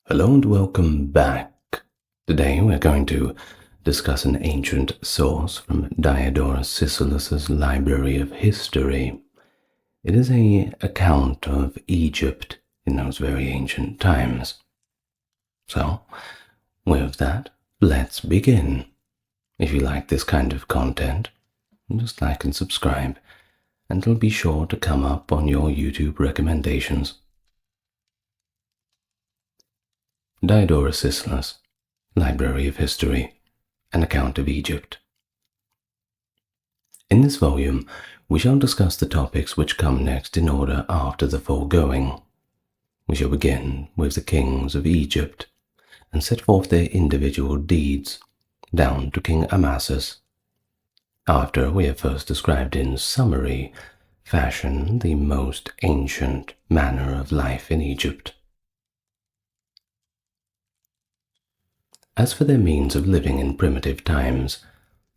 Hello and welcome back. Today we're going to discuss an ancient source from Diodorus Siculus's Library of History. It is an account of Egypt in those very ancient times. So, with that, let's begin. If you like this kind of content, just like and subscribe, and it'll be sure to come up on your YouTube recommendations. Diodorus Siculus, Library of History, An Account of Egypt. In this volume, we shall discuss the topics which come next in order after the foregoing. We shall begin with the kings of Egypt, and set forth their individual deeds, down to King Ramesses. After we have first described in summary fashion the most ancient manner of life in Egypt. As for their means of living in primitive times,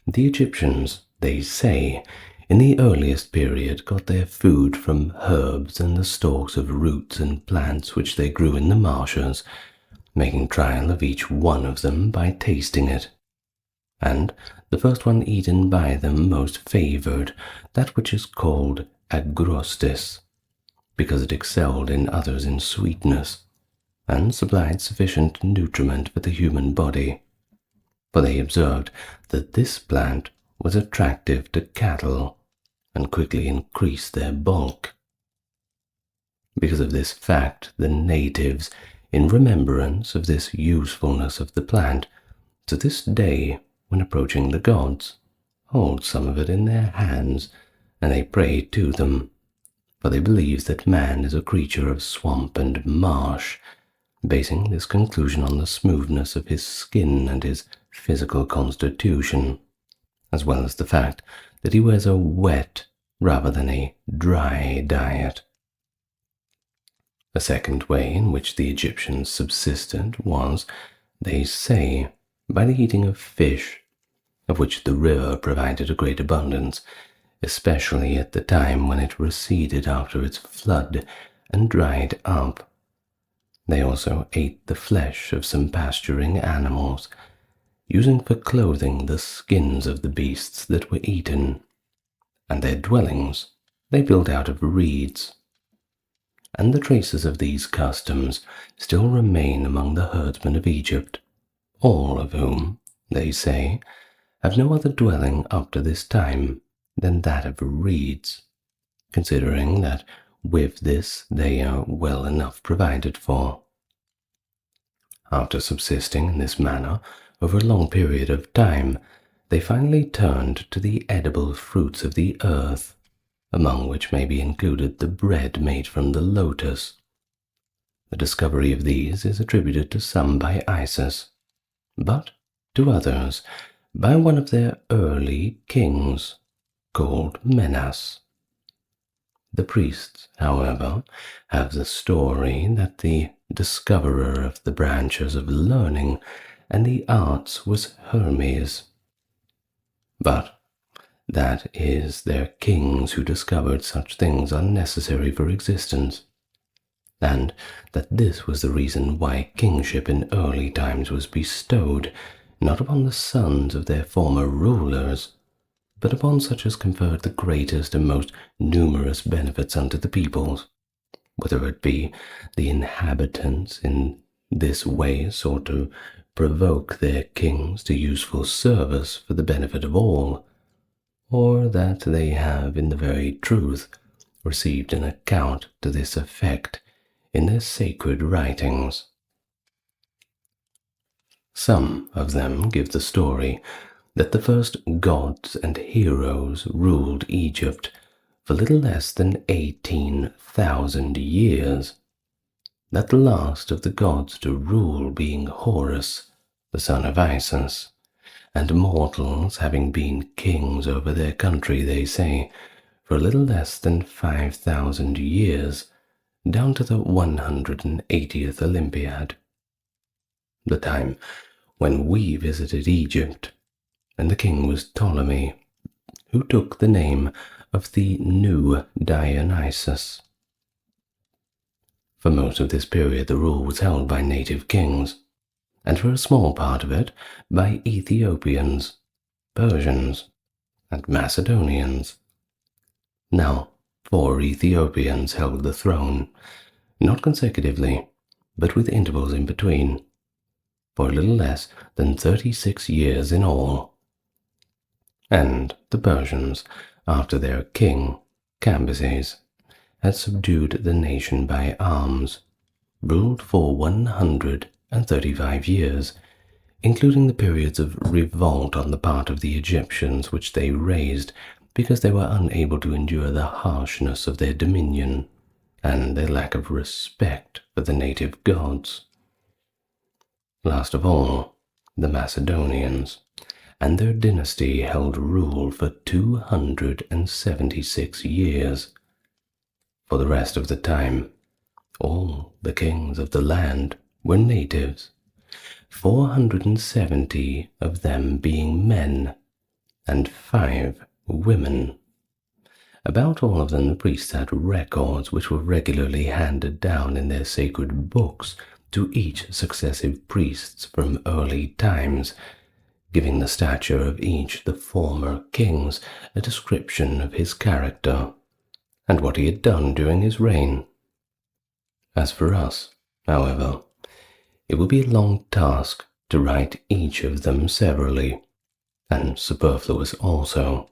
the Egyptians, they say, in the earliest period got their food from herbs and the stalks of roots and plants which they grew in the marshes, making trial of each one of them by tasting it. And the first one eaten by them most favoured that which is called agrostis, because it excelled in others in sweetness, and supplied sufficient nutriment for the human body, for they observed that this plant was attractive to cattle, and quickly increased their bulk. Because of this fact, the natives, in remembrance of this usefulness of the plant, to this day, when approaching the gods, hold some of it in their hands, and they pray to them, for they believe that man is a creature of swamp and marsh, basing this conclusion on the smoothness of his skin and his physical constitution, as well as the fact that he wears a wet rather than a dry diet. A second way in which the Egyptians subsisted was, they say, by the eating of fish, of which the river provided a great abundance, especially at the time when it receded after its flood and dried up. They also ate the flesh of some pasturing animals, using for clothing the skins of the beasts that were eaten, and their dwellings they built out of reeds. And the traces of these customs still remain among the herdsmen of Egypt, all of whom, they say, have no other dwelling up to this time than that of reeds, considering that with this they are well enough provided for. After subsisting in this manner over a long period of time, they finally turned to the edible fruits of the earth, among which may be included the bread made from the lotus. The discovery of these is attributed to some by Hyksos, but to others by one of their early kings, called Menas. The priests, however, have the story that the discoverer of the branches of learning and the arts was Hermes. But that is their kings who discovered such things unnecessary for existence, and that this was the reason why kingship in early times was bestowed not upon the sons of their former rulers, but upon such as conferred the greatest and most numerous benefits unto the peoples, whether it be the inhabitants in this way sought to provoke their kings to useful service for the benefit of all, or that they have in the very truth received an account to this effect in their sacred writings. Some of them give the story that the first gods and heroes ruled Egypt for little less than 18,000 years, that the last of the gods to rule being Horus, the son of Hyksos, and mortals having been kings over their country, they say, for a little less than 5,000 years, down to the 180th Olympiad, the time when we visited Egypt, and the king was Ptolemy, who took the name of the new Dionysus. For most of this period the rule was held by native kings, and for a small part of it by Ethiopians, Persians, and Macedonians. Now, 4 Ethiopians held the throne, not consecutively, but with intervals in between, for a little less than 36 years in all. And the Persians, after their king, Cambyses, had subdued the nation by arms, ruled for 135 years, including the periods of revolt on the part of the Egyptians which they raised because they were unable to endure the harshness of their dominion and their lack of respect for the native gods. Last of all, the Macedonians, and their dynasty held rule for 276 years. For the rest of the time, all the kings of the land were natives, 470 of them being men, and 5 women. About all of them the priests had records which were regularly handed down in their sacred books to each successive priests from early times, giving the stature of each the former kings a description of his character and what he had done during his reign. As for us, however, it will be a long task to write each of them severally, and superfluous also,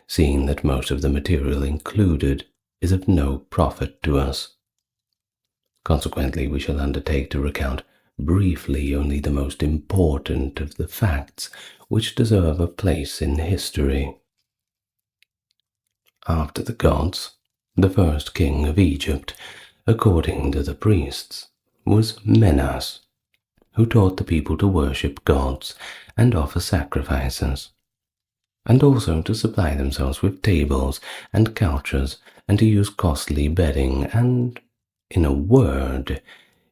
seeing that most of the material included is of no profit to us. Consequently, we shall undertake to recount briefly only the most important of the facts which deserve a place in history. After the gods, the first king of Egypt, according to the priests, was Menas, who taught the people to worship gods and offer sacrifices, and also to supply themselves with tables and couches, and to use costly bedding, and, in a word,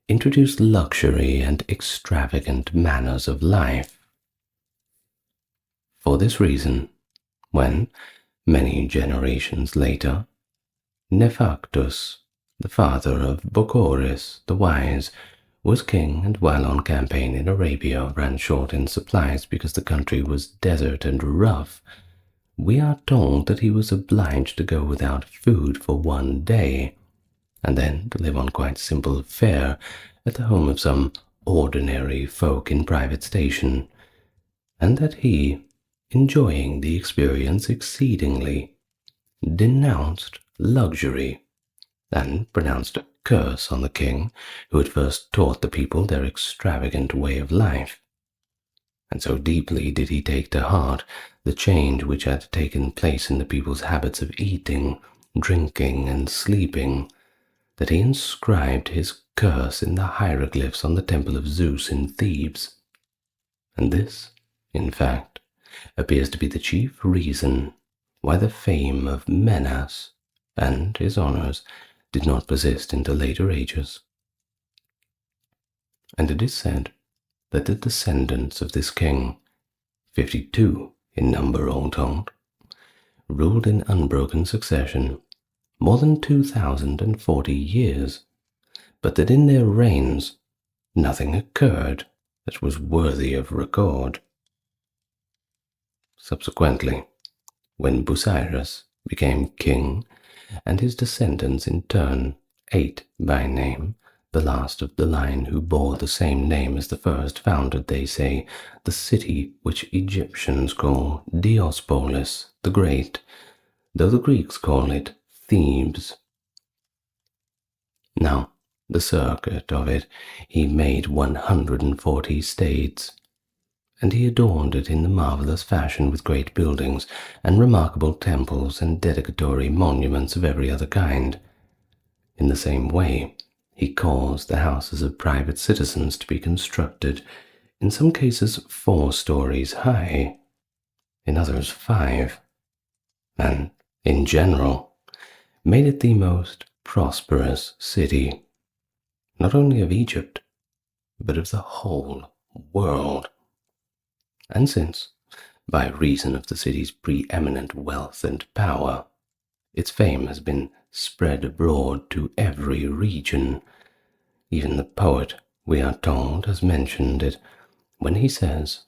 introduce luxury and extravagant manners of life. For this reason, when, many generations later, Nephactus, the father of Bocoris the Wise, was king and while on campaign in Arabia ran short in supplies because the country was desert and rough, we are told that he was obliged to go without food for 1 day, and then to live on quite simple fare at the home of some ordinary folk in private station, and that he, enjoying the experience exceedingly, denounced luxury, and pronounced a curse on the king who had first taught the people their extravagant way of life. And so deeply did he take to heart the change which had taken place in the people's habits of eating, drinking, and sleeping, that he inscribed his curse in the hieroglyphs on the temple of Zeus in Thebes. And this, in fact, appears to be the chief reason why the fame of Menas and his honors did not persist into later ages. And it is said that the descendants of this king, 52 in number all told, ruled in unbroken succession more than 2,040 years, but that in their reigns nothing occurred that was worthy of record. Subsequently, when Busiris became king, and his descendants in turn, 8 by name, the last of the line who bore the same name as the first, founded, they say, the city which Egyptians call Diospolis the Great, though the Greeks call it Thebes. Now, the circuit of it he made 140 states, and he adorned it in the marvelous fashion with great buildings and remarkable temples and dedicatory monuments of every other kind. In the same way, he caused the houses of private citizens to be constructed, in some cases 4 stories high, in others 5, and, in general, made it the most prosperous city, not only of Egypt, but of the whole world. And since, by reason of the city's preeminent wealth and power, its fame has been spread abroad to every region, Even the poet, we are told, has mentioned it when he says,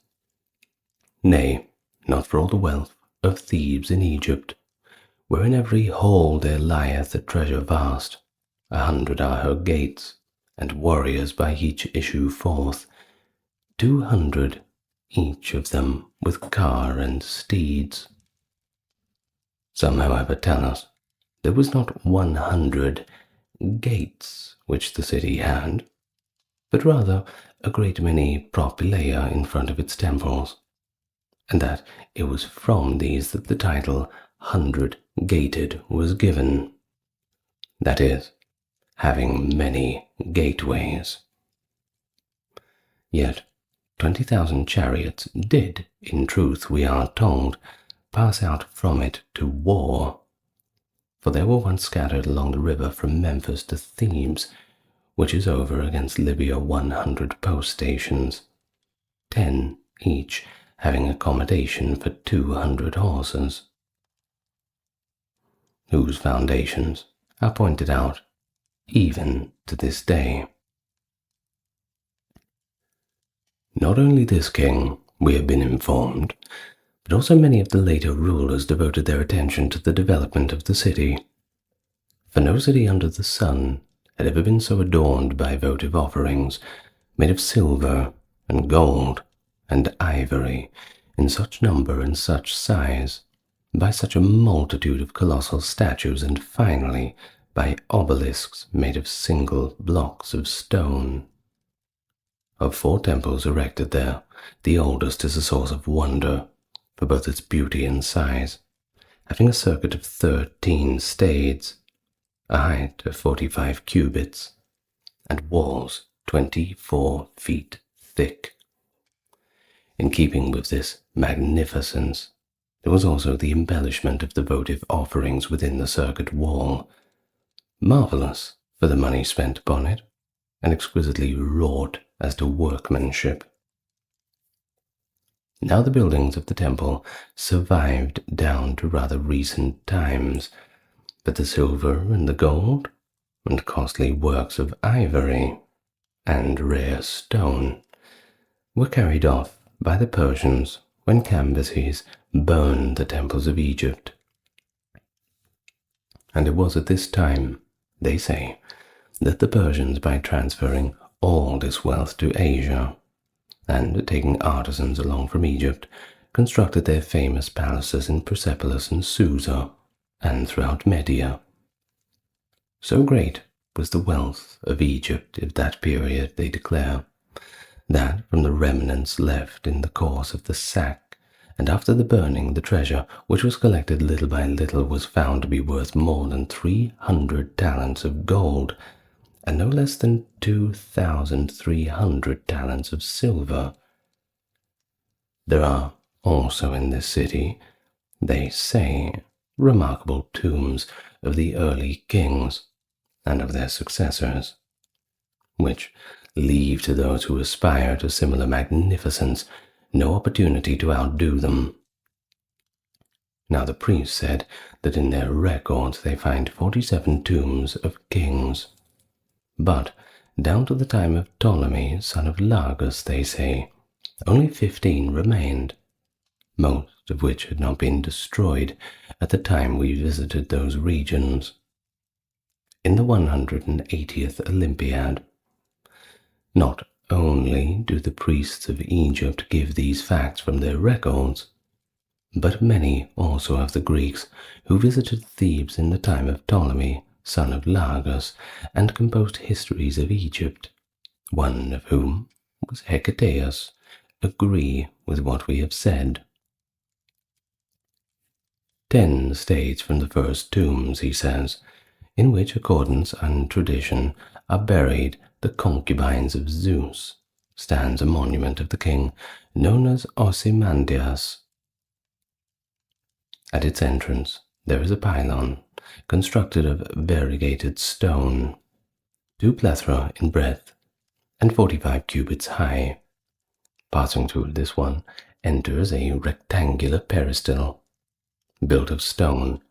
"Nay, not for all the wealth of Thebes in Egypt, where in every hall there lieth a treasure vast. 100 are her gates, and warriors by each issue forth, 200 each of them with car and steeds." Some, however, tell us there was not 100 gates which the city had, but rather a great many propylaea in front of its temples, and that it was from these that the title 100-gated was given, that is, having many gateways. Yet 20,000 chariots did, in truth, we are told, pass out from it to war, for there were once scattered along the river from Memphis to Thebes, which is over against Libya, 100 post stations, 10 each having accommodation for 200 horses, whose foundations are pointed out even to this day. Not only this king, we have been informed, but also many of the later rulers devoted their attention to the development of the city. For no city under the sun had ever been so adorned by votive offerings made of silver and gold and ivory in such number and such size, by such a multitude of colossal statues, and finally by obelisks made of single blocks of stone. Of 4 temples erected there, the oldest is a source of wonder for both its beauty and size, having a circuit of 13 stades, a height of 45 cubits, and walls 24 feet thick. In keeping with this magnificence, there was also the embellishment of the votive offerings within the circuit wall, marvelous for the money spent upon it, and exquisitely wrought as to workmanship. Now the buildings of the temple survived down to rather recent times, but the silver and the gold, and costly works of ivory, and rare stone, were carried off by the Persians when Cambyses burned the temples of Egypt. And it was at this time, they say, that the Persians, by transferring all this wealth to Asia, and taking artisans along from Egypt, constructed their famous palaces in Persepolis and Susa, and throughout Media. So great was the wealth of Egypt at that period, they declare, that from the remnants left in the course of the sack, and after the burning, the treasure, which was collected little by little, was found to be worth more than 300 talents of gold, and no less than 2,300 talents of silver. There are also in this city, they say, remarkable tombs of the early kings and of their successors, which leave to those who aspire to similar magnificence no opportunity to outdo them. Now the priest said that in their records they find 47 tombs of kings, but down to the time of Ptolemy, son of Lagus, they say, only 15 remained, most of which had not been destroyed at the time we visited those regions. In the 180th Olympiad, not only do the priests of Egypt give these facts from their records, but many also of the Greeks who visited Thebes in the time of Ptolemy, son of Lagus, and composed histories of Egypt, one of whom was Hecataeus, agree with what we have said. 10 states from the first tombs, he says, in which, accordance and tradition, are buried the concubines of Zeus, stands a monument of the king known as Ozymandias. At its entrance there is a pylon constructed of variegated stone, 2 plethra in breadth and 45 cubits high. Passing through this one enters a rectangular peristyle, built of stone,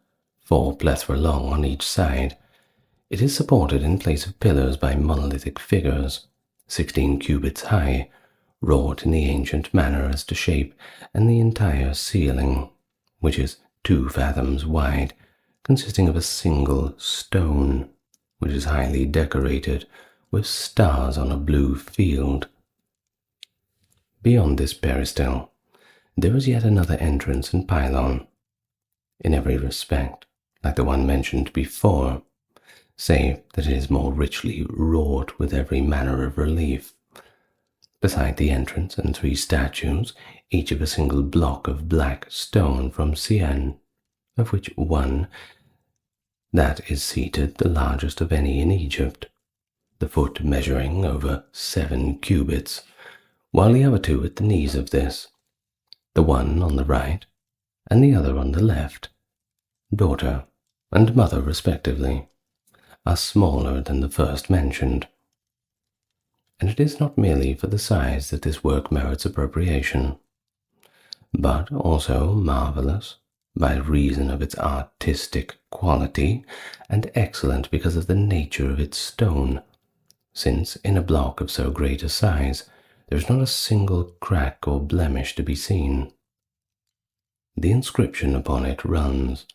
4 plethra long on each side, It is supported in place of pillars by monolithic figures, 16 cubits high, wrought in the ancient manner as to shape, and the entire ceiling, which is 2 fathoms wide, consisting of a single stone, which is highly decorated with stars on a blue field. Beyond this peristyle, there is yet another entrance and pylon, in every respect like the one mentioned before, save that it is more richly wrought with every manner of relief. Beside the entrance and 3 statues, each of a single block of black stone from Sienne, of which one that is seated the largest of any in Egypt, the foot measuring over 7 cubits, while the other 2 at the knees of this, the one on the right and the other on the left, daughter and mother respectively, are smaller than the first mentioned. And it is not merely for the size that this work merits appropriation, but also marvelous by reason of its artistic quality, and excellent because of the nature of its stone, since in a block of so great a size there is not a single crack or blemish to be seen. The inscription upon it runs,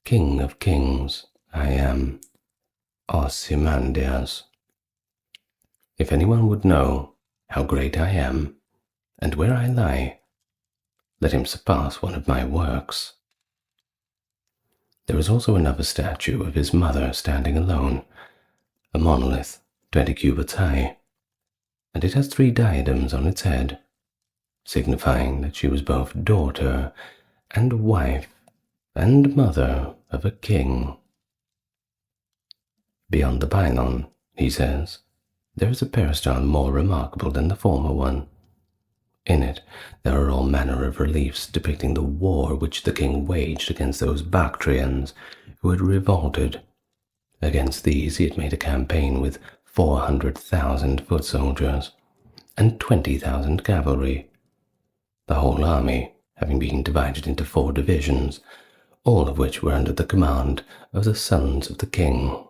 "King of kings I am, Ozymandias." If anyone would know how great I am, and where I lie, let him surpass one of my works. There is also another statue of his mother standing alone, a monolith 20 cubits high, and it has 3 diadems on its head, signifying that she was both daughter and wife and mother of a king. Beyond the pylon, he says, there is a peristyle more remarkable than the former one. In it there are all manner of reliefs depicting the war which the king waged against those Bactrians who had revolted. Against these he had made a campaign with 400,000 foot soldiers and 20,000 cavalry, the whole army having been divided into 4 divisions, all of which were under the command of the sons of the king.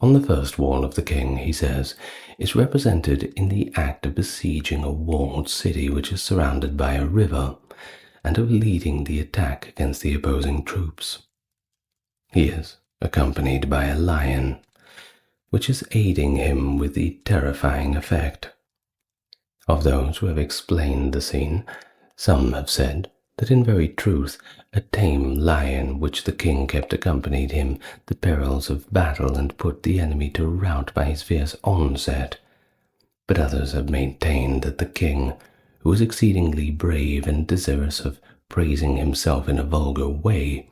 On the first wall of the king, he says, is represented in the act of besieging a walled city which is surrounded by a river, and of leading the attack against the opposing troops. He is accompanied by a lion, which is aiding him with the terrifying effect. Of those who have explained the scene, some have said that in very truth a tame lion which the king kept accompanied him the perils of battle and put the enemy to rout by his fierce onset. But others have maintained that the king, who was exceedingly brave and desirous of praising himself in a vulgar way,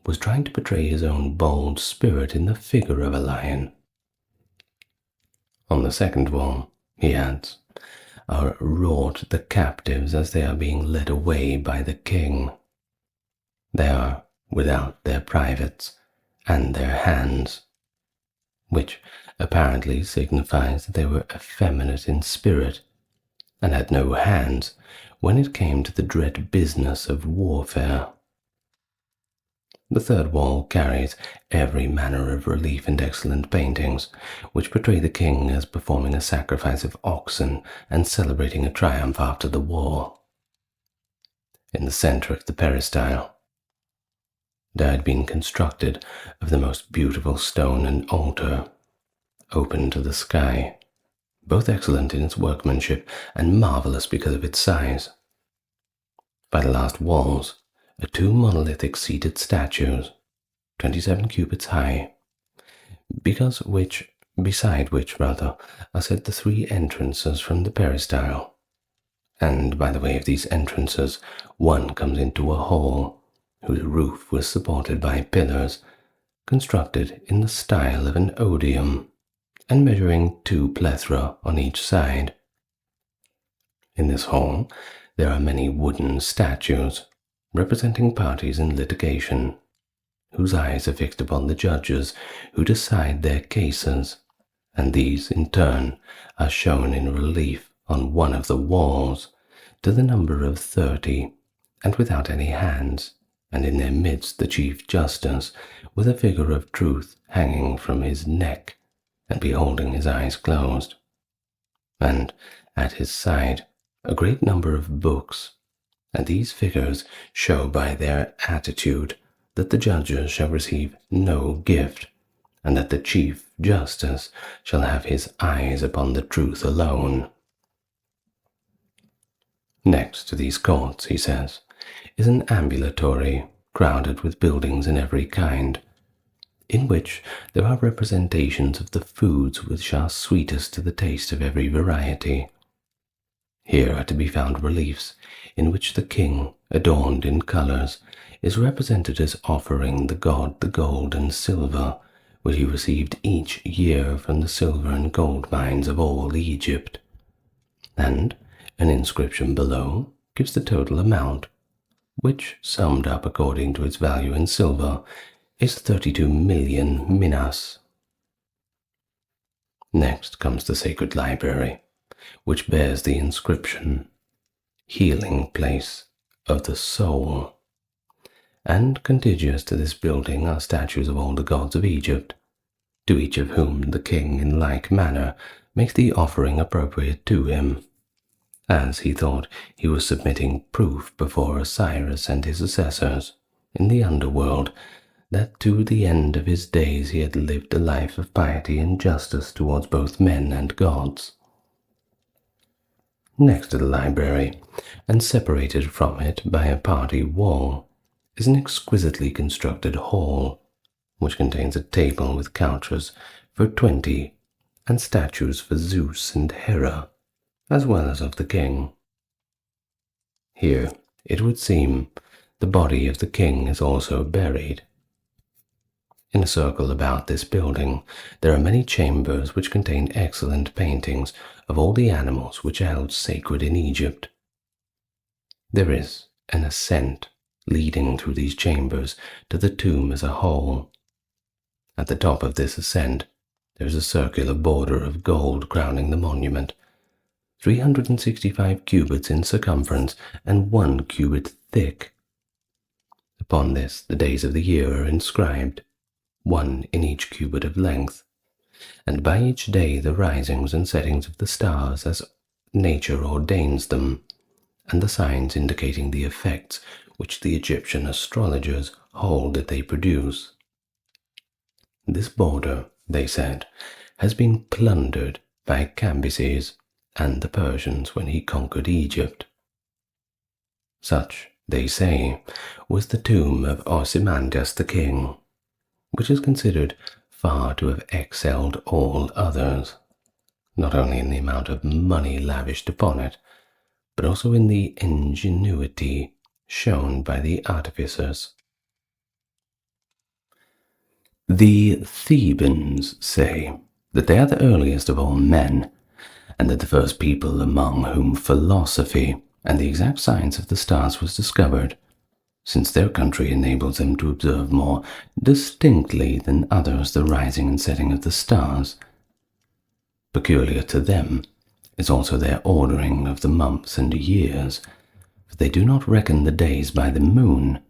was trying to portray his own bold spirit in the figure of a lion. On the second wall, he adds, are wrought the captives as they are being led away by the king. They are without their privates and their hands, which apparently signifies that they were effeminate in spirit, and had no hands when it came to the dread business of warfare. The third wall carries every manner of relief and excellent paintings, which portray the king as performing a sacrifice of oxen and celebrating a triumph after the war. In the center of the peristyle, there had been constructed of the most beautiful stone an altar, open to the sky, both excellent in its workmanship and marvelous because of its size. By the last walls are 2 monolithic seated statues, 27 cubits high, beside which are set the 3 entrances from the peristyle. And by the way of these entrances, one comes into a hall, whose roof was supported by pillars, constructed in the style of an odium, and measuring 2 plethra on each side. In this hall there are many wooden statues, representing parties in litigation, whose eyes are fixed upon the judges who decide their cases, and these in turn are shown in relief on one of the walls, to the number of 30, and without any hands, and in their midst the chief justice, with a figure of truth hanging from his neck and beholding his eyes closed. And at his side a great number of books, and these figures show by their attitude that the judges shall receive no gift, and that the chief justice shall have his eyes upon the truth alone. Next to these courts, he says, is an ambulatory crowded with buildings in every kind, in which there are representations of the foods which are sweetest to the taste of every variety. Here are to be found reliefs in which the king, adorned in colors, is represented as offering the god the gold and silver which he received each year from the silver and gold mines of all Egypt, and an inscription below gives the total amount, which, summed up according to its value in silver, is 32 million minas. Next comes the sacred library, which bears the inscription, Healing Place of the Soul. And contiguous to this building are statues of all the gods of Egypt, to each of whom the king in like manner makes the offering appropriate to him, as he thought he was submitting proof before Osiris and his successors in the underworld that to the end of his days he had lived a life of piety and justice towards both men and gods. Next to the library, and separated from it by a party wall, is an exquisitely constructed hall, which contains a table with couches for 20, and statues for Zeus and Hera, as well as of the king. Here, it would seem, the body of the king is also buried. In a circle about this building, there are many chambers which contain excellent paintings of all the animals which are held sacred in Egypt. There is an ascent leading through these chambers to the tomb as a whole. At the top of this ascent, there is a circular border of gold crowning the monument, 365 cubits in circumference and 1 cubit thick. Upon this the days of the year are inscribed, 1 in each cubit of length, and by each day the risings and settings of the stars as nature ordains them, and the signs indicating the effects which the Egyptian astrologers hold that they produce. This border, they said, has been plundered by Cambyses and the Persians when he conquered Egypt. Such, they say, was the tomb of Ozymandias the king, which is considered far to have excelled all others, not only in the amount of money lavished upon it, but also in the ingenuity shown by the artificers. The Thebans say that they are the earliest of all men, and that the first people among whom philosophy and the exact science of the stars was discovered, since their country enables them to observe more distinctly than others the rising and setting of the stars. Peculiar to them is also their ordering of the months and years, for they do not reckon the days by the moon,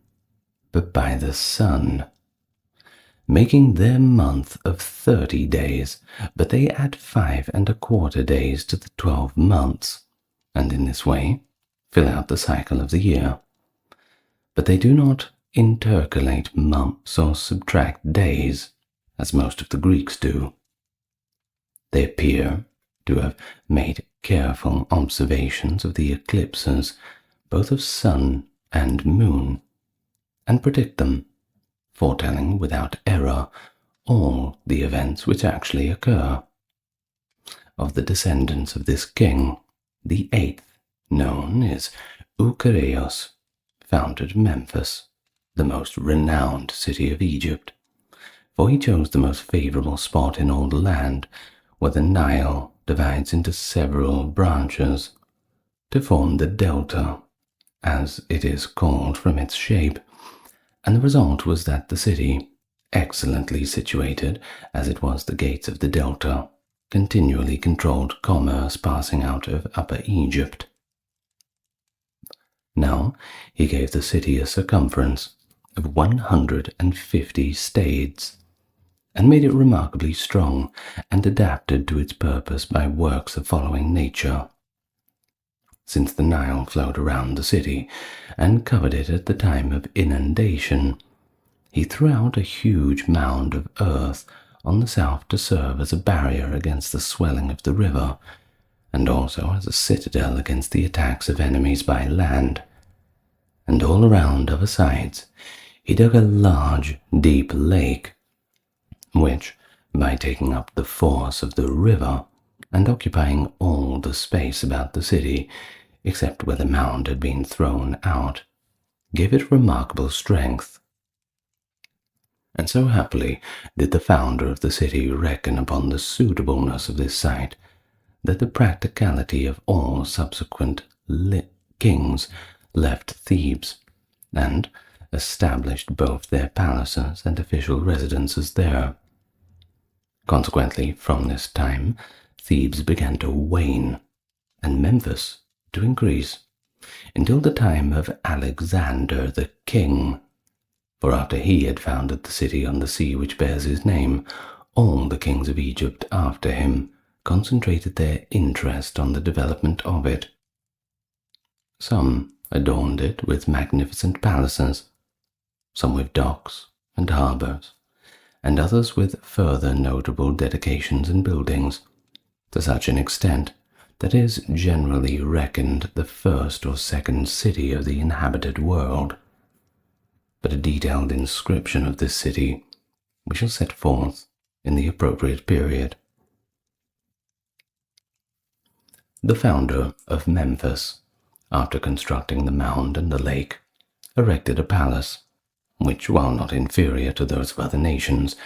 but by the sun, making their month of 30 days, but they add 5¼ days to the 12 months, and in this way fill out the cycle of the year. But they do not intercalate months or subtract days, as most of the Greeks do. They appear to have made careful observations of the eclipses, both of sun and moon, and predict them, foretelling without error all the events which actually occur. Of the descendants of this king, the 8th known is Euchareos, founded Memphis, the most renowned city of Egypt, for he chose the most favorable spot in all the land, where the Nile divides into several branches, to form the delta, as it is called from its shape, and the result was that the city, excellently situated as it was the gates of the delta, continually controlled commerce passing out of Upper Egypt. Now he gave the city a circumference of 150 stades, and made it remarkably strong and adapted to its purpose by works of following nature. Since the Nile flowed around the city and covered it at the time of inundation, he threw out a huge mound of earth on the south to serve as a barrier against the swelling of the river, and also as a citadel against the attacks of enemies by land. And all around other sides he dug a large, deep lake, which, by taking up the force of the river and occupying all the space about the city, except where the mound had been thrown out, gave it remarkable strength. And so happily did the founder of the city reckon upon the suitableness of this site, that the practicality of all subsequent kings left Thebes, and established both their palaces and official residences there. Consequently, from this time, Thebes began to wane, and Memphis to increase, until the time of Alexander the king. For after he had founded the city on the sea which bears his name, all the kings of Egypt after him concentrated their interest on the development of it. Some adorned it with magnificent palaces, some with docks and harbours, and others with further notable dedications and buildings, to such an extent that it is generally reckoned the first or second city of the inhabited world. But a detailed inscription of this city we shall set forth in the appropriate period. The founder of Memphis, after constructing the mound and the lake, erected a palace, which, while not inferior to those of other nations,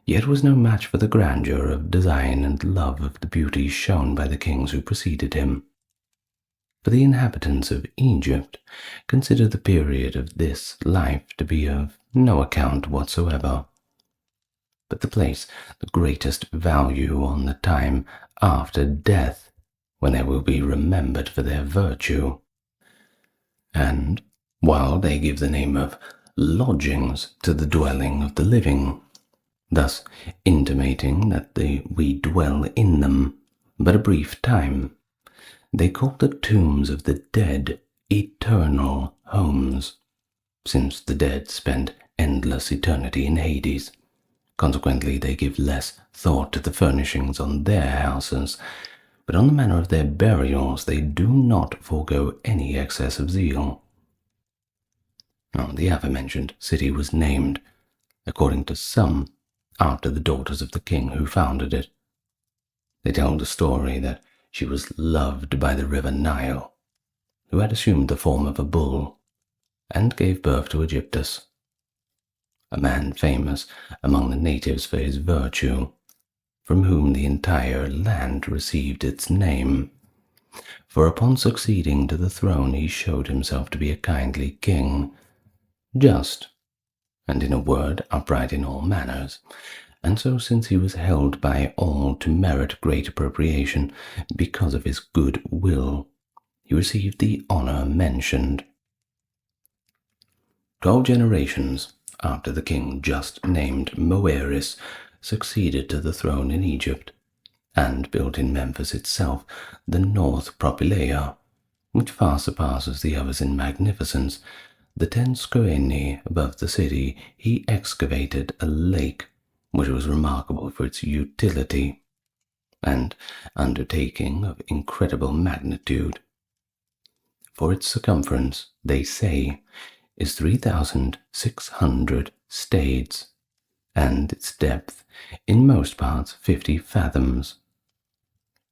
yet was no match for the grandeur of design and love of the beauty shown by the kings who preceded him. For the inhabitants of Egypt consider the period of this life to be of no account whatsoever, but the place the greatest value on the time after death, when they will be remembered for their virtue. And, while they give the name of lodgings to the dwelling of the living, thus intimating that we dwell in them but a brief time, they call the tombs of the dead eternal homes, since the dead spend endless eternity in Hades. Consequently, they give less thought to the furnishings on their houses, but on the manner of their burials they do not forego any excess of zeal. Now, the aforementioned city was named, according to some, after the daughters of the king who founded it. They tell the story that she was loved by the river Nile, who had assumed the form of a bull, and gave birth to Egyptus, a man famous among the natives for his virtue, from whom the entire land received its name. For upon succeeding to the throne he showed himself to be a kindly king, just, and in a word upright in all manners, and so since he was held by all to merit great appropriation because of his good will, he received the honour mentioned. 12 generations after the king just named, Moeris succeeded to the throne in Egypt, and built in Memphis itself the North Propylaea, which far surpasses the others in magnificence. The 10 skoeni above the city he excavated a lake, which was remarkable for its utility, and undertaking of incredible magnitude. For its circumference, they say, is 3,600 stades, and its depth, in most parts, 50 fathoms.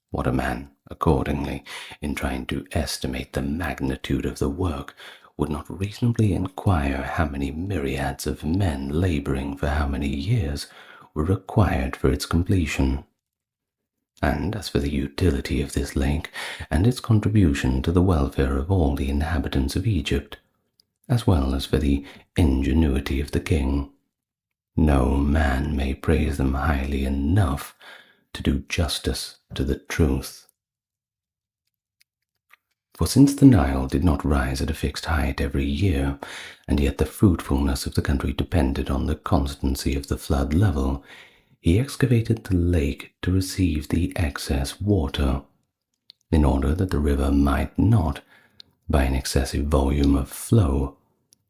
What a man, accordingly, in trying to estimate the magnitude of the work, would not reasonably inquire how many myriads of men laboring for how many years were required for its completion? And as for the utility of this lake and its contribution to the welfare of all the inhabitants of Egypt, as well as for the ingenuity of the king, no man may praise them highly enough to do justice to the truth. For since the Nile did not rise at a fixed height every year, and yet the fruitfulness of the country depended on the constancy of the flood level, he excavated the lake to receive the excess water, in order that the river might not, by an excessive volume of flow,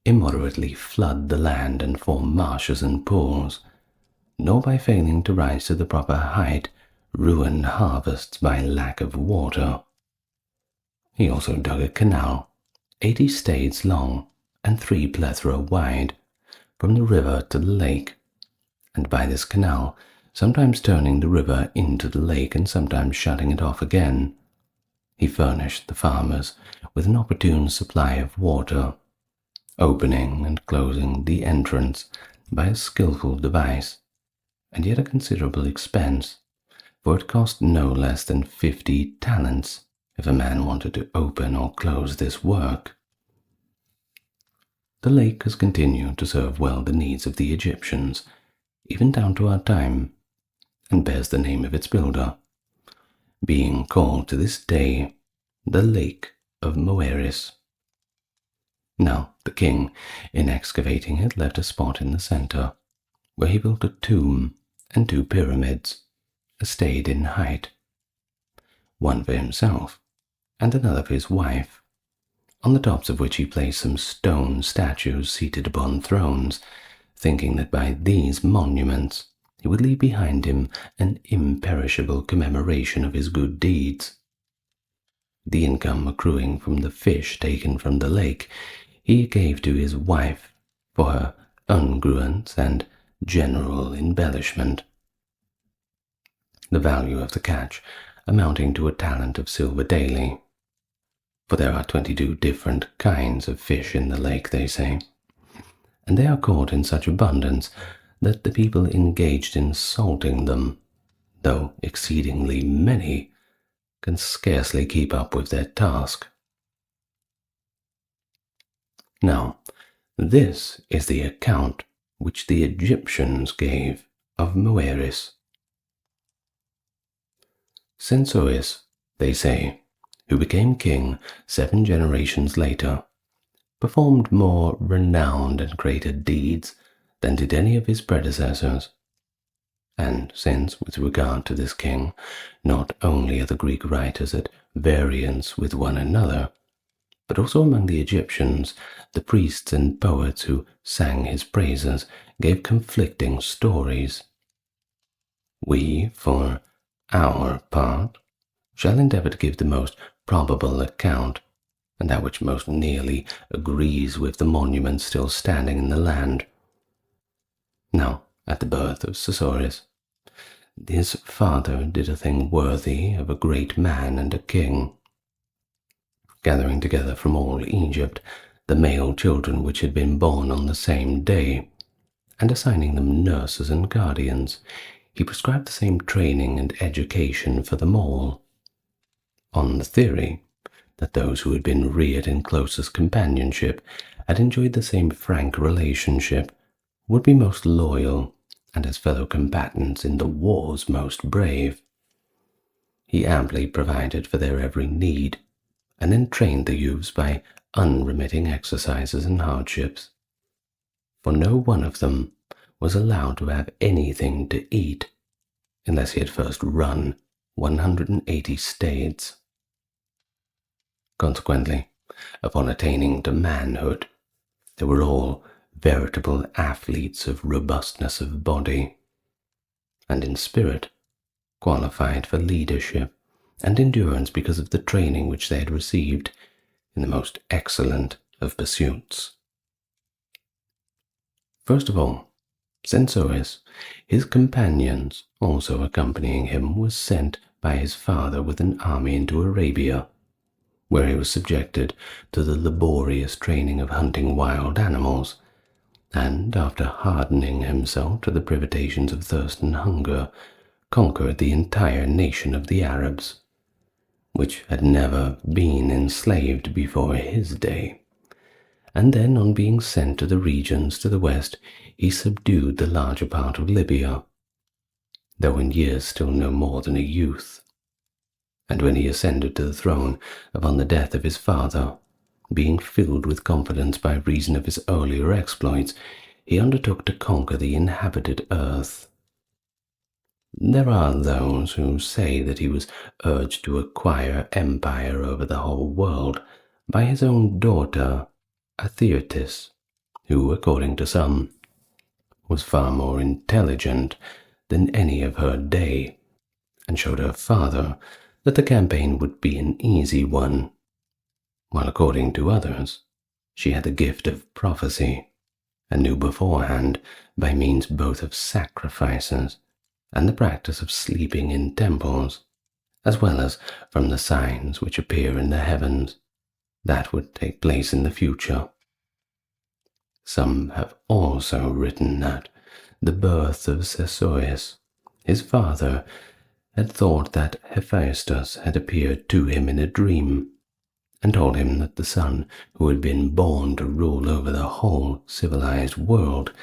immoderately flood the land and form marshes and pools, nor by failing to rise to the proper height, ruin harvests by lack of water. He also dug a canal, 80 stades long and 3 plethra wide, from the river to the lake, and by this canal, sometimes turning the river into the lake and sometimes shutting it off again, he furnished the farmers with an opportune supply of water, opening and closing the entrance by a skilful device, and yet a considerable expense, for it cost no less than 50 talents if a man wanted to open or close this work. The lake has continued to serve well the needs of the Egyptians, even down to our time, and bears the name of its builder, being called to this day the Lake of Moeris. Now the king, in excavating it, left a spot in the center, where he built a tomb and 2 pyramids, a stade in height, one for himself and another for his wife, on the tops of which he placed some stone statues seated upon thrones, thinking that by these monuments he would leave behind him an imperishable commemoration of his good deeds. The income accruing from the fish taken from the lake he gave to his wife for her unguents and general embellishment, the value of the catch amounting to a talent of silver daily, for there are 22 different kinds of fish in the lake, they say, and they are caught in such abundance that the people engaged in salting them, though exceedingly many, can scarcely keep up with their task. Now, this is the account which the Egyptians gave of Moeris. Sensois, they say, who became king 7 generations later, performed more renowned and greater deeds than did any of his predecessors. And since, with regard to this king, not only are the Greek writers at variance with one another, but also among the Egyptians, the priests and poets who sang his praises gave conflicting stories. We, for our part, shall endeavor to give the most probable account, and that which most nearly agrees with the monuments still standing in the land. Now, at the birth of Sensoris, his father did a thing worthy of a great man and a king, gathering together from all Egypt the male children which had been born on the same day, and assigning them nurses and guardians, he prescribed the same training and education for them all, on the theory that those who had been reared in closest companionship had enjoyed the same frank relationship, would be most loyal, and as fellow combatants in the wars most brave. He amply provided for their every need, and then trained the youths by unremitting exercises and hardships. For no one of them was allowed to have anything to eat unless he had first run 180 stades. Consequently, upon attaining to manhood, they were all veritable athletes of robustness of body, and in spirit qualified for leadership and endurance because of the training which they had received in the most excellent of pursuits. First of all, Sensoris, his companions also accompanying him, was sent by his father with an army into Arabia, where he was subjected to the laborious training of hunting wild animals, and after hardening himself to the privations of thirst and hunger, conquered the entire nation of the Arabs, which had never been enslaved before his day. And then, on being sent to the regions to the west, he subdued the larger part of Libya, though in years still no more than a youth. And when he ascended to the throne upon the death of his father, being filled with confidence by reason of his earlier exploits, he undertook to conquer the inhabited earth. There are those who say that he was urged to acquire empire over the whole world by his own daughter, Akhenaten, who, according to some, was far more intelligent than any of her day, and showed her father that the campaign would be an easy one, while according to others, she had the gift of prophecy, and knew beforehand, by means both of sacrifices and the practice of sleeping in temples, as well as from the signs which appear in the heavens, that would take place in the future. Some have also written that the birth of Hyksos, his father, had thought that Hephaestus had appeared to him in a dream, and told him that the son who had been born to rule over the whole civilized world,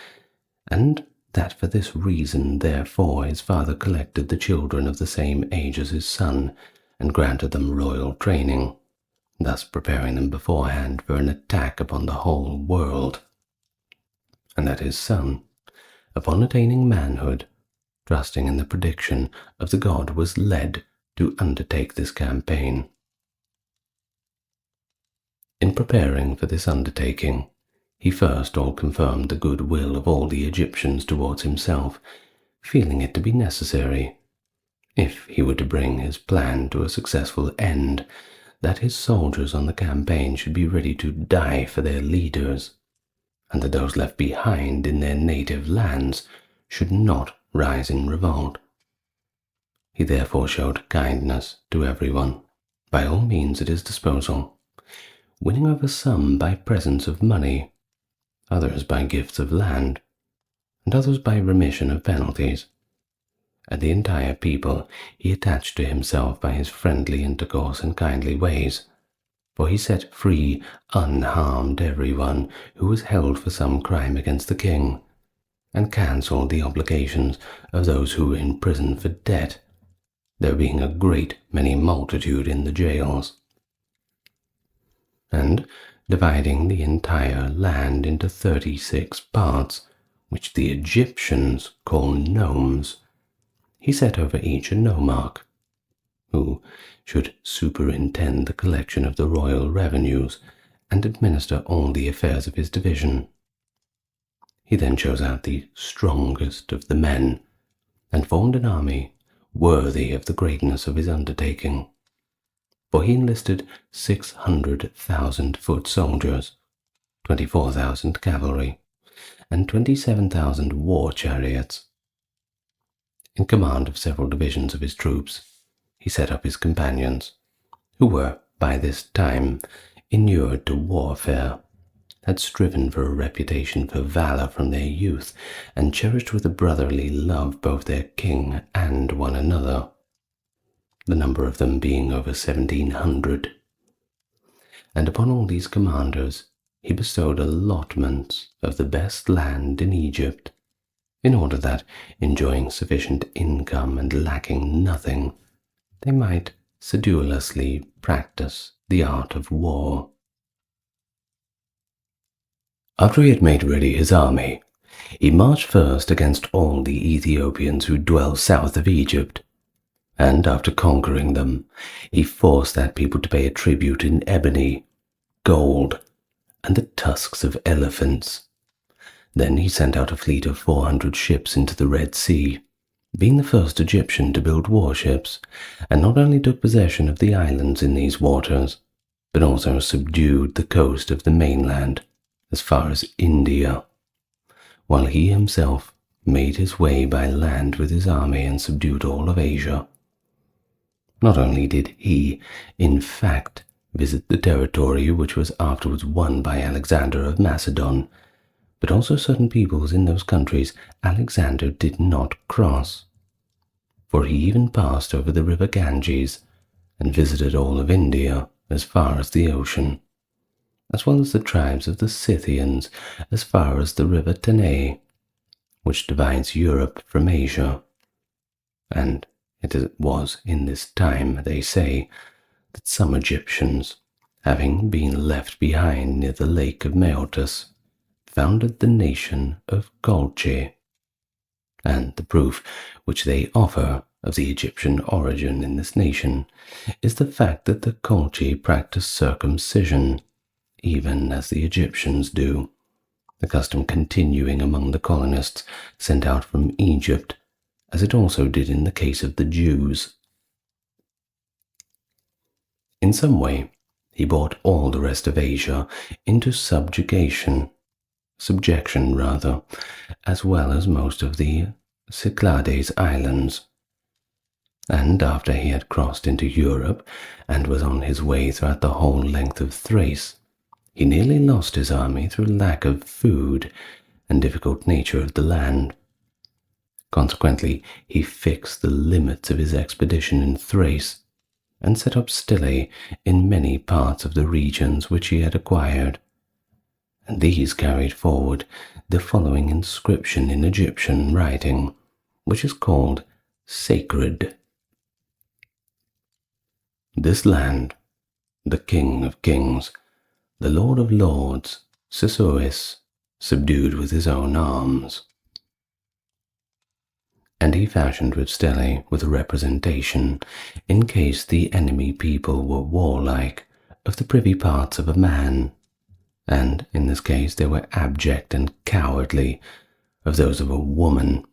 and that for this reason therefore his father collected the children of the same age as his son, and granted them royal training, thus preparing them beforehand for an attack upon the whole world, and that his son, upon attaining manhood, trusting in the prediction of the god, was led to undertake this campaign. In preparing for this undertaking, he first all confirmed the good will of all the Egyptians towards himself, feeling it to be necessary, if he were to bring his plan to a successful end, that his soldiers on the campaign should be ready to die for their leaders, and that those left behind in their native lands should not rise in revolt. He therefore showed kindness to everyone, by all means at his disposal, winning over some by presents of money, others by gifts of land, and others by remission of penalties. And the entire people he attached to himself by his friendly intercourse and kindly ways, for he set free unharmed everyone who was held for some crime against the king, and cancelled the obligations of those who were in prison for debt, there being a great many multitude in the jails. And dividing the entire land into 36 parts, which the Egyptians call nomes, he set over each a nomarch, who should superintend the collection of the royal revenues and administer all the affairs of his division. He then chose out the strongest of the men, and formed an army worthy of the greatness of his undertaking. For he enlisted 600,000 foot soldiers, 24,000 cavalry, and 27,000 war chariots. In command of several divisions of his troops, he set up his companions, who were by this time inured to warfare, had striven for a reputation for valor from their youth, and cherished with a brotherly love both their king and one another, the number of them being over 1,700. And upon all these commanders he bestowed allotments of the best land in Egypt, in order that, enjoying sufficient income and lacking nothing, they might sedulously practice the art of war. After he had made ready his army, he marched first against all the Ethiopians who dwell south of Egypt, and after conquering them, he forced that people to pay a tribute in ebony, gold, and the tusks of elephants. Then he sent out a fleet of 400 ships into the Red Sea, being the first Egyptian to build warships, and not only took possession of the islands in these waters, but also subdued the coast of the mainland as far as India, while he himself made his way by land with his army and subdued all of Asia. Not only did he, in fact, visit the territory which was afterwards won by Alexander of Macedon, but also certain peoples in those countries Alexander did not cross. For he even passed over the river Ganges and visited all of India as far as the ocean, as well as the tribes of the Scythians as far as the river Tanais, which divides Europe from Asia, and It was in this time, they say, that some Egyptians, having been left behind near the lake of Maeotis, founded the nation of Colchi. And the proof which they offer of the Egyptian origin in this nation is the fact that the Colchi practice circumcision, even as the Egyptians do, the custom continuing among the colonists sent out from Egypt, as it also did in the case of the Jews. In some way, he brought all the rest of Asia into subjection, as well as most of the Cyclades islands. And after he had crossed into Europe and was on his way throughout the whole length of Thrace, he nearly lost his army through lack of food and difficult nature of the land. Consequently, he fixed the limits of his expedition in Thrace and set up stelae in many parts of the regions which he had acquired. And these carried forward the following inscription in Egyptian writing, which is called sacred. This land, the King of Kings, the Lord of Lords, Hyksos, subdued with his own arms. And he fashioned with stelae with a representation, in case the enemy people were warlike, of the privy parts of a man, and in this case they were abject and cowardly, of those of a woman,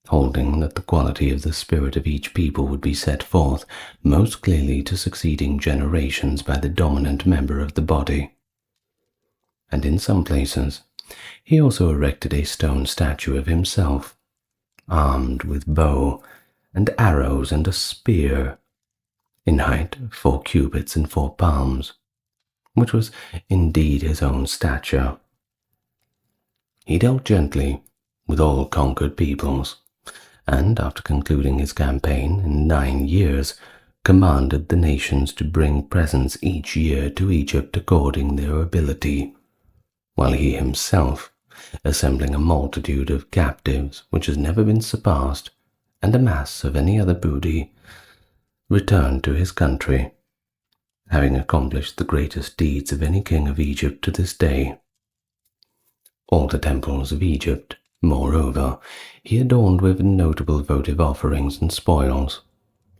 holding that the quality of the spirit of each people would be set forth most clearly to succeeding generations by the dominant member of the body. And in some places he also erected a stone statue of himself, armed with bow and arrows and a spear, in height 4 cubits and 4 palms, which was indeed his own stature. He dealt gently with all conquered peoples, and after concluding his campaign in 9 years, commanded the nations to bring presents each year to Egypt according their ability, while he himself, assembling a multitude of captives which has never been surpassed, and a mass of any other booty, returned to his country, having accomplished the greatest deeds of any king of Egypt to this day. All the temples of Egypt, moreover, he adorned with notable votive offerings and spoils,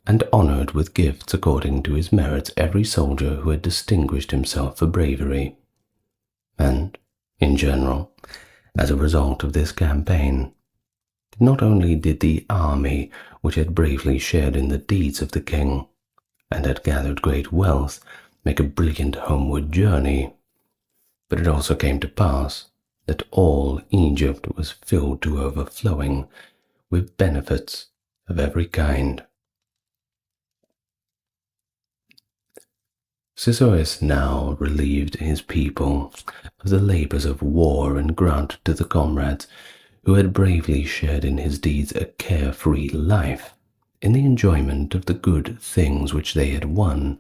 and honored with gifts according to his merits every soldier who had distinguished himself for bravery. And, in general, as a result of this campaign, not only did the army which had bravely shared in the deeds of the king, and had gathered great wealth, make a brilliant homeward journey, but it also came to pass that all Egypt was filled to overflowing with benefits of every kind. Hyksos now relieved his people of the labors of war and granted to the comrades who had bravely shared in his deeds a carefree life in the enjoyment of the good things which they had won,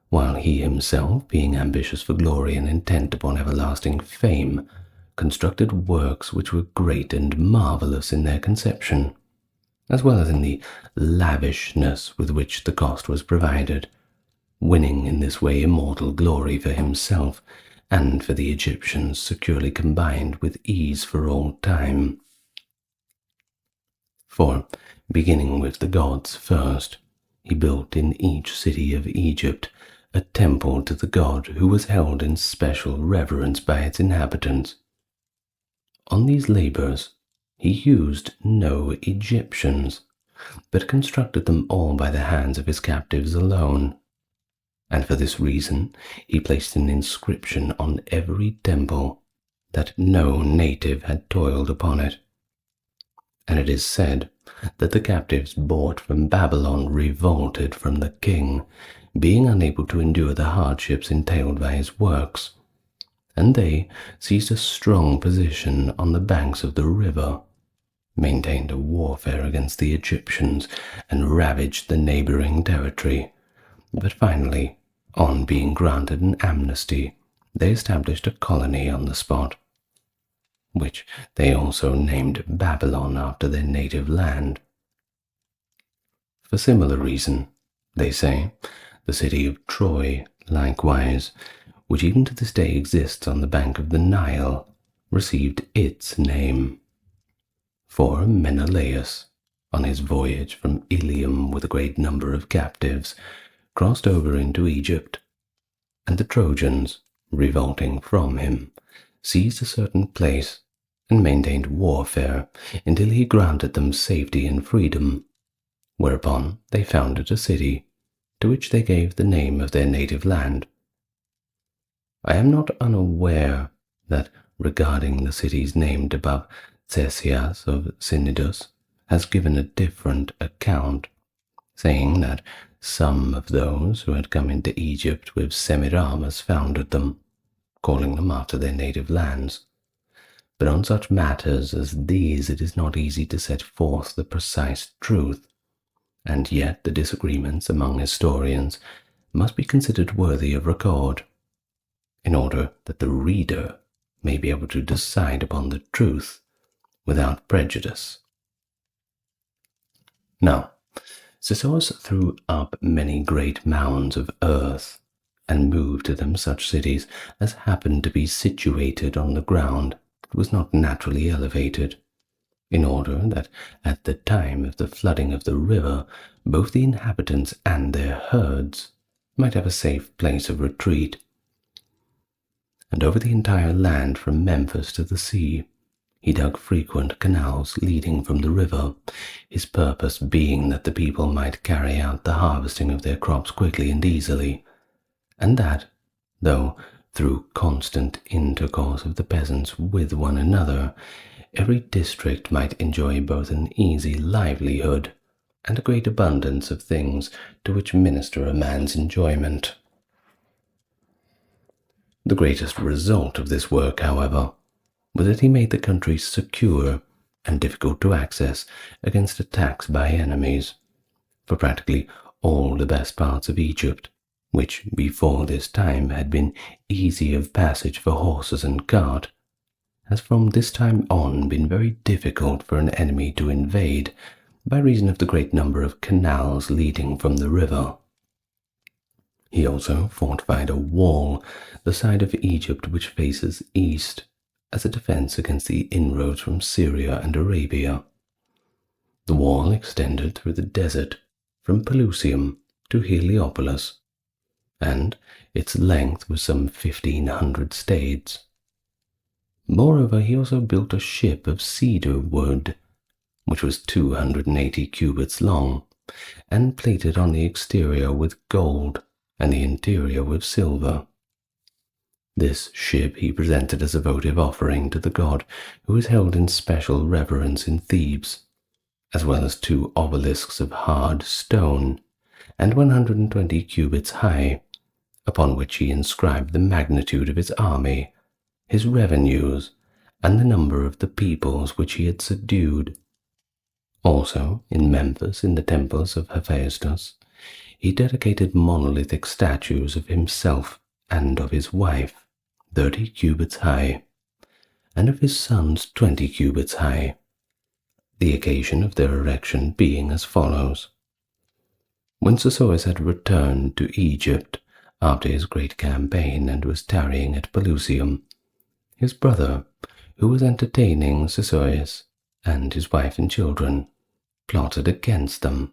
while he himself, being ambitious for glory and intent upon everlasting fame, constructed works which were great and marvelous in their conception, as well as in the lavishness with which the cost was provided, winning in this way immortal glory for himself and for the Egyptians, securely combined with ease for all time. For, beginning with the gods first, he built in each city of Egypt a temple to the god who was held in special reverence by its inhabitants. On these labors he used no Egyptians, but constructed them all by the hands of his captives alone, and for this reason he placed an inscription on every temple that no native had toiled upon it. And it is said that the captives brought from Babylon revolted from the king, being unable to endure the hardships entailed by his works, and they seized a strong position on the banks of the river, maintained a warfare against the Egyptians, and ravaged the neighboring territory. But finally, on being granted an amnesty, they established a colony on the spot, which they also named Babylon after their native land. For similar reason, they say, the city of Troy, likewise, which even to this day exists on the bank of the Nile, received its name. For Menelaus, on his voyage from Ilium with a great number of captives, crossed over into Egypt, and the Trojans, revolting from him, seized a certain place and maintained warfare until he granted them safety and freedom, whereupon they founded a city, to which they gave the name of their native land. I am not unaware that regarding the cities named above, Ctesias of Cnidus has given a different account, saying that some of those who had come into Egypt with Semiramis founded them, calling them after their native lands. But on such matters as these it is not easy to set forth the precise truth, and yet the disagreements among historians must be considered worthy of record, in order that the reader may be able to decide upon the truth without prejudice. Now, Cisseus threw up many great mounds of earth, and moved to them such cities as happened to be situated on the ground that was not naturally elevated, in order that at the time of the flooding of the river both the inhabitants and their herds might have a safe place of retreat. And over the entire land from Memphis to the sea he dug frequent canals leading from the river, his purpose being that the people might carry out the harvesting of their crops quickly and easily, and that, though through constant intercourse of the peasants with one another, every district might enjoy both an easy livelihood and a great abundance of things to which minister a man's enjoyment. The greatest result of this work, however, was that he made the country secure and difficult to access against attacks by enemies, for practically all the best parts of Egypt, which before this time had been easy of passage for horses and cart, has from this time on been very difficult for an enemy to invade by reason of the great number of canals leading from the river. He also fortified a wall, the side of Egypt which faces east, as a defense against the inroads from Syria and Arabia. The wall extended through the desert from Pelusium to Heliopolis, and its length was some 1,500 stades. Moreover, he also built a ship of cedar wood, which was 280 cubits long, and plated on the exterior with gold and the interior with silver. This ship he presented as a votive offering to the god who is held in special reverence in Thebes, as well as 2 obelisks of hard stone, and 120 cubits high, upon which he inscribed the magnitude of his army, his revenues, and the number of the peoples which he had subdued. Also, in Memphis, in the temples of Hephaestus, he dedicated monolithic statues of himself and of his wife, 30 cubits high, and of his sons 20 cubits high, the occasion of their erection being as follows. When Cisseus had returned to Egypt after his great campaign and was tarrying at Pelusium, his brother, who was entertaining Cisseus and his wife and children, plotted against them,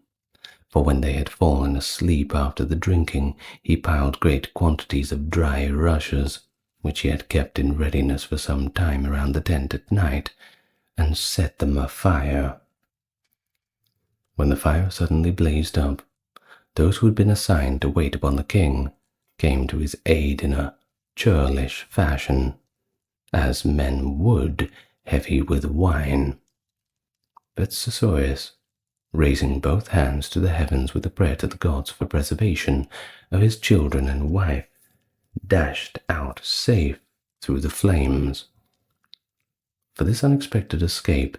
for when they had fallen asleep after the drinking, he piled great quantities of dry rushes, which he had kept in readiness for some time around the tent at night, and set them afire. When the fire suddenly blazed up, those who had been assigned to wait upon the king came to his aid in a churlish fashion, as men would, heavy with wine. But Cisseus, raising both hands to the heavens with a prayer to the gods for preservation of his children and wife, dashed out safe through the flames. For this unexpected escape,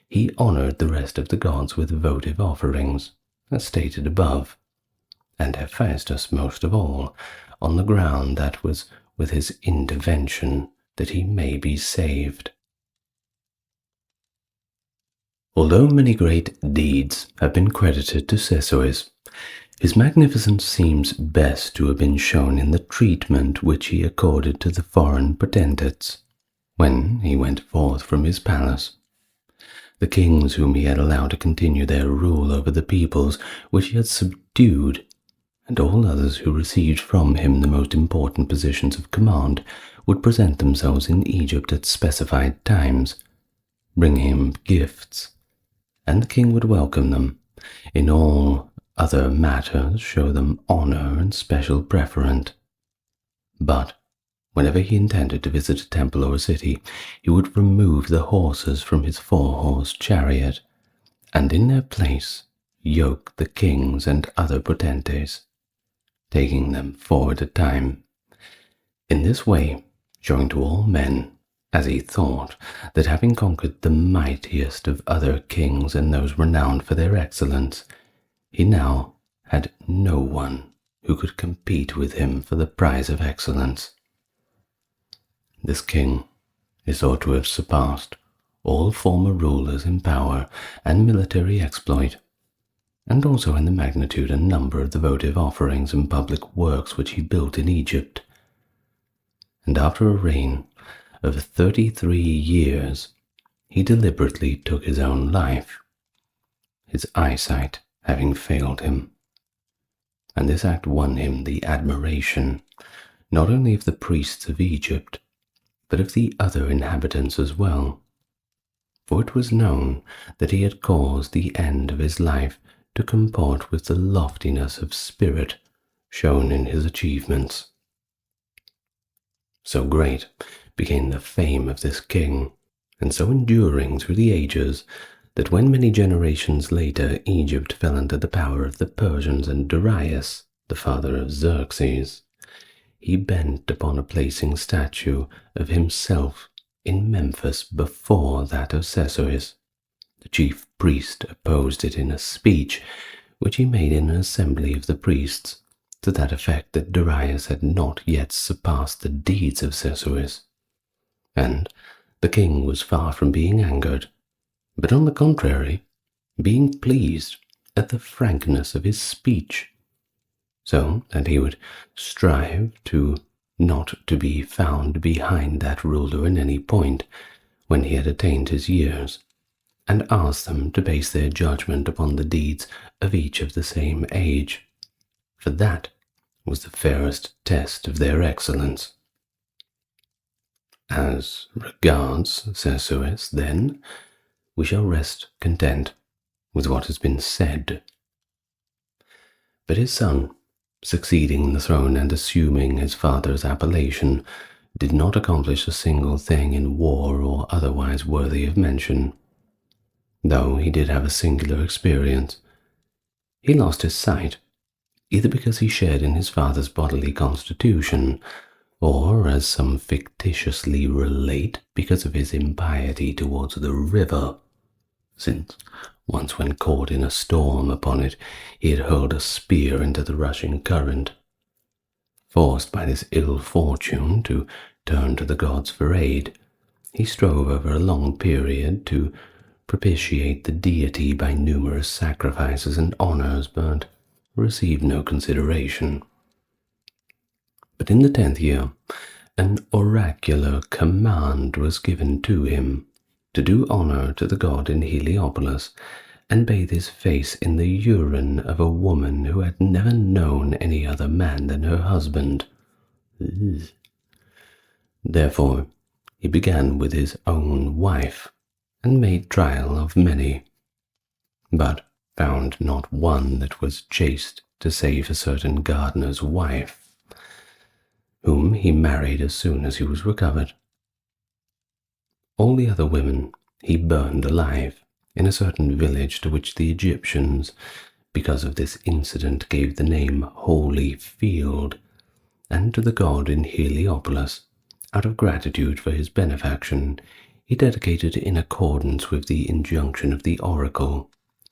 he honored the rest of the gods with votive offerings, as stated above, and Hephaestus most of all, on the ground that was with his intervention that he may be saved. Although many great deeds have been credited to Sesostris, his magnificence seems best to have been shown in the treatment which he accorded to the foreign potentates when he went forth from his palace. The kings whom he had allowed to continue their rule over the peoples which he had subdued, and all others who received from him the most important positions of command, would present themselves in Egypt at specified times, bring him gifts, and the king would welcome them. In all other matters show them honor and special preference. But whenever he intended to visit a temple or a city, he would remove the horses from his four-horse chariot, and in their place yoke the kings and other potentates, taking them 4 at a time. In this way, showing to all men, as he thought, that having conquered the mightiest of other kings and those renowned for their excellence, he now had no one who could compete with him for the prize of excellence. This king is thought to have surpassed all former rulers in power and military exploit, and also in the magnitude and number of the votive offerings and public works which he built in Egypt. And after a reign of 33 years, he deliberately took his own life, his eyesight having failed him. And this act won him the admiration not only of the priests of Egypt, but of the other inhabitants as well, for it was known that he had caused the end of his life to comport with the loftiness of spirit shown in his achievements. So great became the fame of this king, and so enduring through the ages, that when many generations later Egypt fell under the power of the Persians and Darius, the father of Xerxes, he bent upon a placing statue of himself in Memphis before that of Sesostris. The chief priest opposed it in a speech which he made in an assembly of the priests, to that effect that Darius had not yet surpassed the deeds of Sesostris. And the king was far from being angered, but on the contrary, being pleased at the frankness of his speech, so that he would strive not to be found behind that ruler in any point when he had attained his years, and asked them to base their judgment upon the deeds of each of the same age, for that was the fairest test of their excellence. As regards Sesostris, then, we shall rest content with what has been said. But his son, succeeding the throne and assuming his father's appellation, did not accomplish a single thing in war or otherwise worthy of mention, though he did have a singular experience. He lost his sight, either because he shared in his father's bodily constitution, or, as some fictitiously relate, because of his impiety towards the river, since once when caught in a storm upon it, he had hurled a spear into the rushing current. Forced by this ill fortune to turn to the gods for aid, he strove over a long period to propitiate the deity by numerous sacrifices and honors, but received no consideration. But in the 10th year, an oracular command was given to him to do honor to the god in Heliopolis, and bathe his face in the urine of a woman who had never known any other man than her husband. Therefore he began with his own wife, and made trial of many, but found not one that was chaste, to save a certain gardener's wife, whom he married as soon as he was recovered. All the other women he burned alive in a certain village to which the Egyptians, because of this incident, gave the name Holy Field, and to the god in Heliopolis, out of gratitude for his benefaction, he dedicated, in accordance with the injunction of the oracle,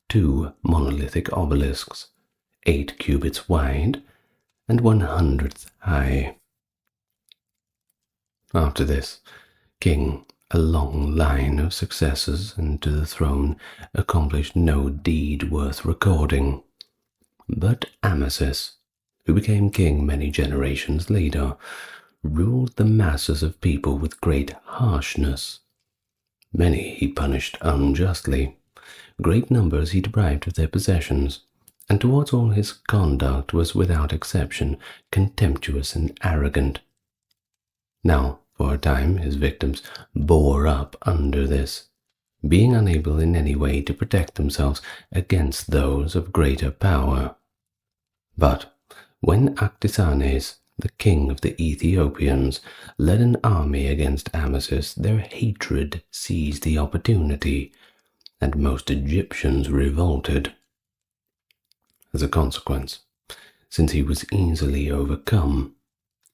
2 monolithic obelisks, 8 cubits wide and 1/100th high. After this, King A long line of successors and to the throne accomplished no deed worth recording. But Ramesses, who became king many generations later, ruled the masses of people with great harshness. Many he punished unjustly, great numbers he deprived of their possessions, and towards all his conduct was without exception contemptuous and arrogant. Now, for a time, his victims bore up under this, being unable in any way to protect themselves against those of greater power. But when Akhenaten, the king of the Ethiopians, led an army against Ramesses, their hatred seized the opportunity, and most Egyptians revolted. As a consequence, since he was easily overcome,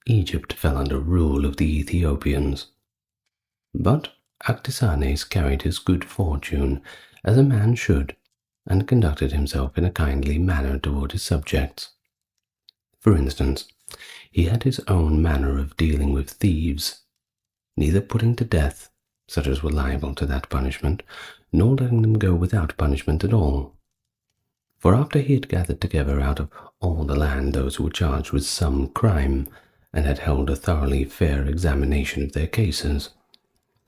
Egypt fell under rule of the Ethiopians. But Akhenaten carried his good fortune as a man should, and conducted himself in a kindly manner toward his subjects. For instance, he had his own manner of dealing with thieves, neither putting to death such as were liable to that punishment, nor letting them go without punishment at all. For after he had gathered together out of all the land those who were charged with some crime, and had held a thoroughly fair examination of their cases,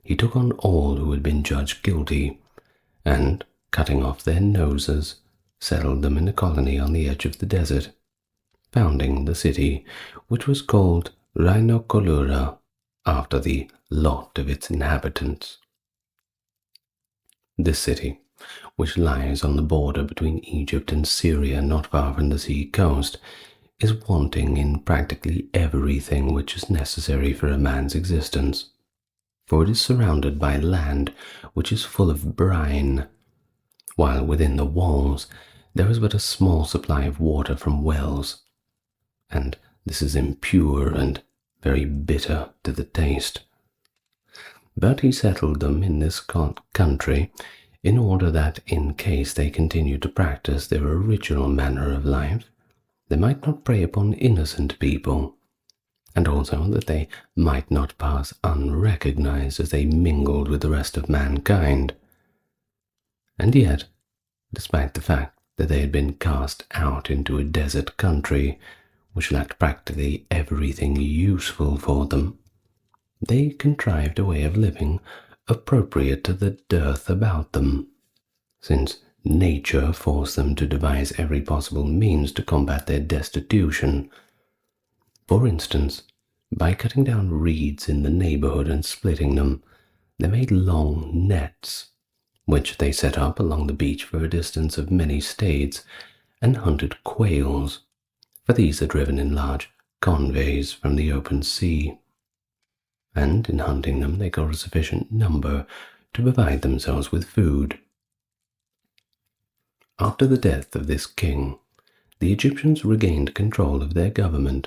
he took on all who had been judged guilty, and, cutting off their noses, settled them in a colony on the edge of the desert, founding the city, which was called Rhinocolura, after the lot of its inhabitants. This city, which lies on the border between Egypt and Syria not far from the sea coast, is wanting in practically everything which is necessary for a man's existence, for it is surrounded by land which is full of brine, while within the walls there is but a small supply of water from wells, and this is impure and very bitter to the taste. But he settled them in this country in order that, in case they continued to practice their original manner of life, they might not prey upon innocent people, and also that they might not pass unrecognized as they mingled with the rest of mankind. And yet, despite the fact that they had been cast out into a desert country which lacked practically everything useful for them, they contrived a way of living appropriate to the dearth about them, since nature forced them to devise every possible means to combat their destitution. For instance, by cutting down reeds in the neighborhood and splitting them, they made long nets, which they set up along the beach for a distance of many stades, and hunted quails, for these are driven in large conveys from the open sea. And in hunting them they got a sufficient number to provide themselves with food. After the death of this king, the Egyptians regained control of their government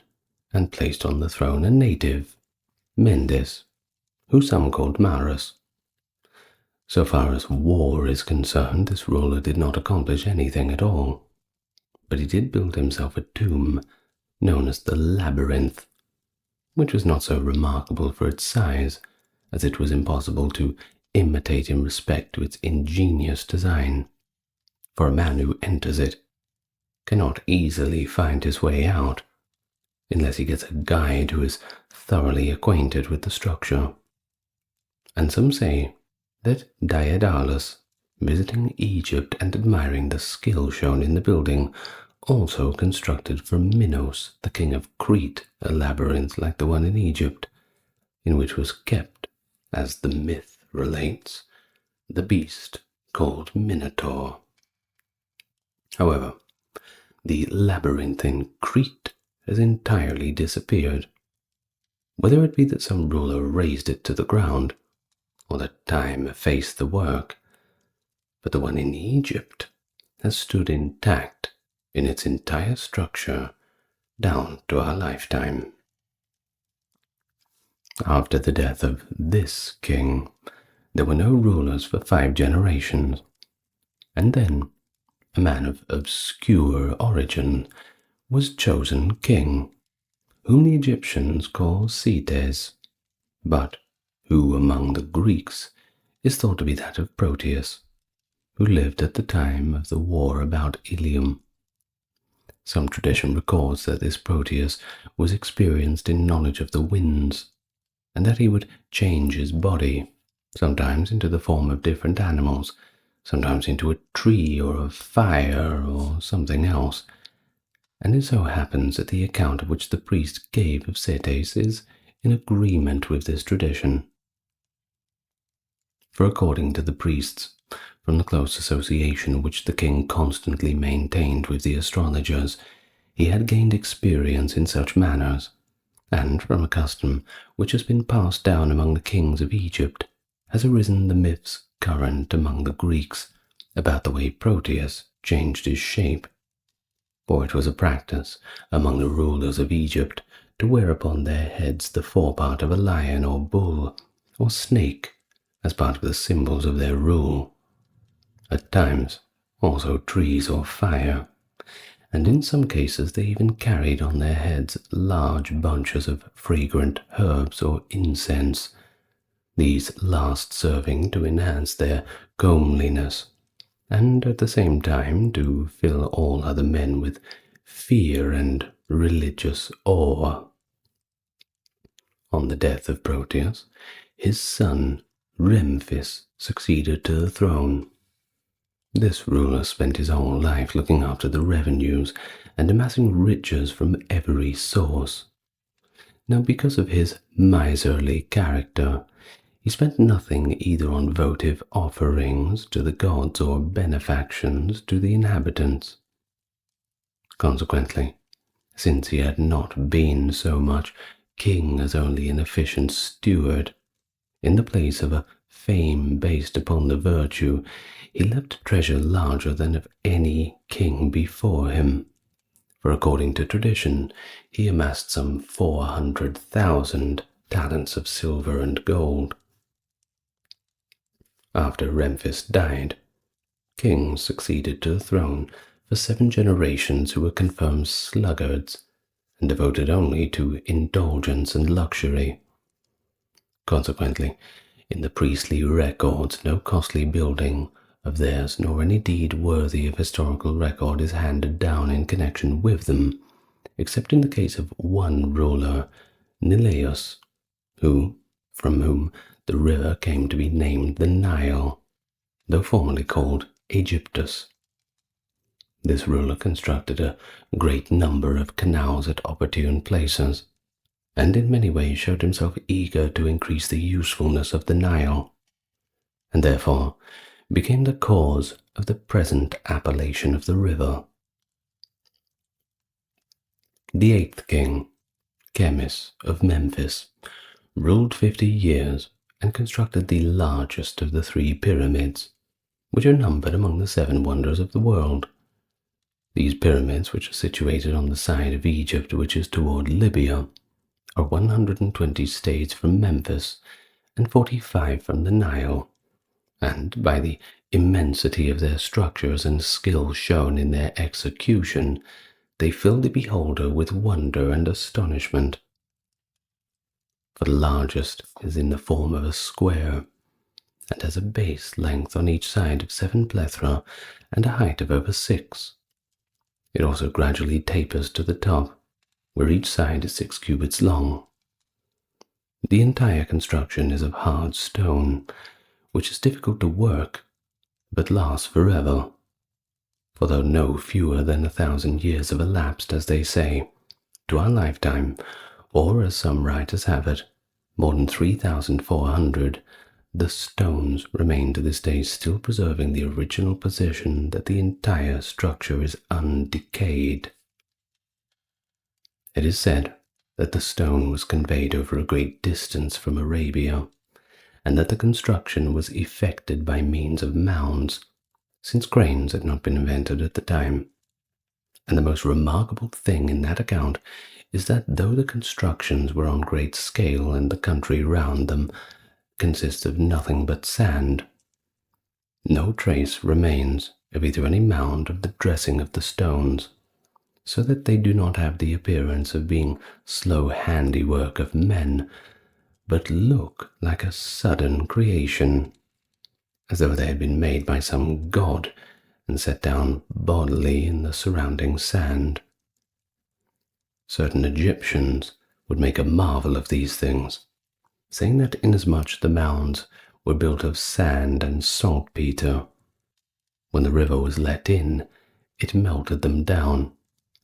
and placed on the throne a native, Mendes, who some called Maras. So far as war is concerned, this ruler did not accomplish anything at all, but he did build himself a tomb known as the Labyrinth, which was not so remarkable for its size, as it was impossible to imitate in respect to its ingenious design, for a man who enters it cannot easily find his way out, unless he gets a guide who is thoroughly acquainted with the structure. And some say that Diodorus, visiting Egypt and admiring the skill shown in the building, also constructed for Minos, the king of Crete, a labyrinth like the one in Egypt, in which was kept, as the myth relates, the beast called Minotaur. However, the labyrinth in Crete has entirely disappeared, whether it be that some ruler razed it to the ground, or that time effaced the work, but the one in Egypt has stood intact in its entire structure down to our lifetime. After the death of this king, there were no rulers for 5 generations, and then a man of obscure origin was chosen king, whom the Egyptians call Cetes, but who among the Greeks is thought to be that of Proteus, who lived at the time of the war about Ilium. Some tradition records that this Proteus was experienced in knowledge of the winds, and that he would change his body, sometimes into the form of different animals, sometimes into a tree or a fire or something else. And it so happens that the account of which the priest gave of Cetes is in agreement with this tradition. For according to the priests, from the close association which the king constantly maintained with the astrologers, he had gained experience in such matters, and from a custom which has been passed down among the kings of Egypt has arisen the myths current among the Greeks about the way Proteus changed his shape. For it was a practice among the rulers of Egypt to wear upon their heads the forepart of a lion or bull or snake as part of the symbols of their rule. At times also trees or fire, and in some cases they even carried on their heads large bunches of fragrant herbs or incense, these last serving to enhance their comeliness, and at the same time to fill all other men with fear and religious awe. On the death of Proteus, his son Ramesses succeeded to the throne. This ruler spent his whole life looking after the revenues and amassing riches from every source. Now, because of his miserly character, he spent nothing either on votive offerings to the gods or benefactions to the inhabitants. Consequently, since he had not been so much king as only an efficient steward, in the place of a fame based upon the virtue, he left a treasure larger than of any king before him. For according to tradition, he amassed some 400,000 talents of silver and gold. After Ramesses died, kings succeeded to the throne for 7 generations who were confirmed sluggards and devoted only to indulgence and luxury. Consequently, in the priestly records, no costly building of theirs nor any deed worthy of historical record is handed down in connection with them, except in the case of one ruler, Neleus, from whom the river came to be named the Nile, though formerly called Egyptus. This ruler constructed a great number of canals at opportune places, and in many ways showed himself eager to increase the usefulness of the Nile, and therefore became the cause of the present appellation of the river. The 8th king, Chemmis of Memphis, ruled 50 years and constructed the largest of the 3 pyramids, which are numbered among the 7 wonders of the world. These pyramids, which are situated on the side of Egypt which is toward Libya, are 120 stades from Memphis and 45 from the Nile, and by the immensity of their structures and skill shown in their execution, they fill the beholder with wonder and astonishment. For the largest is in the form of a square, and has a base length on each side of 7 plethra and a height of over 6. It also gradually tapers to the top, where each side is 6 cubits long. The entire construction is of hard stone, which is difficult to work, but lasts forever. For though no fewer than 1,000 years have elapsed, as they say, to our lifetime, or as some writers have it, more than 3,400, the stones remain to this day still preserving the original position that the entire structure is undecayed. It is said that the stone was conveyed over a great distance from Arabia, and that the construction was effected by means of mounds, since cranes had not been invented at the time. And the most remarkable thing in that account is that though the constructions were on great scale and the country round them consists of nothing but sand, no trace remains of either any mound or the dressing of the stones, so that they do not have the appearance of being slow handiwork of men, but look like a sudden creation, as though they had been made by some god and set down bodily in the surrounding sand. Certain Egyptians would make a marvel of these things, saying that inasmuch the mounds were built of sand and saltpeter, when the river was let in, it melted them down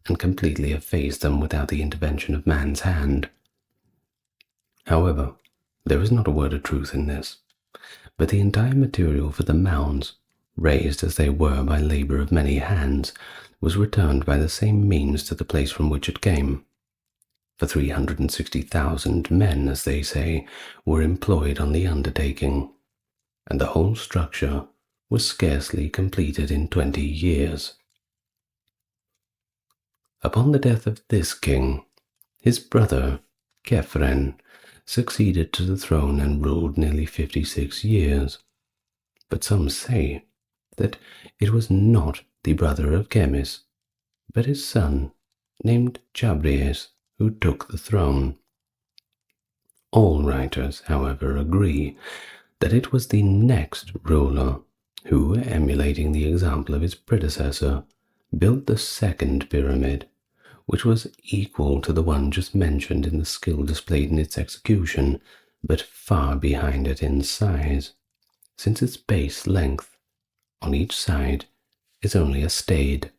and completely effaced them without the intervention of man's hand. However, there is not a word of truth in this, but the entire material for the mounds, raised as they were by labor of many hands, was returned by the same means to the place from which it came. For 360,000 men, as they say, were employed on the undertaking, and the whole structure was scarcely completed in 20 years. Upon the death of this king, his brother, Khephren, succeeded to the throne and ruled nearly 56 years. But some say that it was not the brother of Chemmis, but his son, named Chabrias, who took the throne. All writers, however, agree that it was the next ruler who, emulating the example of his predecessor, built the second pyramid, which was equal to the one just mentioned in the skill displayed in its execution, but far behind it in size, since its base length on each side is only a stade.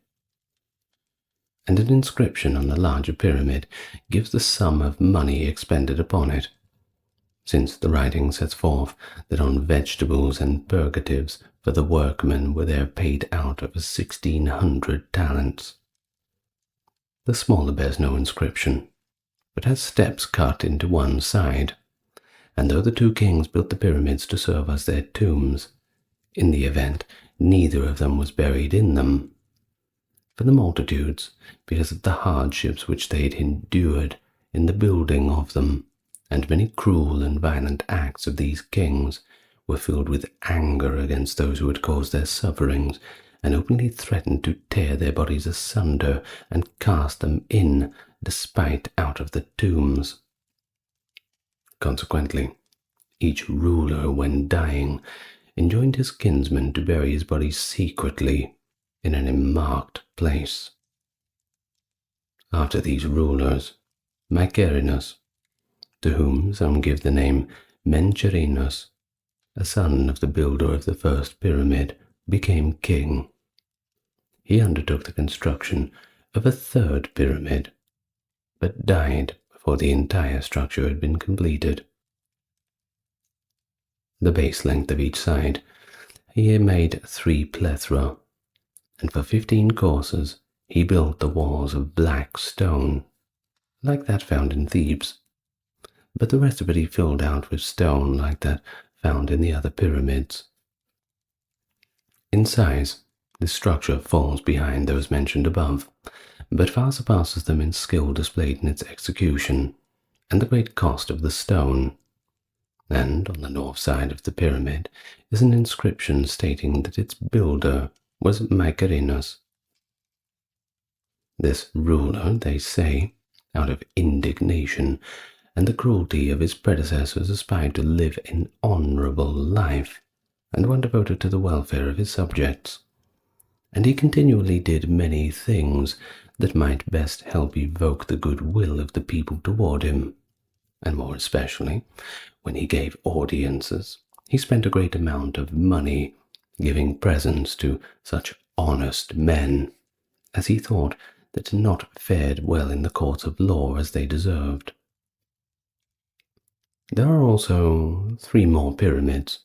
And an inscription on the larger pyramid gives the sum of money expended upon it, since the writing sets forth that on vegetables and purgatives for the workmen were there paid out of 1,600 talents. The smaller bears no inscription, but has steps cut into one side, and though the two kings built the pyramids to serve as their tombs, in the event neither of them was buried in them. For the multitudes, because of the hardships which they had endured in the building of them, and many cruel and violent acts of these kings, were filled with anger against those who had caused their sufferings, and openly threatened to tear their bodies asunder and cast them in despite out of the tombs. Consequently, each ruler, when dying, enjoined his kinsmen to bury his body secretly in an unmarked place. After these rulers, Mykerinus, to whom some give the name Mencherinus, a son of the builder of the first pyramid, became king. He undertook the construction of a third pyramid, but died before the entire structure had been completed. The base length of each side he made 3 plethra, and for 15 courses he built the walls of black stone, like that found in Thebes, but the rest of it he filled out with stone like that found in the other pyramids. In size, this structure falls behind those mentioned above, but far surpasses them in skill displayed in its execution, and the great cost of the stone. And on the north side of the pyramid is an inscription stating that its builder was Mykerinus. This ruler, they say, out of indignation and the cruelty of his predecessors, aspired to live an honourable life, and one devoted to the welfare of his subjects. And he continually did many things that might best help evoke the goodwill of the people toward him, and more especially, when he gave audiences, he spent a great amount of money giving presents to such honest men as he thought that had not fared well in the courts of law as they deserved. There are also 3 more pyramids,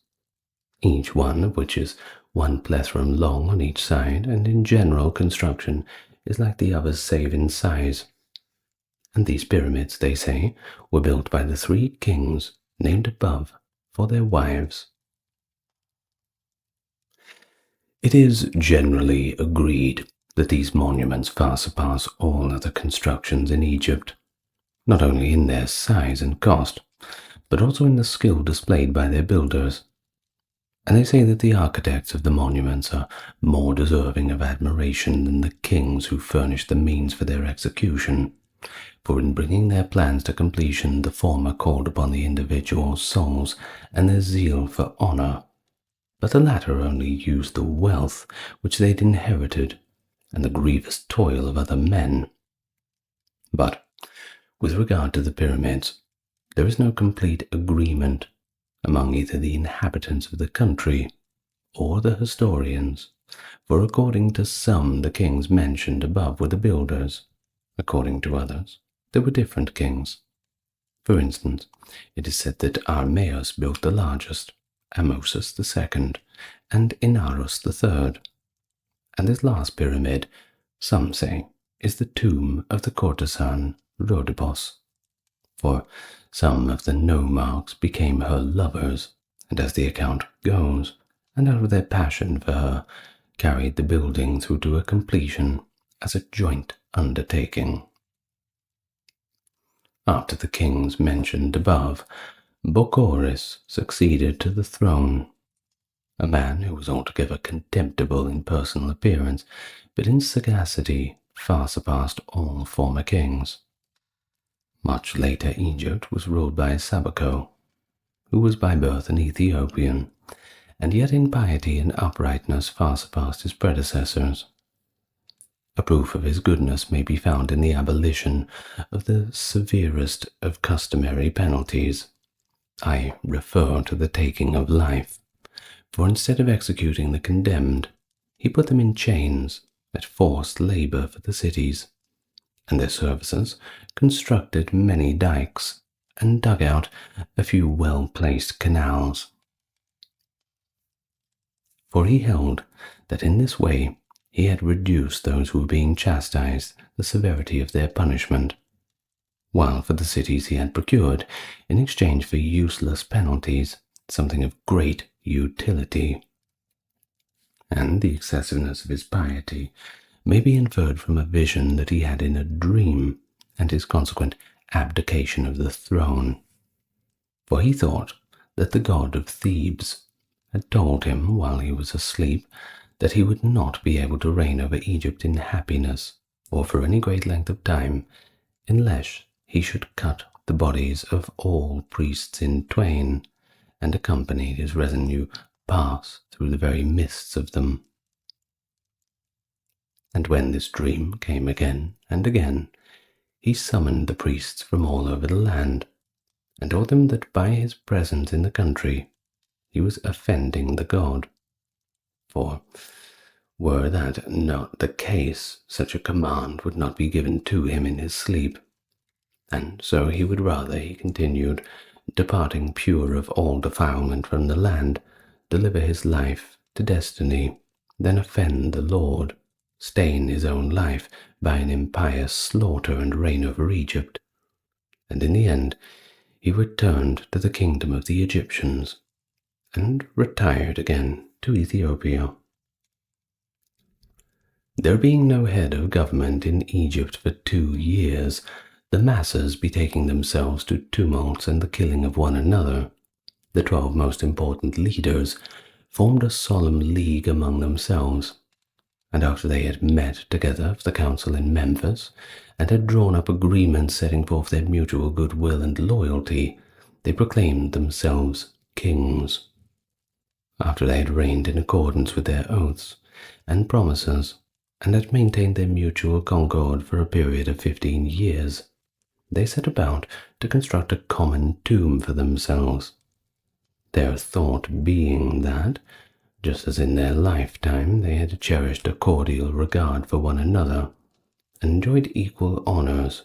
each one of which is 1 plethrum long on each side, and in general construction is like the others save in size. And these pyramids, they say, were built by the 3 kings named above for their wives. It is generally agreed that these monuments far surpass all other constructions in Egypt, not only in their size and cost, but also in the skill displayed by their builders. And they say that the architects of the monuments are more deserving of admiration than the kings who furnished the means for their execution, for in bringing their plans to completion, the former called upon the individual souls and their zeal for honor, but the latter only used the wealth which they had inherited and the grievous toil of other men. But with regard to the pyramids, there is no complete agreement among either the inhabitants of the country or the historians, for according to some the kings mentioned above were the builders, according to others there were different kings. For instance, it is said that Armaeus built the largest, Ramesses II, and Inarus III, and this last pyramid, some say, is the tomb of the courtesan Rhodopos, for some of the nomarchs became her lovers, and as the account goes, and out of their passion for her, carried the building through to a completion as a joint undertaking. After the kings mentioned above, Bocoris succeeded to the throne, a man who was altogether contemptible in personal appearance, but in sagacity far surpassed all former kings. Much later Egypt was ruled by Sabaco, who was by birth an Ethiopian, and yet in piety and uprightness far surpassed his predecessors. A proof of his goodness may be found in the abolition of the severest of customary penalties. I refer to the taking of life, for instead of executing the condemned, he put them in chains at forced labor for the cities, and their services constructed many dikes and dug out a few well-placed canals. For he held that in this way he had reduced those who were being chastised the severity of their punishment, while for the cities he had procured, in exchange for useless penalties, something of great utility. And the excessiveness of his piety may be inferred from a vision that he had in a dream, and his consequent abdication of the throne. For he thought that the god of Thebes had told him while he was asleep that he would not be able to reign over Egypt in happiness, or for any great length of time, unless he should cut the bodies of all priests in twain, and accompanied his retinue pass through the very midst of them. And when this dream came again and again, he summoned the priests from all over the land, and told them that by his presence in the country he was offending the god. For were that not the case, such a command would not be given to him in his sleep, and so he would rather, he continued, departing pure of all defilement from the land, deliver his life to destiny, than offend the Lord, stain his own life by an impious slaughter and reign over Egypt. And in the end he returned to the kingdom of the Egyptians, and retired again to Ethiopia. There being no head of government in Egypt for 2 years, the masses betaking themselves to tumults and the killing of one another, the 12 most important leaders formed a solemn league among themselves, and after they had met together for the council in Memphis, and had drawn up agreements setting forth their mutual goodwill and loyalty, they proclaimed themselves kings. After they had reigned in accordance with their oaths and promises, and had maintained their mutual concord for a period of 15 years, they set about to construct a common tomb for themselves, their thought being that, just as in their lifetime they had cherished a cordial regard for one another, and enjoyed equal honors,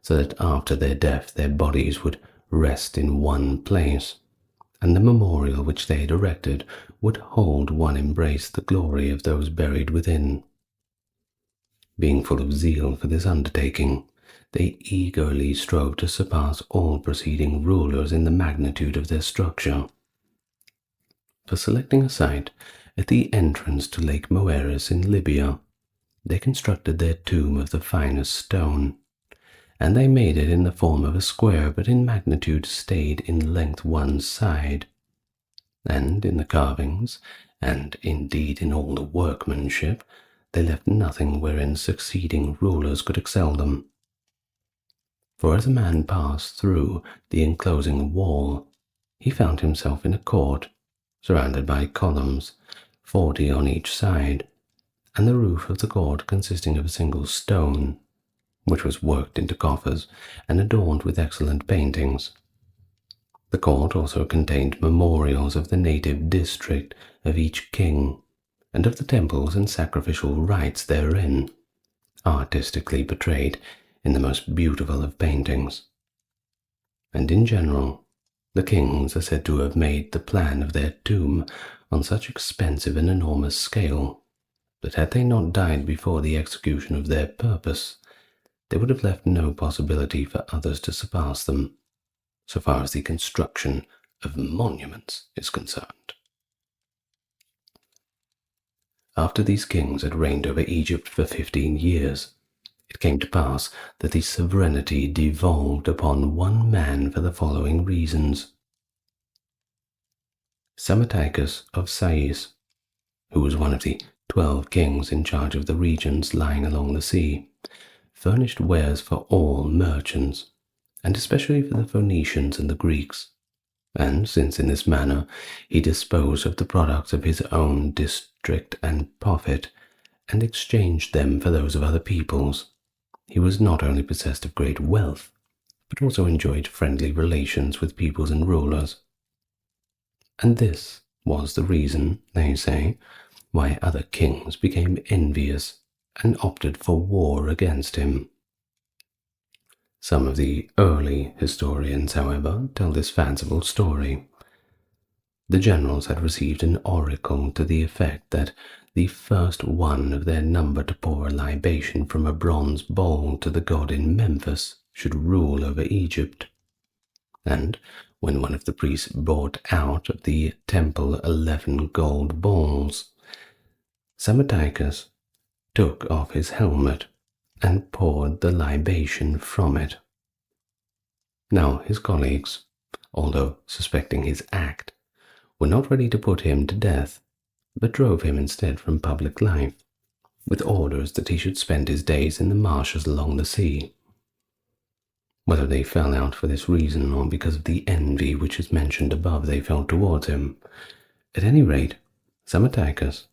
so that after their death their bodies would rest in one place, and the memorial which they had erected would hold one embrace the glory of those buried within. Being full of zeal for this undertaking, they eagerly strove to surpass all preceding rulers in the magnitude of their structure. For selecting a site at the entrance to Lake Moeris in Libya, they constructed their tomb of the finest stone, and they made it in the form of a square, but in magnitude stayed in length one side, and in the carvings, and indeed in all the workmanship, they left nothing wherein succeeding rulers could excel them. for as a man passed through the enclosing wall, he found himself in a court, surrounded by columns, 40 on each side, and the roof of the court consisting of a single stone, which was worked into coffers and adorned with excellent paintings. The court also contained memorials of the native district of each king, and of the temples and sacrificial rites therein, artistically portrayed in the most beautiful of paintings. And in general, the kings are said to have made the plan of their tomb on such expensive and enormous scale that had they not died before the execution of their purpose, they would have left no possibility for others to surpass them, so far as the construction of monuments is concerned. After these kings had reigned over Egypt for 15 years, it came to pass that the sovereignty devolved upon one man for the following reasons. Psammetichus of Sais, who was one of the 12 kings in charge of the regions lying along the sea, furnished wares for all merchants, and especially for the Phoenicians and the Greeks. And since in this manner he disposed of the products of his own district and profit, and exchanged them for those of other peoples, he was not only possessed of great wealth, but also enjoyed friendly relations with peoples and rulers. And this was the reason, they say, why other kings became envious and opted for war against him. Some of the early historians, however, tell this fanciful story. The generals had received an oracle to the effect that the first one of their number to pour a libation from a bronze bowl to the god in Memphis should rule over Egypt. And when one of the priests brought out of the temple 11 gold bowls, Psammetichus took off his helmet and poured the libation from it. Now his colleagues, although suspecting his act, were not ready to put him to death, but drove him instead from public life, with orders that he should spend his days in the marshes along the sea. Whether they fell out for this reason or because of the envy which is mentioned above they felt towards him, at any rate, Psammetichus,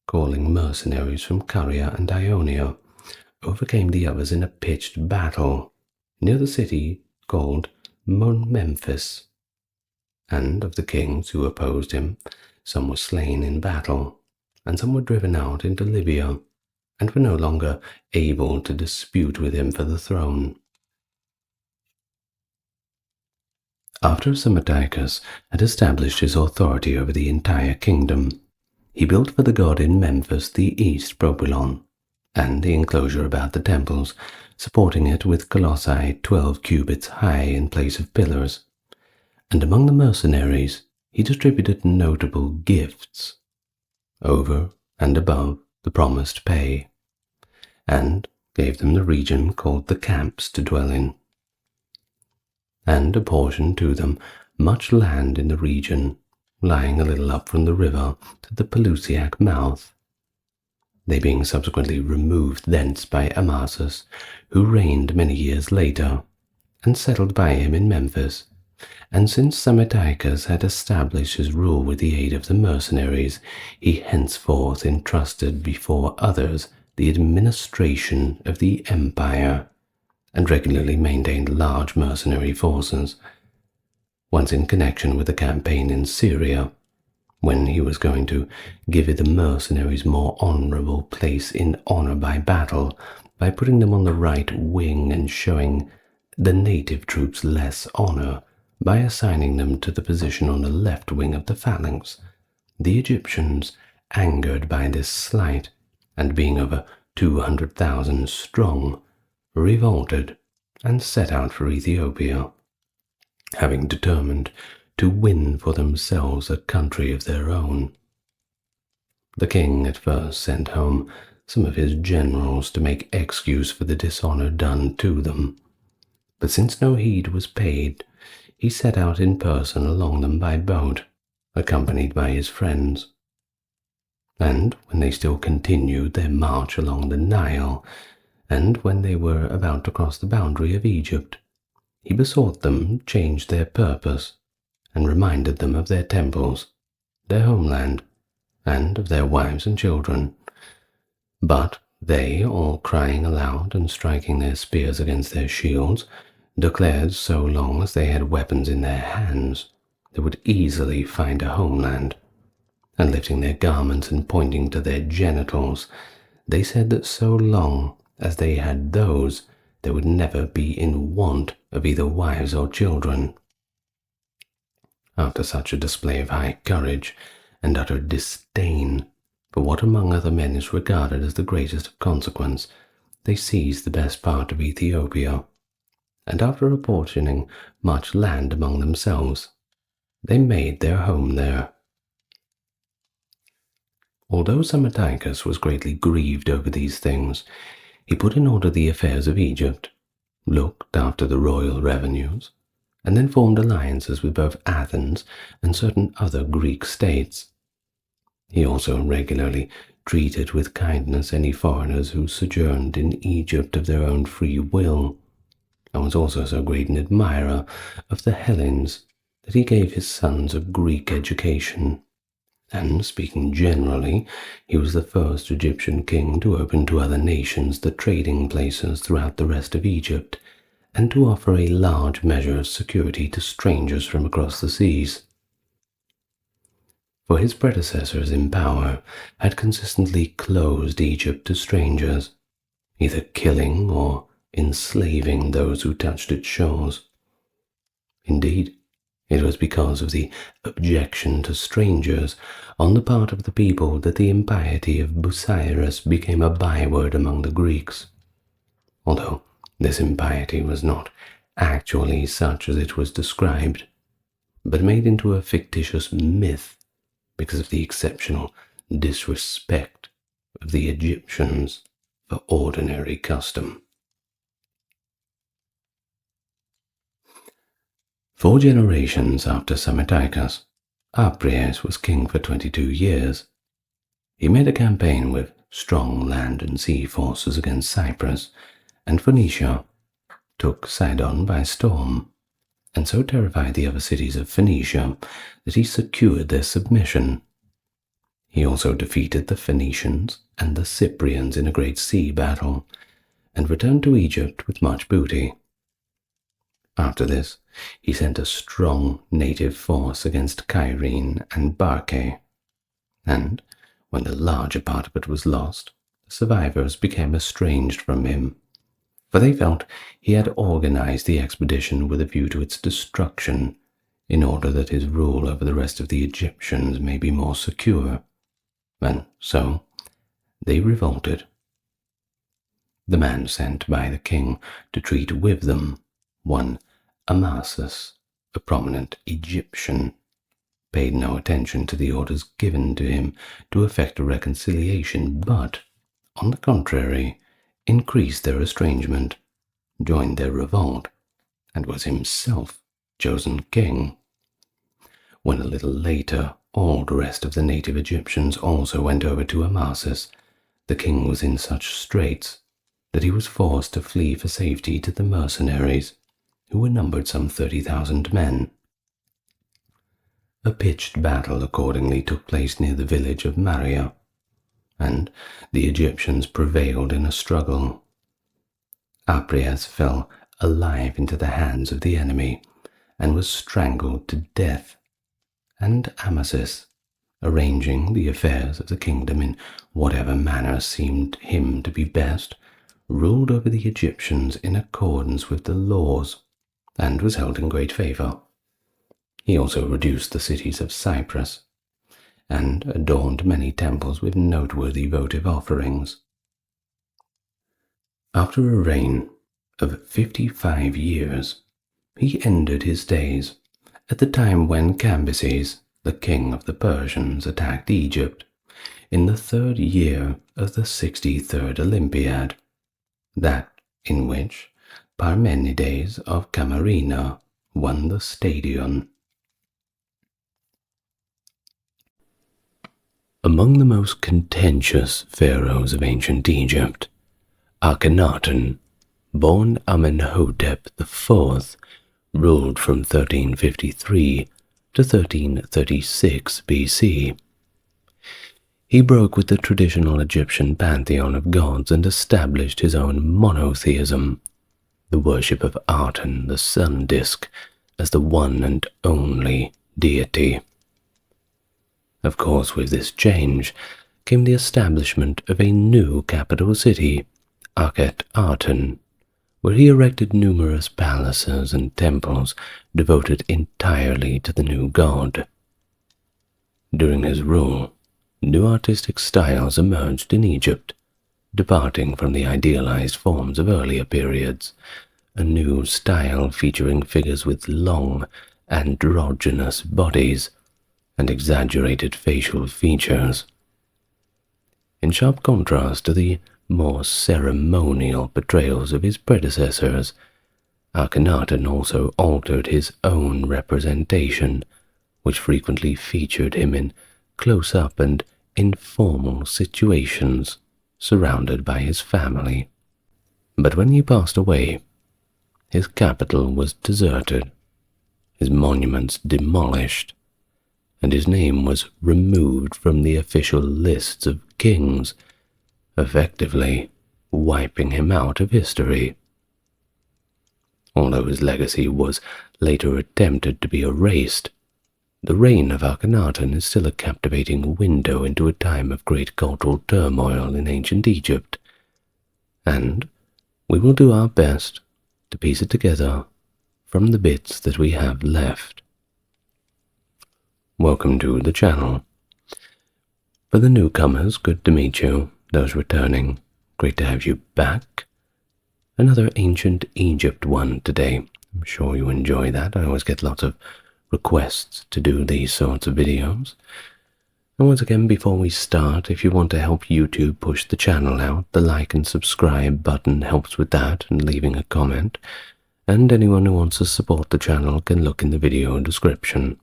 calling mercenaries from Caria and Ionia, overcame the others in a pitched battle near the city called Memphis. And of the kings who opposed him, some were slain in battle, and some were driven out into Libya, and were no longer able to dispute with him for the throne. After Psammetichus had established his authority over the entire kingdom, he built for the god in Memphis the east propylon, and the enclosure about the temples, supporting it with colossi 12 cubits high in place of pillars. And among the mercenaries he distributed notable gifts, over and above the promised pay, and gave them the region called the camps to dwell in, and apportioned to them much land in the region, lying a little up from the river to the Pelusiac mouth, they being subsequently removed thence by Amasis, who reigned many years later, and settled by him in Memphis. And since Psammetichus had established his rule with the aid of the mercenaries, he henceforth entrusted before others the administration of the empire, and regularly maintained large mercenary forces. Once in connection with the campaign in Syria, when he was going to give the mercenaries more honorable place in honor by battle, by putting them on the right wing and showing the native troops less honor, by assigning them to the position on the left wing of the phalanx, the Egyptians, angered by this slight, and being over 200,000 strong, revolted and set out for Ethiopia, having determined to win for themselves a country of their own. The king at first sent home some of his generals to make excuse for the dishonor done to them, but since no heed was paid, he set out in person along them by boat, accompanied by his friends. And when they still continued their march along the Nile, and when they were about to cross the boundary of Egypt, he besought them change their purpose and reminded them of their temples, their homeland, and of their wives and children. But they, all crying aloud and striking their spears against their shields, declared so long as they had weapons in their hands, they would easily find a homeland. And lifting their garments and pointing to their genitals, they said that so long as they had those, they would never be in want of either wives or children. After such a display of high courage and utter disdain for what among other men is regarded as the greatest of consequence, they seized the best part of Ethiopia, and after apportioning much land among themselves, they made their home there. Although Psammetichus was greatly grieved over these things, he put in order the affairs of Egypt, looked after the royal revenues, and then formed alliances with both Athens and certain other Greek states. He also regularly treated with kindness any foreigners who sojourned in Egypt of their own free will, and was also so great an admirer of the Hellenes that he gave his sons a Greek education. And, speaking generally, he was the first Egyptian king to open to other nations the trading places throughout the rest of Egypt, and to offer a large measure of security to strangers from across the seas. For his predecessors in power had consistently closed Egypt to strangers, either killing or enslaving those who touched its shores. Indeed, it was because of the objection to strangers on the part of the people that the impiety of Busiris became a byword among the Greeks, although this impiety was not actually such as it was described, but made into a fictitious myth because of the exceptional disrespect of the Egyptians for ordinary custom. 4 generations after Psammetichus, Apries was king for 22 years. He made a campaign with strong land and sea forces against Cyprus and Phoenicia, took Sidon by storm, and so terrified the other cities of Phoenicia that he secured their submission. He also defeated the Phoenicians and the Cyprians in a great sea battle, and returned to Egypt with much booty. After this, he sent a strong native force against Cyrene and Barcae, and when the larger part of it was lost, the survivors became estranged from him, for they felt he had organized the expedition with a view to its destruction, in order that his rule over the rest of the Egyptians may be more secure, and so they revolted. The man sent by the king to treat with them, one Ramesses, a prominent Egyptian, paid no attention to the orders given to him to effect a reconciliation, but, on the contrary, increased their estrangement, joined their revolt, and was himself chosen king. When a little later all the rest of the native Egyptians also went over to Ramesses, the king was in such straits that he was forced to flee for safety to the mercenaries, who were numbered some 30,000 men. A pitched battle accordingly took place near the village of Maria, and the Egyptians prevailed in a struggle. Apries fell alive into the hands of the enemy, and was strangled to death, and Ramesses, arranging the affairs of the kingdom in whatever manner seemed him to be best, ruled over the Egyptians in accordance with the laws, and was held in great favor. He also reduced the cities of Cyprus, and adorned many temples with noteworthy votive offerings. After a reign of 55 years, he ended his days at the time when Cambyses, the king of the Persians, attacked Egypt, in the 3rd year of the 63rd Olympiad, that in which Parmenides of Camarina won the stadion. Among the most contentious pharaohs of ancient Egypt, Akhenaten, born Amenhotep IV, ruled from 1353 to 1336 BC. He broke with the traditional Egyptian pantheon of gods and established his own monotheism, the worship of Aten, the sun disk, as the one and only deity. Of course, with this change came the establishment of a new capital city, Akhenaten, where he erected numerous palaces and temples devoted entirely to the new god. During his rule, new artistic styles emerged in Egypt, departing from the idealized forms of earlier periods, a new style featuring figures with long, androgynous bodies and exaggerated facial features. In sharp contrast to the more ceremonial portrayals of his predecessors, Akhenaten also altered his own representation, which frequently featured him in close-up and informal situations surrounded by his family. But when he passed away, his capital was deserted, his monuments demolished, and his name was removed from the official lists of kings, effectively wiping him out of history. Although his legacy was later attempted to be erased, the reign of Akhenaten is still a captivating window into a time of great cultural turmoil in ancient Egypt, and we will do our best to piece it together from the bits that we have left. Welcome to the channel. For the newcomers, good to meet you. Those returning, great to have you back. Another ancient Egypt one today. I'm sure you enjoy that. I always get lots of requests to do these sorts of videos. And once again, before we start, if you want to help YouTube push the channel out, the like and subscribe button helps with that, and leaving a comment. And anyone who wants to support the channel can look in the video description.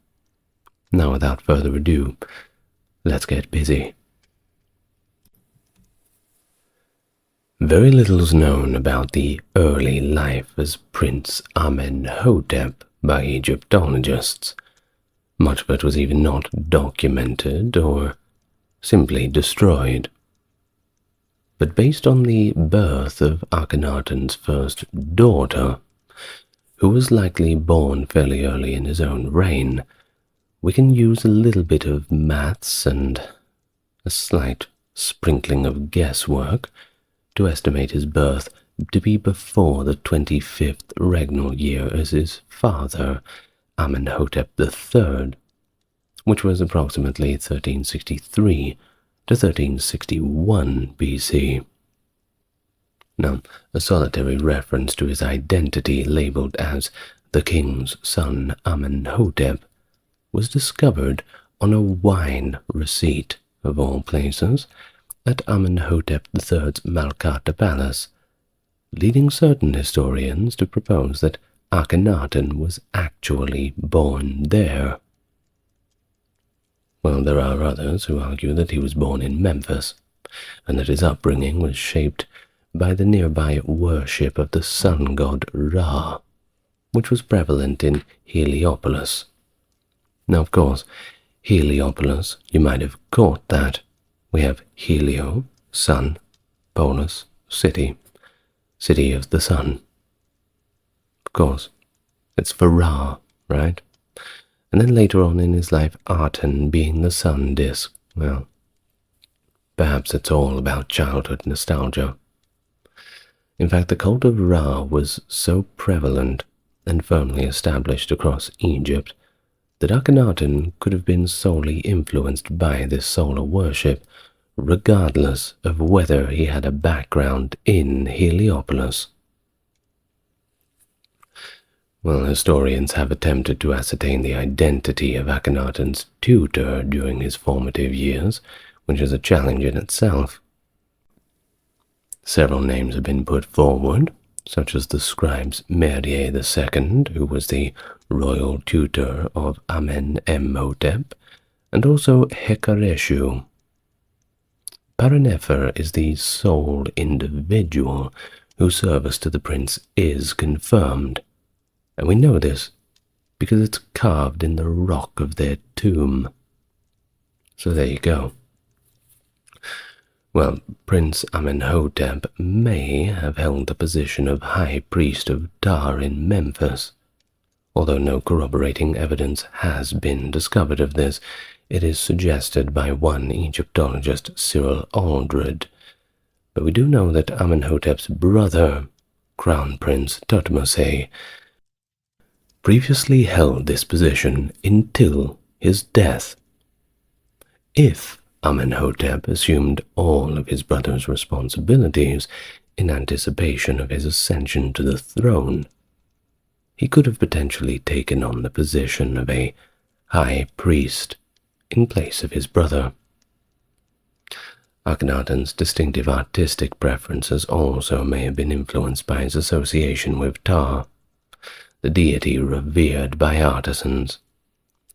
Now, without further ado, let's get busy. Very little is known about the early life as Prince Amenhotep by Egyptologists. Much of it was either not documented or simply destroyed. But based on the birth of Akhenaten's first daughter, who was likely born fairly early in his own reign, we can use a little bit of maths and a slight sprinkling of guesswork to estimate his birth to be before the 25th regnal year as his father, Amenhotep III, which was approximately 1363 to 1361 BC. Now, a solitary reference to his identity, labeled as the king's son Amenhotep, was discovered on a wine receipt, of all places, at Amenhotep III's Malkata Palace, leading certain historians to propose that Akhenaten was actually born there. Well, there are others who argue that he was born in Memphis, and that his upbringing was shaped by the nearby worship of the sun god Ra, which was prevalent in Heliopolis. Now, of course, Heliopolis, you might have caught that. We have Helio, sun, polis, city, city of the sun. Of course, it's for Ra, right? And then later on in his life, Aten being the sun disk. Well, perhaps it's all about childhood nostalgia. In fact, the cult of Ra was so prevalent and firmly established across Egypt that Akhenaten could have been solely influenced by this solar worship, regardless of whether he had a background in Heliopolis. Well, historians have attempted to ascertain the identity of Akhenaten's tutor during his formative years, which is a challenge in itself. Several names have been put forward, such as the scribe's Merier II, who was the royal tutor of Amenemhotep, and also Hekareshu. Paranepher is the sole individual whose service to the prince is confirmed, And we know this because it's carved in the rock of their tomb. So there you go. Well, Prince Amenhotep may have held the position of High Priest of Ptah in Memphis. Although no corroborating evidence has been discovered of this, it is suggested by one Egyptologist, Cyril Aldred. But we do know that Amenhotep's brother, Crown Prince Thutmose, previously held this position until his death. If Amenhotep assumed all of his brother's responsibilities in anticipation of his ascension to the throne, he could have potentially taken on the position of a high priest in place of his brother. Akhenaten's distinctive artistic preferences also may have been influenced by his association with Ptah, the deity revered by artisans,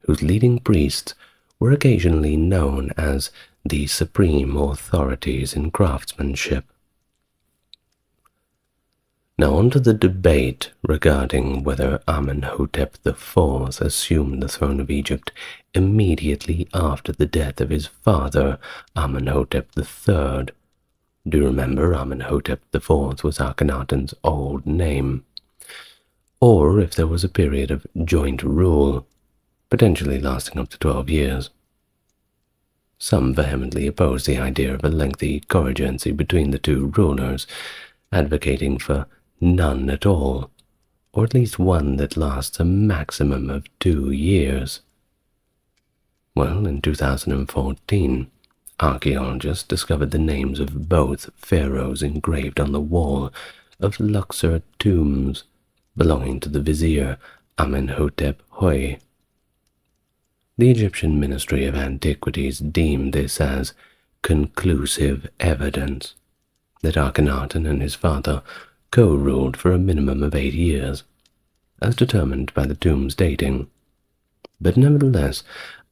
whose leading priests were occasionally known as the supreme authorities in craftsmanship. Now on to the debate regarding whether Amenhotep IV assumed the throne of Egypt immediately after the death of his father, Amenhotep III. Do you remember Amenhotep IV was Akhenaten's old name? Or if there was a period of joint rule, potentially lasting up to 12 years. Some vehemently oppose the idea of a lengthy coregency between the two rulers, advocating for none at all, or at least one that lasts a maximum of 2 years. Well, in 2014, archaeologists discovered the names of both pharaohs engraved on the wall of Luxor tombs belonging to the vizier Amenhotep II. The Egyptian Ministry of Antiquities deemed this as conclusive evidence that Akhenaten and his father co-ruled for a minimum of 8 years, as determined by the tomb's dating. But nevertheless,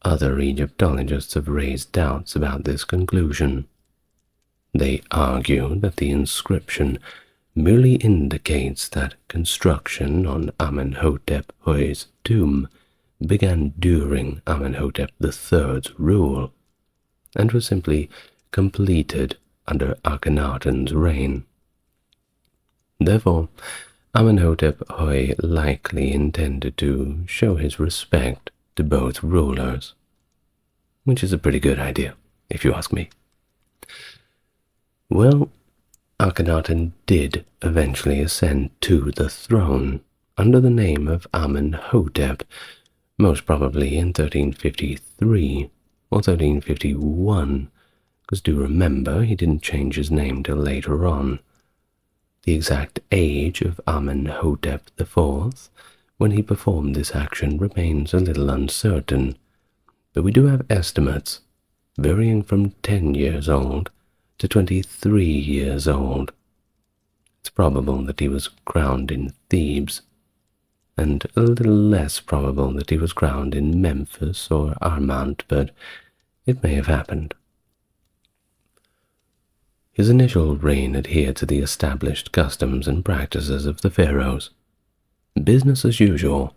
other Egyptologists have raised doubts about this conclusion. They argue that the inscription merely indicates that construction on Amenhotep II's tomb began during Amenhotep III's rule, and was simply completed under Akhenaten's reign. Therefore, Amenhotep II likely intended to show his respect to both rulers, which is a pretty good idea, if you ask me. Well, Akhenaten did eventually ascend to the throne under the name of Amenhotep, most probably in 1353 or 1351, because do remember he didn't change his name till later on. The exact age of Amenhotep IV when he performed this action remains a little uncertain, but we do have estimates varying from 10 years old to 23 years old. It's probable that he was crowned in Thebes, and a little less probable that he was crowned in Memphis or Armant, but it may have happened. His initial reign adhered to the established customs and practices of the pharaohs. Business as usual,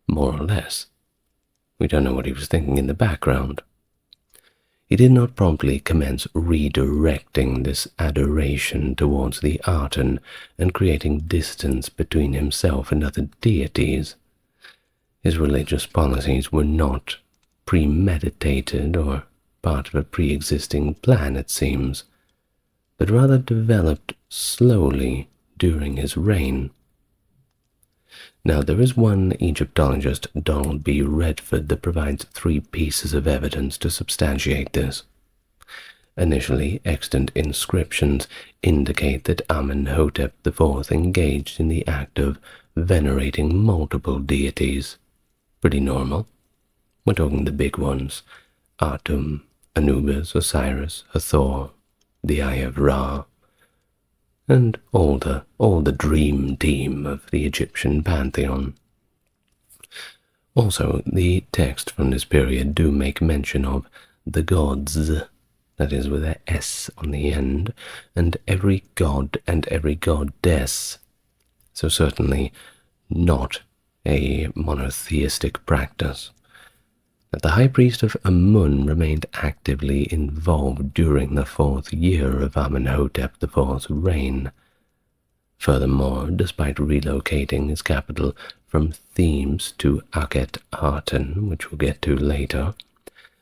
more or less. We don't know what he was thinking in the background. He did not promptly commence redirecting this adoration towards the Aten and creating distance between himself and other deities. His religious policies were not premeditated or part of a pre-existing plan, it seems, but rather developed slowly during his reign. Now, there is one Egyptologist, Donald B. Redford, that provides 3 pieces of evidence to substantiate this. Initially, extant inscriptions indicate that Amenhotep IV engaged in the act of venerating multiple deities. Pretty normal. We're talking the big ones: Atum, Anubis, Osiris, Hathor, the Eye of Ra, and all the dream team of the Egyptian Pantheon. Also, the texts from this period do make mention of the gods, that is with a S on the end, and every god and every goddess, so certainly not a monotheistic practice. The high priest of Amun remained actively involved during the 4th year of Amenhotep IV's reign. Furthermore, despite relocating his capital from Thebes to Akhenaten, which we'll get to later,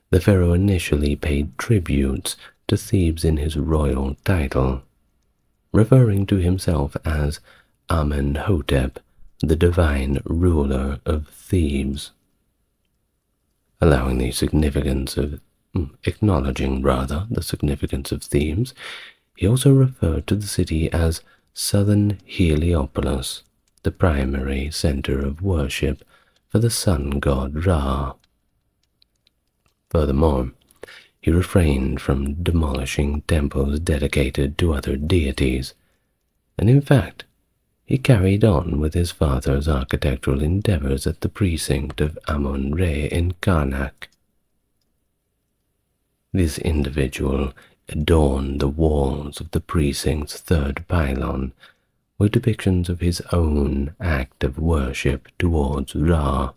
the pharaoh initially paid tributes to Thebes in his royal title, referring to himself as Amenhotep, the divine ruler of Thebes. Acknowledging the significance of Thebes, he also referred to the city as Southern Heliopolis, the primary center of worship for the sun god Ra. Furthermore, he refrained from demolishing temples dedicated to other deities, and in fact, he carried on with his father's architectural endeavors at the precinct of Amon-Re in Karnak. This individual adorned the walls of the precinct's 3rd pylon with depictions of his own act of worship towards Ra,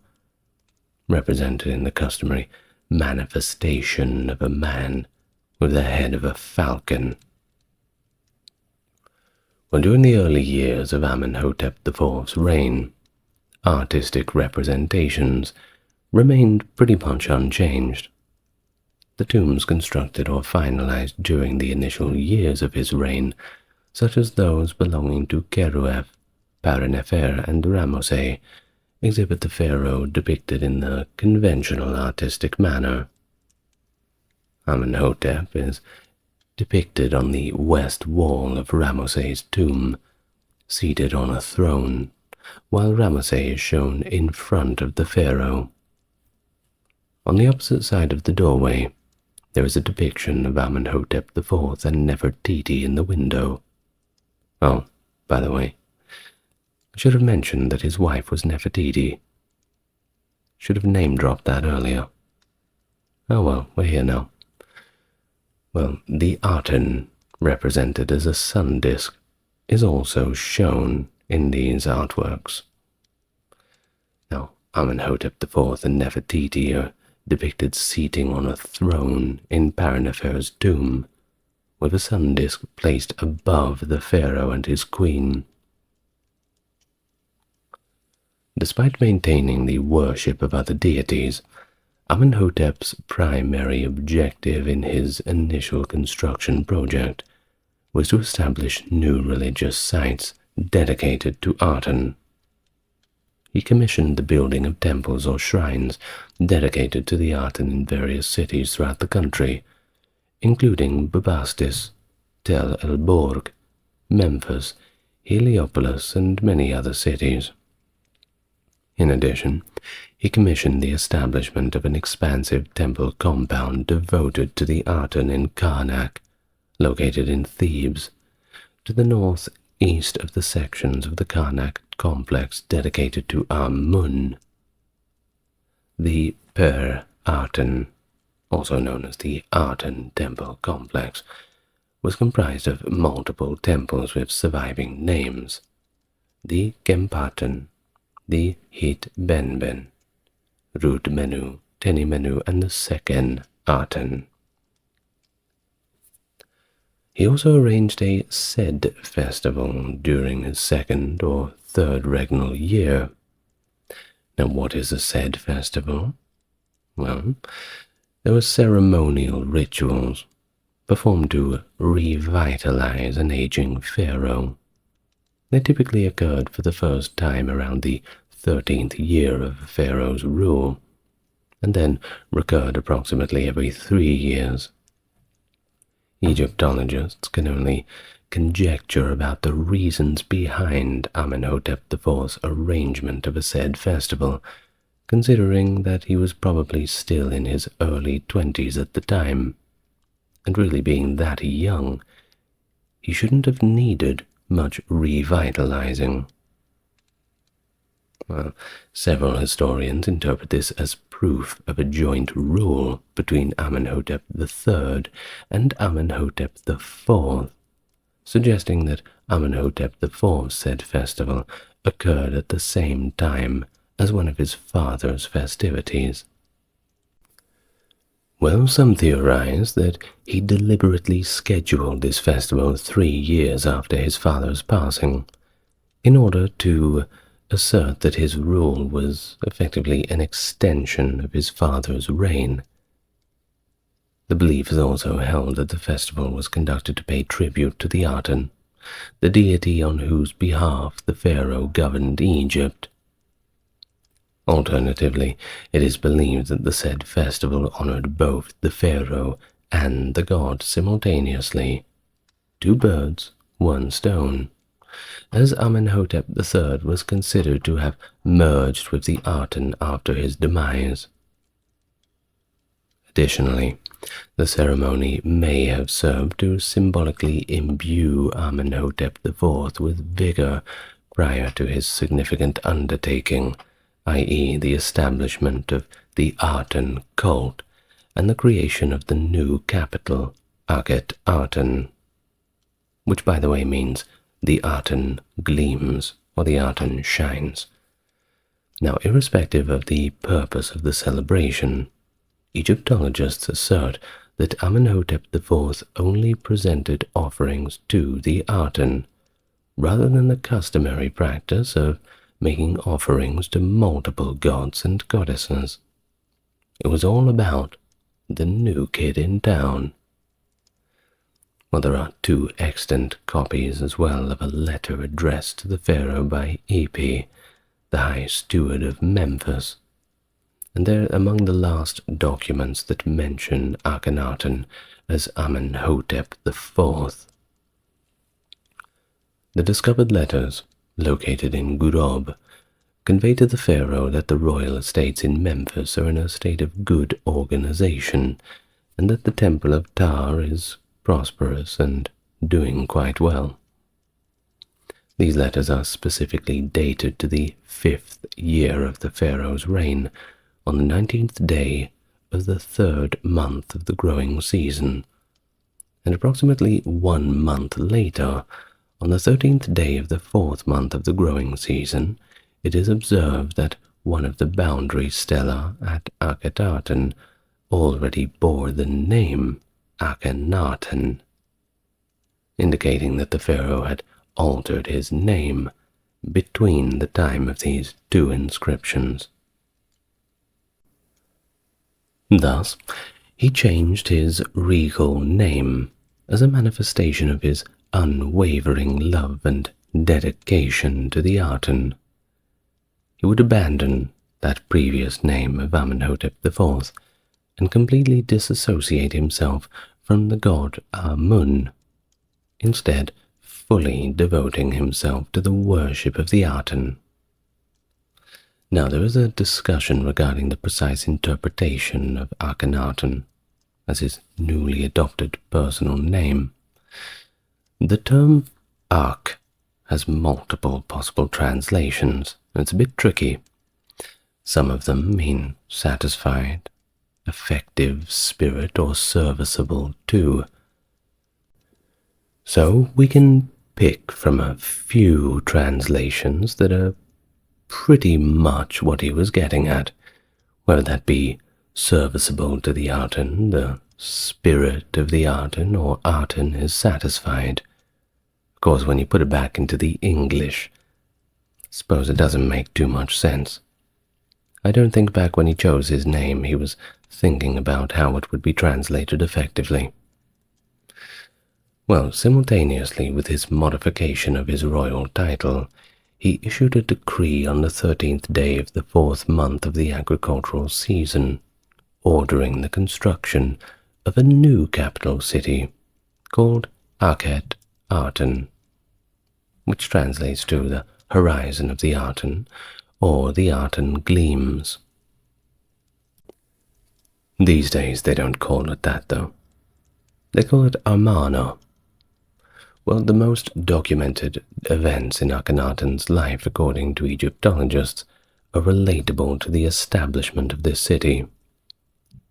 represented in the customary manifestation of a man with the head of a falcon. Well, during the early years of Amenhotep IV's reign, artistic representations remained pretty much unchanged. The tombs constructed or finalized during the initial years of his reign, such as those belonging to Keruef, Parenefer, and Ramesses, exhibit the pharaoh depicted in the conventional artistic manner. Amenhotep is depicted on the west wall of Ramesses' tomb, seated on a throne, while Ramesses is shown in front of the pharaoh. On the opposite side of the doorway, there is a depiction of Amenhotep IV and Nefertiti in the window. Oh, by the way, I should have mentioned that his wife was Nefertiti. Should have name-dropped that earlier. Oh well, we're here now. Well, the Aten, represented as a sun disk, is also shown in these artworks. Now, Amenhotep IV and Nefertiti are depicted seating on a throne in Parenefer's tomb, with a sun disk placed above the pharaoh and his queen. Despite maintaining the worship of other deities, Amenhotep's primary objective in his initial construction project was to establish new religious sites dedicated to Aten. He commissioned the building of temples or shrines dedicated to the Aten in various cities throughout the country, including Bubastis, Tel el-Borg, Memphis, Heliopolis, and many other cities. In addition, he commissioned the establishment of an expansive temple compound devoted to the Aten in Karnak, located in Thebes, to the northeast of the sections of the Karnak complex dedicated to Amun. The Per-Aten, also known as the Aten Temple Complex, was comprised of multiple temples with surviving names: the Gempaten, the Hit-Benben, Rud-Menu, Teni-Menu, and the Seken-Aten. He also arranged a Sed festival during his 2nd or 3rd regnal year. Now, what is a Sed festival? Well, there were ceremonial rituals performed to revitalize an aging pharaoh. They typically occurred for the first time around the 13th year of a pharaoh's rule, and then recurred approximately every 3 years. Egyptologists can only conjecture about the reasons behind Amenhotep IV's arrangement of a said festival, considering that he was probably still in his early 20s at the time, and really being that young, he shouldn't have needed much revitalizing. Well, several historians interpret this as proof of a joint rule between Amenhotep III and Amenhotep IV, suggesting that Amenhotep IV's said festival occurred at the same time as one of his father's festivities. Well, some theorize that he deliberately scheduled this festival 3 years after his father's passing, in order to assert that his rule was effectively an extension of his father's reign. The belief is also held that the festival was conducted to pay tribute to the Aten, the deity on whose behalf the pharaoh governed Egypt. Alternatively, it is believed that the said festival honored both the pharaoh and the god simultaneously. 2 birds, 1 stone, as Amenhotep III was considered to have merged with the Aten after his demise. Additionally, the ceremony may have served to symbolically imbue Amenhotep IV with vigor prior to his significant undertaking, i.e. the establishment of the Aten cult and the creation of the new capital, Akhenaten, which by the way means the Aten gleams or the Aten shines. Now, irrespective of the purpose of the celebration, Egyptologists assert that Amenhotep IV only presented offerings to the Aten, rather than the customary practice of making offerings to multiple gods and goddesses. It was all about the new kid in town. Well, there are 2 extant copies as well of a letter addressed to the pharaoh by Epi, the high steward of Memphis, and they're among the last documents that mention Akhenaten as Amenhotep IV. The discovered letters, located in Gurob, convey to the pharaoh that the royal estates in Memphis are in a state of good organization, and that the temple of Ptah is prosperous and doing quite well. These letters are specifically dated to the 5th year of the pharaoh's reign, on the 19th day of the 3rd month of the growing season, and approximately 1 month later, on the 13th day of the 4th month of the growing season, it is observed that one of the boundary stelae at Akhenaten already bore the name Akhenaten, indicating that the pharaoh had altered his name between the time of these 2 inscriptions. Thus, he changed his regal name as a manifestation of his unwavering love and dedication to the Aten. He would abandon that previous name of Amenhotep IV and completely disassociate himself from the god Amun, instead fully devoting himself to the worship of the Aten. Now, there is a discussion regarding the precise interpretation of Akhenaten as his newly adopted personal name. The term Ak has multiple possible translations, and it's a bit tricky. Some of them mean satisfied, effective spirit, or serviceable too. So we can pick from a few translations that are pretty much what he was getting at, whether that be serviceable to the Aten, the spirit of the Aten, or Aten is satisfied. Of course, when you put it back into the English, I suppose it doesn't make too much sense. I don't think back when he chose his name he was thinking about how it would be translated effectively. Well, simultaneously with his modification of his royal title, he issued a decree on the 13th day of the 4th month of the agricultural season, ordering the construction of a new capital city called Akhenaten, which translates to the horizon of the Aten, or the Aten gleams. These days they don't call it that, though. They call it Amarna. Well, the most documented events in Akhenaten's life, according to Egyptologists, are relatable to the establishment of this city.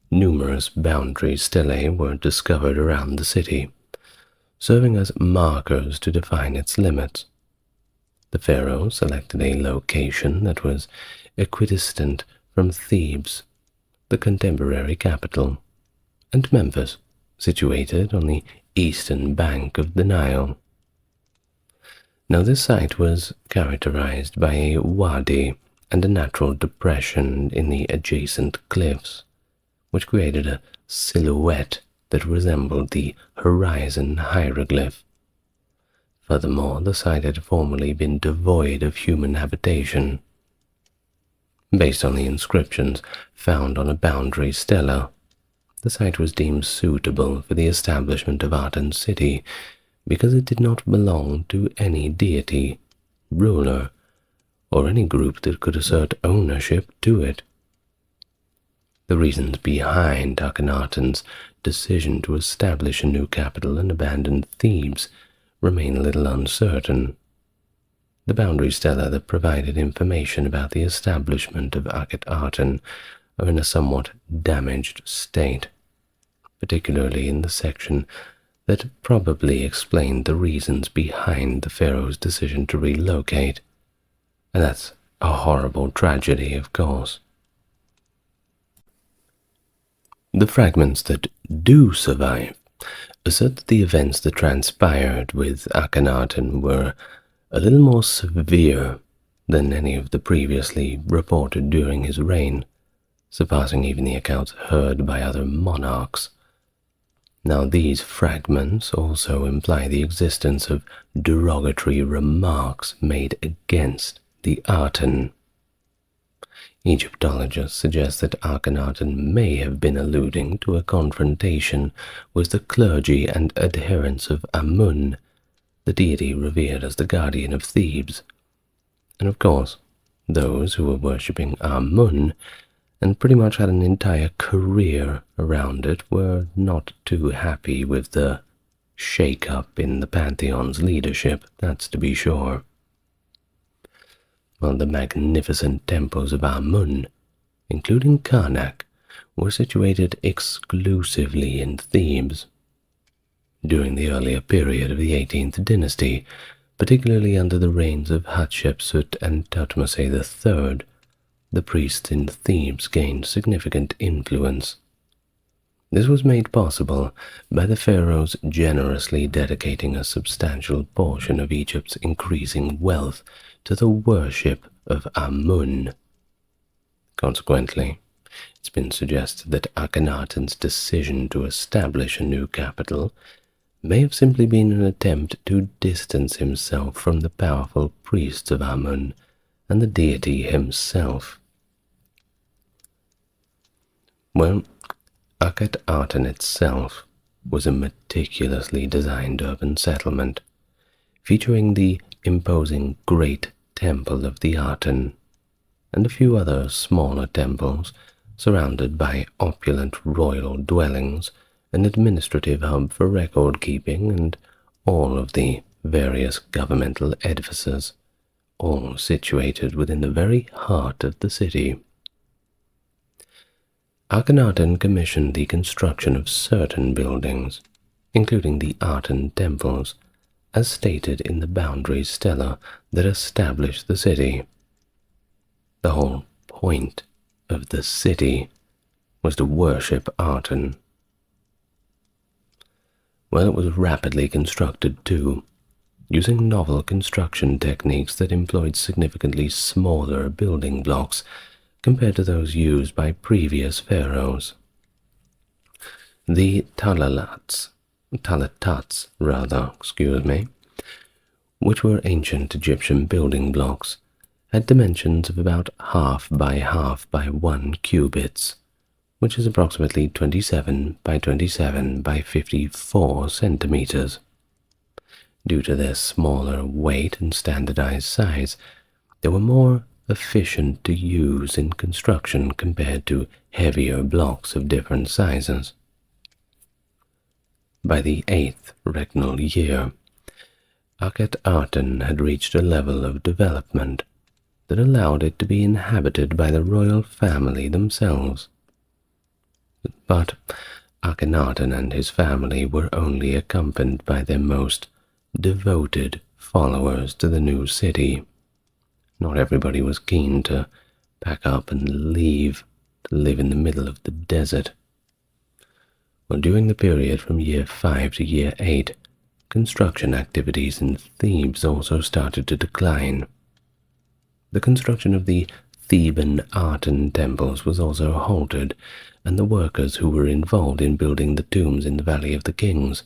Numerous boundary stelae were discovered around the city, serving as markers to define its limits. The pharaoh selected a location that was equidistant from Thebes, the contemporary capital, and Memphis, situated on the eastern bank of the Nile. Now this site was characterized by a wadi and a natural depression in the adjacent cliffs, which created a silhouette that resembled the horizon hieroglyph. Furthermore, the site had formerly been devoid of human habitation. Based on the inscriptions found on a boundary stela, the site was deemed suitable for the establishment of Aten city because it did not belong to any deity, ruler, or any group that could assert ownership to it. The reasons behind Akhenaten's decision to establish a new capital and abandon Thebes remain a little uncertain. The boundary stela that provided information about the establishment of Akhenaten are in a somewhat damaged state, particularly in the section that probably explained the reasons behind the pharaoh's decision to relocate. And that's a horrible tragedy, of course. The fragments that do survive assert that the events that transpired with Akhenaten were a little more severe than any of the previously reported during his reign, surpassing even the accounts heard by other monarchs. Now these fragments also imply the existence of derogatory remarks made against the Aten. Egyptologists suggest that Akhenaten may have been alluding to a confrontation with the clergy and adherents of Amun, the deity revered as the guardian of Thebes. And of course, those who were worshipping Amun and pretty much had an entire career around it were not too happy with the shake-up in the Pantheon's leadership, that's to be sure. While the magnificent temples of Amun, including Karnak, were situated exclusively in Thebes. During the earlier period of the 18th dynasty, particularly under the reigns of Hatshepsut and Thutmose III, the priests in Thebes gained significant influence. This was made possible by the pharaohs generously dedicating a substantial portion of Egypt's increasing wealth to the worship of Amun. Consequently, it's been suggested that Akhenaten's decision to establish a new capital may have simply been an attempt to distance himself from the powerful priests of Amun and the deity himself. Well, Akhenaten itself was a meticulously designed urban settlement, featuring the imposing Great Temple of the Aten and a few other smaller temples surrounded by opulent royal dwellings, an administrative hub for record-keeping, and all of the various governmental edifices, all situated within the very heart of the city. Akhenaten commissioned the construction of certain buildings, including the Aten temples, as stated in the boundary stela that established the city. The whole point of the city was to worship Aten. Well, it was rapidly constructed too, using novel construction techniques that employed significantly smaller building blocks compared to those used by previous pharaohs. The talatats, which were ancient Egyptian building blocks, had dimensions of about 1/2 by 1/2 by 1 cubits, which is approximately 27 by 27 by 54 centimeters. Due to their smaller weight and standardized size, they were more efficient to use in construction compared to heavier blocks of different sizes. By the 8th regnal year, Akhenaten had reached a level of development that allowed it to be inhabited by the royal family themselves. But Akhenaten and his family were only accompanied by their most devoted followers to the new city. Not everybody was keen to pack up and leave to live in the middle of the desert. Well, during the period from year 5 to year 8, construction activities in Thebes also started to decline. The construction of the Theban Aten temples was also halted, and the workers who were involved in building the tombs in the Valley of the Kings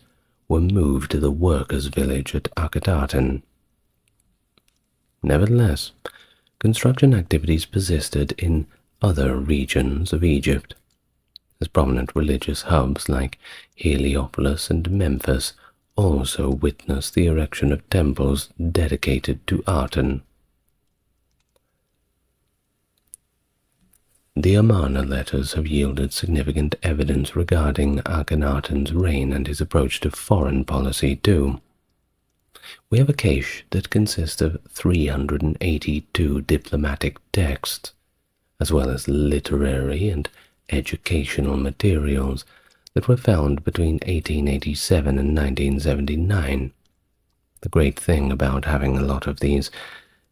were moved to the workers' village at Akhenaten. Nevertheless, construction activities persisted in other regions of Egypt, as prominent religious hubs like Heliopolis and Memphis also witnessed the erection of temples dedicated to Aten. The Amarna letters have yielded significant evidence regarding Akhenaten's reign and his approach to foreign policy too. We have a cache that consists of 382 diplomatic texts, as well as literary and educational materials that were found between 1887 and 1979. The great thing about having a lot of these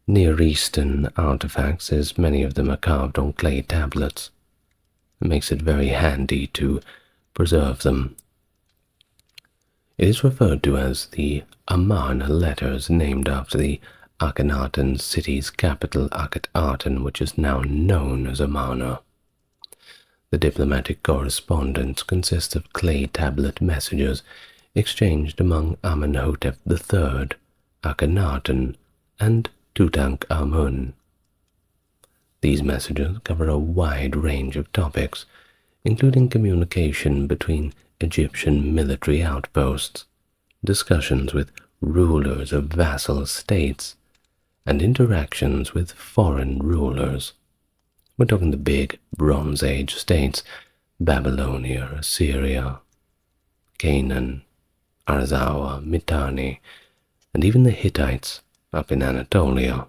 Near Eastern artifacts is many of them are carved on clay tablets. It makes it very handy to preserve them. It is referred to as the Amarna letters, named after the Akhenaten city's capital Akhenaten, which is now known as Amarna. The diplomatic correspondence consists of clay tablet messages exchanged among Amenhotep III, Akhenaten, and Tutankhamun. These messages cover a wide range of topics, including communication between Egyptian military outposts, discussions with rulers of vassal states, and interactions with foreign rulers. We're talking the big Bronze Age states: Babylonia, Assyria, Canaan, Arzawa, Mitanni, and even the Hittites up in Anatolia.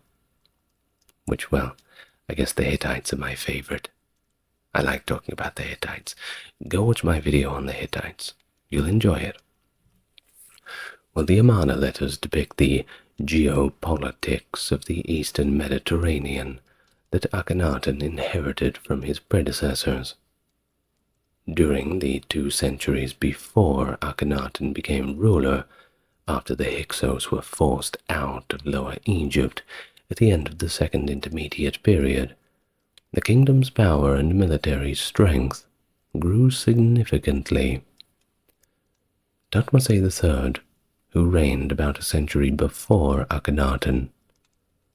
Which, well, I guess the Hittites are my favorite. I like talking about the Hittites. Go watch my video on the Hittites. You'll enjoy it. Well, the Amarna letters depict the geopolitics of the Eastern Mediterranean that Akhenaten inherited from his predecessors. During the 2 centuries before Akhenaten became ruler, after the Hyksos were forced out of Lower Egypt at the end of the Second Intermediate Period, the kingdom's power and military strength grew significantly. Thutmose III, who reigned about a century before Akhenaten,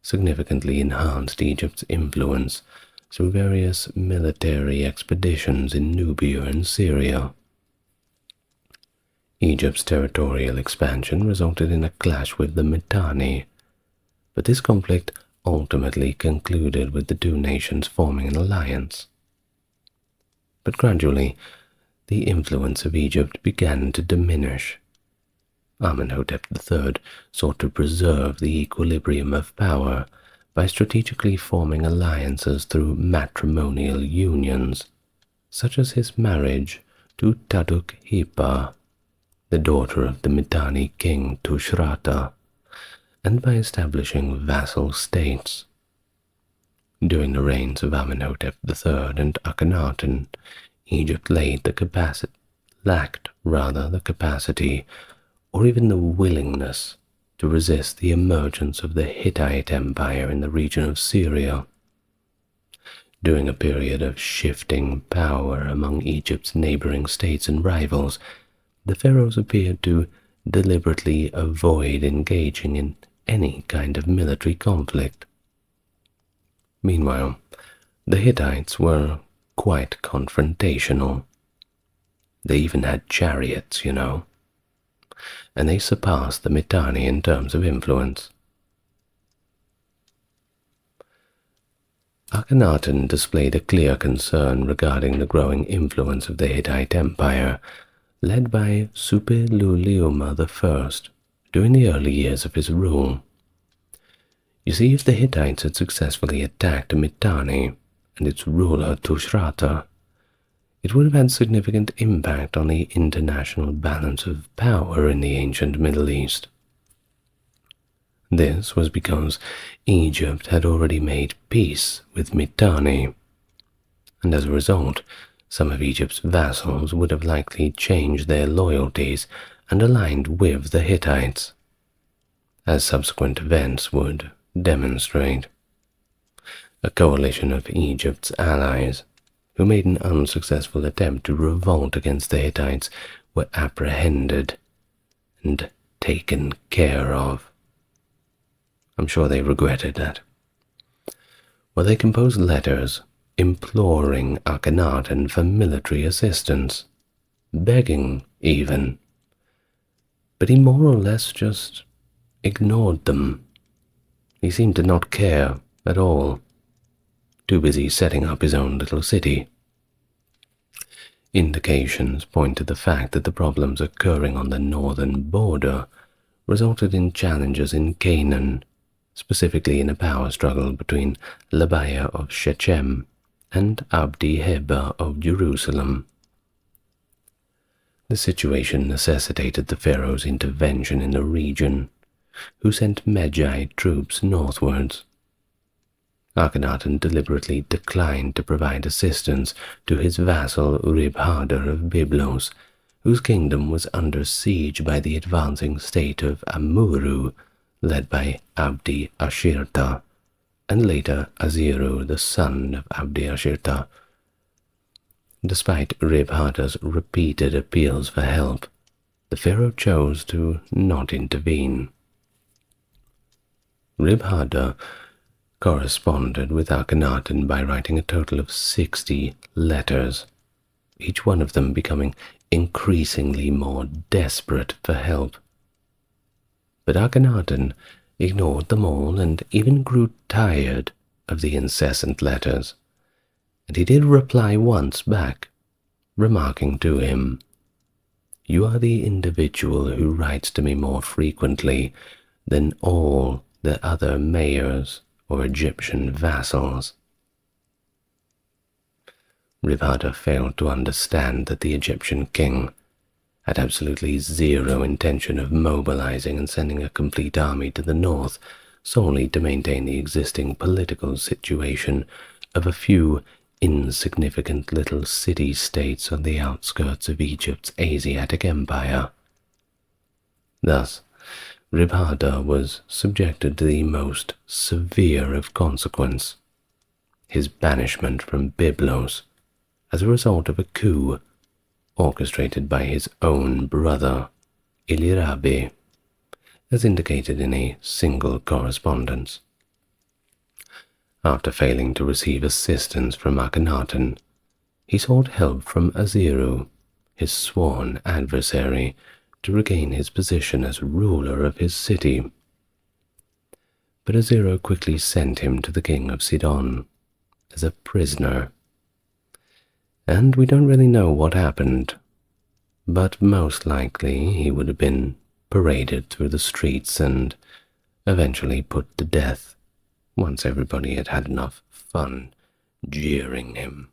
significantly enhanced Egypt's influence through various military expeditions in Nubia and Syria. Egypt's territorial expansion resulted in a clash with the Mitanni, but this conflict ultimately concluded with the 2 nations forming an alliance. But gradually, the influence of Egypt began to diminish. Amenhotep III sought to preserve the equilibrium of power by strategically forming alliances through matrimonial unions, such as his marriage to Taduk-Hipa, the daughter of the Mitanni king Tushratta, and by establishing vassal states. During the reigns of Amenhotep III and Akhenaten, Egypt lacked the capacity or even the willingness to resist the emergence of the Hittite Empire in the region of Syria. During a period of shifting power among Egypt's neighboring states and rivals, the pharaohs appeared to deliberately avoid engaging in any kind of military conflict. Meanwhile, the Hittites were quite confrontational. They even had chariots, and they surpassed the Mitanni in terms of influence. Akhenaten displayed a clear concern regarding the growing influence of the Hittite Empire, led by Suppiluliuma I during the early years of his rule. You see, if the Hittites had successfully attacked Mitanni and its ruler Tushratta, it would have had significant impact on the international balance of power in the ancient Middle East. This was because Egypt had already made peace with Mitanni, and as a result, some of Egypt's vassals would have likely changed their loyalties and aligned with the Hittites, as subsequent events would demonstrate. A coalition of Egypt's allies, who made an unsuccessful attempt to revolt against the Hittites, were apprehended and taken care of. I'm sure they regretted that. Well, they composed letters imploring Akhenaten for military assistance, begging even, but he more or less just ignored them. He seemed to not care at all, too busy setting up his own little city. Indications point to the fact that the problems occurring on the northern border resulted in challenges in Canaan, specifically in a power struggle between Labaya of Shechem and Abdi-Heba of Jerusalem. The situation necessitated the pharaoh's intervention in the region, who sent Magi troops northwards. Akhenaten deliberately declined to provide assistance to his vassal Ribhadar of Byblos, whose kingdom was under siege by the advancing state of Amurru, led by Abdi Ashirta, and later Aziru, the son of Abdi Ashirta. Despite Ribhadar's repeated appeals for help, the pharaoh chose to not intervene. Ribhadar corresponded with Akhenaten by writing a total of 60 letters, each one of them becoming increasingly more desperate for help. But Akhenaten ignored them all and even grew tired of the incessant letters, and he did reply once back, remarking to him, "You are the individual who writes to me more frequently than all the other mayors or Egyptian vassals." Ribhadar failed to understand that the Egyptian king had absolutely zero intention of mobilizing and sending a complete army to the north solely to maintain the existing political situation of a few insignificant little city-states on the outskirts of Egypt's Asiatic empire. Thus, Ribhadar was subjected to the most severe of consequence, his banishment from Byblos as a result of a coup orchestrated by his own brother, Ilirabi, as indicated in a single correspondence. After failing to receive assistance from Akhenaten, he sought help from Aziru, his sworn adversary, to regain his position as ruler of his city. But Aziru quickly sent him to the king of Sidon as a prisoner. And we don't really know what happened, but most likely he would have been paraded through the streets and eventually put to death once everybody had had enough fun jeering him.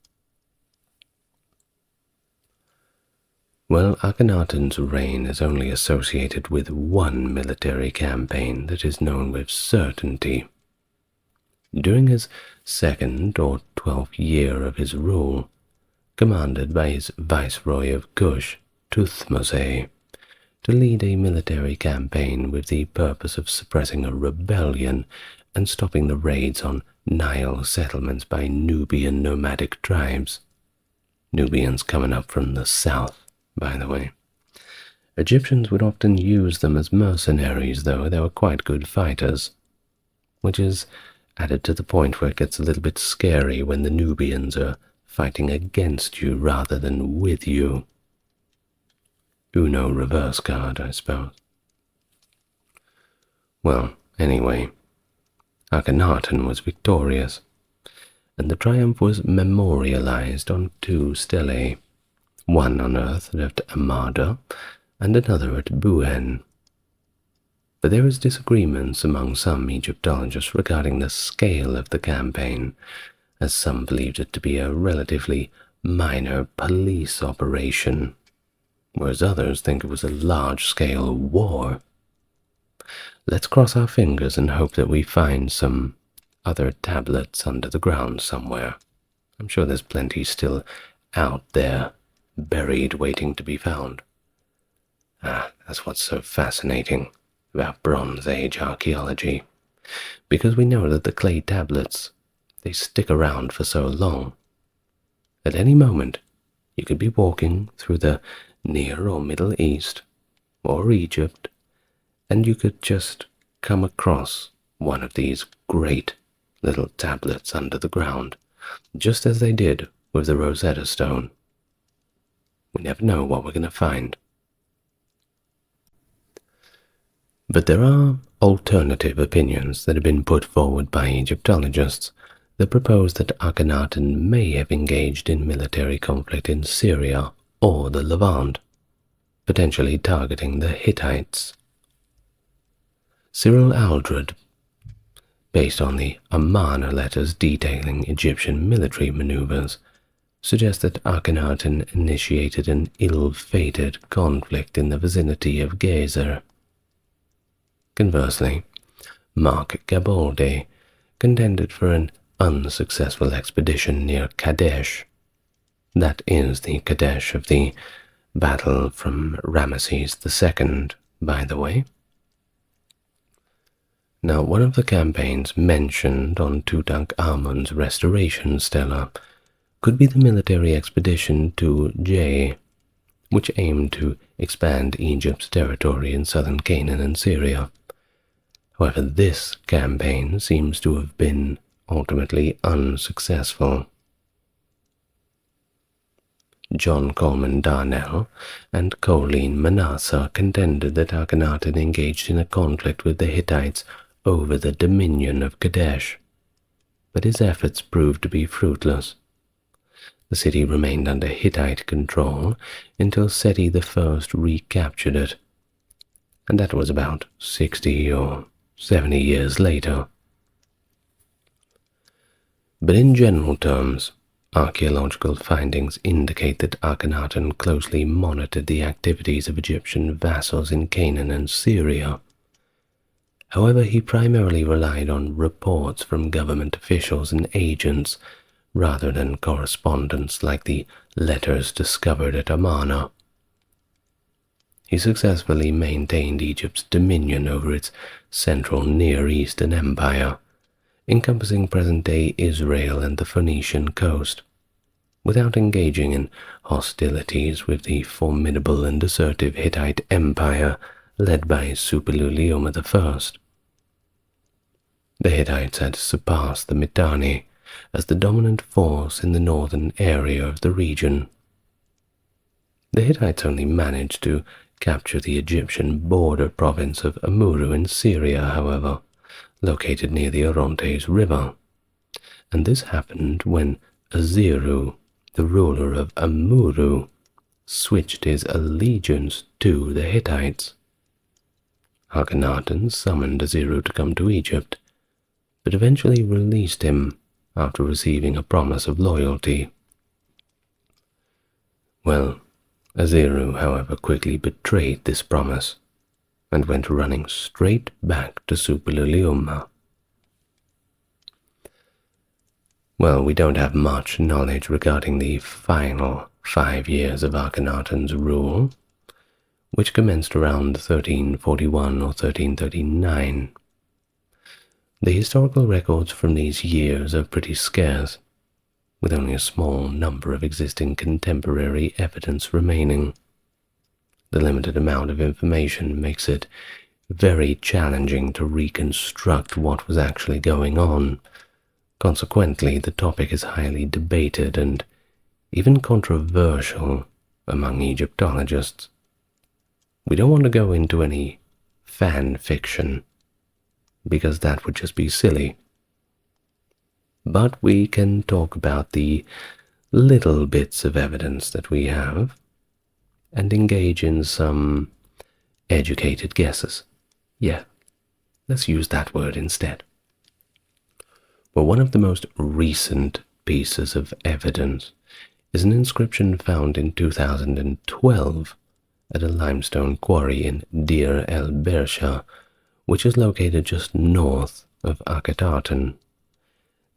Well, Akhenaten's reign is only associated with one military campaign that is known with certainty. During his 2nd or 12th year of his rule, commanded by his viceroy of Kush, Tuthmose, to lead a military campaign with the purpose of suppressing a rebellion and stopping the raids on Nile settlements by Nubian nomadic tribes. Nubians coming up from the south, by the way. Egyptians would often use them as mercenaries, though they were quite good fighters, which is added to the point where it gets a little bit scary when the Nubians are fighting against you rather than with you. Uno reverse card, I suppose. Well, anyway, Akhenaten was victorious, and the triumph was memorialized on 2 stelae, one unearthed at Amada and another at Buen. But there is disagreements among some Egyptologists regarding the scale of the campaign, as some believed it to be a relatively minor police operation, whereas others think it was a large-scale war. Let's cross our fingers and hope that we find some other tablets under the ground somewhere. I'm sure there's plenty still out there, buried, waiting to be found. That's what's so fascinating about Bronze Age archaeology, because we know that the clay tablets, they stick around for so long. At any moment, you could be walking through the Near or Middle East, or Egypt, and you could just come across one of these great little tablets under the ground, just as they did with the Rosetta Stone. We never know what we're going to find. But there are alternative opinions that have been put forward by Egyptologists that propose that Akhenaten may have engaged in military conflict in Syria or the Levant, potentially targeting the Hittites. Cyril Aldred, based on the Amarna letters detailing Egyptian military maneuvers, suggests that Akhenaten initiated an ill-fated conflict in the vicinity of Gezer. Conversely, Mark Gabolde contended for an unsuccessful expedition near Kadesh. That is the Kadesh of the battle from Ramesses II, by the way. Now, one of the campaigns mentioned on Tutankhamun's restoration stela could be the military expedition to Jay, which aimed to expand Egypt's territory in southern Canaan and Syria. However, this campaign seems to have been ultimately unsuccessful. John Coleman Darnell and Colleen Manasseh contended that Akhenaten engaged in a conflict with the Hittites over the dominion of Kadesh, but his efforts proved to be fruitless. The city remained under Hittite control until Seti I recaptured it, and that was about 60 or 70 years later. But in general terms, archaeological findings indicate that Akhenaten closely monitored the activities of Egyptian vassals in Canaan and Syria. However, he primarily relied on reports from government officials and agents rather than correspondence like the letters discovered at Amarna. He successfully maintained Egypt's dominion over its central Near Eastern empire, encompassing present-day Israel and the Phoenician coast, without engaging in hostilities with the formidable and assertive Hittite Empire led by Suppiluliuma I. The Hittites had surpassed the Mitanni as the dominant force in the northern area of the region. The Hittites only managed to capture the Egyptian border province of Amurru in Syria, however, located near the Orontes River, and this happened when Aziru, the ruler of Amurru, switched his allegiance to the Hittites. Akhenaten summoned Aziru to come to Egypt, but eventually released him after receiving a promise of loyalty. Well, Aziru, however, quickly betrayed this promise and went running straight back to Suppiluliuma. Well, we don't have much knowledge regarding the final 5 years of Akhenaten's rule, which commenced around 1341 or 1339. The historical records from these years are pretty scarce, with only a small number of existing contemporary evidence remaining. The limited amount of information makes it very challenging to reconstruct what was actually going on. Consequently, the topic is highly debated and even controversial among Egyptologists. We don't want to go into any fan fiction, because that would just be silly. But we can talk about the little bits of evidence that we have and engage in some educated guesses. Yeah, let's use that word instead. Well, one of the most recent pieces of evidence is an inscription found in 2012 at a limestone quarry in Deir el-Bersha, which is located just north of Akhenaten.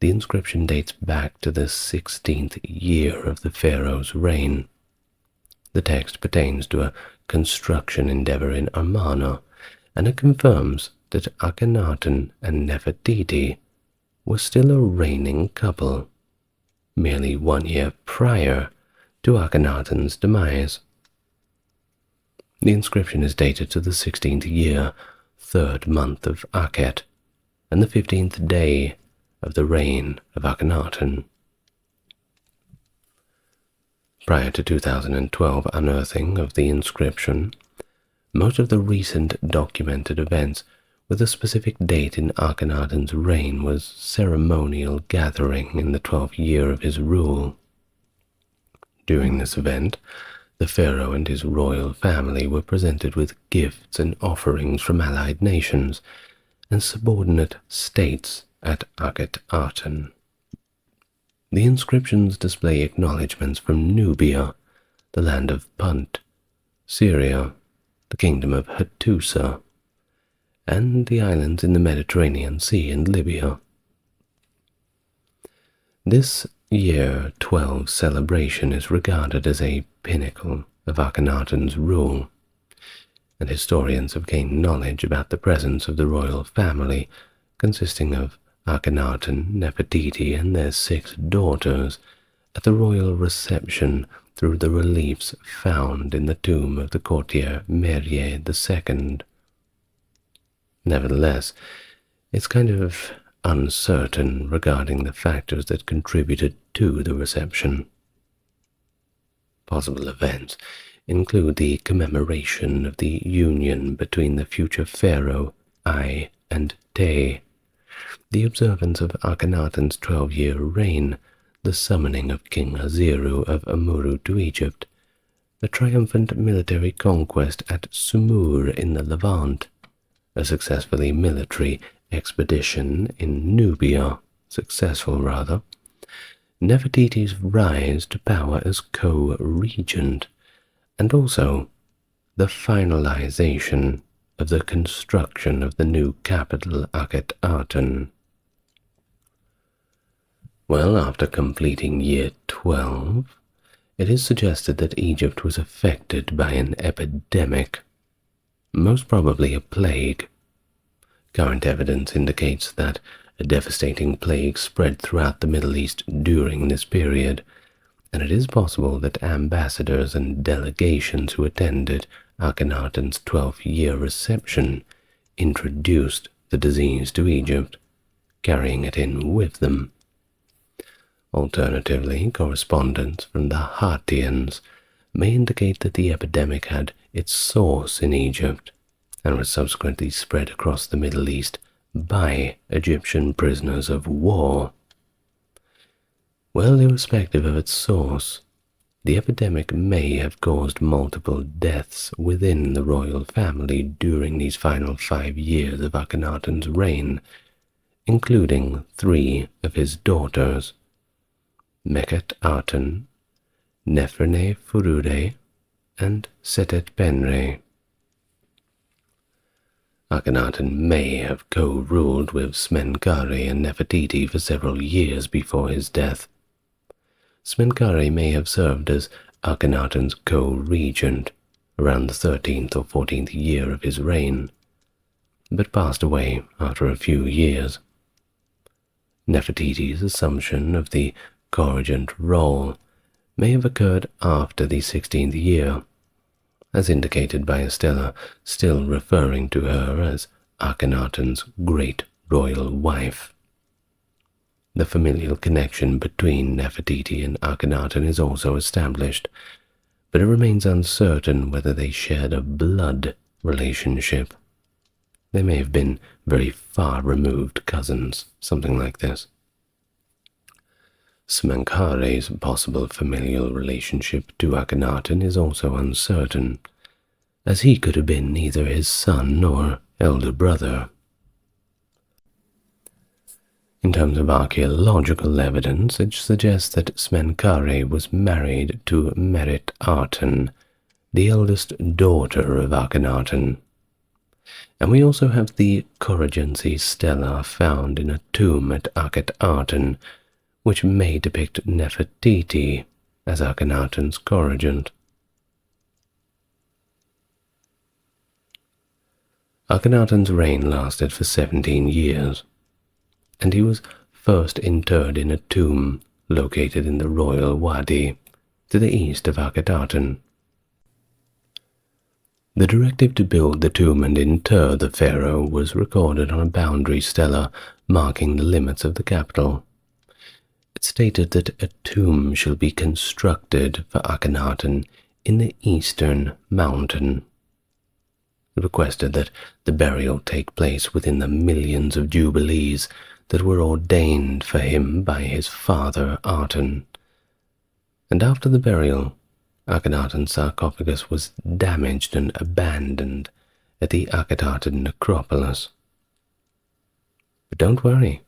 The inscription dates back to the 16th year of the pharaoh's reign. The text pertains to a construction endeavor in Amarna, and it confirms that Akhenaten and Nefertiti were still a reigning couple, merely 1 year prior to Akhenaten's demise. The inscription is dated to the 16th year, 3rd month of Akhet, and the 15th day of the reign of Akhenaten. Prior to 2012 unearthing of the inscription, most of the recent documented events with a specific date in Akhenaten's reign was ceremonial gathering in the 12th year of his rule. During this event, the pharaoh and his royal family were presented with gifts and offerings from allied nations and subordinate states at Akhenaten. The inscriptions display acknowledgments from Nubia, the land of Punt, Syria, the kingdom of Hattusa, and the islands in the Mediterranean Sea and Libya. This year 12 celebration is regarded as a pinnacle of Akhenaten's rule, and historians have gained knowledge about the presence of the royal family, consisting of Akhenaten, Nefertiti, and their 6 daughters, at the royal reception through the reliefs found in the tomb of the courtier Merye II. Nevertheless, it's kind of uncertain regarding the factors that contributed to the reception. Possible events include the commemoration of the union between the future pharaoh Ai and Te, the observance of Akhenaten's 12-year reign, the summoning of King Aziru of Amuru to Egypt, the triumphant military conquest at Sumur in the Levant, a successfully military expedition in Nubia, Nefertiti's rise to power as co-regent, and also the finalization of the construction of the new capital Akhenaten. Well, after completing year 12, it is suggested that Egypt was affected by an epidemic, most probably a plague. Current evidence indicates that a devastating plague spread throughout the Middle East during this period, and it is possible that ambassadors and delegations who attended Akhenaten's 12th-year reception introduced the disease to Egypt, carrying it in with them. Alternatively, correspondence from the Hattians may indicate that the epidemic had its source in Egypt and was subsequently spread across the Middle East by Egyptian prisoners of war. Well, irrespective of its source, the epidemic may have caused multiple deaths within the royal family during these final 5 years of Akhenaten's reign, including 3 of his daughters, Mekhet-Aten, Neferne-Furude, and Setet-Penre. Akhenaten may have co-ruled with Smenkhare and Nefertiti for several years before his death. Smenkhare may have served as Akhenaten's co-regent around the 13th or 14th year of his reign, but passed away after a few years. Nefertiti's assumption of the co-regent role may have occurred after the 16th year, as indicated by a stela still referring to her as Akhenaten's great royal wife. The familial connection between Nefertiti and Akhenaten is also established, but it remains uncertain whether they shared a blood relationship. They may have been very far-removed cousins, something like this. Smenkhare's possible familial relationship to Akhenaten is also uncertain, as he could have been neither his son nor elder brother. In terms of archaeological evidence, it suggests that Smenkhare was married to Meret-Aten, the eldest daughter of Akhenaten. And we also have the Corrigency stela found in a tomb at Akhenaten, which may depict Nefertiti as Akhenaten's corregent. Akhenaten's reign lasted for 17 years, and he was first interred in a tomb located in the royal wadi to the east of Akhenaten. The directive to build the tomb and inter the pharaoh was recorded on a boundary stela marking the limits of the capital. It stated that a tomb shall be constructed for Akhenaten in the eastern mountain. It requested that the burial take place within the millions of jubilees that were ordained for him by his father Aten. And after the burial, Akhenaten's sarcophagus was damaged and abandoned at the Akhenaten necropolis. But don't worry,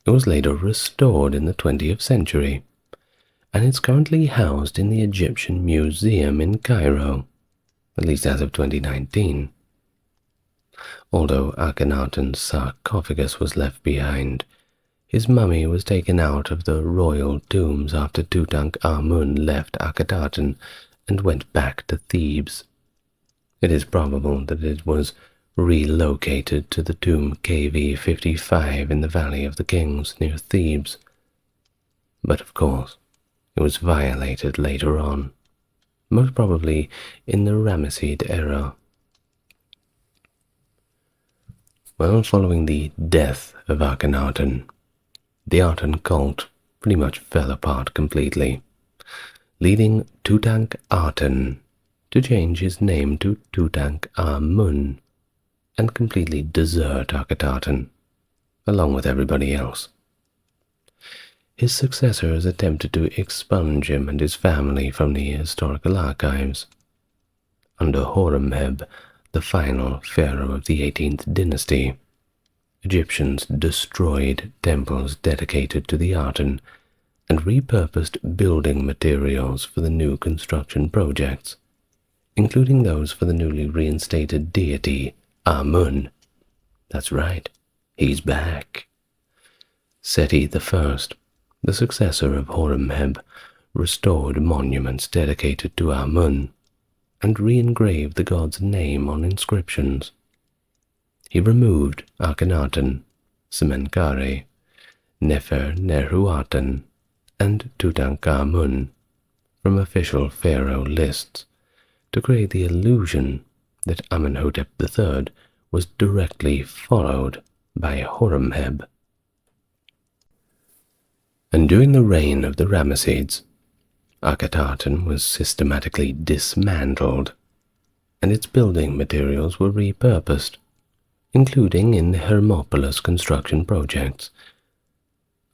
it was later restored in the 20th century, and it's currently housed in the Egyptian Museum in Cairo, at least as of 2019. Although Akhenaten's sarcophagus was left behind, his mummy was taken out of the royal tombs after Tutankhamun left Akhenaten and went back to Thebes. It is probable that it was relocated to the tomb KV-55 in the Valley of the Kings near Thebes. But of course, it was violated later on, most probably in the Ramesses era. Well, following the death of Akhenaten, the Aten cult pretty much fell apart completely, leading Tutankhaten to change his name to Tutankhamun and completely desert Akhenaten, along with everybody else. His successors attempted to expunge him and his family from the historical archives. Under Horemheb, the final pharaoh of the 18th dynasty, Egyptians destroyed temples dedicated to the Aten and repurposed building materials for the new construction projects, including those for the newly reinstated deity Amun. That's right, he's back. Seti I, the successor of Horemheb, restored monuments dedicated to Amun and re-engraved the god's name on inscriptions. He removed Akhenaten, Semenkhare, Nefer-Nehuaten, and Tutankhamun from official pharaoh lists to create the illusion that Amenhotep III was directly followed by Horemheb. And during the reign of the Ramessids, Akhenaten was systematically dismantled, and its building materials were repurposed, including in the Hermopolis construction projects.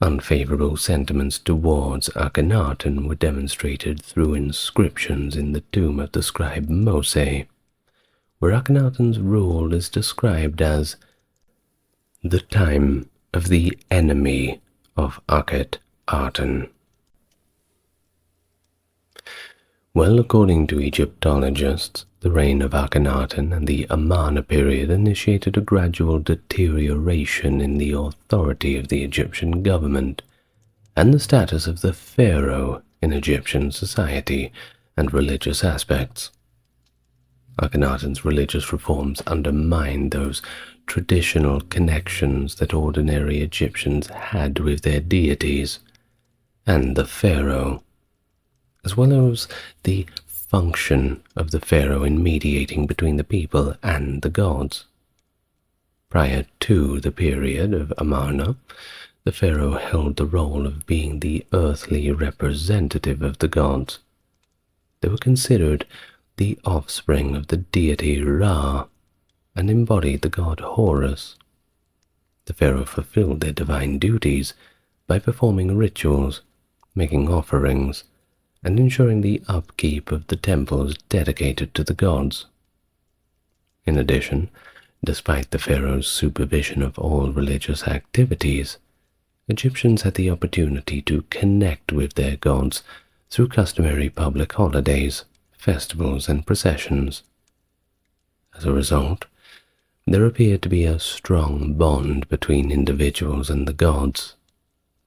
Unfavorable sentiments towards Akhenaten were demonstrated through inscriptions in the tomb of the scribe Mose, where Akhenaten's rule is described as the time of the enemy of Akhenaten. Well, according to Egyptologists, the reign of Akhenaten and the Amarna period initiated a gradual deterioration in the authority of the Egyptian government and the status of the pharaoh in Egyptian society and religious aspects. Akhenaten's religious reforms undermined those traditional connections that ordinary Egyptians had with their deities and the pharaoh, as well as the function of the pharaoh in mediating between the people and the gods. Prior to the period of Amarna, the pharaoh held the role of being the earthly representative of the gods. They were considered the offspring of the deity Ra and embodied the god Horus. The pharaoh fulfilled their divine duties by performing rituals, making offerings, and ensuring the upkeep of the temples dedicated to the gods. In addition, despite the pharaoh's supervision of all religious activities, Egyptians had the opportunity to connect with their gods through customary public holidays, festivals, and processions. As a result, There appeared to be a strong bond between individuals and the gods,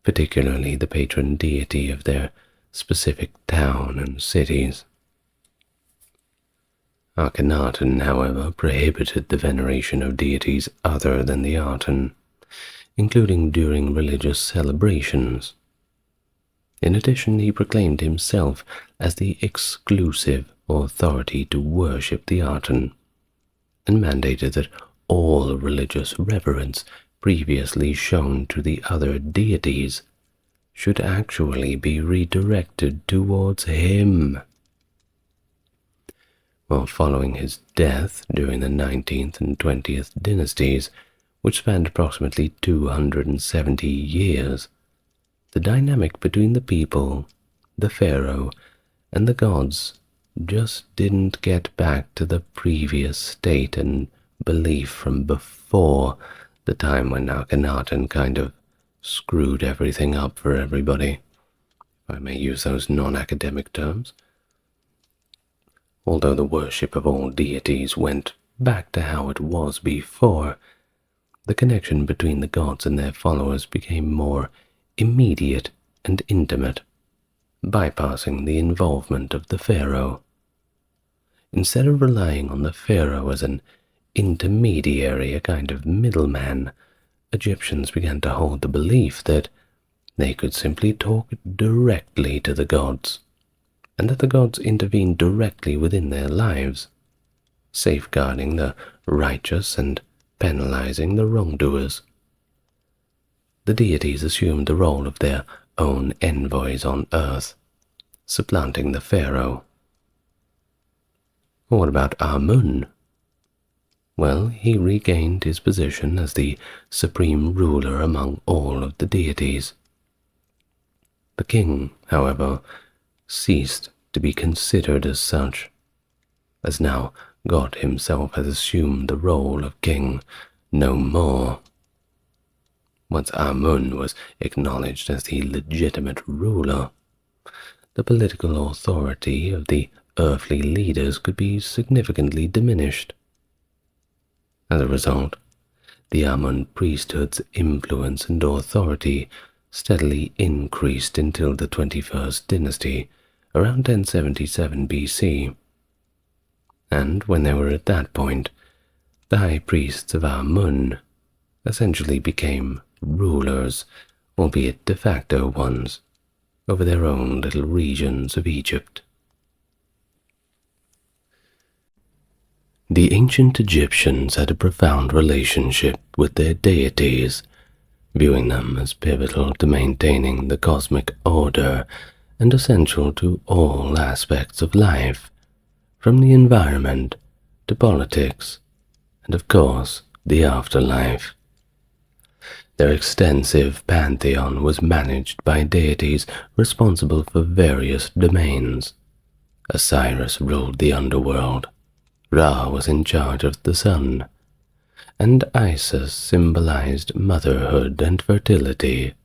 particularly the patron deity of their specific town and cities. Akhenaten, however, prohibited the veneration of deities other than the Aten, including during religious celebrations. In addition, he proclaimed himself as the exclusive authority to worship the Aten, and mandated that all religious reverence previously shown to the other deities should actually be redirected towards him. While following his death during the 19th and 20th dynasties, which spanned approximately 270 years, the dynamic between the people, the pharaoh, and the gods just didn't get back to the previous state and belief from before the time when Akhenaten kind of screwed everything up for everybody, if I may use those non-academic terms. Although the worship of all deities went back to how it was before, the connection between the gods and their followers became more immediate and intimate, bypassing the involvement of the pharaoh. Instead of relying on the pharaoh as an intermediary, a kind of middleman, Egyptians began to hold the belief that they could simply talk directly to the gods, and that the gods intervened directly within their lives, safeguarding the righteous and penalizing the wrongdoers. The deities assumed the role of their own envoys on earth, supplanting the pharaoh. What about Amun? Well, he regained his position as the supreme ruler among all of the deities. The king, however, ceased to be considered as such, as now God himself has assumed the role of king no more. Once Amun was acknowledged as the legitimate ruler, the political authority of the earthly leaders could be significantly diminished. As a result, the Amun priesthood's influence and authority steadily increased until the 21st dynasty, around 1077 BC. And when they were at that point, the high priests of Amun essentially became rulers, albeit de facto ones, over their own little regions of Egypt. The ancient Egyptians had a profound relationship with their deities, viewing them as pivotal to maintaining the cosmic order and essential to all aspects of life, from the environment to politics, and of course, the afterlife. Their extensive pantheon was managed by deities responsible for various domains. Osiris ruled the underworld, Ra was in charge of the sun, and Isis symbolized motherhood and fertility.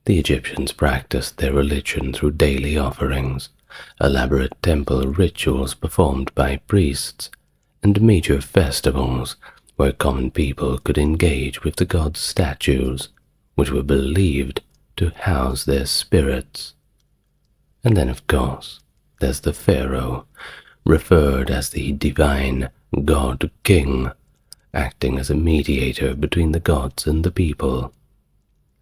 The Egyptians practiced their religion through daily offerings, elaborate temple rituals performed by priests, and major festivals where common people could engage with the gods' statues, which were believed to house their spirits. And then, of course, there's the pharaoh, referred as the divine god-king, acting as a mediator between the gods and the people,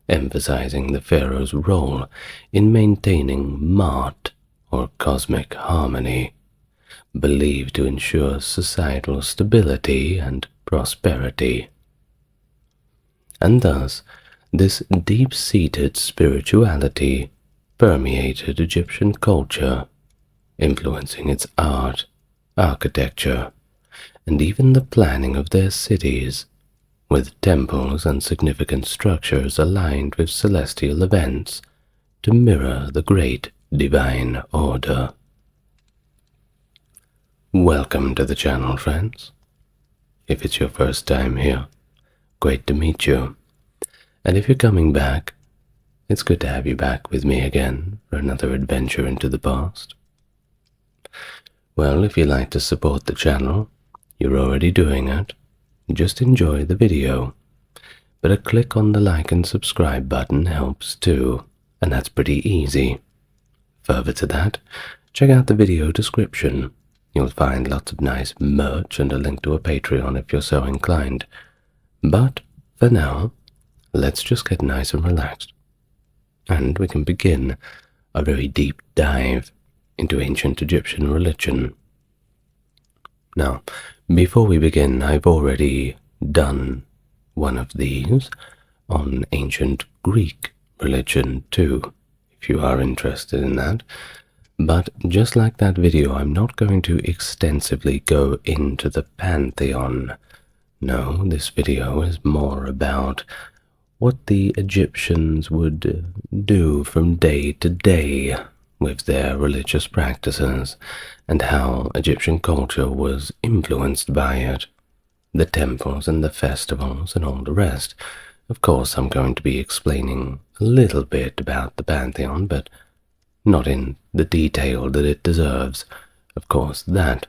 emphasizing the pharaoh's role in maintaining Ma'at, or cosmic harmony, believed to ensure societal stability and prosperity. And thus, this deep-seated spirituality permeated Egyptian culture, influencing its art, architecture, and even the planning of their cities, with temples and significant structures aligned with celestial events to mirror the great divine order. Welcome to the channel, friends. If it's your first time here, great to meet you. And if you're coming back, it's good to have you back with me again for another adventure into the past. Well, if you'd like to support the channel, you're already doing it, just enjoy the video. But a click on the like and subscribe button helps too, and that's pretty easy. Further to that, check out the video description. You'll find lots of nice merch and a link to a Patreon if you're so inclined. But for now, let's just get nice and relaxed. And we can begin a very deep dive into ancient Egyptian religion. Now, before we begin, I've already done one of these on ancient Greek religion too, if you are interested in that. But just like that video, I'm not going to extensively go into the Pantheon. No, this video is more about what the Egyptians would do from day to day with their religious practices, and how Egyptian culture was influenced by it. The temples and the festivals and all the rest. Of course, I'm going to be explaining a little bit about the Pantheon, but not in the detail that it deserves. Of course, that,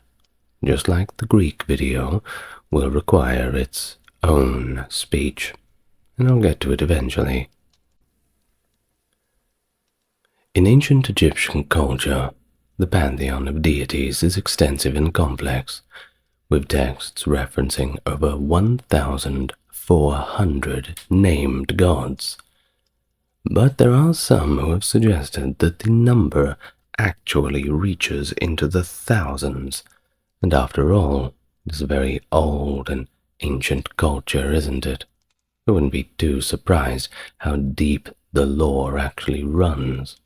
just like the Greek video, will require its own speech, and I'll get to it eventually. In ancient Egyptian culture, the pantheon of deities is extensive and complex, with texts referencing over 1,400 named gods. But there are some who have suggested that the number actually reaches into the thousands, and after all, it's a very old and ancient culture, isn't it? I wouldn't be too surprised how deep the lore actually runs.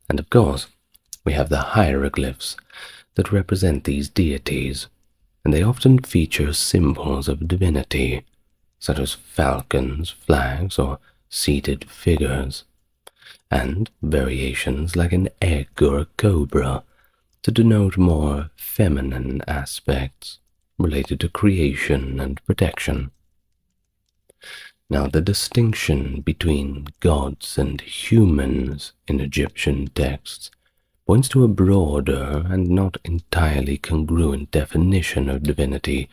And of course, we have the hieroglyphs that represent these deities, and they often feature symbols of divinity, such as falcons, flags, or seated figures, and variations like an egg or a cobra to denote more feminine aspects related to creation and protection. Now, the distinction between gods and humans in Egyptian texts points to a broader and not entirely congruent definition of divinity,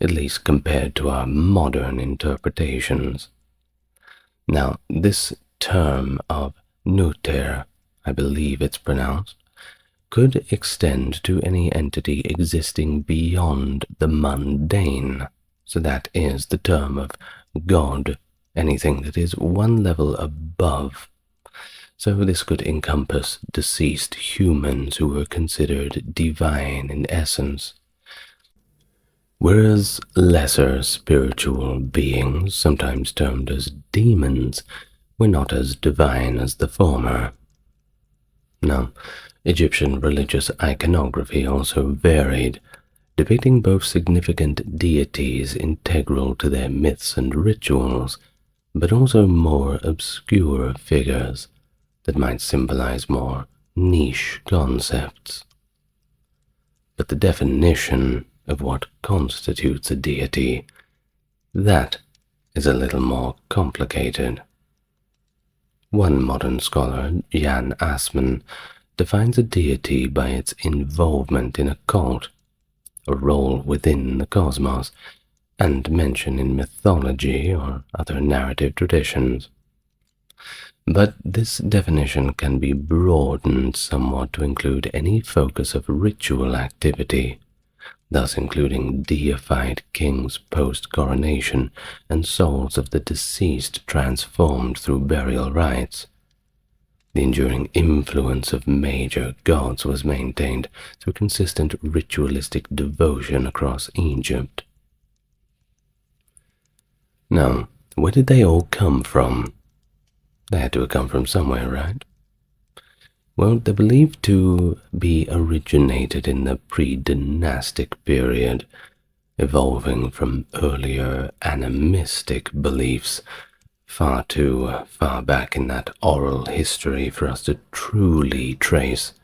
at least compared to our modern interpretations. Now, this term of Nuter, I believe it's pronounced, could extend to any entity existing beyond the mundane. So that is the term of God, anything that is one level above. So this could encompass deceased humans who were considered divine in essence, whereas lesser spiritual beings, sometimes termed as demons, were not as divine as the former. Now, Egyptian religious iconography also varied, depicting both significant deities integral to their myths and rituals, but also more obscure figures that might symbolize more niche concepts. But the definition of what constitutes a deity, that is a little more complicated. One modern scholar, Jan Assmann, defines a deity by its involvement in a cult, a role within the cosmos, and mention in mythology or other narrative traditions. But this definition can be broadened somewhat to include any focus of ritual activity, thus including deified kings post-coronation and souls of the deceased transformed through burial rites. The enduring influence of major gods was maintained through consistent ritualistic devotion across Egypt. Now, where did they all come from? They had to have come from somewhere, right? Well, they're believed to be originated in the pre-dynastic period, evolving from earlier animistic beliefs far too far back in that oral history for us to truly trace.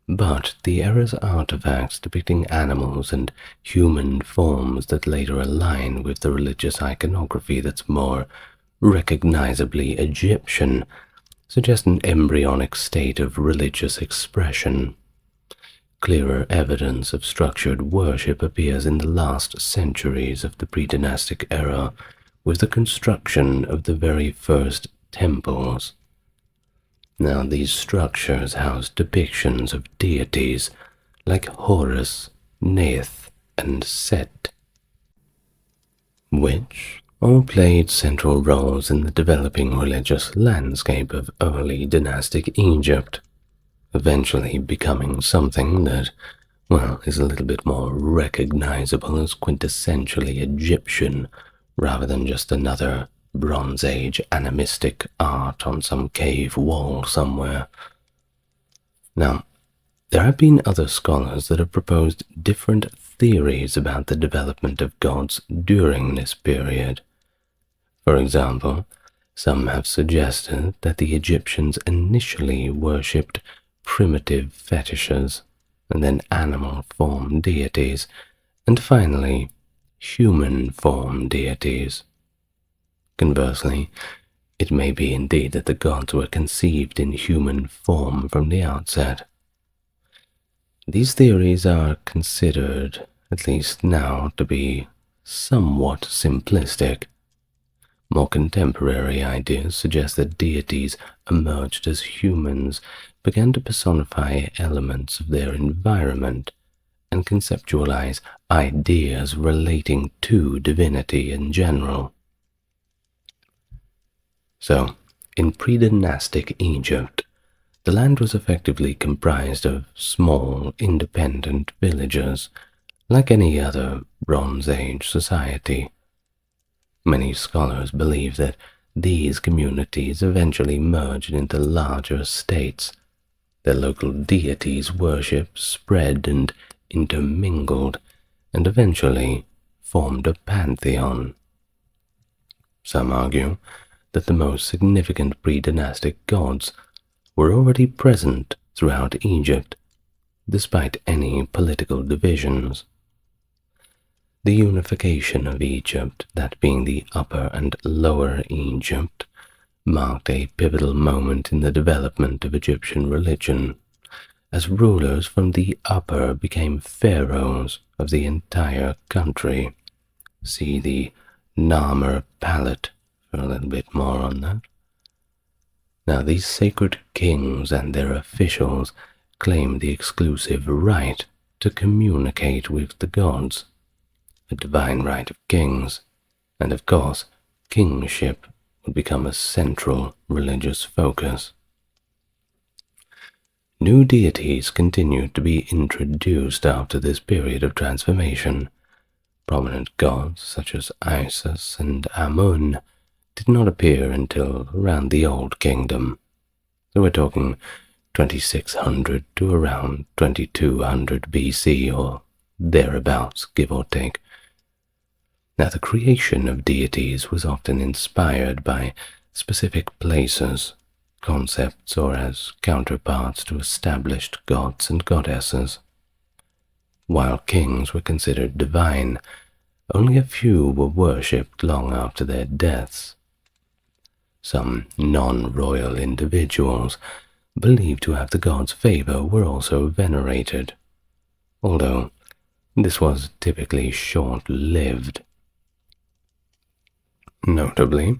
But the era's artifacts depicting animals and human forms that later align with the religious iconography that's more recognizably Egyptian suggest an embryonic state of religious expression. Clearer evidence of structured worship appears in the last centuries of the pre-dynastic era with the construction of the very first temples. Now, these structures house depictions of deities like Horus, Neith, and Set, which all played central roles in the developing religious landscape of early dynastic Egypt, eventually becoming something that, well, is a little bit more recognizable as quintessentially Egyptian rather than just another Bronze Age animistic art on some cave wall somewhere. Now, there have been other scholars that have proposed different theories about the development of gods during this period. For example, some have suggested that the Egyptians initially worshipped primitive fetishes, and then animal-form deities, and finally, human-form deities. Conversely, it may be indeed that the gods were conceived in human form from the outset. These theories are considered, at least now, to be somewhat simplistic. More contemporary ideas suggest that deities emerged as humans, began to personify elements of their environment, and conceptualize ideas relating to divinity in general. So, in pre-dynastic Egypt, the land was effectively comprised of small, independent villages, like any other Bronze Age society. Many scholars believe that these communities eventually merged into larger states. Their local deities' worship spread and intermingled, and eventually formed a pantheon. Some argue that the most significant pre-dynastic gods were already present throughout Egypt, despite any political divisions. The unification of Egypt, that being the Upper and Lower Egypt, marked a pivotal moment in the development of Egyptian religion, as rulers from the Upper became pharaohs of the entire country. See the Narmer palette for a little bit more on that. Now, these sacred kings and their officials claimed the exclusive right to communicate with the gods, a divine right of kings, and of course, kingship would become a central religious focus. New deities continued to be introduced after this period of transformation. Prominent gods such as Hyksos and Amun did not appear until around the Old Kingdom. So we're talking 2600 to around 2200 BC or thereabouts, give or take. Now, the creation of deities was often inspired by specific places, concepts, or as counterparts to established gods and goddesses. While kings were considered divine, only a few were worshipped long after their deaths. Some non-royal individuals believed to have the god's favor were also venerated, although this was typically short-lived. Notably,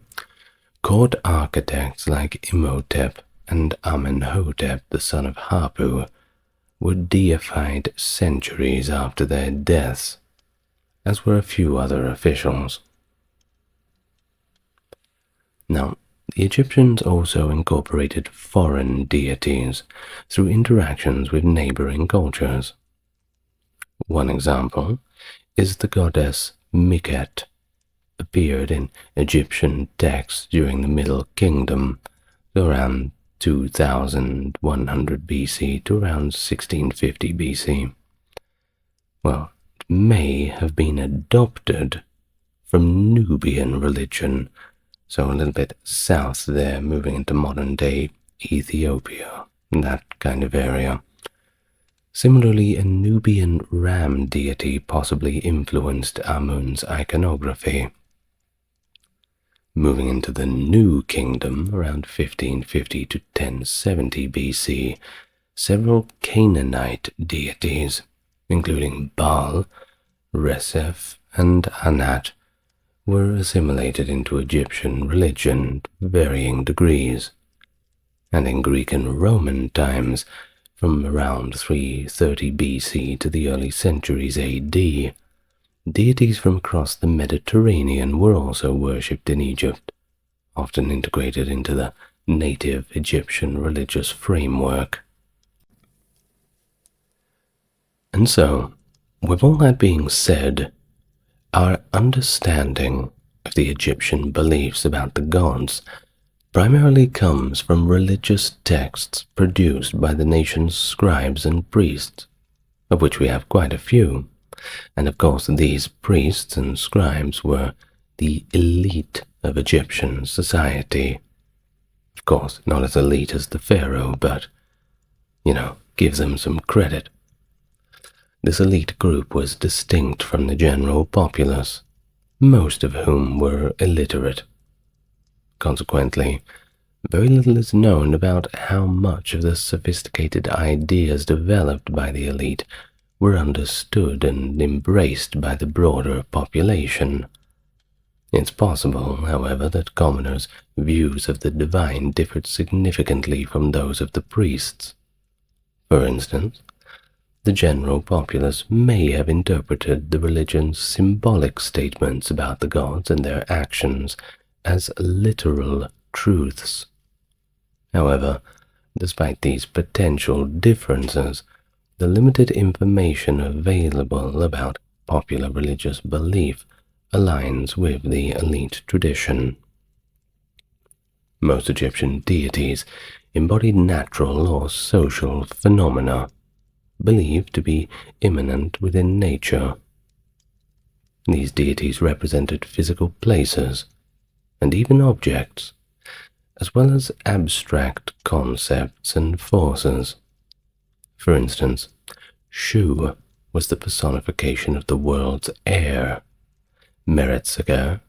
court architects like Imhotep and Amenhotep, the son of Hapu, were deified centuries after their deaths, as were a few other officials. Now, the Egyptians also incorporated foreign deities through interactions with neighboring cultures. One example is the goddess Mikhet, appeared in Egyptian texts during the Middle Kingdom, around 2100 BC to around 1650 BC. Well, it may have been adopted from Nubian religion, so a little bit south there, moving into modern-day Ethiopia, that kind of area. Similarly, a Nubian ram deity possibly influenced Amun's iconography. Moving into the New Kingdom around 1550 to 1070 BC, several Canaanite deities, including Baal, Reseph, and Anat, were assimilated into Egyptian religion to varying degrees, and in Greek and Roman times, from around 330 BC to the early centuries AD, deities from across the Mediterranean were also worshipped in Egypt, often integrated into the native Egyptian religious framework. And so, with all that being said, our understanding of the Egyptian beliefs about the gods primarily comes from religious texts produced by the nation's scribes and priests, of which we have quite a few. And of course, these priests and scribes were the elite of Egyptian society. Of course, not as elite as the pharaoh, but, give them some credit. This elite group was distinct from the general populace, most of whom were illiterate. Consequently, very little is known about how much of the sophisticated ideas developed by the elite were understood and embraced by the broader population. It's possible, however, that commoners' views of the divine differed significantly from those of the priests. For instance, the general populace may have interpreted the religion's symbolic statements about the gods and their actions as literal truths. However, despite these potential differences, the limited information available about popular religious belief aligns with the elite tradition. Most Egyptian deities embodied natural or social phenomena, believed to be immanent within nature. These deities represented physical places and even objects, as well as abstract concepts and forces. For instance, Shu was the personification of the world's air. Meretseger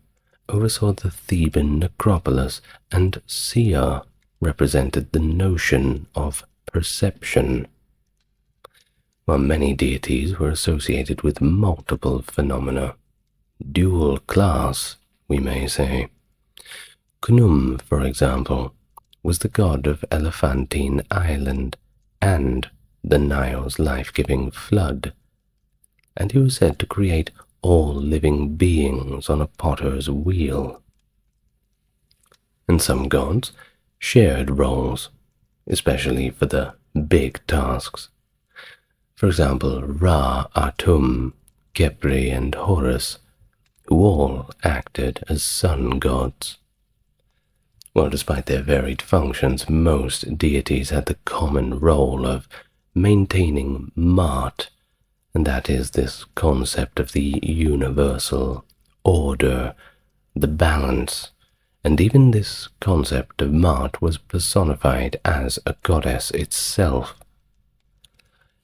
oversaw the Theban necropolis, and Sia represented the notion of perception. While many deities were associated with multiple phenomena, dual class, we may say. Khnum, for example, was the god of Elephantine Island and the Nile's life-giving flood, and he was said to create all living beings on a potter's wheel. And some gods shared roles, especially for the big tasks. For example, Ra, Atum, Khepri, and Horus, who all acted as sun gods. Well, despite their varied functions, most deities had the common role of maintaining Ma'at, and that is this concept of the universal order, the balance, and even this concept of Ma'at was personified as a goddess itself.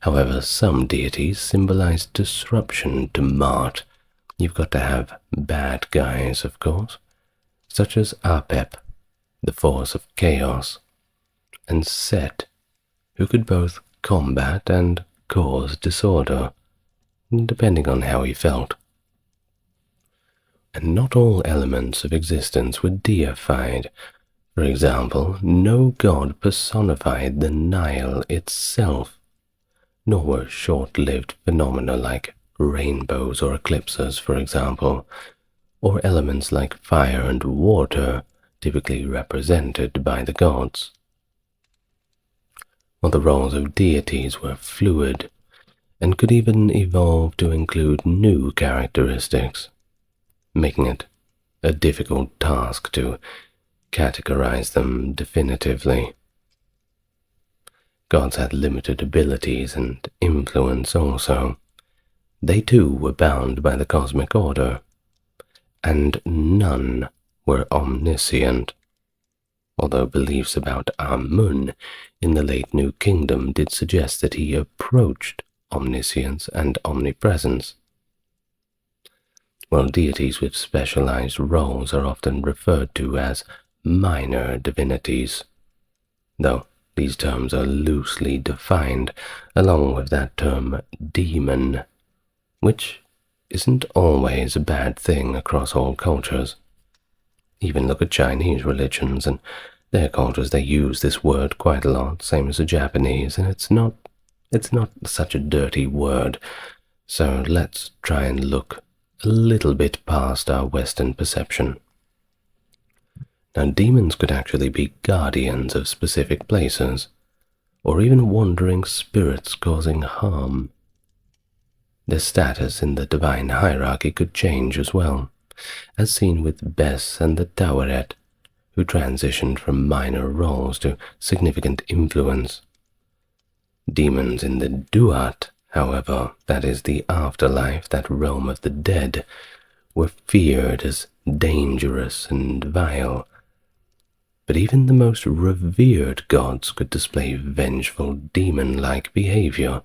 However, some deities symbolize disruption to Ma'at. You've got to have bad guys, of course, such as Apep, the force of chaos, and Set, who could both combat and cause disorder, depending on how he felt. And not all elements of existence were deified. For example, no god personified the Nile itself, nor were short-lived phenomena like rainbows or eclipses, for example, or elements like fire and water typically represented by the gods. While the roles of deities were fluid and could even evolve to include new characteristics, making it a difficult task to categorize them definitively. Gods had limited abilities and influence also. They too were bound by the cosmic order, and none were omniscient, although beliefs about Amun in the late New Kingdom did suggest that he approached omniscience and omnipresence. While deities with specialized roles are often referred to as minor divinities, though These terms are loosely defined, along with that term demon, which isn't always a bad thing across all cultures. Even look at Chinese religions and their cultures, they use this word quite a lot, same as the Japanese, and it's not such a dirty word. So let's try and look a little bit past our Western perception. Now, demons could actually be guardians of specific places, or even wandering spirits causing harm. Their status in the divine hierarchy could change as well, as seen with Bes and the Taweret, who transitioned from minor roles to significant influence. Demons in the Duat, however, that is the afterlife, that realm of the dead, were feared as dangerous and vile. But even the most revered gods could display vengeful demon-like behavior,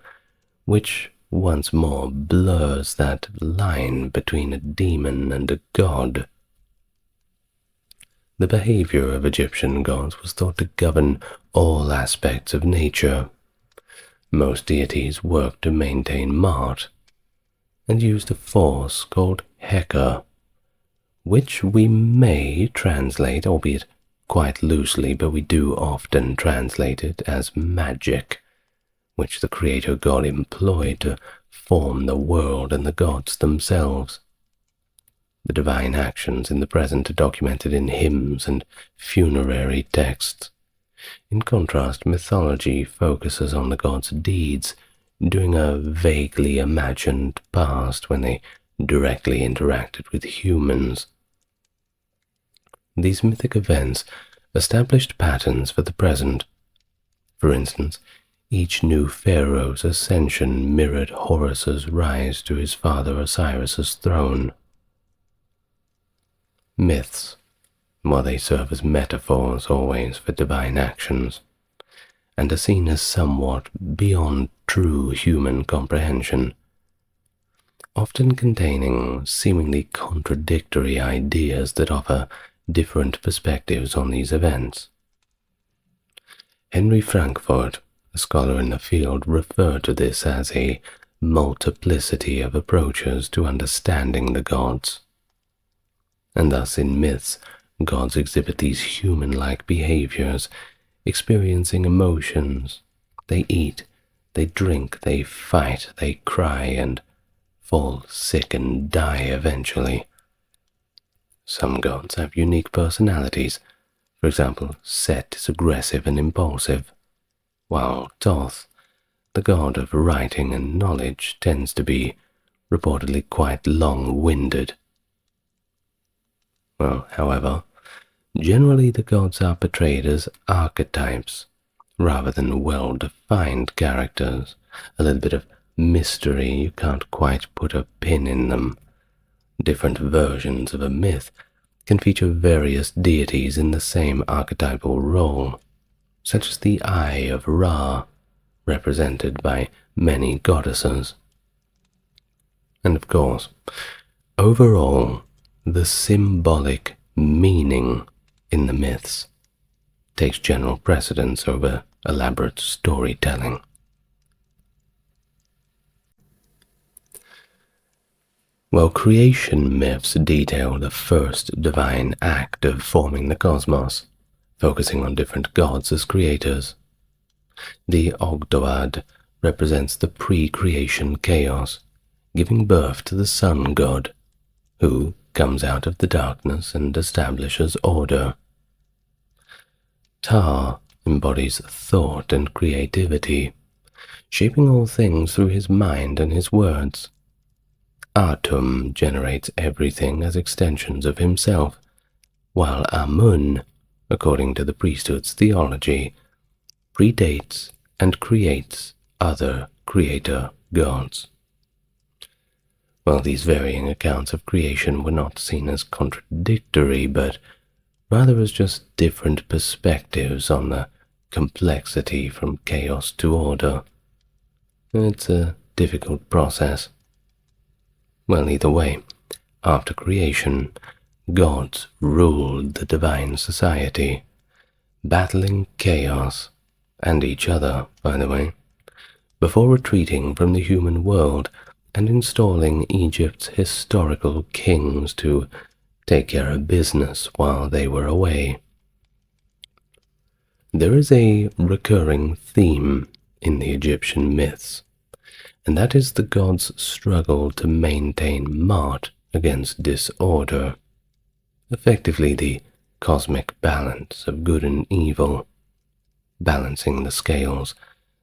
which once more blurs that line between a demon and a god. The behavior of Egyptian gods was thought to govern all aspects of nature. Most deities worked to maintain Ma'at, and used a force called Heka, which we may translate, albeit quite loosely, but we do often translate it as magic, which the creator god employed to form the world and the gods themselves. The divine actions in the present are documented in hymns and funerary texts. In contrast, mythology focuses on the gods' deeds during a vaguely imagined past when they directly interacted with humans. These mythic events established patterns for the present. For instance, each new pharaoh's ascension mirrored Horus's rise to his father Osiris's throne. Myths, while they serve as metaphors always for divine actions, and are seen as somewhat beyond true human comprehension, often containing seemingly contradictory ideas that offer different perspectives on these events. Henry Frankfurt, a scholar in the field, referred to this as a multiplicity of approaches to understanding the gods. And thus in myths, gods exhibit these human-like behaviors, experiencing emotions. They eat, they drink, they fight, they cry, and fall sick and die eventually. Some gods have unique personalities. For example, Set is aggressive and impulsive, while Thoth, the god of writing and knowledge, tends to be reportedly quite long-winded. Well, however, generally the gods are portrayed as archetypes, rather than well-defined characters, a little bit of mystery, you can't quite put a pin in them. Different versions of a myth can feature various deities in the same archetypal role, such as the Eye of Ra, represented by many goddesses. And of course, overall, the symbolic meaning in the myths takes general precedence over elaborate storytelling. While creation myths detail the first divine act of forming the cosmos, focusing on different gods as creators, the Ogdoad represents the pre-creation chaos, giving birth to the sun god, who comes out of the darkness and establishes order. Ptah embodies thought and creativity, shaping all things through his mind and his words. Atum generates everything as extensions of himself, while Amun, according to the priesthood's theology, predates and creates other creator gods. Well, these varying accounts of creation were not seen as contradictory, but rather as just different perspectives on the complexity from chaos to order. It's a difficult process. Well, either way, after creation, gods ruled the divine society, battling chaos and each other, by the way, before retreating from the human world and installing Egypt's historical kings to take care of business while they were away. There is a recurring theme in the Egyptian myths, and that is the gods' struggle to maintain mart against disorder, effectively the cosmic balance of good and evil. Balancing the scales,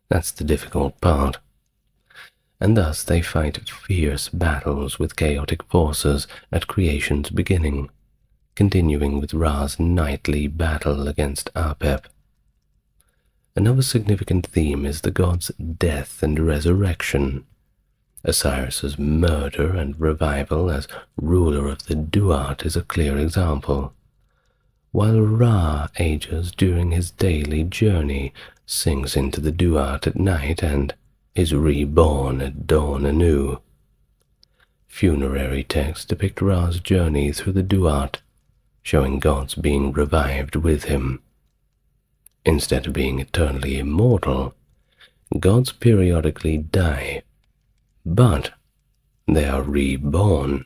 that's the difficult part. And thus they fight fierce battles with chaotic forces at creation's beginning, continuing with Ra's nightly battle against Apep. Another significant theme is the god's death and resurrection. Osiris's murder and revival as ruler of the Duat is a clear example, while Ra ages during his daily journey, sinks into the Duat at night, and is reborn at dawn anew. Funerary texts depict Ra's journey through the Duat, showing gods being revived with him. Instead of being eternally immortal, gods periodically die, but they are reborn,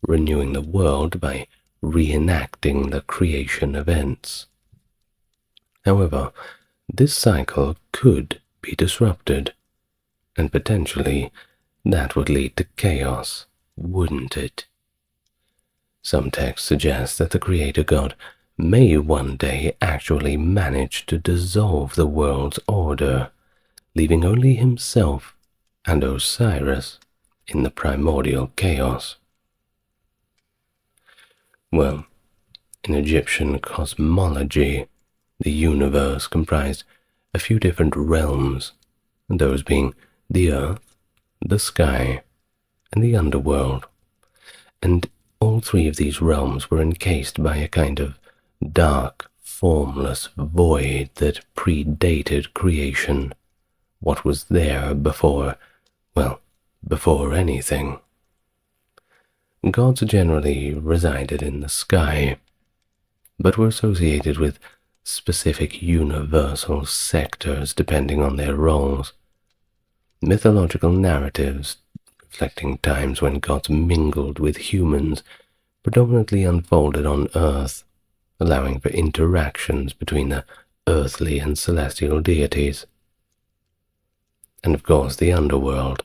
renewing the world by reenacting the creation events. However, this cycle could be disrupted, and potentially that would lead to chaos, wouldn't it? Some texts suggest that the creator god may one day actually manage to dissolve the world's order, leaving only himself and Osiris in the primordial chaos. Well, in Egyptian cosmology, the universe comprised a few different realms, those being the earth, the sky, and the underworld, and all three of these realms were encased by a kind of dark, formless void that predated creation, what was there before, well, before anything. Gods generally resided in the sky, but were associated with specific universal sectors depending on their roles. Mythological narratives, reflecting times when gods mingled with humans, predominantly unfolded on Earth, allowing for interactions between the earthly and celestial deities. And of course the underworld.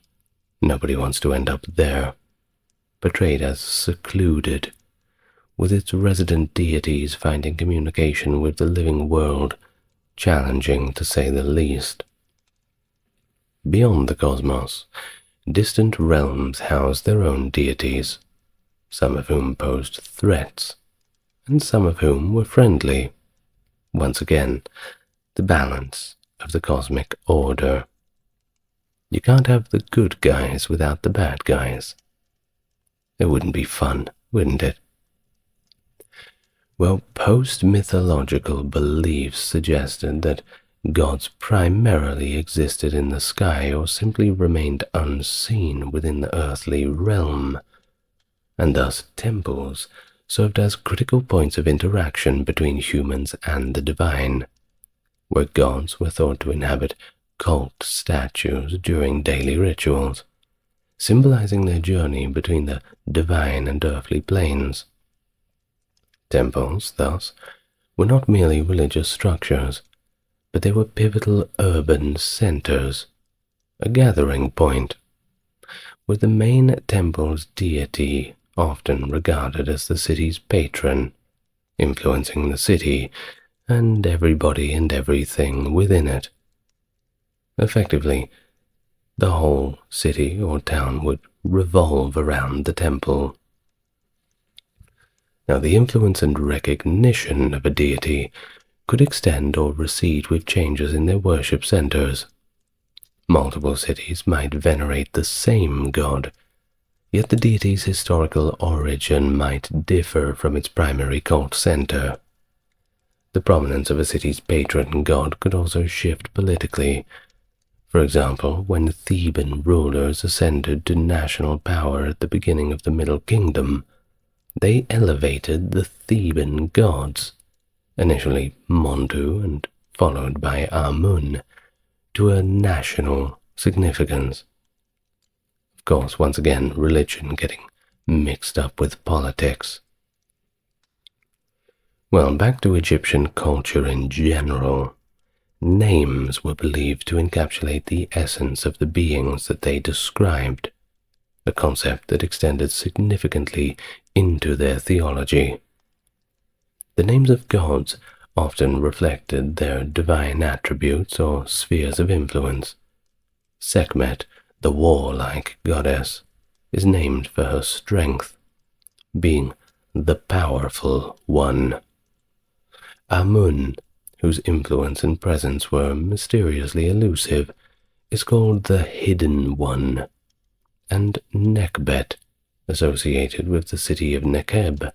Nobody wants to end up there, portrayed as secluded, with its resident deities finding communication with the living world challenging to say the least. Beyond the cosmos, distant realms housed their own deities, some of whom posed threats, and some of whom were friendly. Once again, the balance of the cosmic order. You can't have the good guys without the bad guys. It wouldn't be fun, wouldn't it? Well, post-mythological beliefs suggested that gods primarily existed in the sky or simply remained unseen within the earthly realm, and thus temples served as critical points of interaction between humans and the divine, where gods were thought to inhabit cult statues during daily rituals, symbolizing their journey between the divine and earthly planes. Temples, thus, were not merely religious structures, but they were pivotal urban centers, a gathering point, with the main temple's deity often regarded as the city's patron, influencing the city and everybody and everything within it. Effectively, the whole city or town would revolve around the temple. Now, the influence and recognition of a deity could extend or recede with changes in their worship centers. Multiple cities might venerate the same god, yet the deity's historical origin might differ from its primary cult center. The prominence of a city's patron god could also shift politically. For example, when Theban rulers ascended to national power at the beginning of the Middle Kingdom, they elevated the Theban gods, initially Montu and followed by Amun, to a national significance. Of course, once again, religion getting mixed up with politics. Well, back to Egyptian culture in general. Names were believed to encapsulate the essence of the beings that they described, a concept that extended significantly into their theology. The names of gods often reflected their divine attributes or spheres of influence. Sekhmet, the warlike goddess, is named for her strength, being the powerful one. Amun, whose influence and presence were mysteriously elusive, is called the Hidden One, and Nekhbet, associated with the city of Nekheb,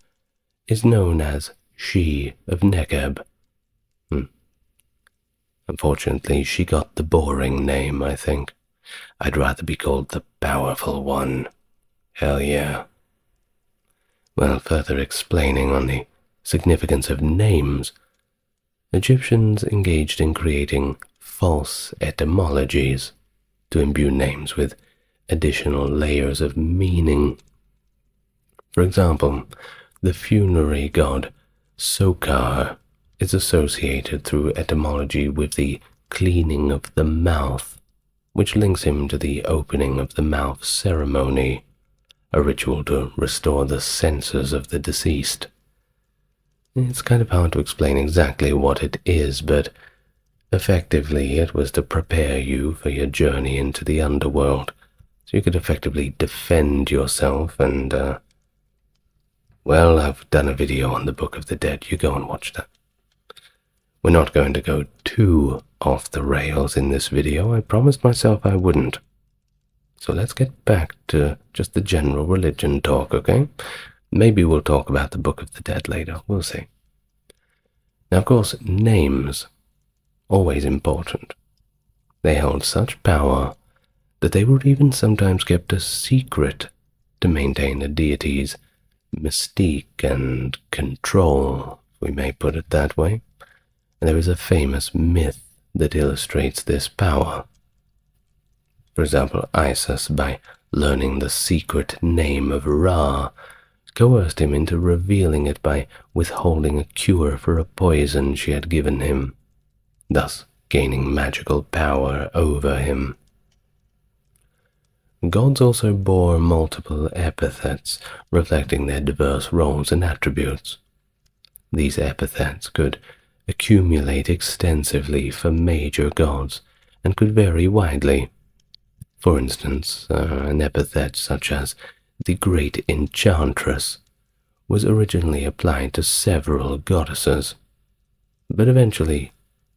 is known as She of Nekheb. Unfortunately, she got the boring name, I think. I'd rather be called the Powerful One. Hell yeah. Well, further explaining on the significance of names, Egyptians engaged in creating false etymologies to imbue names with additional layers of meaning. For example, the funerary god Sokar is associated through etymology with the cleaning of the mouth, which links him to the opening of the mouth ceremony, a ritual to restore the senses of the deceased. It's kind of hard to explain exactly what it is, but effectively it was to prepare you for your journey into the underworld, so you could effectively defend yourself and, well, I've done a video on the Book of the Dead. You go and watch that. We're not going to go too off the rails in this video. I promised myself I wouldn't. So let's get back to just the general religion talk, okay? Maybe we'll talk about the Book of the Dead later. We'll see. Now, of course, names, always important. They held such power that they were even sometimes kept a secret to maintain a deity's mystique and control, if we may put it that way. And there is a famous myth that illustrates this power. For example, Isis, by learning the secret name of Ra, coerced him into revealing it by withholding a cure for a poison she had given him, thus gaining magical power over him. Gods also bore multiple epithets, reflecting their diverse roles and attributes. These epithets could accumulate extensively for major gods and could vary widely. For instance, an epithet such as the Great Enchantress was originally applied to several goddesses, but eventually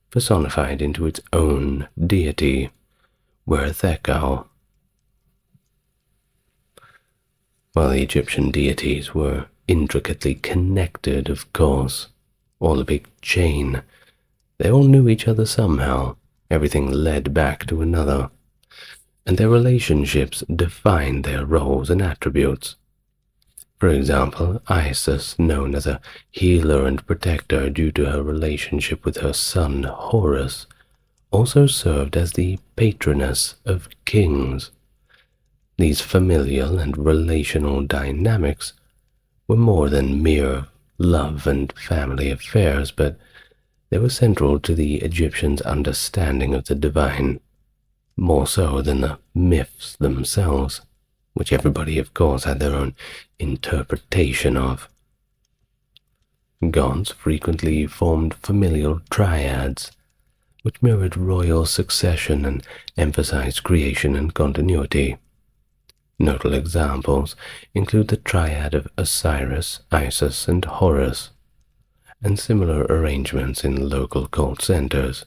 personified into its own deity, Werthekau. While the Egyptian deities were intricately connected, of course, all a big chain, they all knew each other somehow. Everything led back to another, and their relationships defined their roles and attributes. For example, Isis, known as a healer and protector due to her relationship with her son Horus, also served as the patroness of kings. These familial and relational dynamics were more than mere love and family affairs, but they were central to the Egyptians' understanding of the divine, more so than the myths themselves, which everybody, of course, had their own interpretation of. Gods frequently formed familial triads, which mirrored royal succession and emphasized creation and continuity. Notable examples include the triad of Osiris, Isis, and Horus, and similar arrangements in local cult centers,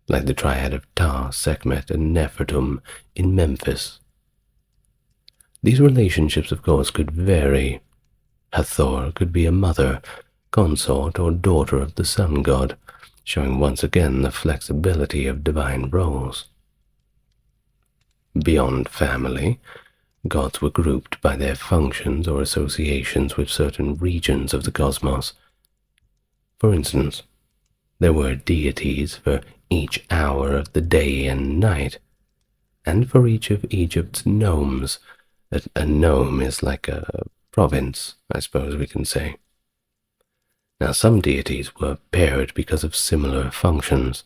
like the triad of Ptah, Sekhmet, and Nefertum in Memphis. These relationships, of course, could vary. Hathor could be a mother, consort, or daughter of the sun god, showing once again the flexibility of divine roles. Beyond family, gods were grouped by their functions or associations with certain regions of the cosmos. For instance, There were deities for each hour of the day and night, and for each of Egypt's nomes. A nome is like a province, I suppose we can say. Now, some deities were paired because of similar functions,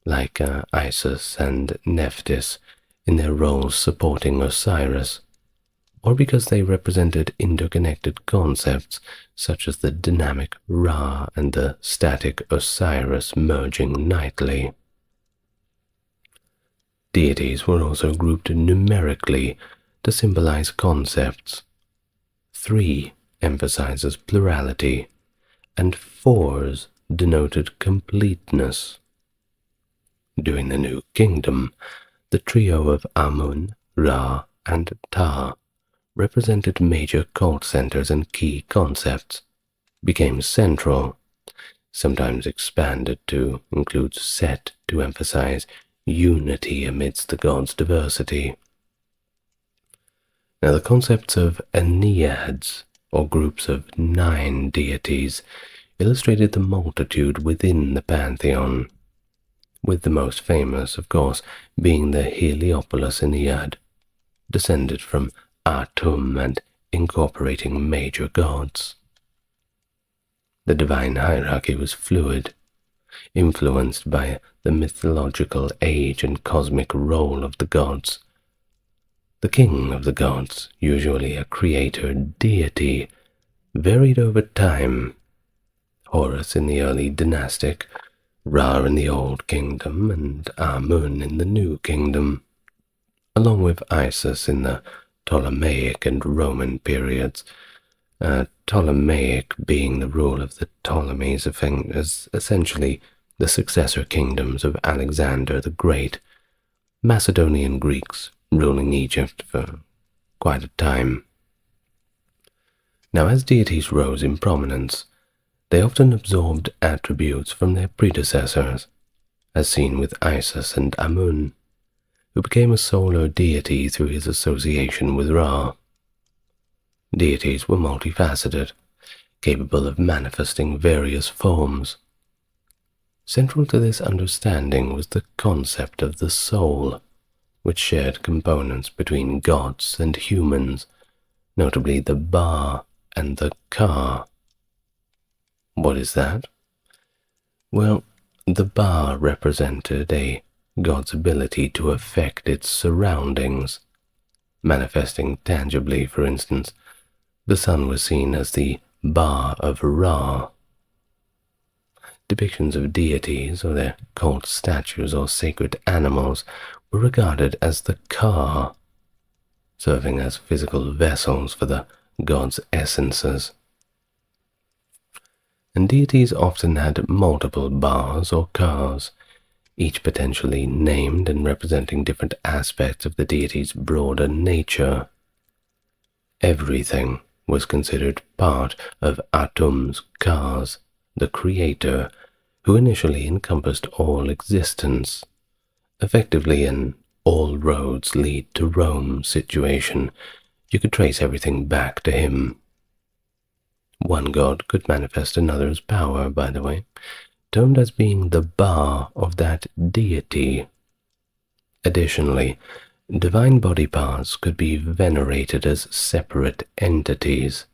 like Isis and Nephthys in their roles supporting Osiris, or because they represented interconnected concepts such as the dynamic Ra and the static Osiris merging nightly. Deities were also grouped numerically to symbolize concepts. 3 emphasizes plurality, and 4s denoted completeness. During the New Kingdom, the trio of Amun, Ra, and Ta represented major cult centers and key concepts, became central, sometimes expanded to include Set to emphasize unity amidst the gods' diversity. Now, the concepts of Enneads, or groups of 9 deities, illustrated the multitude within the pantheon, with the most famous, of course, being the Heliopolis Ennead, descended from Atum and incorporating major gods. The divine hierarchy was fluid, influenced by the mythological age and cosmic role of the gods. The king of the gods, usually a creator deity, varied over time. Horus in the early dynastic, Ra in the Old Kingdom, and Amun in the New Kingdom, along with Isis in the Ptolemaic and Roman periods, Ptolemaic being the rule of the Ptolemies, as essentially the successor kingdoms of Alexander the Great, Macedonian Greeks ruling Egypt for quite a time. Now, as deities rose in prominence, they often absorbed attributes from their predecessors, as seen with Isis and Amun, who became a solar deity through his association with Ra. Deities were multifaceted, capable of manifesting various forms. Central to this understanding was the concept of the soul, which shared components between gods and humans, notably the Ba and the Ka. What is that? Well, the Ba represented a god's ability to affect its surroundings, manifesting tangibly. For instance, the sun was seen as the Ba of Ra. Depictions of deities or their cult statues or sacred animals were regarded as the Ka, serving as physical vessels for the gods' essences. And deities often had multiple Bas or Kas, each potentially named and representing different aspects of the deity's broader nature. Everything was considered part of Atum's Kas, the creator, who initially encompassed all existence, effectively an all roads lead to Rome situation. You could trace everything back to him. One god could manifest another's power, by the way, termed as being the Ba of that deity. Additionally, divine body parts could be venerated as separate entities.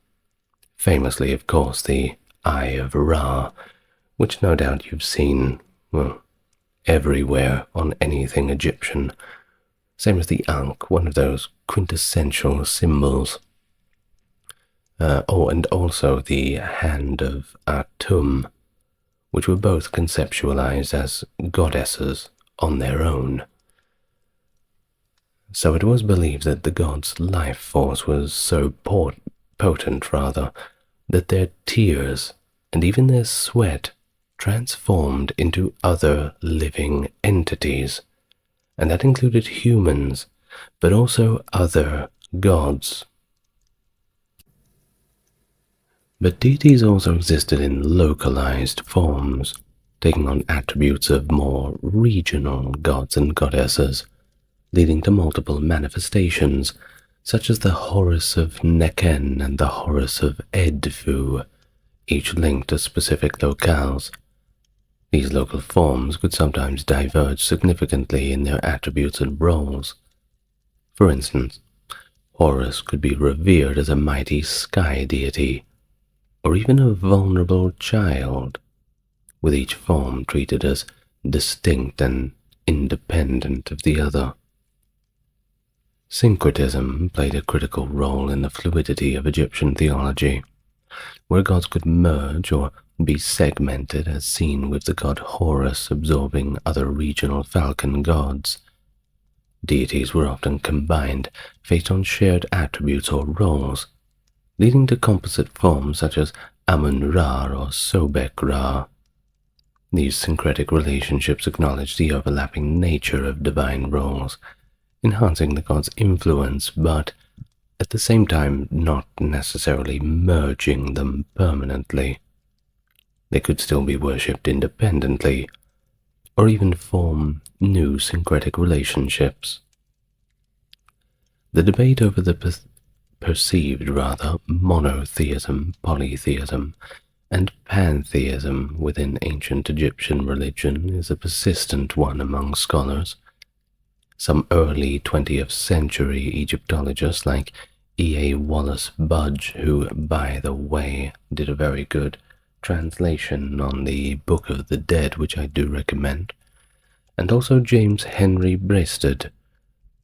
Famously, of course, the Eye of Ra, which no doubt you've seen, well, everywhere on anything Egyptian. Same as the Ankh, one of those quintessential symbols. And also the Hand of Atum, which were both conceptualized as goddesses on their own. So it was believed that the gods' life force was so potent, that their tears and even their sweat transformed into other living entities, and that included humans, but also other gods. But deities also existed in localized forms, taking on attributes of more regional gods and goddesses, leading to multiple manifestations, such as the Horus of Nekhen and the Horus of Edfu, each linked to specific locales. These local forms could sometimes diverge significantly in their attributes and roles. For instance, Horus could be revered as a mighty sky deity, or even a vulnerable child, with each form treated as distinct and independent of the other. Syncretism played a critical role in the fluidity of Egyptian theology, where gods could merge or be segmented, as seen with the god Horus absorbing other regional falcon gods. Deities were often combined based on shared attributes or roles, leading to composite forms such as Amun-Ra or Sobek-Ra. These syncretic relationships acknowledge the overlapping nature of divine roles, enhancing the god's influence, but at the same time not necessarily merging them permanently. They could still be worshipped independently, or even form new syncretic relationships. The debate over the perceived monotheism, polytheism, and pantheism within ancient Egyptian religion is a persistent one among scholars. Some early 20th century Egyptologists like E. A. Wallace Budge, who, by the way, did a very good translation on the Book of the Dead, which I do recommend, and also James Henry Breasted,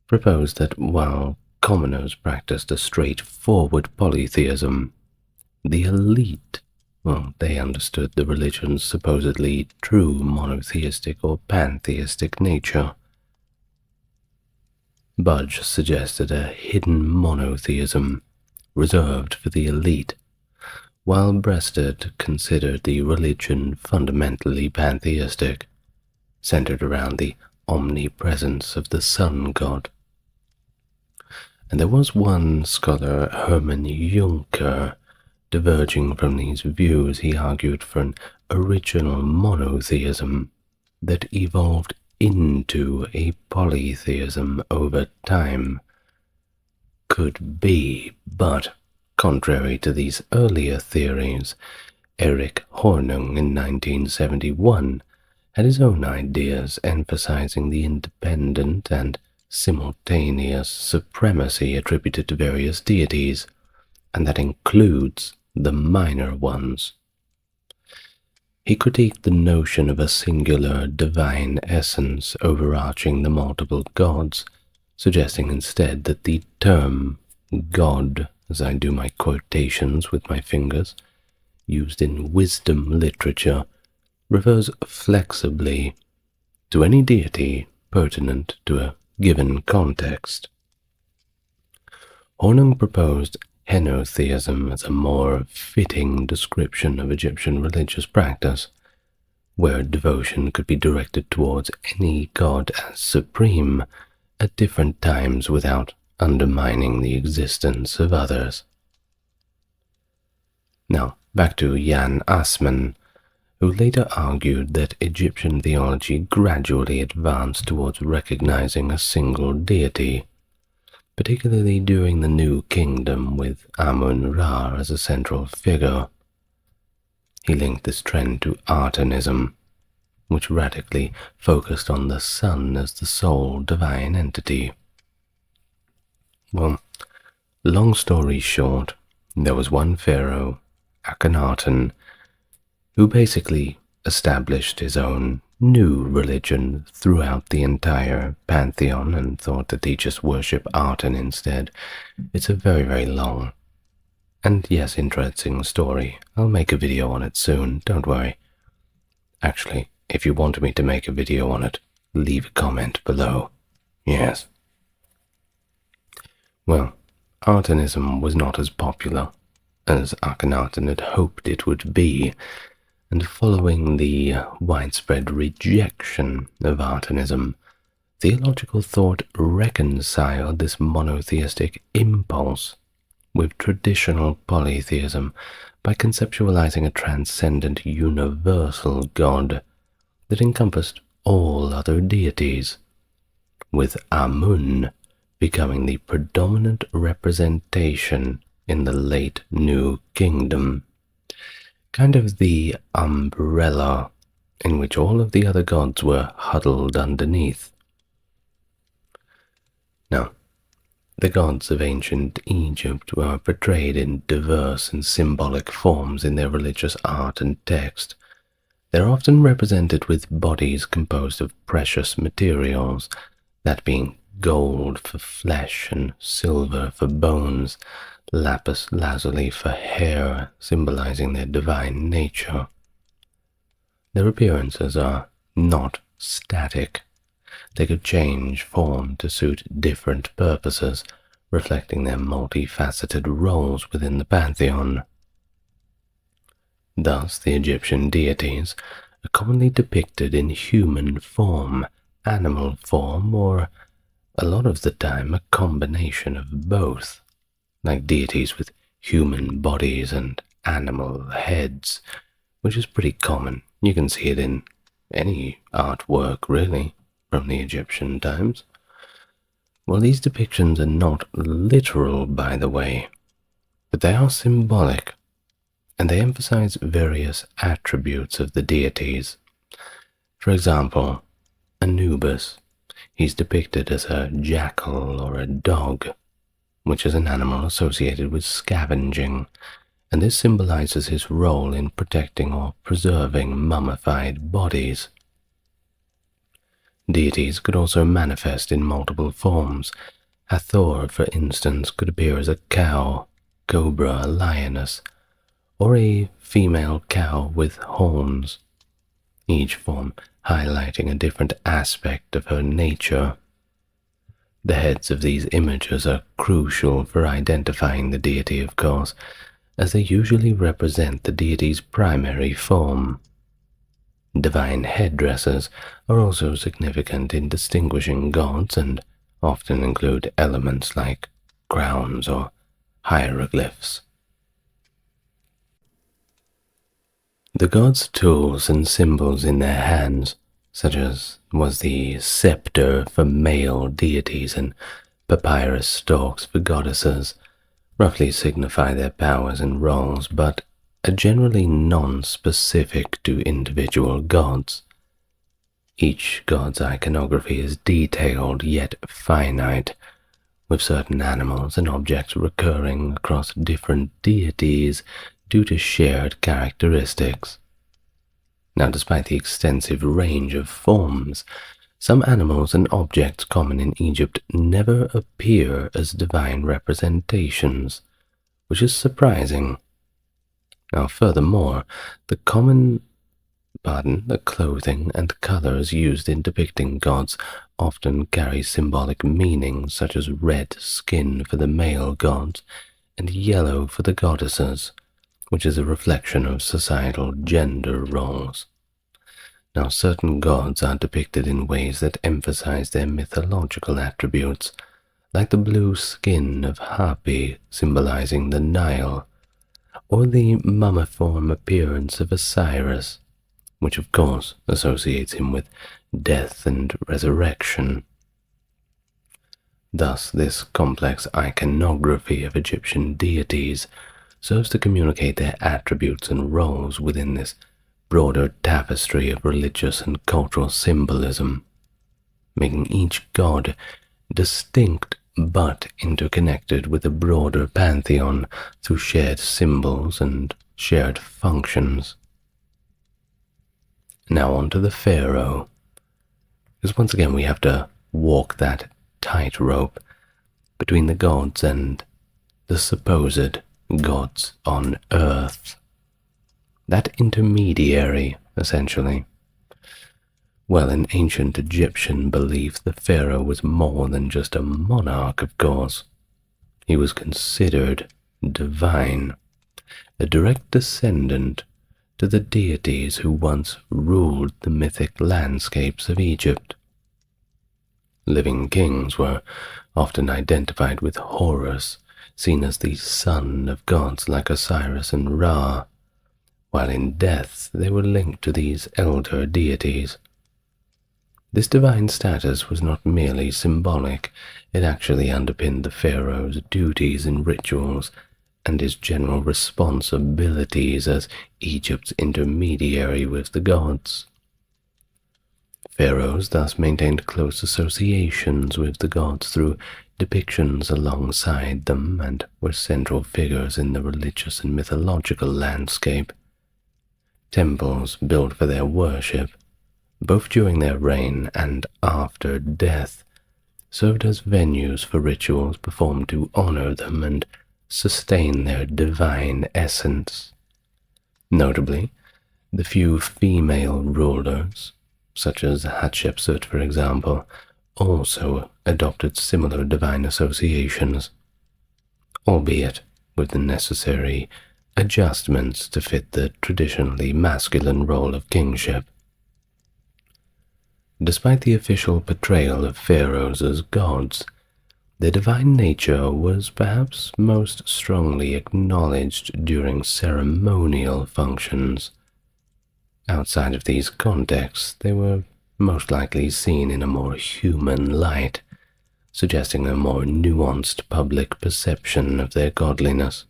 proposed that while commoners practiced a straightforward polytheism, the elite, they understood the religion's supposedly true monotheistic or pantheistic nature. Budge suggested a hidden monotheism reserved for the elite, while Breasted considered the religion fundamentally pantheistic, centered around the omnipresence of the sun god. And there was one scholar, Hermann Juncker, diverging from these views. He argued for an original monotheism that evolved into a polytheism over time. Could be, but contrary to these earlier theories, Erich Hornung in 1971 had his own ideas emphasizing the independent and simultaneous supremacy attributed to various deities, and that includes the minor ones. He critiqued the notion of a singular divine essence overarching the multiple gods, suggesting instead that the term God, as I do my quotations with my fingers, used in wisdom literature, refers flexibly to any deity pertinent to a given context. Hornung proposed henotheism as a more fitting description of Egyptian religious practice, where devotion could be directed towards any god as supreme at different times without undermining the existence of others. Now, back to Jan Assmann, who later argued that Egyptian theology gradually advanced towards recognizing a single deity, particularly during the New Kingdom with Amun-Ra as a central figure. He linked this trend to Artanism, which radically focused on the sun as the sole divine entity. Well, long story short, there was one pharaoh, Akhenaten, who basically established his own new religion throughout the entire pantheon and thought that he just worshipped Aten instead. It's a very, very long and, yes, interesting story. I'll make a video on it soon, don't worry. Actually, if you want me to make a video on it, leave a comment below. Yes. Well, Artanism was not as popular as Akhenaten had hoped it would be, and following the widespread rejection of Artanism, theological thought reconciled this monotheistic impulse with traditional polytheism by conceptualizing a transcendent universal god that encompassed all other deities, with Amun becoming the predominant representation in the late New Kingdom, kind of the umbrella in which all of the other gods were huddled underneath. Now, the gods of ancient Egypt were portrayed in diverse and symbolic forms in their religious art and text. They're often represented with bodies composed of precious materials, that being gold for flesh and silver for bones, lapis lazuli for hair, symbolizing their divine nature. Their appearances are not static. They could change form to suit different purposes, reflecting their multifaceted roles within the pantheon. Thus, the Egyptian deities are commonly depicted in human form, animal form, or a lot of the time a combination of both, like deities with human bodies and animal heads, which is pretty common. You can see it in any artwork, really, from the Egyptian times. Well, these depictions are not literal, by the way, but they are symbolic, and they emphasize various attributes of the deities. For example, Anubis, he's depicted as a jackal or a dog, which is an animal associated with scavenging, and this symbolizes his role in protecting or preserving mummified bodies. Deities could also manifest in multiple forms. Hathor, for instance, could appear as a cow, cobra a lioness, or a female cow with horns, each form highlighting a different aspect of her nature. The heads of these images are crucial for identifying the deity, of course, as they usually represent the deity's primary form. Divine headdresses are also significant in distinguishing gods and often include elements like crowns or hieroglyphs. The gods' tools and symbols in their hands, such as was the scepter for male deities and papyrus stalks for goddesses, roughly signify their powers and roles, but are generally non-specific to individual gods. Each god's iconography is detailed yet finite, with certain animals and objects recurring across different deities due to shared characteristics. Now, despite the extensive range of forms, some animals and objects common in Egypt never appear as divine representations, which is surprising. Now, furthermore, the clothing and colors used in depicting gods often carry symbolic meanings such as red skin for the male gods and yellow for the goddesses, which is a reflection of societal gender roles. Now, certain gods are depicted in ways that emphasize their mythological attributes, like the blue skin of Hapi symbolizing the Nile, or the mummiform appearance of Osiris, which of course associates him with death and resurrection. Thus, this complex iconography of Egyptian deities serves to communicate their attributes and roles within this broader tapestry of religious and cultural symbolism, making each god distinct but interconnected with a broader pantheon through shared symbols and shared functions. Now on to the pharaoh, because once again we have to walk that tightrope between the gods and the supposed gods on earth. That intermediary, essentially. Well, in ancient Egyptian belief, the pharaoh was more than just a monarch, of course. He was considered divine, a direct descendant to the deities who once ruled the mythic landscapes of Egypt. Living kings were often identified with Horus, seen as the son of gods like Osiris and Ra, while in death they were linked to these elder deities. This divine status was not merely symbolic, it actually underpinned the pharaoh's duties and rituals and his general responsibilities as Egypt's intermediary with the gods. Pharaohs thus maintained close associations with the gods through depictions alongside them and were central figures in the religious and mythological landscape. Temples built for their worship, both during their reign and after death, served as venues for rituals performed to honor them and sustain their divine essence. Notably, the few female rulers, such as Hatshepsut for example, also adopted similar divine associations, albeit with the necessary adjustments to fit the traditionally masculine role of kingship. Despite the official portrayal of pharaohs as gods, their divine nature was perhaps most strongly acknowledged during ceremonial functions. Outside of these contexts, they were most likely seen in a more human light, suggesting a more nuanced public perception of their godliness.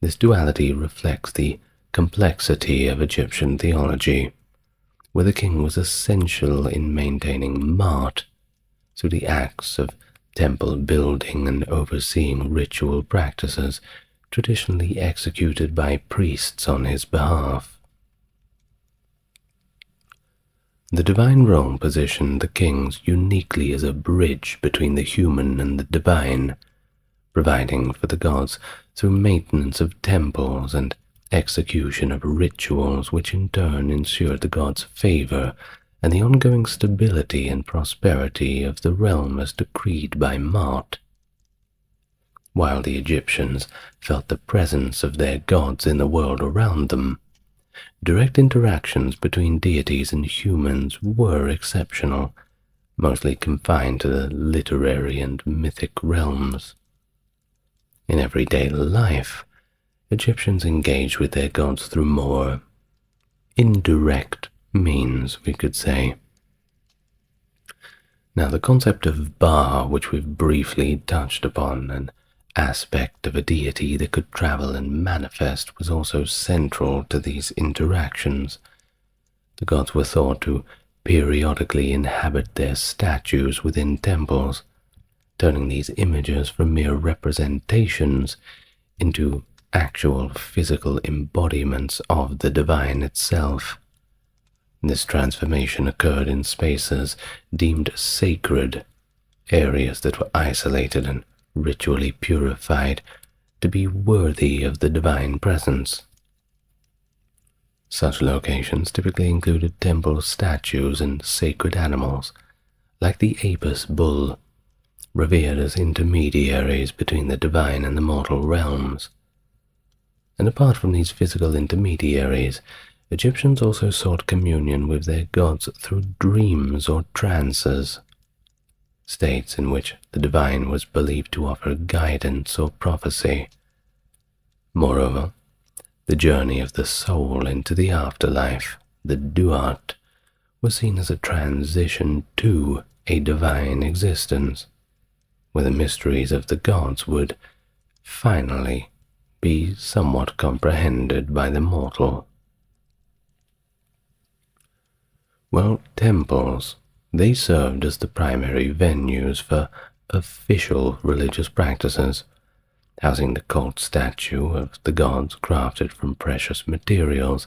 This duality reflects the complexity of Egyptian theology, where the king was essential in maintaining Ma'at through the acts of temple building and overseeing ritual practices traditionally executed by priests on his behalf. The divine role positioned the kings uniquely as a bridge between the human and the divine, providing for the gods through maintenance of temples and execution of rituals which in turn ensured the gods' favor and the ongoing stability and prosperity of the realm as decreed by Ma'at. While the Egyptians felt the presence of their gods in the world around them, direct interactions between deities and humans were exceptional, mostly confined to the literary and mythic realms. In everyday life, Egyptians engaged with their gods through more indirect means, we could say. Now, the concept of Ba, which we've briefly touched upon, an aspect of a deity that could travel and manifest, was also central to these interactions. The gods were thought to periodically inhabit their statues within temples, turning these images from mere representations into actual physical embodiments of the divine itself. This transformation occurred in spaces deemed sacred, areas that were isolated and ritually purified to be worthy of the divine presence. Such locations typically included temple statues and sacred animals, like the Apis bull, revered as intermediaries between the divine and the mortal realms. And apart from these physical intermediaries, Egyptians also sought communion with their gods through dreams or trances, states in which the divine was believed to offer guidance or prophecy. Moreover, the journey of the soul into the afterlife, the duat, was seen as a transition to a divine existence, where the mysteries of the gods would finally be somewhat comprehended by the mortal. Well, temples, they served as the primary venues for official religious practices, housing the cult statue of the gods crafted from precious materials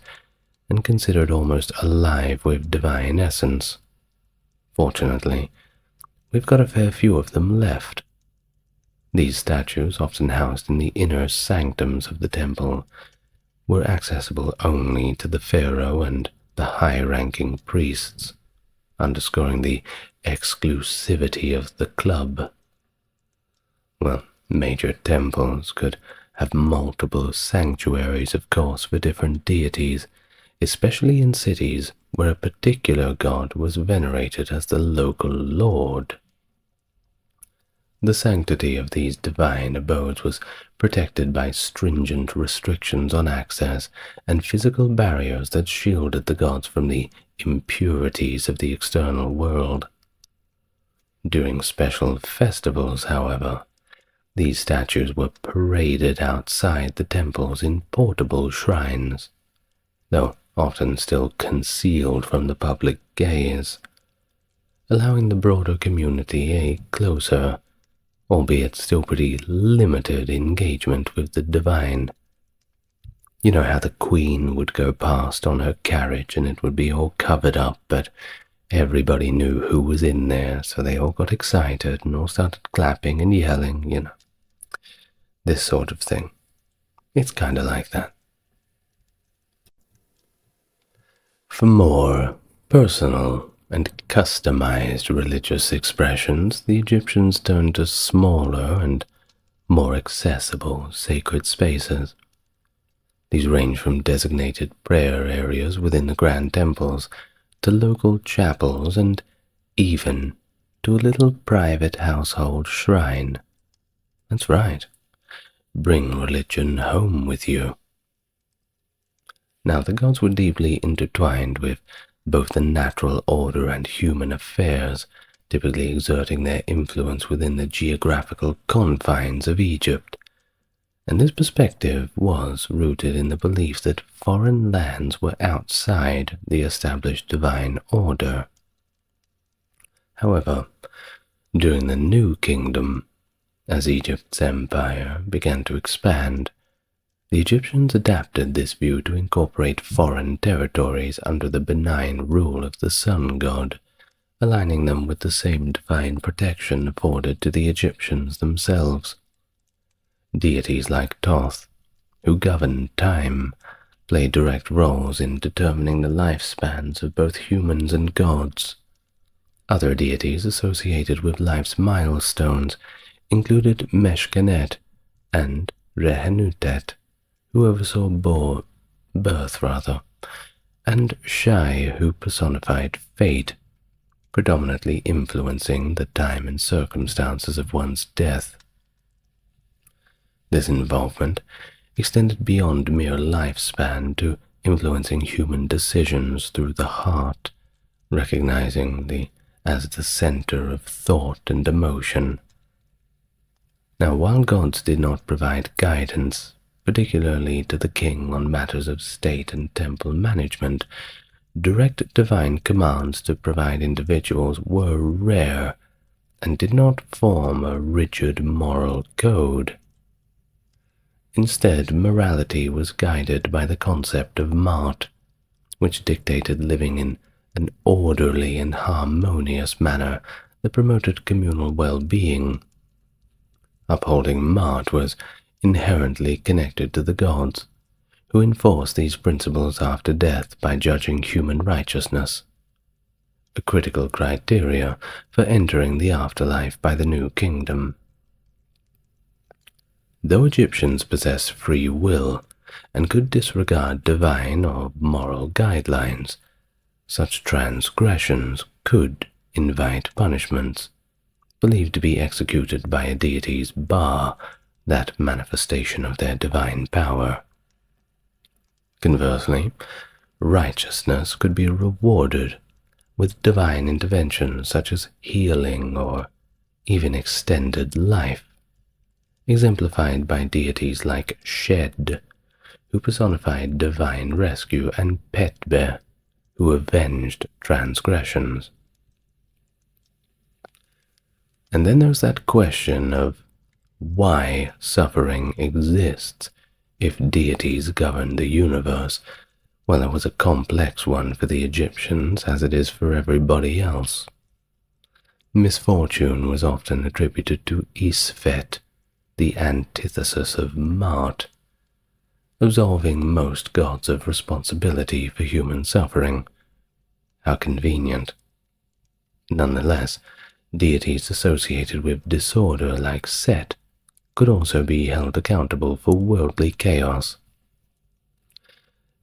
and considered almost alive with divine essence. Fortunately, we've got a fair few of them left. These statues, often housed in the inner sanctums of the temple, were accessible only to the pharaoh and the high-ranking priests, underscoring the exclusivity of the club. Well, major temples could have multiple sanctuaries, of course, for different deities, especially in cities where a particular god was venerated as the local lord. The sanctity of these divine abodes was protected by stringent restrictions on access and physical barriers that shielded the gods from the impurities of the external world. During special festivals, however, these statues were paraded outside the temples in portable shrines, though often still concealed from the public gaze, allowing the broader community a closer, albeit still pretty limited, engagement with the divine. You know how the queen would go past on her carriage and it would be all covered up, but everybody knew who was in there, so they all got excited and all started clapping and yelling, you know. This sort of thing. It's kind of like that. For more personal and customized religious expressions, the Egyptians turned to smaller and more accessible sacred spaces. These range from designated prayer areas within the grand temples to local chapels and even to a little private household shrine. That's right. Bring religion home with you. Now, the gods were deeply intertwined with both the natural order and human affairs, typically exerting their influence within the geographical confines of Egypt. And this perspective was rooted in the belief that foreign lands were outside the established divine order. However, during the New Kingdom, as Egypt's empire began to expand, the Egyptians adapted this view to incorporate foreign territories under the benign rule of the sun god, aligning them with the same divine protection afforded to the Egyptians themselves. Deities like Thoth, who governed time, played direct roles in determining the lifespans of both humans and gods. Other deities associated with life's milestones included Meshkenet and Rehenutet, who oversaw birth, and Shai, who personified fate, predominantly influencing the time and circumstances of one's death. This involvement extended beyond mere lifespan to influencing human decisions through the heart, recognizing as the center of thought and emotion. Now, while gods did not provide guidance, particularly to the king on matters of state and temple management, direct divine commands to provide individuals were rare and did not form a rigid moral code. Instead, morality was guided by the concept of Ma'at, which dictated living in an orderly and harmonious manner that promoted communal well-being. Upholding Ma'at was inherently connected to the gods, who enforced these principles after death by judging human righteousness, a critical criteria for entering the afterlife by the New Kingdom. Though Egyptians possessed free will and could disregard divine or moral guidelines, such transgressions could invite punishments, believed to be executed by a deity's Ba, that manifestation of their divine power. Conversely, righteousness could be rewarded with divine intervention such as healing or even extended life, exemplified by deities like Shed, who personified divine rescue, and Petbe, who avenged transgressions. And then there's that question of why suffering exists if deities govern the universe. Well, it was a complex one for the Egyptians, as it is for everybody else. Misfortune was often attributed to Isfet, the antithesis of Ma'at, absolving most gods of responsibility for human suffering. How convenient. Nonetheless, deities associated with disorder like Set could also be held accountable for worldly chaos.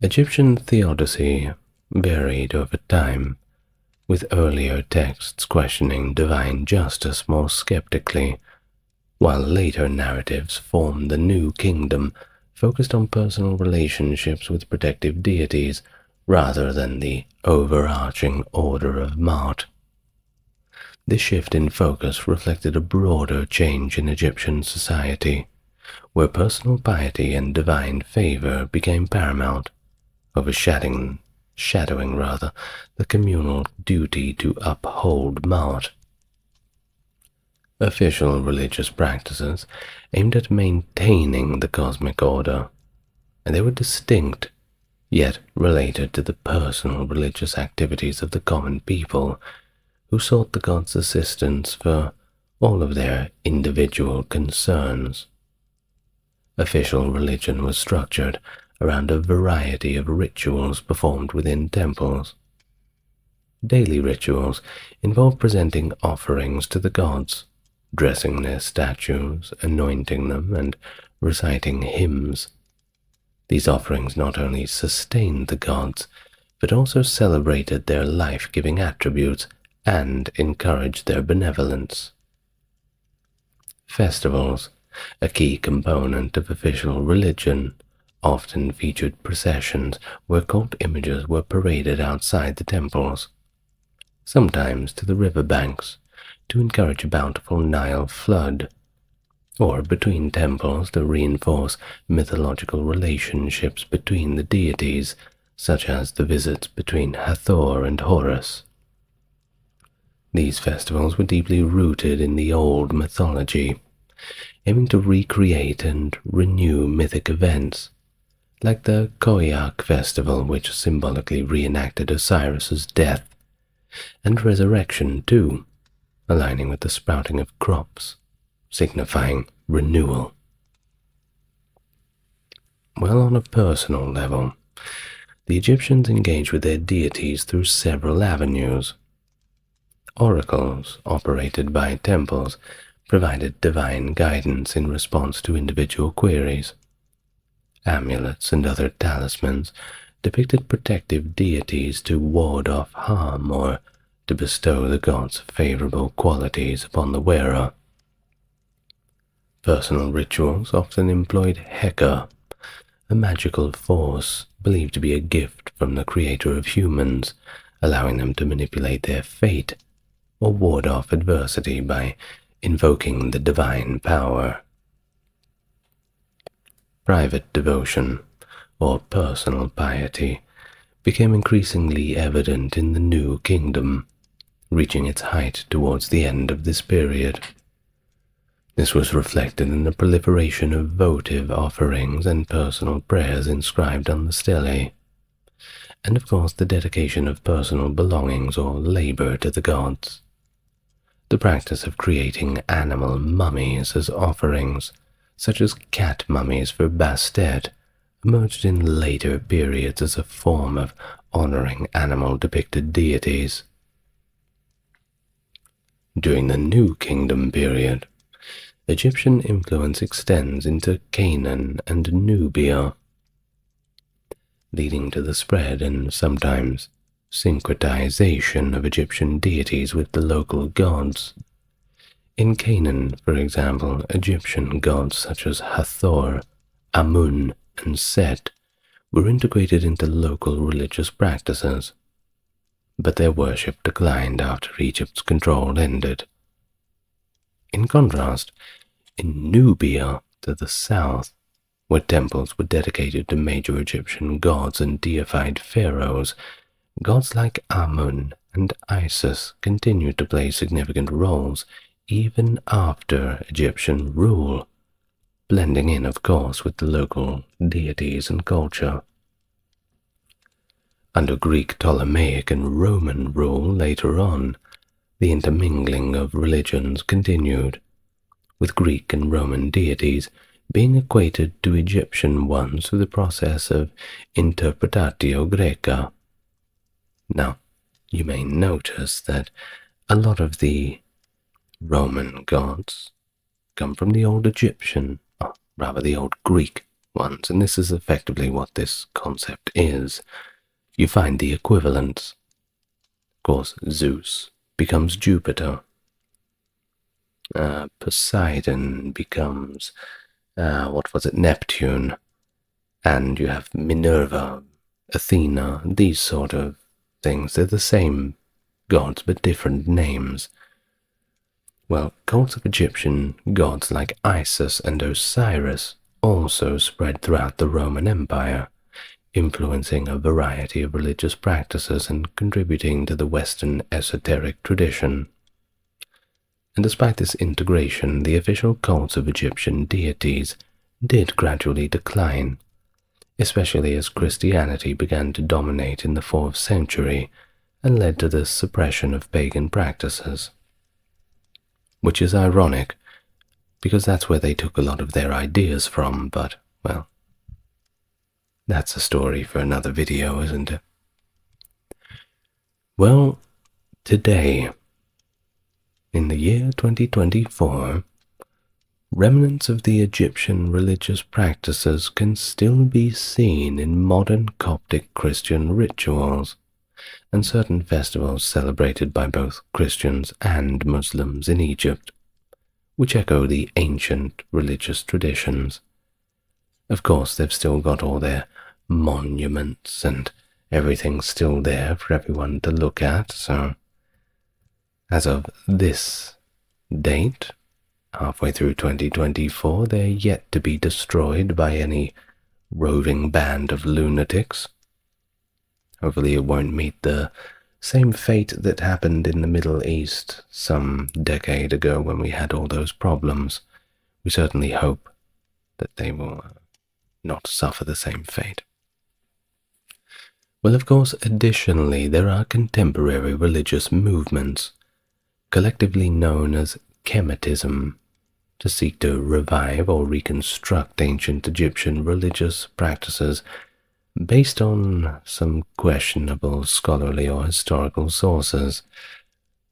Egyptian theodicy varied over time, with earlier texts questioning divine justice more skeptically, while later narratives formed the New Kingdom focused on personal relationships with protective deities rather than the overarching order of Ma'at. This shift in focus reflected a broader change in Egyptian society, where personal piety and divine favor became paramount, overshadowing shadowing rather the communal duty to uphold Ma'at. Official religious practices aimed at maintaining the cosmic order, and they were distinct, yet related to the personal religious activities of the common people, who sought the gods' assistance for all of their individual concerns. Official religion was structured around a variety of rituals performed within temples. Daily rituals involved presenting offerings to the gods, dressing their statues, anointing them, and reciting hymns. These offerings not only sustained the gods, but also celebrated their life-giving attributes and encouraged their benevolence. Festivals, a key component of official religion, often featured processions where cult images were paraded outside the temples, sometimes to the river banks to encourage a bountiful Nile flood, or between temples to reinforce mythological relationships between the deities, such as the visits between Hathor and Horus. These festivals were deeply rooted in the old mythology, aiming to recreate and renew mythic events, like the Koyak festival, which symbolically reenacted Osiris's death, and resurrection too, aligning with the sprouting of crops, signifying renewal. Well, on a personal level, the Egyptians engaged with their deities through several avenues. Oracles, operated by temples, provided divine guidance in response to individual queries. Amulets and other talismans depicted protective deities to ward off harm or to bestow the gods' favorable qualities upon the wearer. Personal rituals often employed Heka, a magical force believed to be a gift from the creator of humans, allowing them to manipulate their fate or ward off adversity by invoking the divine power. Private devotion, or personal piety, became increasingly evident in the New Kingdom, reaching its height towards the end of this period. This was reflected in the proliferation of votive offerings and personal prayers inscribed on the stelae, and of course the dedication of personal belongings or labor to the gods. The practice of creating animal mummies as offerings, such as cat mummies for Bastet, emerged in later periods as a form of honoring animal-depicted deities. During the New Kingdom period, Egyptian influence extends into Canaan and Nubia, leading to the spread and sometimes syncretization of Egyptian deities with the local gods. In Canaan, for example, Egyptian gods such as Hathor, Amun, and Set were integrated into local religious practices, but their worship declined after Egypt's control ended. In contrast, in Nubia to the south, where temples were dedicated to major Egyptian gods and deified pharaohs, gods like Amun and Isis continued to play significant roles even after Egyptian rule, blending in, of course, with the local deities and culture. Under Greek, Ptolemaic, and Roman rule later on, the intermingling of religions continued, with Greek and Roman deities being equated to Egyptian ones through the process of interpretatio Graeca. Now, you may notice that a lot of the Roman gods come from the old Egyptian, or rather the old Greek ones, and this is effectively what this concept is. You find the equivalents. Of course, Zeus becomes Jupiter. Poseidon becomes, Neptune. And you have Minerva, Athena, these sort of things. They're the same gods, but different names. Well, cults of Egyptian gods like Isis and Osiris also spread throughout the Roman Empire, influencing a variety of religious practices and contributing to the Western esoteric tradition. And despite this integration, the official cults of Egyptian deities did gradually decline, especially as Christianity began to dominate in the 4th century and led to the suppression of pagan practices. Which is ironic, because that's where they took a lot of their ideas from, but, well, that's a story for another video, isn't it? Well, today, in the year 2024, remnants of the Egyptian religious practices can still be seen in modern Coptic Christian rituals and certain festivals celebrated by both Christians and Muslims in Egypt, which echo the ancient religious traditions. Of course, they've still got all their monuments and everything's still there for everyone to look at, so as of this date, halfway through 2024, they're yet to be destroyed by any roving band of lunatics. Hopefully it won't meet the same fate that happened in the Middle East some decade ago when we had all those problems. We certainly hope that they will not suffer the same fate. Well, of course, additionally, there are contemporary religious movements, collectively known as Kemetism, to seek to revive or reconstruct ancient Egyptian religious practices based on some questionable scholarly or historical sources.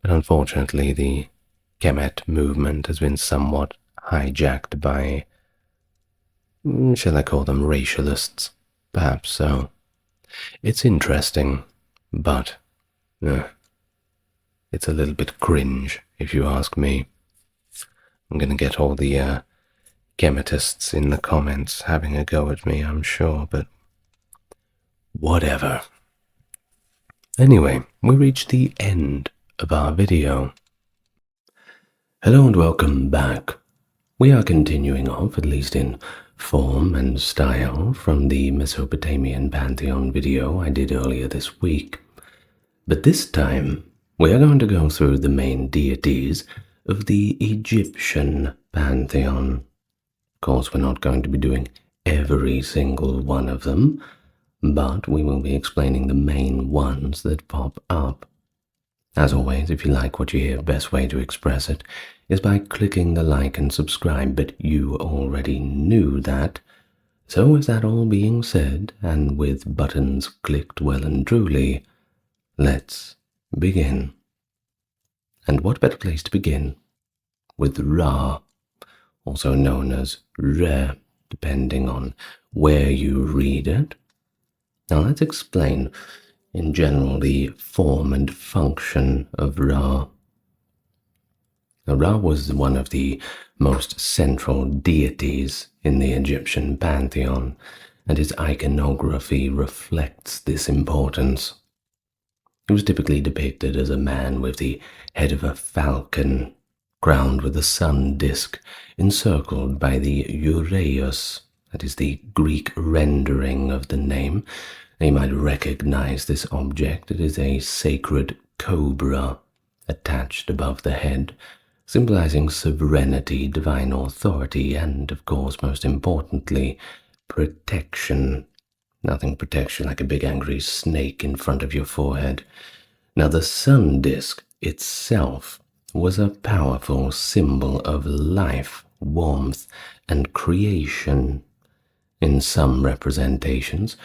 But unfortunately, the Kemet movement has been somewhat hijacked by, shall I call them racialists? Perhaps so. It's interesting, but it's a little bit cringe, if you ask me. I'm going to get all the Kemetists in the comments having a go at me, I'm sure, but whatever. Anyway, we reached the end of our video. Hello and welcome back. We are continuing off, at least in form and style, from the Mesopotamian Pantheon video I did earlier this week. But this time, we are going to go through the main deities of the Egyptian Pantheon. Of course, we're not going to be doing every single one of them, but we will be explaining the main ones that pop up. As always, if you like what you hear, the best way to express it is by clicking the like and subscribe, but you already knew that. So with that all being said, and with buttons clicked well and truly, let's begin. And what better place to begin with Ra, also known as Re, depending on where you read it. Now let's explain in general the form and function of Ra. Now, Ra was one of the most central deities in the Egyptian pantheon, and his iconography reflects this importance. He was typically depicted as a man with the head of a falcon, crowned with a sun disk, encircled by the Uraeus, that is the Greek rendering of the name. You might recognize this object. It is a sacred cobra attached above the head, symbolizing sovereignty, divine authority, and, of course, most importantly, protection. Nothing protects you like a big angry snake in front of your forehead. Now, the sun disk itself was a powerful symbol of life, warmth, and creation. In some representations,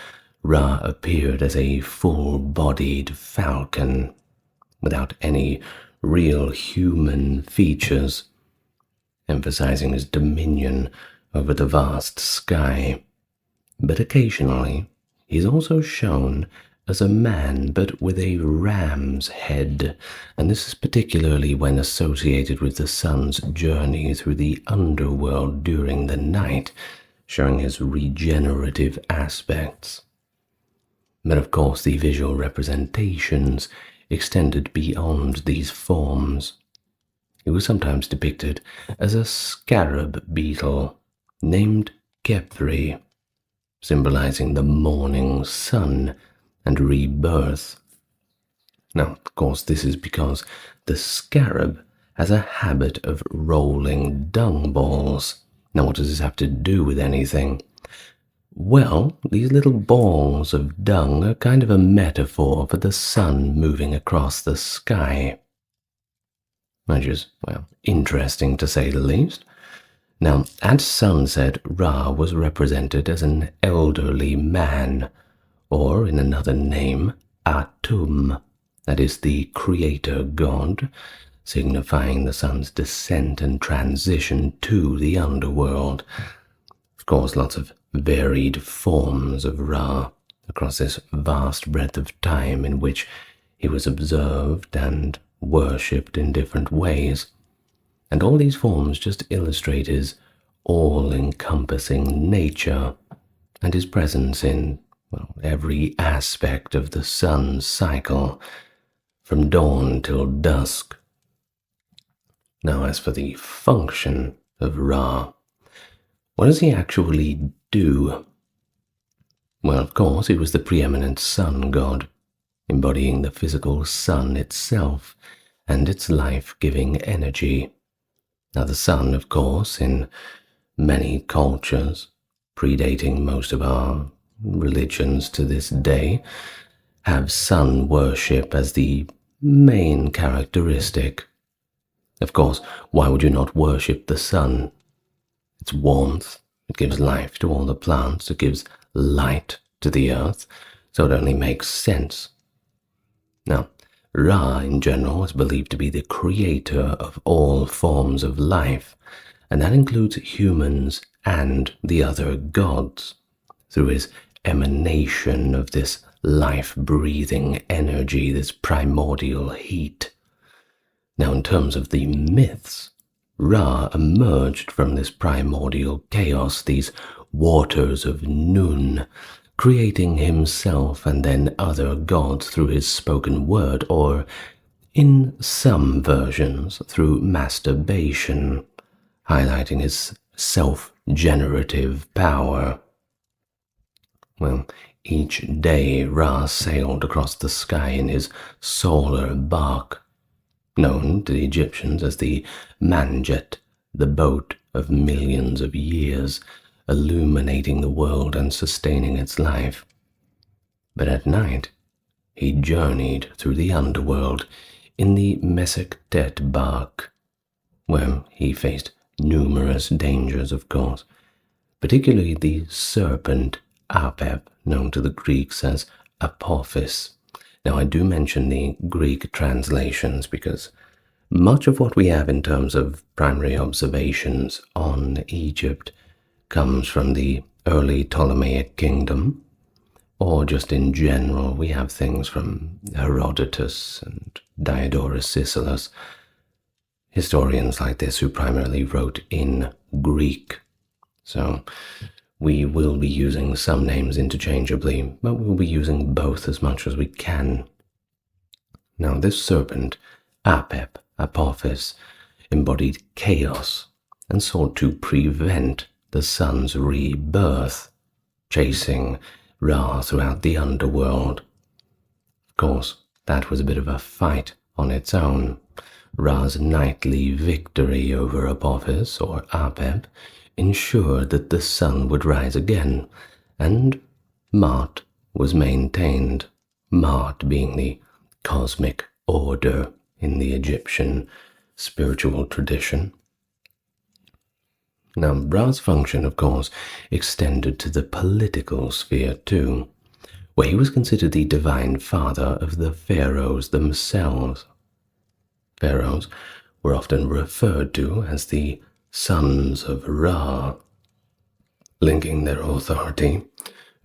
Ra appeared as a full-bodied falcon, without any real human features, emphasizing his dominion over the vast sky. But occasionally, he's also shown as a man, but with a ram's head, and this is particularly when associated with the sun's journey through the underworld during the night, showing his regenerative aspects. But of course, the visual representations extended beyond these forms. He was sometimes depicted as a scarab beetle named Khepri, symbolizing the morning sun and rebirth. Now, of course, this is because the scarab has a habit of rolling dung balls. Now, what does this have to do with anything? Well, these little balls of dung are kind of a metaphor for the sun moving across the sky. Which is, well, interesting to say the least. Now, at sunset, Ra was represented as an elderly man, or in another name, Atum, that is the creator god, signifying the sun's descent and transition to the underworld. Of course, lots of varied forms of Ra across this vast breadth of time in which he was observed and worshipped in different ways. And all these forms just illustrate his all-encompassing nature and his presence in, well, every aspect of the sun's cycle, from dawn till dusk. Now, as for the function of Ra, what does he actually do? Well, of course, he was the preeminent sun god, embodying the physical sun itself and its life-giving energy. Now, the sun, of course, in many cultures, predating most of our religions to this day, have sun worship as the main characteristic. Of course, why would you not worship the sun? Its warmth, it gives life to all the plants, it gives light to the earth, so it only makes sense. Now, Ra in general is believed to be the creator of all forms of life, and that includes humans and the other gods, through his emanation of this life-breathing energy, this primordial heat. Now, in terms of the myths, Ra emerged from this primordial chaos, these waters of Nun, creating himself and then other gods through his spoken word, or, in some versions, through masturbation, highlighting his self-generative power. Well, each day Ra sailed across the sky in his solar bark, known to the Egyptians as the Manjet, the boat of millions of years, illuminating the world and sustaining its life. But at night, he journeyed through the underworld in the Mesektet bark, where he faced numerous dangers, of course, particularly the serpent Apep, known to the Greeks as Apophis. Now, I do mention the Greek translations because much of what we have in terms of primary observations on Egypt comes from the early Ptolemaic kingdom, or just in general, we have things from Herodotus and Diodorus Siculus, historians like this who primarily wrote in Greek. So we will be using some names interchangeably, but we'll be using both as much as we can. Now, this serpent, Apep, Apophis, embodied chaos and sought to prevent the sun's rebirth, chasing Ra throughout the underworld. Of course, that was a bit of a fight on its own. Ra's nightly victory over Apophis, or Apep, ensured that the sun would rise again, and Ma'at was maintained, Ma'at being the cosmic order in the Egyptian spiritual tradition. Now, Ra's function, of course, extended to the political sphere too, where he was considered the divine father of the pharaohs themselves. Pharaohs were often referred to as the sons of Ra, linking their authority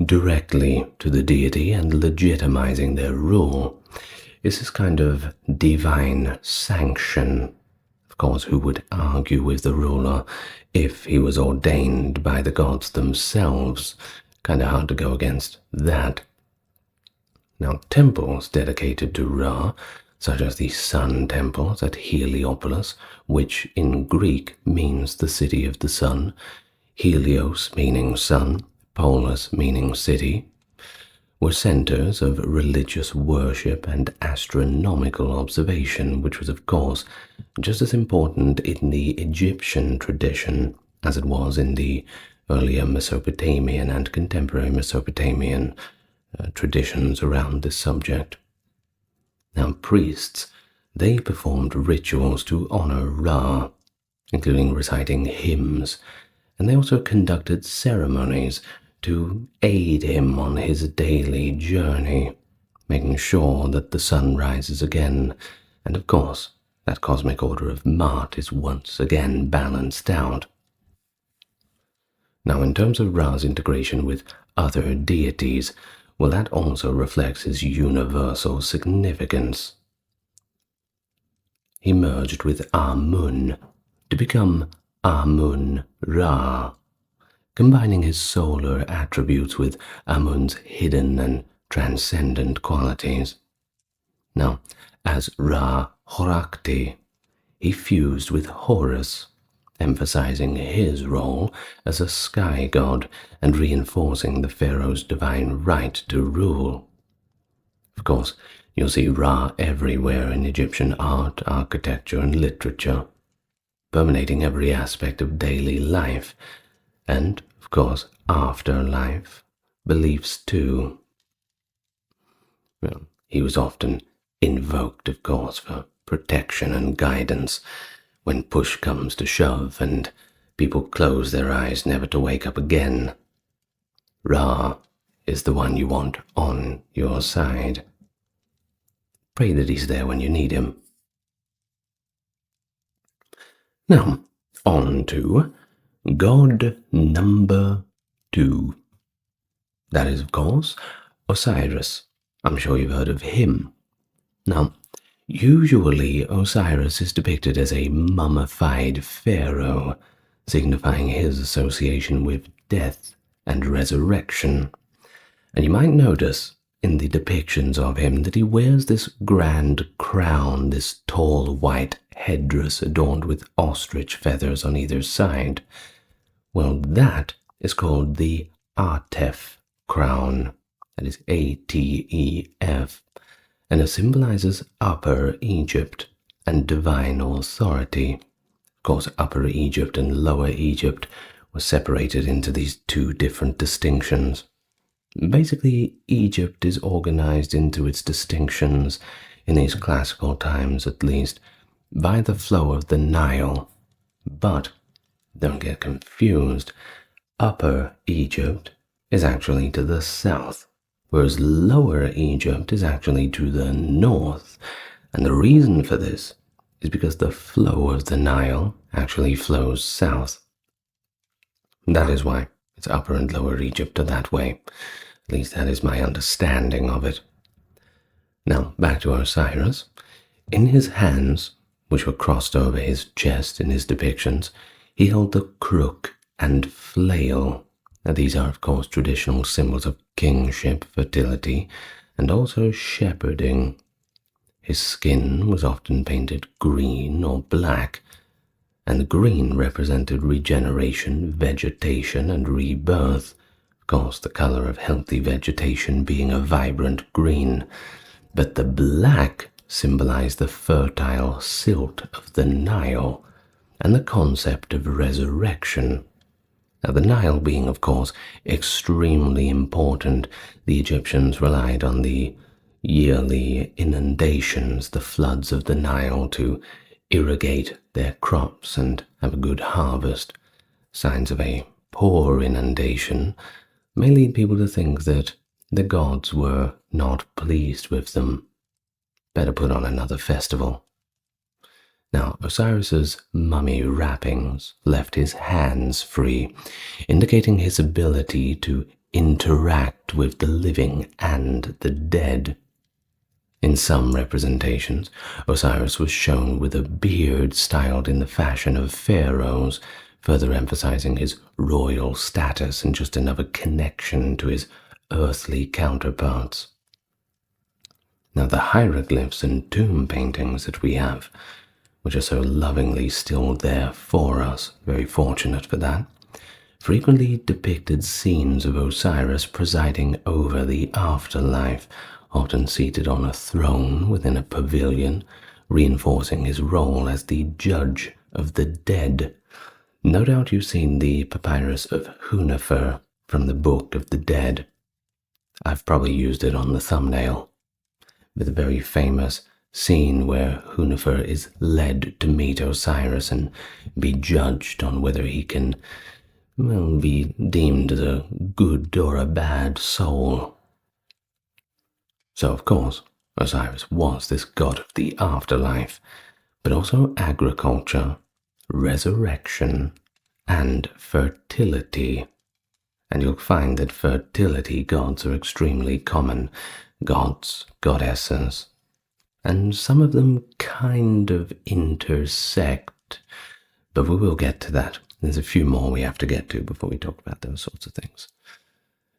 directly to the deity and legitimizing their rule. Is this kind of divine sanction. Of course, who would argue with the ruler if he was ordained by the gods themselves? Kind of hard to go against that. Now, temples dedicated to Ra, such as the Sun temples at Heliopolis, which in Greek means the city of the sun, Helios meaning sun, polis meaning city, were centers of religious worship and astronomical observation, which was, of course, just as important in the Egyptian tradition as it was in the earlier Mesopotamian and contemporary Mesopotamian traditions around this subject. Now, priests, they performed rituals to honor Ra, including reciting hymns, and they also conducted ceremonies to aid him on his daily journey, making sure that the sun rises again, and of course, that cosmic order of Ma'at is once again balanced out. Now, in terms of Ra's integration with other deities, well, that also reflects his universal significance. He merged with Amun to become Amun-Ra, combining his solar attributes with Amun's hidden and transcendent qualities. Now, as Ra-Horakti, he fused with Horus, emphasizing his role as a sky god and reinforcing the pharaoh's divine right to rule. Of course, you'll see Ra everywhere in Egyptian art, architecture, and literature, permeating every aspect of daily life, and, of course, afterlife, beliefs too. Well, he was often invoked, of course, for protection and guidance when push comes to shove and people close their eyes never to wake up again. Ra is the one you want on your side. Pray that he's there when you need him. Now, on to god number 2. That is, of course, Osiris. I'm sure you've heard of him. Now, usually Osiris is depicted as a mummified pharaoh, signifying his association with death and resurrection. And you might notice in the depictions of him that he wears this grand crown, this tall white headdress adorned with ostrich feathers on either side. Well, that is called the Atef crown. That is Atef, and it symbolizes Upper Egypt and divine authority. Of course, Upper Egypt and Lower Egypt were separated into these two different distinctions. Basically, Egypt is organized into its distinctions, in these classical times at least, by the flow of the Nile. But, don't get confused, Upper Egypt is actually to the south, whereas Lower Egypt is actually to the north. And the reason for this is because the flow of the Nile actually flows south. That is why it's Upper and Lower Egypt are that way. At least that is my understanding of it. Now, back to Osiris. In his hands, which were crossed over his chest in his depictions, he held the crook and flail. Now, these are, of course, traditional symbols of kingship, fertility, and also shepherding. His skin was often painted green or black, and the green represented regeneration, vegetation, and rebirth. Of course, the color of healthy vegetation being a vibrant green, but the black symbolized the fertile silt of the Nile and the concept of resurrection. Now, the Nile being, of course, extremely important, the Egyptians relied on the yearly inundations, the floods of the Nile, to irrigate their crops and have a good harvest. Signs of a poor inundation may lead people to think that the gods were not pleased with them. Better put on another festival. Now, Osiris's mummy wrappings left his hands free, indicating his ability to interact with the living and the dead. In some representations, Osiris was shown with a beard styled in the fashion of pharaohs, further emphasizing his royal status and just another connection to his earthly counterparts. Now, the hieroglyphs and tomb paintings that we have, which are so lovingly still there for us, very fortunate for that, frequently depicted scenes of Osiris presiding over the afterlife, often seated on a throne within a pavilion, reinforcing his role as the judge of the dead. No doubt you've seen the papyrus of Hunefer from the Book of the Dead. I've probably used it on the thumbnail, with a very famous scene where Hunefer is led to meet Osiris and be judged on whether he can, well, be deemed a good or a bad soul. So, of course, Osiris was this god of the afterlife, but also agriculture, resurrection, and fertility. And you'll find that fertility gods are extremely common, gods, goddesses, and some of them kind of intersect, but we will get to that. There's a few more we have to get to before we talk about those sorts of things.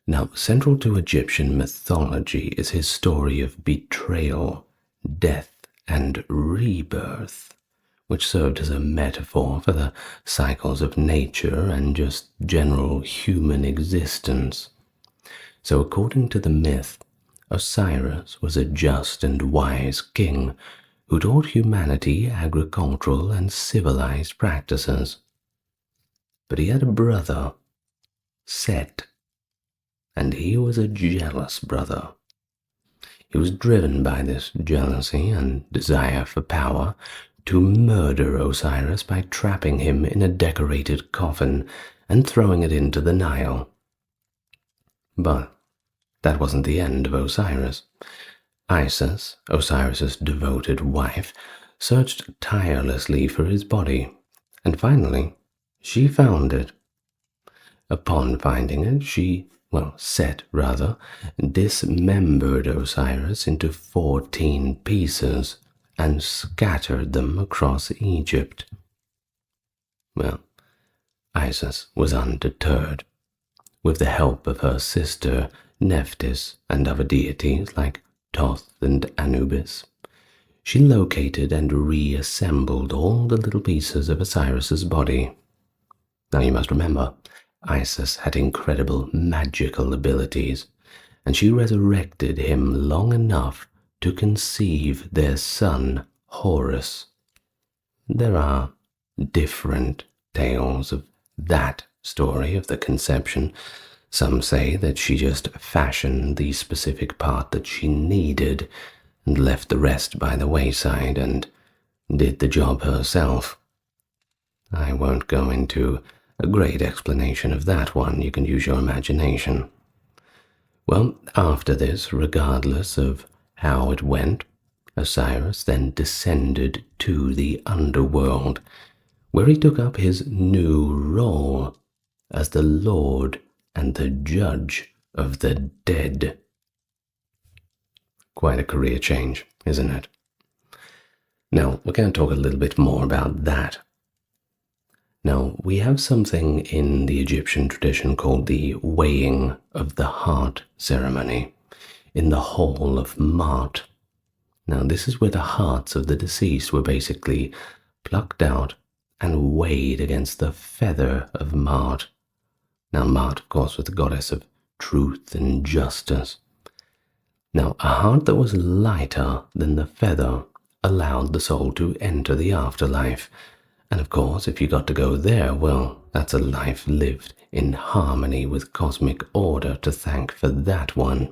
Now, central to Egyptian mythology is his story of betrayal, death, and rebirth, which served as a metaphor for the cycles of nature and just general human existence. So according to the myth, Osiris was a just and wise king who taught humanity agricultural and civilized practices. But he had a brother, Set, and he was a jealous brother. He was driven by this jealousy and desire for power to murder Osiris by trapping him in a decorated coffin and throwing it into the Nile. But that wasn't the end of Osiris. Isis, Osiris's devoted wife, searched tirelessly for his body, and finally she found it. Upon finding it, Set dismembered Osiris into 14 pieces and scattered them across Egypt. Well, Isis was undeterred. With the help of her sister Nephthys and other deities like Thoth and Anubis, she located and reassembled all the little pieces of Osiris's body. Now you must remember, Isis had incredible magical abilities, and she resurrected him long enough to conceive their son, Horus. There are different tales of that story of the conception. Some say that she just fashioned the specific part that she needed and left the rest by the wayside and did the job herself. I won't go into a great explanation of that one. You can use your imagination. Well, after this, regardless of how it went, Osiris then descended to the underworld, where he took up his new role as the Lord and the Judge of the dead. Quite a career change, isn't it? Now, we're going to talk a little bit more about that. Now, we have something in the Egyptian tradition called the weighing of the heart ceremony in the Hall of Mart. Now, this is where the hearts of the deceased were basically plucked out and weighed against the feather of Mart. Now, Mart, of course, was the goddess of truth and justice. Now, a heart that was lighter than the feather allowed the soul to enter the afterlife. And of course, if you got to go there, well, that's a life lived in harmony with cosmic order to thank for that one.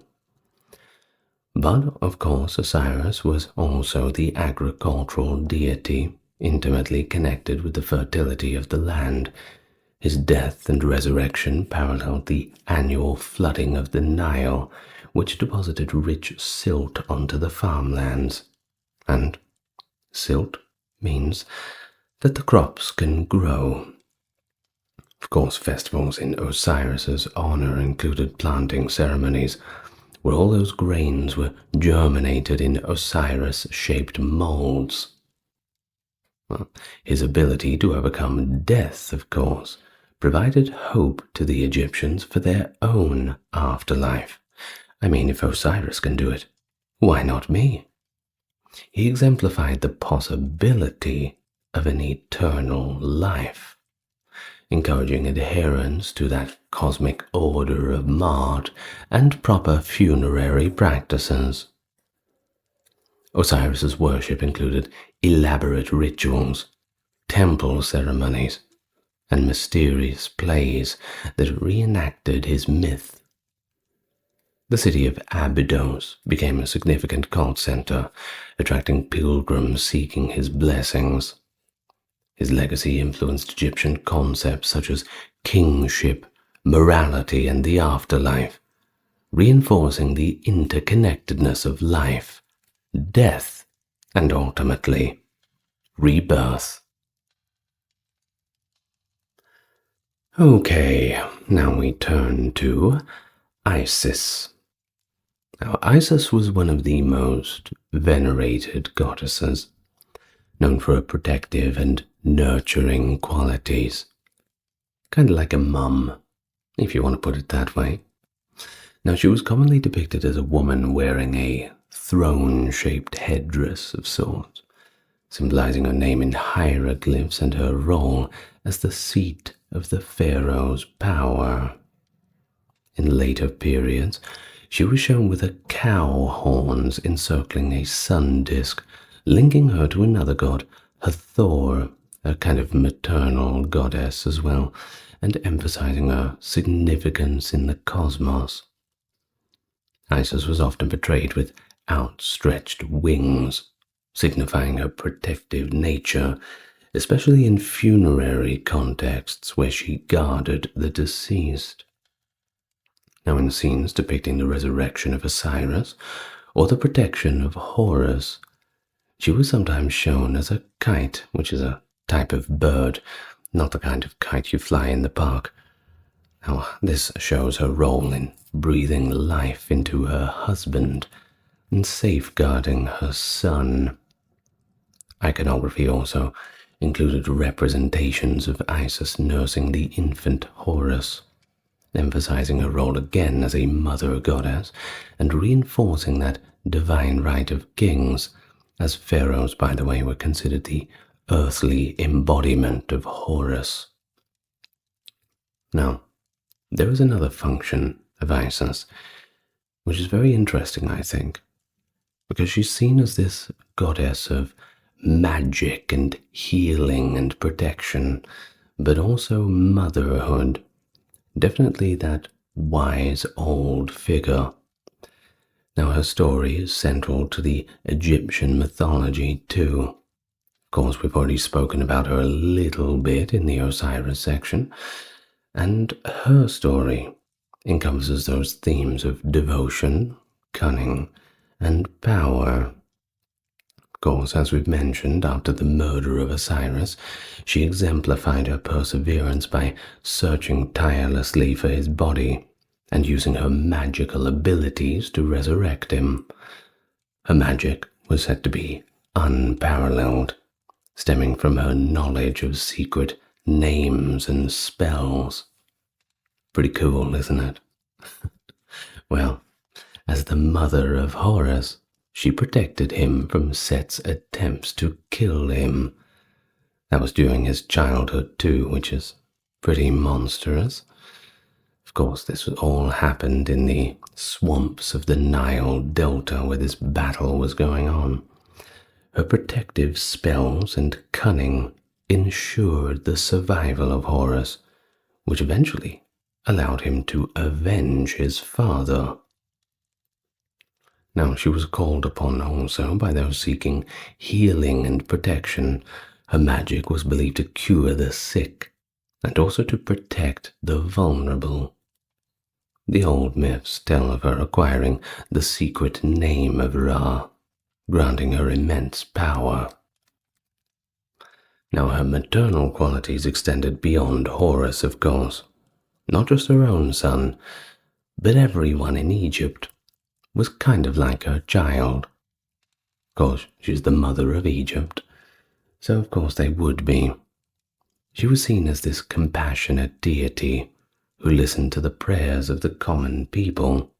But, of course, Osiris was also the agricultural deity, intimately connected with the fertility of the land. His death and resurrection paralleled the annual flooding of the Nile, which deposited rich silt onto the farmlands. And silt means that the crops can grow. Of course, festivals in Osiris's honor included planting ceremonies, where all those grains were germinated in Osiris-shaped molds. Well, his ability to overcome death, of course, provided hope to the Egyptians for their own afterlife. I mean, if Osiris can do it, why not me? He exemplified the possibility of an eternal life. encouraging adherence to that cosmic order of Ma'at and proper funerary practices. Osiris's worship included elaborate rituals, temple ceremonies, and mysterious plays that reenacted his myth. The city of Abydos became a significant cult center, attracting pilgrims seeking his blessings. His legacy influenced Egyptian concepts such as kingship, morality, and the afterlife, reinforcing the interconnectedness of life, death, and ultimately, rebirth. Okay, now we turn to Isis. Now, Isis was one of the most venerated goddesses, known for her protective and nurturing qualities. Kind of like a mum, if you want to put it that way. Now, she was commonly depicted as a woman wearing a throne-shaped headdress of sorts, symbolizing her name in hieroglyphs and her role as the seat of the pharaoh's power. In later periods, she was shown with a cow horns encircling a sun disk, linking her to another god, Hathor, a kind of maternal goddess as well, and emphasizing her significance in the cosmos. Isis was often portrayed with outstretched wings, signifying her protective nature, especially in funerary contexts where she guarded the deceased. Now, in scenes depicting the resurrection of Osiris or the protection of Horus, she was sometimes shown as a kite, which is a type of bird, not the kind of kite you fly in the park. Now, this shows her role in breathing life into her husband and safeguarding her son. Iconography also included representations of Isis nursing the infant Horus, emphasizing her role again as a mother goddess and reinforcing that divine right of kings, as pharaohs, by the way, were considered the earthly embodiment of Horus. Now, there is another function of Isis, which is very interesting, I think, because she's seen as this goddess of magic and healing and protection, but also motherhood. Definitely that wise old figure. Now, her story is central to the Egyptian mythology too. Of course, we've already spoken about her a little bit in the Osiris section, and her story encompasses those themes of devotion, cunning, and power. Of course, as we've mentioned, after the murder of Osiris, she exemplified her perseverance by searching tirelessly for his body and using her magical abilities to resurrect him. Her magic was said to be unparalleled, stemming from her knowledge of secret names and spells. Pretty cool, isn't it? Well, as the mother of Horus, she protected him from Set's attempts to kill him. That was during his childhood too, which is pretty monstrous. Of course, this all happened in the swamps of the Nile Delta where this battle was going on. Her protective spells and cunning ensured the survival of Horus, which eventually allowed him to avenge his father. Now, she was called upon also by those seeking healing and protection. Her magic was believed to cure the sick and also to protect the vulnerable. The old myths tell of her acquiring the secret name of Ra, granting her immense power. Now, her maternal qualities extended beyond Horus, of course. Not just her own son, but everyone in Egypt was kind of like her child. Of course, she's the mother of Egypt, so of course they would be. She was seen as this compassionate deity who listened to the prayers of the common people,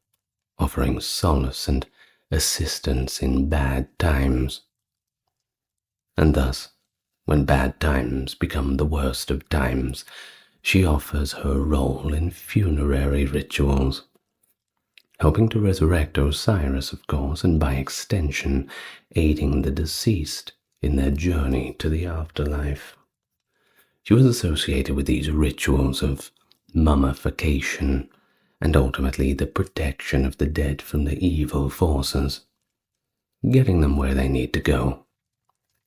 offering solace and assistance in bad times. And thus, when bad times become the worst of times, she offers her role in funerary rituals, helping to resurrect Osiris, of course, and by extension, aiding the deceased in their journey to the afterlife. She was associated with these rituals of mummification and ultimately the protection of the dead from the evil forces, getting them where they need to go.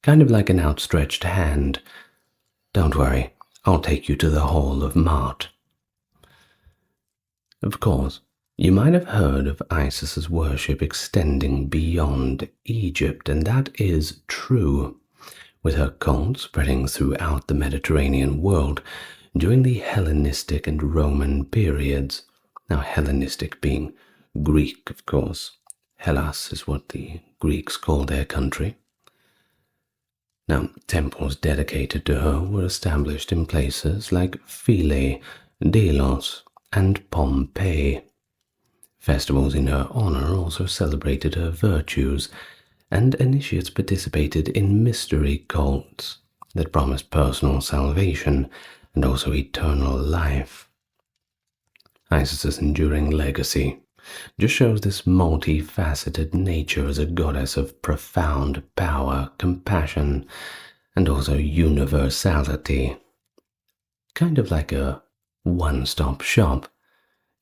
Kind of like an outstretched hand. Don't worry, I'll take you to the Hall of Mart. Of course, you might have heard of Isis's worship extending beyond Egypt, and that is true, with her cult spreading throughout the Mediterranean world during the Hellenistic and Roman periods. Now, Hellenistic being Greek, of course. Hellas is what the Greeks call their country. Now, temples dedicated to her were established in places like Philae, Delos, and Pompeii. Festivals in her honor also celebrated her virtues, and initiates participated in mystery cults that promised personal salvation and also eternal life. Isis's enduring legacy just shows this multifaceted nature as a goddess of profound power, compassion, and also universality. Kind of like a one-stop shop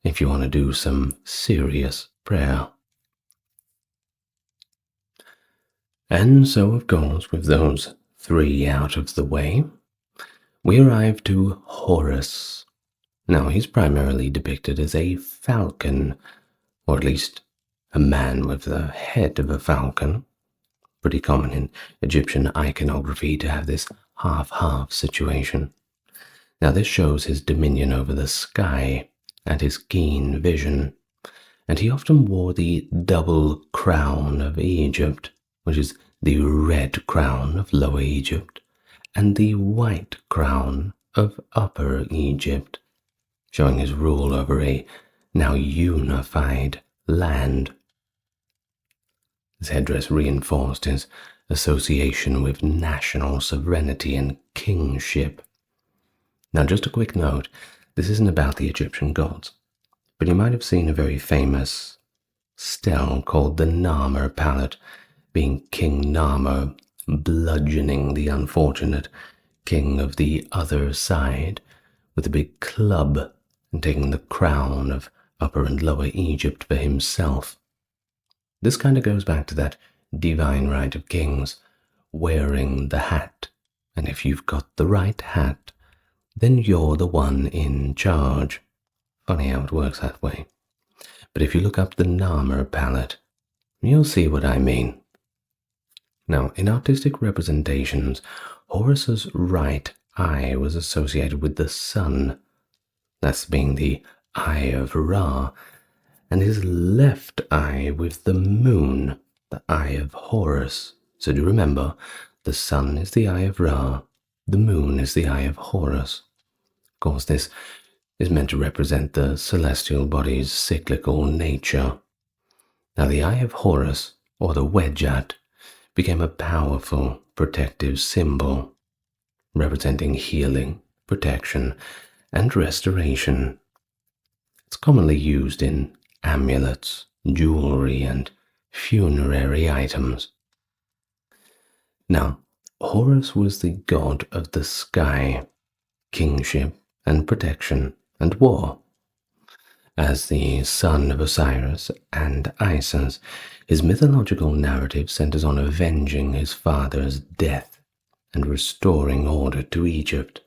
if you want to do some serious prayer. And so, of course, with those three out of the way, we arrive to Horus. Now, he's primarily depicted as a falcon, or at least a man with the head of a falcon. Pretty common in Egyptian iconography to have this half-half situation. Now, this shows his dominion over the sky and his keen vision, and he often wore the double crown of Egypt, which is the red crown of Lower Egypt and the white crown of Upper Egypt, showing his rule over a now unified land. His headdress reinforced his association with national sovereignty and kingship. Now, just a quick note, this isn't about the Egyptian gods, but you might have seen a very famous stele called the Narmer palette, being King Narmer bludgeoning the unfortunate king of the other side with a big club and taking the crown of Upper and Lower Egypt for himself. This kind of goes back to that divine right of kings wearing the hat, and if you've got the right hat, then you're the one in charge. Funny how it works that way. But if you look up the Narmer palette, you'll see what I mean. Now, in artistic representations, Horus's right eye was associated with the sun, that's being the eye of Ra, and his left eye with the moon, the eye of Horus. So do remember, the sun is the eye of Ra, the moon is the eye of Horus. Of course, this is meant to represent the celestial body's cyclical nature. Now, the eye of Horus, or the Wedjat, became a powerful protective symbol, representing healing, protection, and restoration. It's commonly used in amulets, jewelry, and funerary items. Now, Horus was the god of the sky, kingship, and protection, and war. As the son of Osiris and Isis, his mythological narrative centers on avenging his father's death and restoring order to Egypt.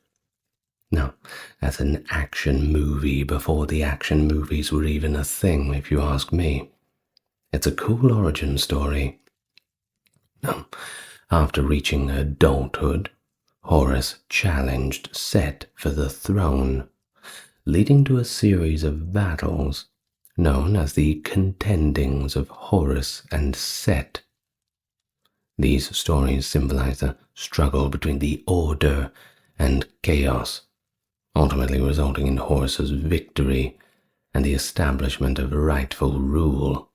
Now, that's an action movie before the action movies were even a thing, if you ask me. It's a cool origin story. Now, after reaching adulthood, Horus challenged Set for the throne, leading to a series of battles known as the contendings of Horus and Set. These stories symbolize the struggle between the order and chaos, ultimately resulting in Horus's victory and the establishment of rightful rule.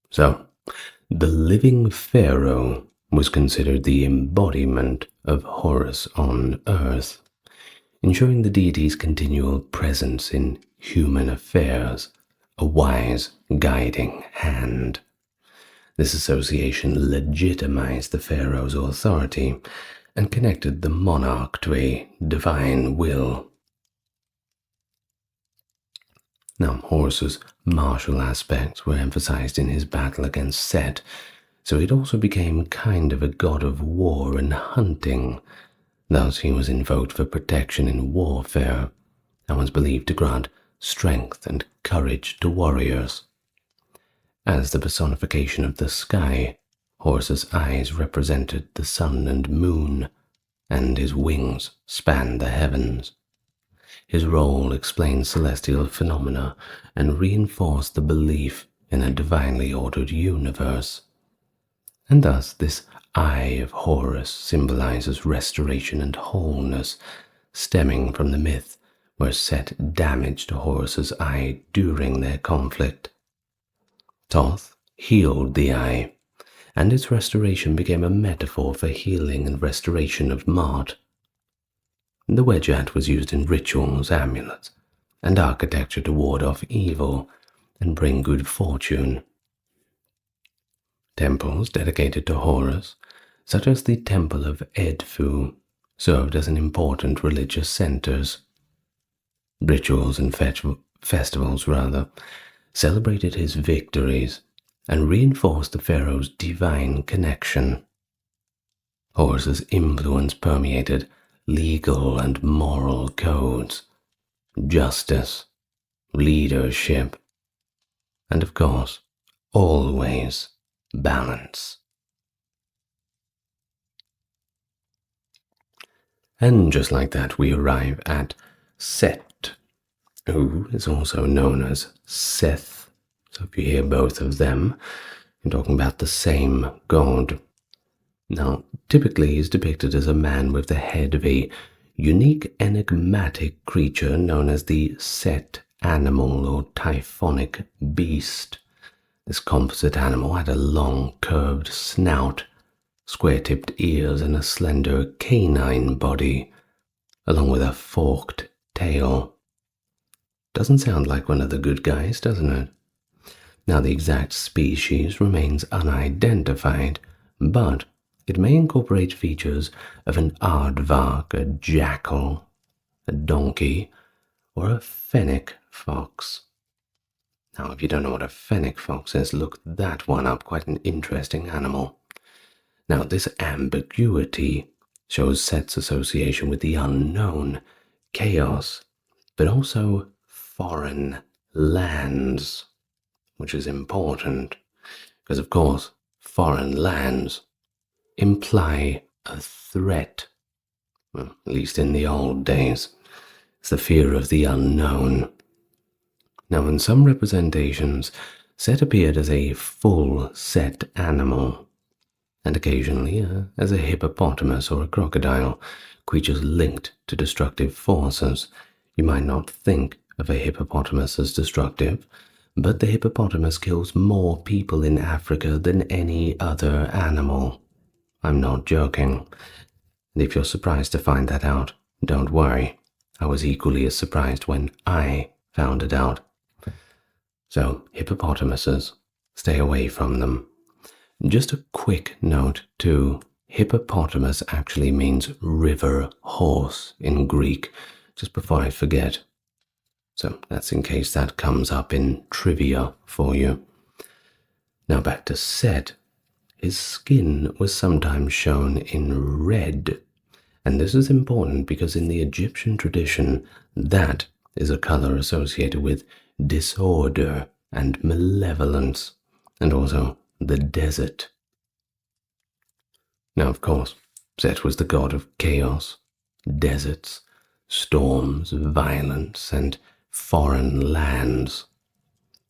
So, the living pharaoh was considered the embodiment of Horus on earth. ensuring the deity's continual presence in human affairs, a wise guiding hand. This association legitimized the pharaoh's authority and connected the monarch to a divine will. Now, Horus's martial aspects were emphasized in his battle against Set, so it also became kind of a god of war and hunting. Thus, he was invoked for protection in warfare and was believed to grant strength and courage to warriors. As the personification of the sky, Horus's eyes represented the sun and moon, and his wings spanned the heavens. His role explained celestial phenomena and reinforced the belief in a divinely ordered universe. And thus this eye of Horus symbolizes restoration and wholeness, stemming from the myth where Set damaged Horus's eye during their conflict. Thoth healed the eye, and its restoration became a metaphor for healing and restoration of Ma'at. The wedgeat was used in rituals, amulets, and architecture to ward off evil and bring good fortune. Temples dedicated to Horus, such as the Temple of Edfu, served as an important religious centers. Rituals and festivals celebrated his victories and reinforced the pharaoh's divine connection. Horus's influence permeated legal and moral codes, justice, leadership, and of course, always balance. And just like that, we arrive at Set, who is also known as Seth. So if you hear both of them, you're talking about the same god. Now, typically he's depicted as a man with the head of a unique enigmatic creature known as the Set animal or typhonic beast. This composite animal had a long curved snout, square-tipped ears, and a slender canine body, along with a forked tail. Doesn't sound like one of the good guys, doesn't it? Now, the exact species remains unidentified, but it may incorporate features of an aardvark, a jackal, a donkey, or a fennec fox. Now, if you don't know what a fennec fox is, look that one up, quite an interesting animal. Now, this ambiguity shows Set's association with the unknown, chaos, but also foreign lands, which is important, because of course, foreign lands imply a threat. Well, at least in the old days. It's the fear of the unknown. Now, in some representations, Set appeared as a full set animal, and occasionally as a hippopotamus or a crocodile, creatures linked to destructive forces. You might not think of a hippopotamus as destructive, but the hippopotamus kills more people in Africa than any other animal. I'm not joking. And if you're surprised to find that out, don't worry. I was equally as surprised when I found it out. So, hippopotamuses, stay away from them. Just a quick note too, hippopotamus actually means river horse in Greek, just before I forget. So that's in case that comes up in trivia for you. Now back to Set. His skin was sometimes shown in red, and this is important because in the Egyptian tradition, that is a color associated with disorder and malevolence, and also the desert. Now, of course, Set was the god of chaos, deserts, storms, violence, and foreign lands.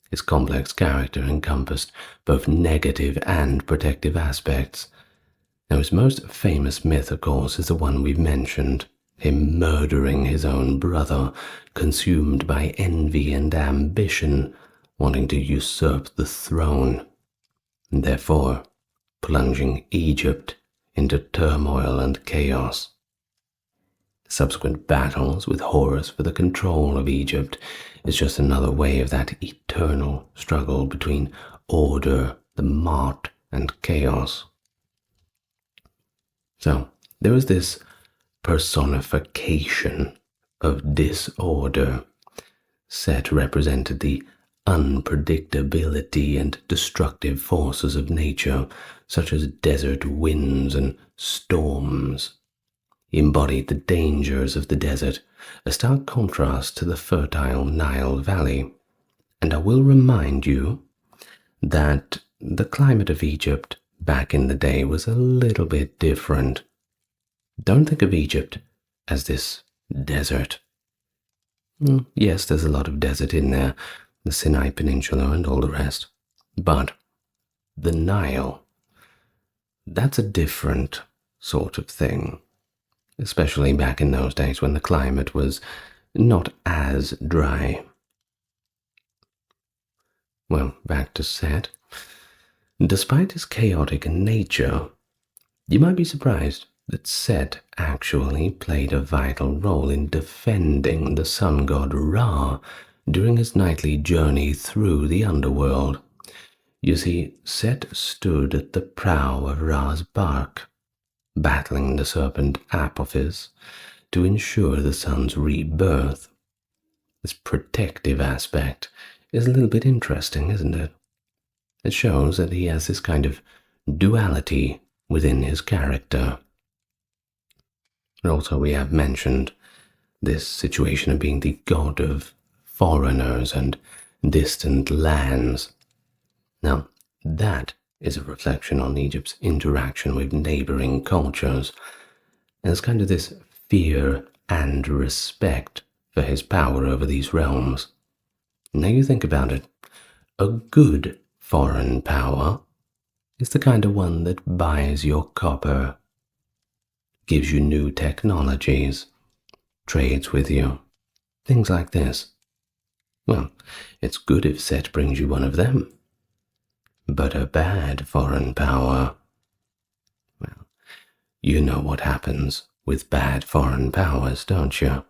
His complex character encompassed both negative and protective aspects. Now, his most famous myth, of course, is the one we've mentioned, him murdering his own brother, consumed by envy and ambition, wanting to usurp the throne, and therefore plunging Egypt into turmoil and chaos. subsequent battles with Horus for the control of Egypt is just another way of that eternal struggle between order, the mart, and chaos. So there was this personification of disorder. Set represented the unpredictability and destructive forces of nature, such as desert winds and storms. He embodied the dangers of the desert, a stark contrast to the fertile Nile Valley. And I will remind you that the climate of Egypt back in the day was a little bit different. Don't think of Egypt as this desert. Yes, there's a lot of desert in there, the Sinai Peninsula and all the rest. But the Nile, that's a different sort of thing, especially back in those days when the climate was not as dry. Well, back to Set. Despite his chaotic nature, you might be surprised that Set actually played a vital role in defending the sun god Ra during his nightly journey through the underworld. You see, Set stood at the prow of Ra's bark, battling the serpent Apophis to ensure the sun's rebirth. This protective aspect is a little bit interesting, isn't it? It shows that he has this kind of duality within his character. And also we have mentioned this situation of being the god of foreigners and distant lands. Now, that is a reflection on Egypt's interaction with neighboring cultures. And it's kind of this fear and respect for his power over these realms. Now you think about it, a good foreign power is the kind of one that buys your copper, gives you new technologies, trades with you, things like this. Well, it's good if Set brings you one of them. But a bad foreign power, well, you know what happens with bad foreign powers, don't you?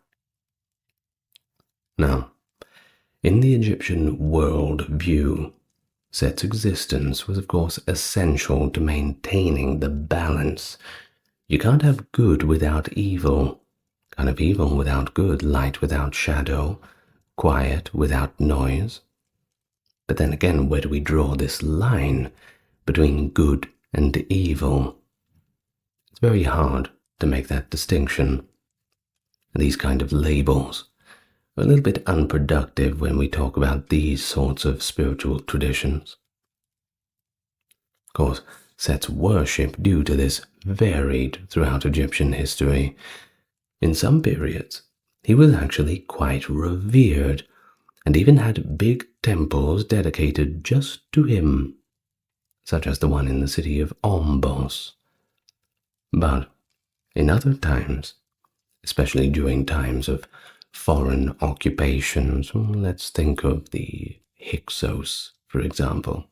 Now, in the Egyptian world view, Set's existence was of course essential to maintaining the balance. You can't have good without evil, kind of evil without good, light without shadow, quiet without noise. But then again, where do we draw this line between good and evil? It's very hard to make that distinction. These kind of labels are a little bit unproductive when we talk about these sorts of spiritual traditions. Of course, Set's worship due to this varied throughout Egyptian history. In some periods, he was actually quite revered and even had big temples dedicated just to him, such as the one in the city of Ombos. But in other times, especially during times of foreign occupations, let's think of the Hyksos, for example,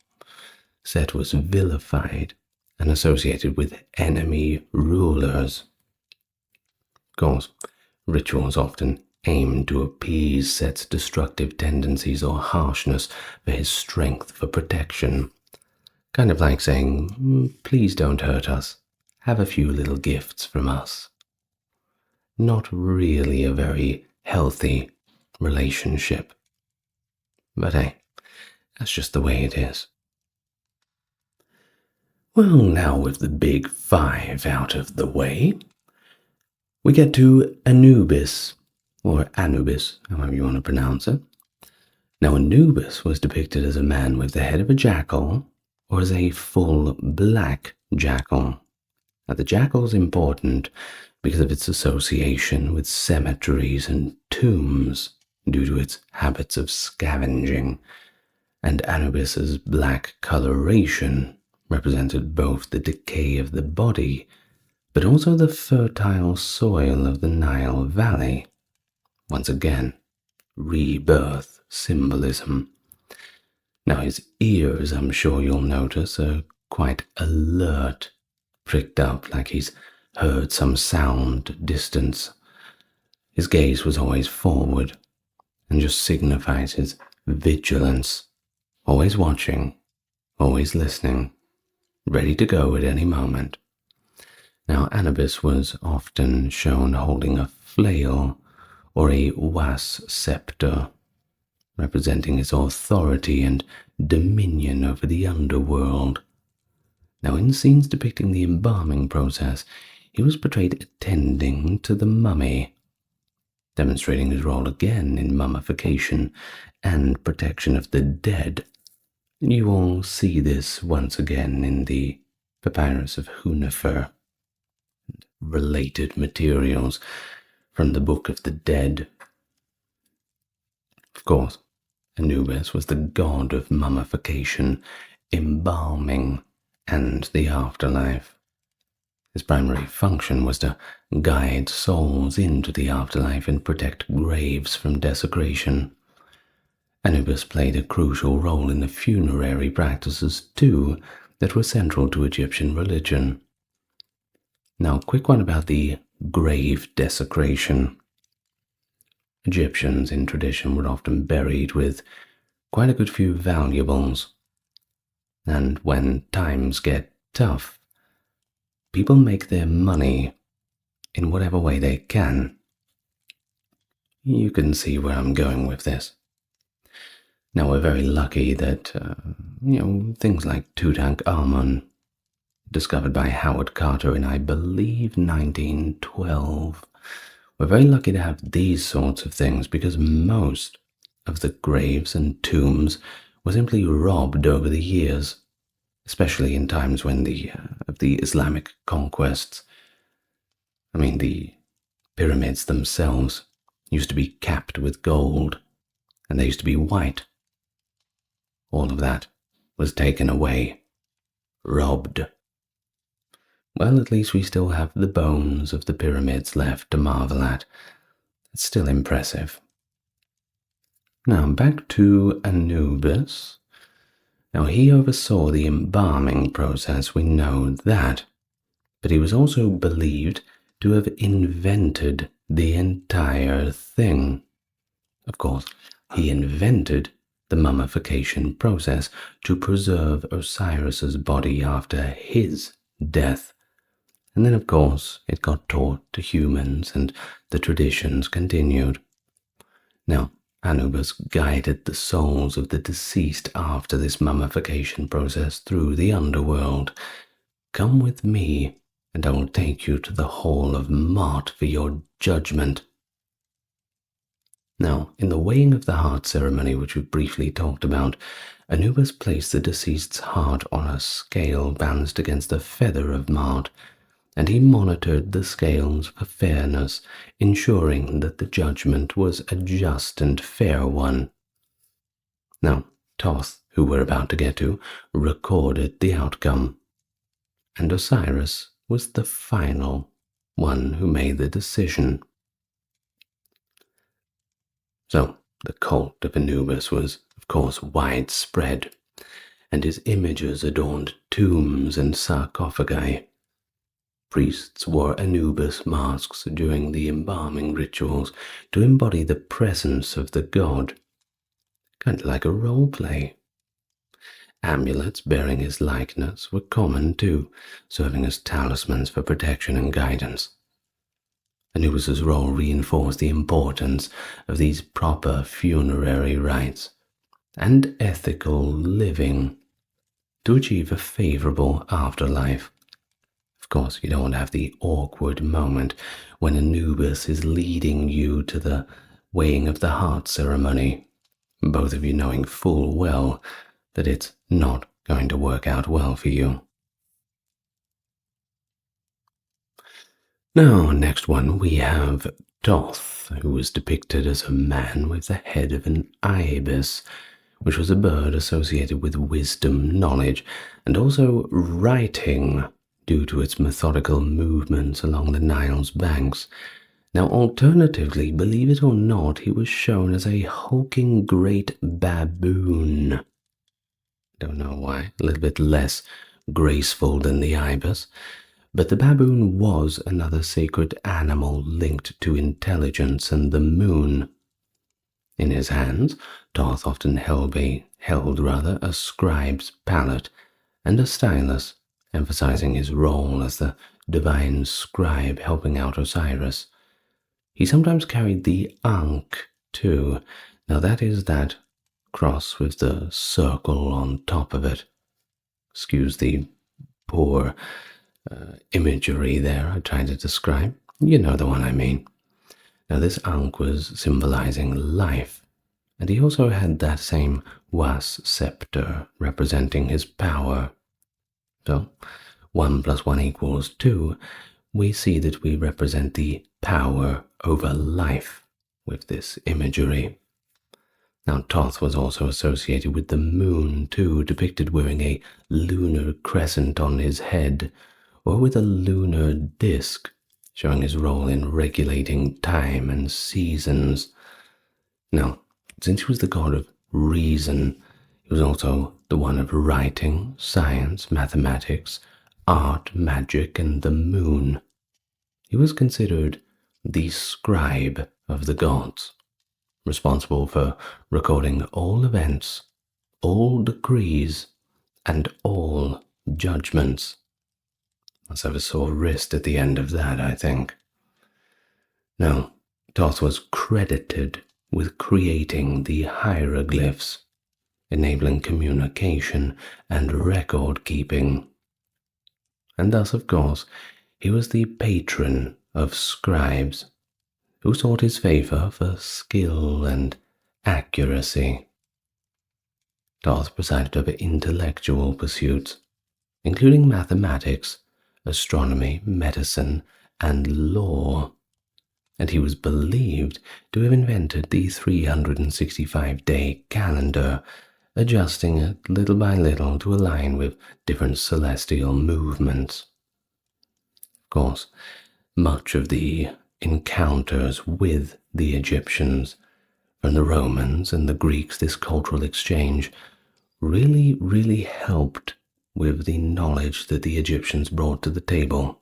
Set was vilified and associated with enemy rulers. Of course, rituals often aimed to appease Set's destructive tendencies or harshness for his strength for protection. Kind of like saying, please don't hurt us, have a few little gifts from us. Not really a very healthy relationship. But hey, that's just the way it is. Well, now with the big five out of the way, we get to Anubis, or Anubis, however you want to pronounce it. Now, Anubis was depicted as a man with the head of a jackal, or as a full black jackal. Now, the jackal is important because of its association with cemeteries and tombs due to its habits of scavenging, and Anubis's black coloration represented both the decay of the body but also the fertile soil of the Nile Valley. Once again, rebirth symbolism. Now his ears, I'm sure you'll notice, are quite alert, pricked up like he's heard some sound at distance, His gaze was always forward and just signifies his vigilance, always watching, always listening, ready to go at any moment. Now, Anubis was often shown holding a flail or a was scepter, representing his authority and dominion over the underworld. Now, in scenes depicting the embalming process, he was portrayed attending to the mummy, demonstrating his role again in mummification and protection of the dead. You will see this once again in the Papyrus of Hunefer, related materials from the Book of the Dead. Of course, Anubis was the god of mummification, embalming, and the afterlife. His primary function was to guide souls into the afterlife and protect graves from desecration. Anubis played a crucial role in the funerary practices, too, that were central to Egyptian religion. Now, quick one about the grave desecration. Egyptians in tradition were often buried with quite a good few valuables. And when times get tough, people make their money in whatever way they can. You can see where I'm going with this. Now, we're very lucky that, things like Tutankhamun, discovered by Howard Carter in, I believe, 1912. We're very lucky to have these sorts of things because most of the graves and tombs were simply robbed over the years, especially in times when of the Islamic conquests. I mean, the pyramids themselves used to be capped with gold, and they used to be white. All of that was taken away, robbed. Well, at least we still have the bones of the pyramids left to marvel at. It's still impressive. Now, back to Anubis. Now, he oversaw the embalming process, we know that, but he was also believed to have invented the entire thing. Of course, he invented the mummification process to preserve Osiris's body after his death. And then, of course, it got taught to humans and the traditions continued. Now, Anubis guided the souls of the deceased after this mummification process through the underworld. Come with me, and I will take you to the Hall of Mot for your judgment. Now, in the weighing of the heart ceremony, which we've briefly talked about, Anubis placed the deceased's heart on a scale balanced against a feather of Mot, and he monitored the scales for fairness, ensuring that the judgment was a just and fair one. Now, Thoth, who we're about to get to, recorded the outcome, and Osiris was the final one who made the decision. So, the cult of Anubis was, of course, widespread, and his images adorned tombs and sarcophagi. Priests wore Anubis masks during the embalming rituals to embody the presence of the god, kind of like a role play. Amulets bearing his likeness were common too, serving as talismans for protection and guidance. Anubis's role reinforced the importance of these proper funerary rites and ethical living to achieve a favorable afterlife. Of course, you don't want to have the awkward moment when Anubis is leading you to the weighing of the heart ceremony, both of you knowing full well that it's not going to work out well for you. Now, next one, we have Thoth, who was depicted as a man with the head of an ibis, which was a bird associated with wisdom, knowledge, and also writing due to its methodical movements along the Nile's banks. Now, alternatively, believe it or not, he was shown as a hulking great baboon. Don't know why, a little bit less graceful than the ibis, But the baboon was another sacred animal linked to intelligence and the moon. In his hands, Thoth often held a scribe's palette and a stylus, emphasizing his role as the divine scribe helping out Osiris. He sometimes carried the Ankh, too. Now that is that cross with the circle on top of it. Excuse the poor imagery there I tried to describe. You know the one I mean. Now this Ankh was symbolizing life, and he also had that same was scepter representing his power. So 1 + 1 = 2, we see that we represent the power over life with this imagery. Now Thoth was also associated with the moon too, depicted wearing a lunar crescent on his head, or with a lunar disk, showing his role in regulating time and seasons. Now, since he was the god of reason, he was also the one of writing, science, mathematics, art, magic, and the moon. He was considered the scribe of the gods, responsible for recording all events, all decrees, and all judgments. Must have a sore wrist at the end of that, I think. Now, Thoth was credited with creating the hieroglyphs, enabling communication and record keeping. And thus, of course, he was the patron of scribes, who sought his favor for skill and accuracy. Thoth presided over intellectual pursuits, including mathematics, astronomy, medicine, and law, and he was believed to have invented the 365-day calendar, adjusting it little by little to align with different celestial movements. Of course, much of the encounters with the Egyptians, from the Romans and the Greeks, this cultural exchange really helped with the knowledge that the Egyptians brought to the table.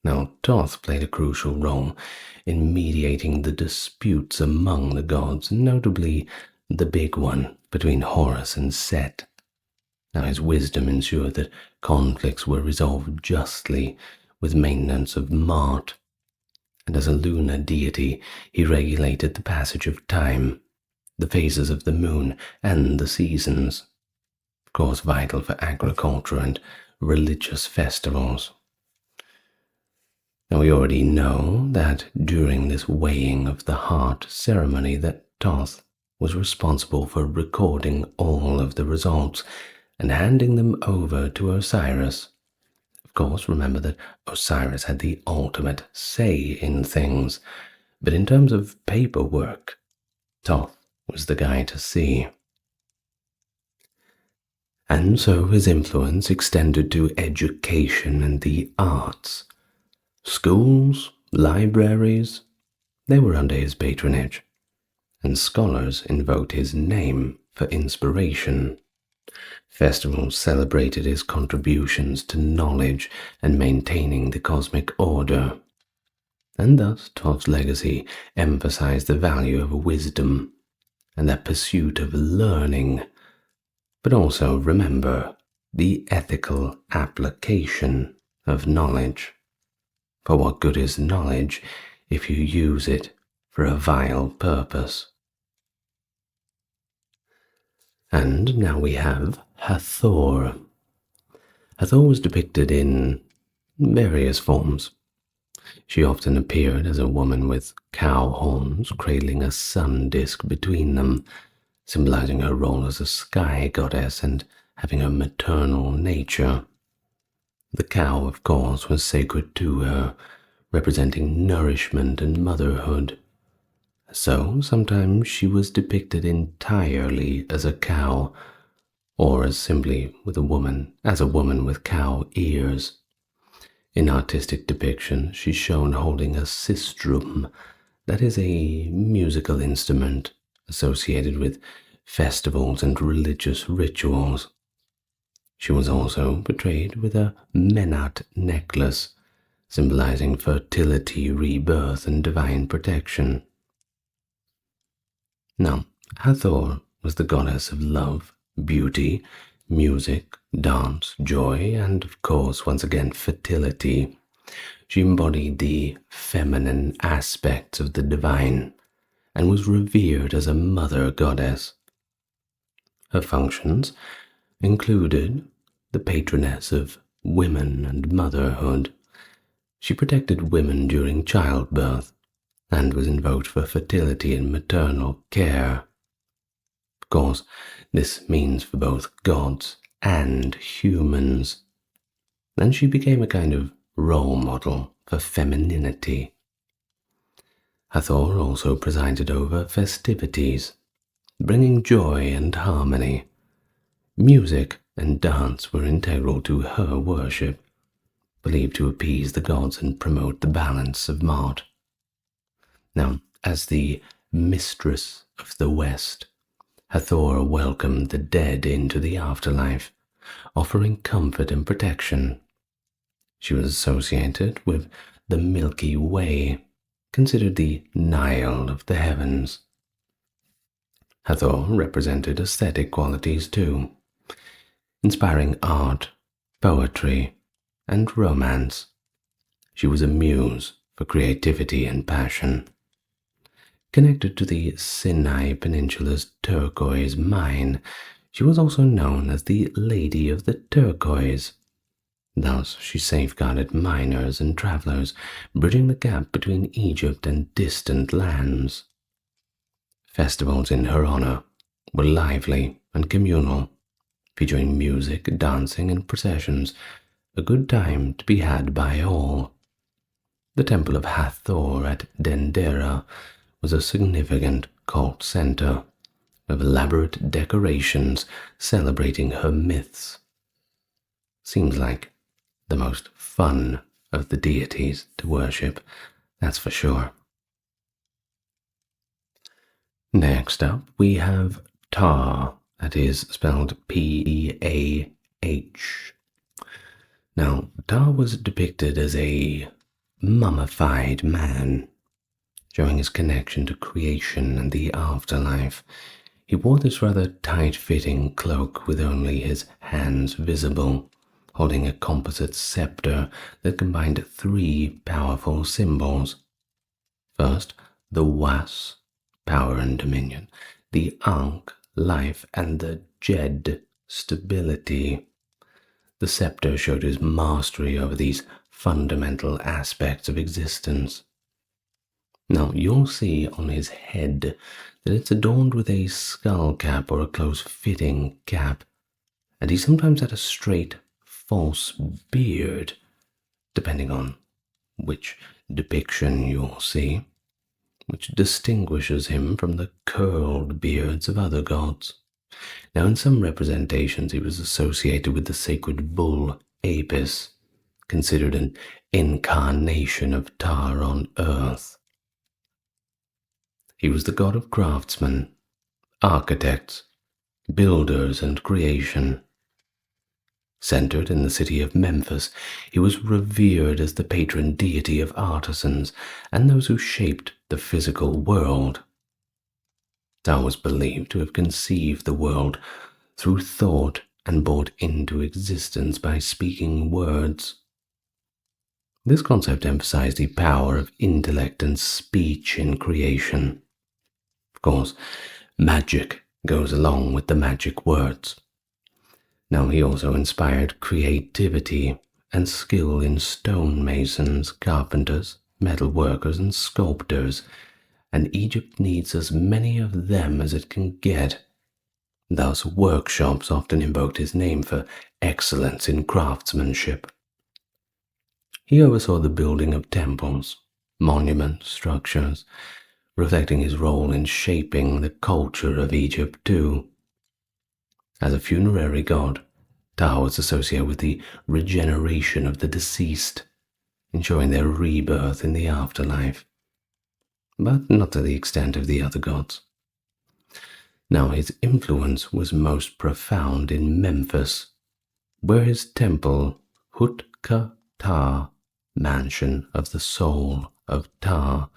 Now, Thoth played a crucial role in mediating the disputes among the gods, notably the big one between Horus and Set. Now, his wisdom ensured that conflicts were resolved justly with maintenance of Mart, and as a lunar deity, he regulated the passage of time, the phases of the moon, and the seasons, of course vital for agriculture and religious festivals. Now we already know that during this weighing of the heart ceremony that Thoth was responsible for recording all of the results and handing them over to Osiris. Of course, remember that Osiris had the ultimate say in things, but in terms of paperwork, Thoth was the guy to see. And so his influence extended to education and the arts. Schools, libraries, they were under his patronage, and scholars invoked his name for inspiration. Festivals celebrated his contributions to knowledge and maintaining the cosmic order, and thus Thoth's legacy emphasized the value of wisdom and that pursuit of learning, but also, remember, the ethical application of knowledge. For what good is knowledge if you use it for a vile purpose? And now we have Hathor. Hathor was depicted in various forms. She often appeared as a woman with cow horns cradling a sun disk between them, symbolizing her role as a sky goddess and having a maternal nature. The cow, of course, was sacred to her, representing nourishment and motherhood. So sometimes she was depicted entirely as a cow, or as simply with a woman with cow ears. In artistic depictions, she's shown holding a sistrum, that is a musical instrument associated with festivals and religious rituals. She was also portrayed with a menat necklace, symbolizing fertility, rebirth, and divine protection. Now, Hathor was the goddess of love, beauty, music, dance, joy, and of course, once again, fertility. She embodied the feminine aspects of the divine and was revered as a mother goddess. Her functions included the patroness of women and motherhood. She protected women during childbirth and was invoked for fertility and maternal care. Of course, this means for both gods and humans. And she became a kind of role model for femininity. Hathor also presided over festivities, bringing joy and harmony. Music and dance were integral to her worship, believed to appease the gods and promote the balance of Ma'at. Now, as the mistress of the West, Hathor welcomed the dead into the afterlife, offering comfort and protection. She was associated with the Milky Way, considered the Nile of the heavens. Hathor represented aesthetic qualities too, inspiring art, poetry, and romance. She was a muse for creativity and passion. Connected to the Sinai Peninsula's turquoise mine, she was also known as the Lady of the Turquoise. Thus, she safeguarded miners and travelers, bridging the gap between Egypt and distant lands. Festivals in her honor were lively and communal, featuring music, dancing, and processions, a good time to be had by all. The Temple of Hathor at Dendera was a significant cult center, with elaborate decorations celebrating her myths. Seems like the most fun of the deities to worship, that's for sure. Next up, we have Ptah, that is spelled Peah. Now, Ptah was depicted as a mummified man, showing his connection to creation and the afterlife. He wore this rather tight-fitting cloak with only his hands visible, holding a composite scepter that combined three powerful symbols. First, the Was, power and dominion, the Ankh, life, and the Jed, stability. The scepter showed his mastery over these fundamental aspects of existence. Now, you'll see on his head that it's adorned with a skull cap or a close-fitting cap, and he sometimes had a straight, false beard, depending on which depiction you'll see, which distinguishes him from the curled beards of other gods. Now, in some representations, he was associated with the sacred bull Apis, considered an incarnation of Ptah on earth. He was the god of craftsmen, architects, builders, and creation. Centered in the city of Memphis, he was revered as the patron deity of artisans and those who shaped the physical world. Ptah was believed to have conceived the world through thought and brought into existence by speaking words. This concept emphasized the power of intellect and speech in creation. Of course, magic goes along with the magic words. Now, he also inspired creativity and skill in stonemasons, carpenters, metal workers, and sculptors, and Egypt needs as many of them as it can get. Thus, workshops often invoked his name for excellence in craftsmanship. He oversaw the building of temples, monument structures, reflecting his role in shaping the culture of Egypt too. As a funerary god, Ptah was associated with the regeneration of the deceased, ensuring their rebirth in the afterlife, but not to the extent of the other gods. Now, his influence was most profound in Memphis, where his temple, Hut-ka-ta, mansion of the soul of Ta,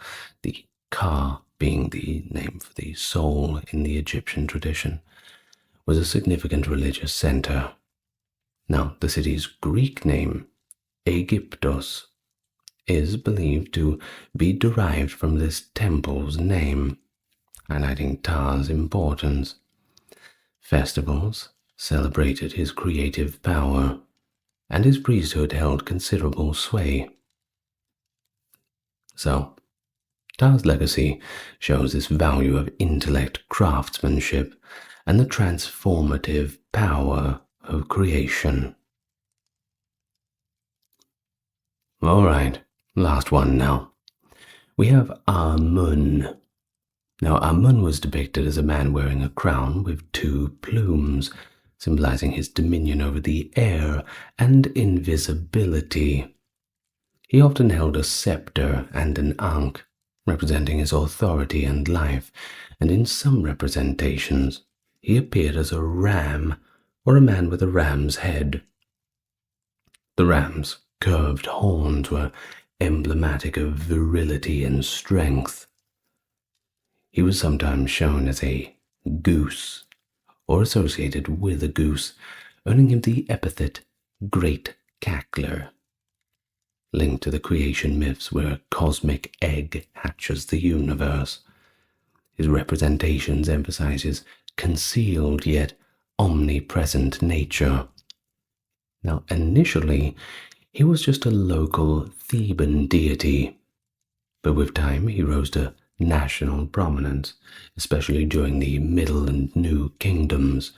the Ka being the name for the soul in the Egyptian tradition, was a significant religious center. Now, the city's Greek name, Aegyptos, is believed to be derived from this temple's name, highlighting Ptah's importance. Festivals celebrated his creative power, and his priesthood held considerable sway. So, Ptah's legacy shows this value of intellect, craftsmanship, and the transformative power of creation. Alright, last one now. We have Amun. Now, Amun was depicted as a man wearing a crown with two plumes, symbolizing his dominion over the air and invisibility. He often held a scepter and an ankh, representing his authority and life, and in some representations, he appeared as a ram or a man with a ram's head. The ram's curved horns were emblematic of virility and strength. He was sometimes shown as a goose, or associated with a goose, earning him the epithet Great Cackler, linked to the creation myths where a cosmic egg hatches the universe. His representations emphasize his concealed yet omnipresent nature. Now, initially, he was just a local Theban deity, but with time he rose to national prominence, especially during the Middle and New Kingdoms.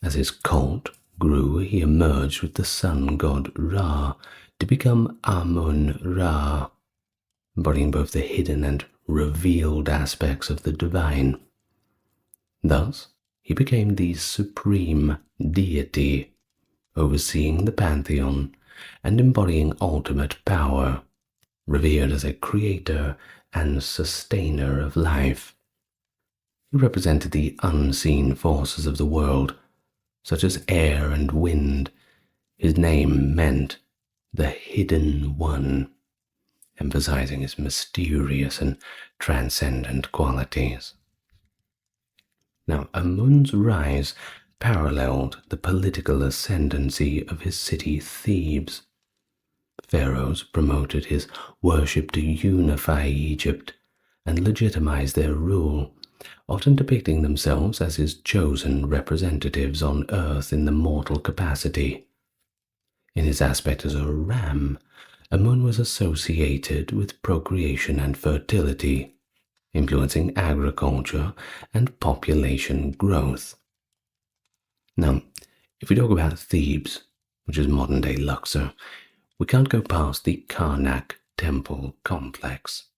As his cult grew, he emerged with the sun god Ra to become Amun-Ra, embodying both the hidden and revealed aspects of the divine. Thus, he became the supreme deity, overseeing the pantheon and embodying ultimate power, revered as a creator and sustainer of life. He represented the unseen forces of the world, such as air and wind. His name meant the Hidden One, emphasizing his mysterious and transcendent qualities. Now, Amun's rise paralleled the political ascendancy of his city Thebes. Pharaohs promoted his worship to unify Egypt and legitimize their rule, often depicting themselves as his chosen representatives on earth in the mortal capacity. In his aspect as a ram, Amun was associated with procreation and fertility, influencing agriculture and population growth. Now, if we talk about Thebes, which is modern-day Luxor, we can't go past the Karnak temple complex,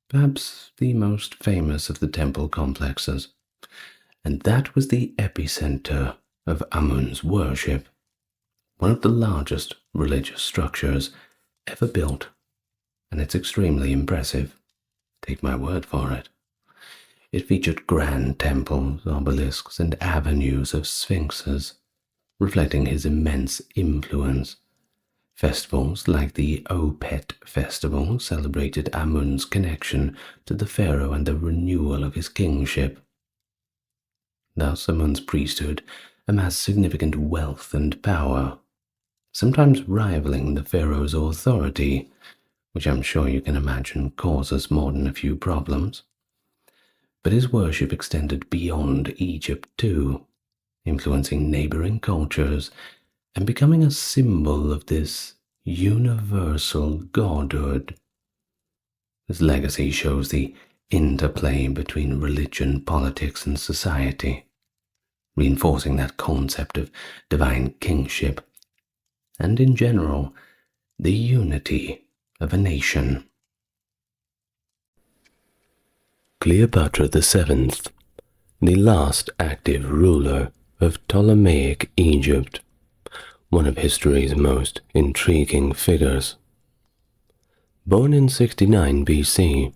perhaps the most famous of the temple complexes, and that was the epicenter of Amun's worship, one of the largest religious structures ever built, and it's extremely impressive. Take my word for it. It featured grand temples, obelisks, and avenues of sphinxes, reflecting his immense influence. Festivals like the Opet festival celebrated Amun's connection to the pharaoh and the renewal of his kingship. Thus, Amun's priesthood amassed significant wealth and power, sometimes rivaling the pharaoh's authority, which I'm sure you can imagine causes more than a few problems. But his worship extended beyond Egypt too, influencing neighboring cultures and becoming a symbol of this universal godhood. His legacy shows the interplay between religion, politics, and society, reinforcing that concept of divine kingship and, in general, the unity of a nation. Cleopatra VII, the last active ruler of Ptolemaic Egypt, one of history's most intriguing figures. Born in 69 BC,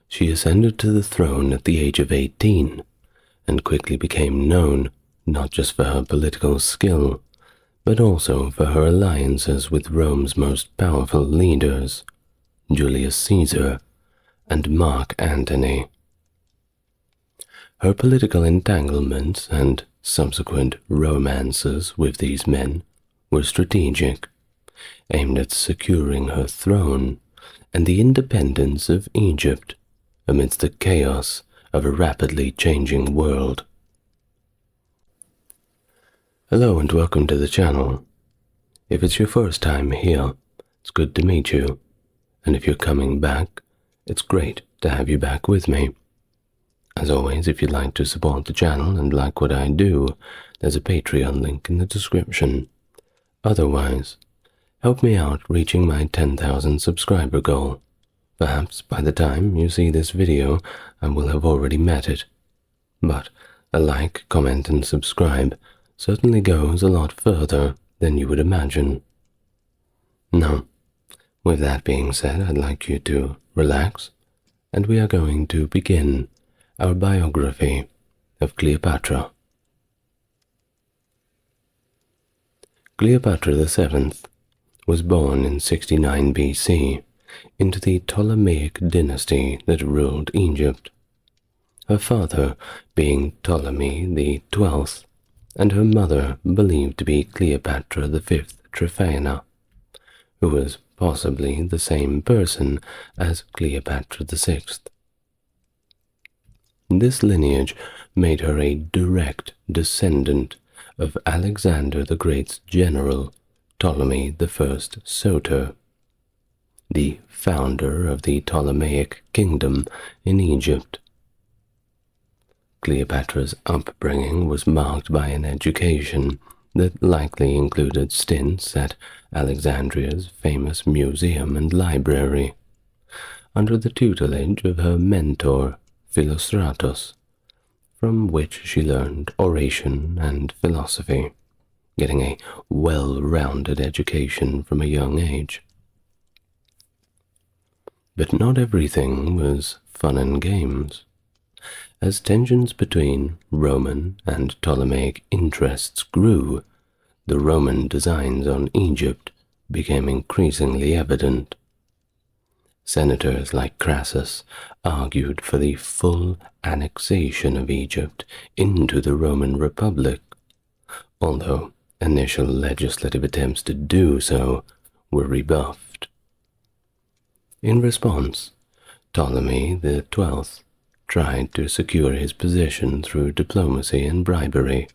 she ascended to the throne at the age of 18 and quickly became known not just for her political skill, but also for her alliances with Rome's most powerful leaders, Julius Caesar and Mark Antony. Her political entanglements and subsequent romances with these men were strategic, aimed at securing her throne and the independence of Egypt amidst the chaos of a rapidly changing world. Hello and welcome to the channel. If it's your first time here, it's good to meet you, and if you're coming back, it's great to have you back with me. As always, if you'd like to support the channel and like what I do, there's a Patreon link in the description. Otherwise, help me out reaching my 10,000 subscriber goal. Perhaps by the time you see this video, I will have already met it. But a like, comment and subscribe certainly goes a lot further than you would imagine. Now, with that being said, I'd like you to relax, and we are going to begin our biography of Cleopatra. Cleopatra VII was born in 69 BC into the Ptolemaic dynasty that ruled Egypt, her father being Ptolemy the XII, and her mother believed to be Cleopatra V Tryphaena, who was possibly the same person as Cleopatra VI. This lineage made her a direct descendant of Alexander the Great's general, Ptolemy I Soter, the founder of the Ptolemaic kingdom in Egypt. Cleopatra's upbringing was marked by an education that likely included stints at Alexandria's famous museum and library, under the tutelage of her mentor Philostratus, from which she learned oration and philosophy, getting a well-rounded education from a young age. But not everything was fun and games. As tensions between Roman and Ptolemaic interests grew, the Roman designs on Egypt became increasingly evident. Senators like Crassus argued for the full annexation of Egypt into the Roman Republic, although initial legislative attempts to do so were rebuffed. In response, Ptolemy XII tried to secure his position through diplomacy and bribery,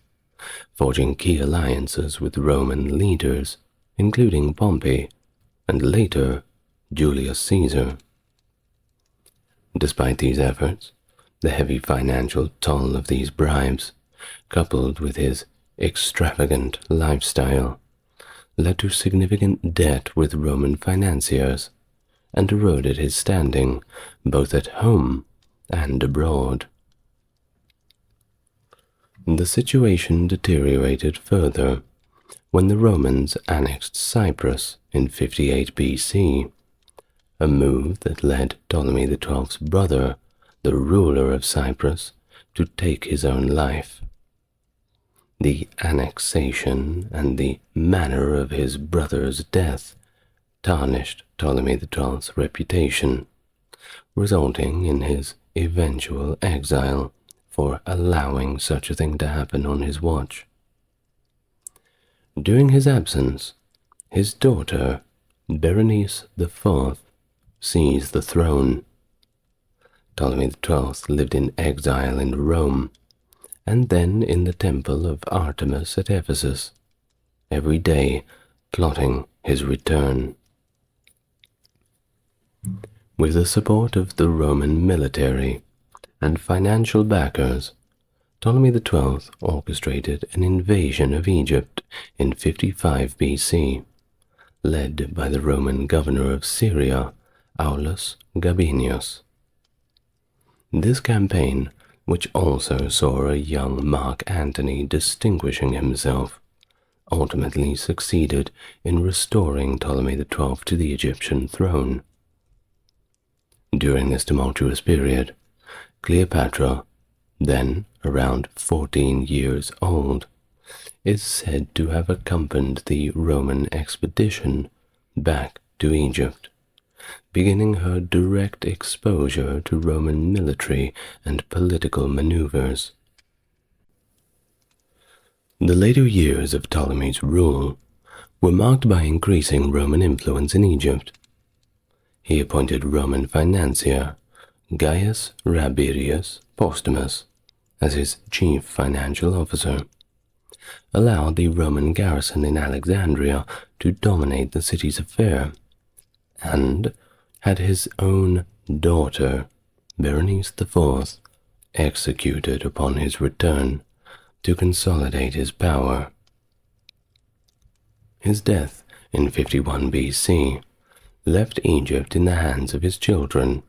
forging key alliances with Roman leaders, including Pompey, and later Julius Caesar. Despite these efforts, the heavy financial toll of these bribes, coupled with his extravagant lifestyle, led to significant debt with Roman financiers and eroded his standing both at home and abroad. The situation deteriorated further when the Romans annexed Cyprus in 58 BC, a move that led Ptolemy XII's brother, the ruler of Cyprus, to take his own life. The annexation and the manner of his brother's death tarnished Ptolemy XII's reputation, resulting in his eventual exile for allowing such a thing to happen on his watch. During his absence, his daughter, Berenice IV, seized the throne. Ptolemy XII lived in exile in Rome, and then in the temple of Artemis at Ephesus, every day plotting his return. With the support of the Roman military and financial backers, Ptolemy XII orchestrated an invasion of Egypt in 55 BC, led by the Roman governor of Syria, Aulus Gabinius. This campaign, which also saw a young Mark Antony distinguishing himself, ultimately succeeded in restoring Ptolemy XII to the Egyptian throne. During this tumultuous period, Cleopatra, then around 14 years old, is said to have accompanied the Roman expedition back to Egypt, beginning her direct exposure to Roman military and political maneuvers. The later years of Ptolemy's rule were marked by increasing Roman influence in Egypt. He appointed Roman financier Gaius Rabirius Postumus as his chief financial officer, allowed the Roman garrison in Alexandria to dominate the city's affair, and had his own daughter, Berenice IV, executed upon his return to consolidate his power. His death in 51 BC left Egypt in the hands of his children,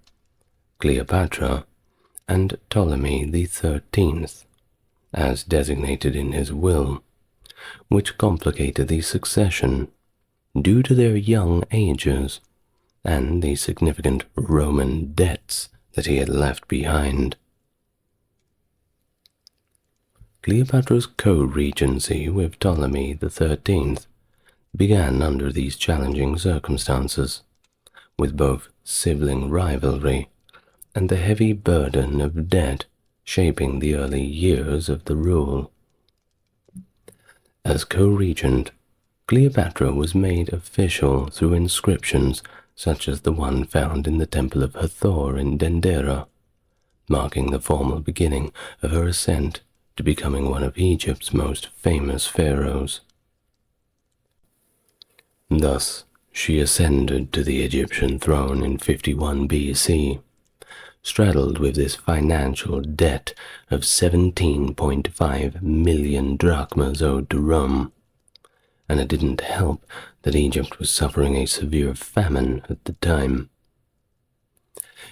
Cleopatra and Ptolemy XIII, as designated in his will, which complicated the succession due to their young ages and the significant Roman debts that he had left behind. Cleopatra's co-regency with Ptolemy XIII began under these challenging circumstances, with both sibling rivalry and the heavy burden of debt shaping the early years of the rule. As co-regent, Cleopatra was made official through inscriptions such as the one found in the Temple of Hathor in Dendera, marking the formal beginning of her ascent to becoming one of Egypt's most famous pharaohs. Thus, she ascended to the Egyptian throne in 51 BC, straddled with this financial debt of 17.5 million drachmas owed to Rome, and it didn't help that Egypt was suffering a severe famine at the time.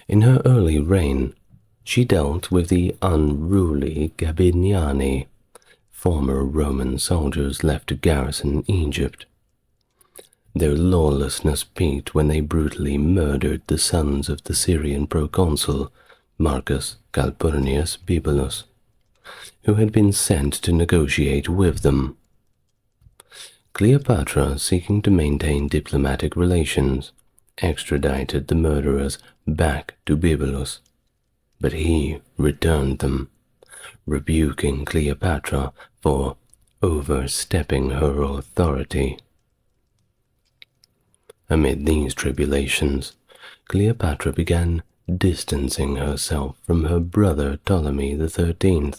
In her early reign, she dealt with the unruly Gabiniani, former Roman soldiers left to garrison Egypt. Their lawlessness peaked when they brutally murdered the sons of the Syrian proconsul Marcus Calpurnius Bibulus, who had been sent to negotiate with them. Cleopatra, seeking to maintain diplomatic relations, extradited the murderers back to Bibulus, but he returned them, rebuking Cleopatra for overstepping her authority. Amid these tribulations, Cleopatra began distancing herself from her brother Ptolemy XIII,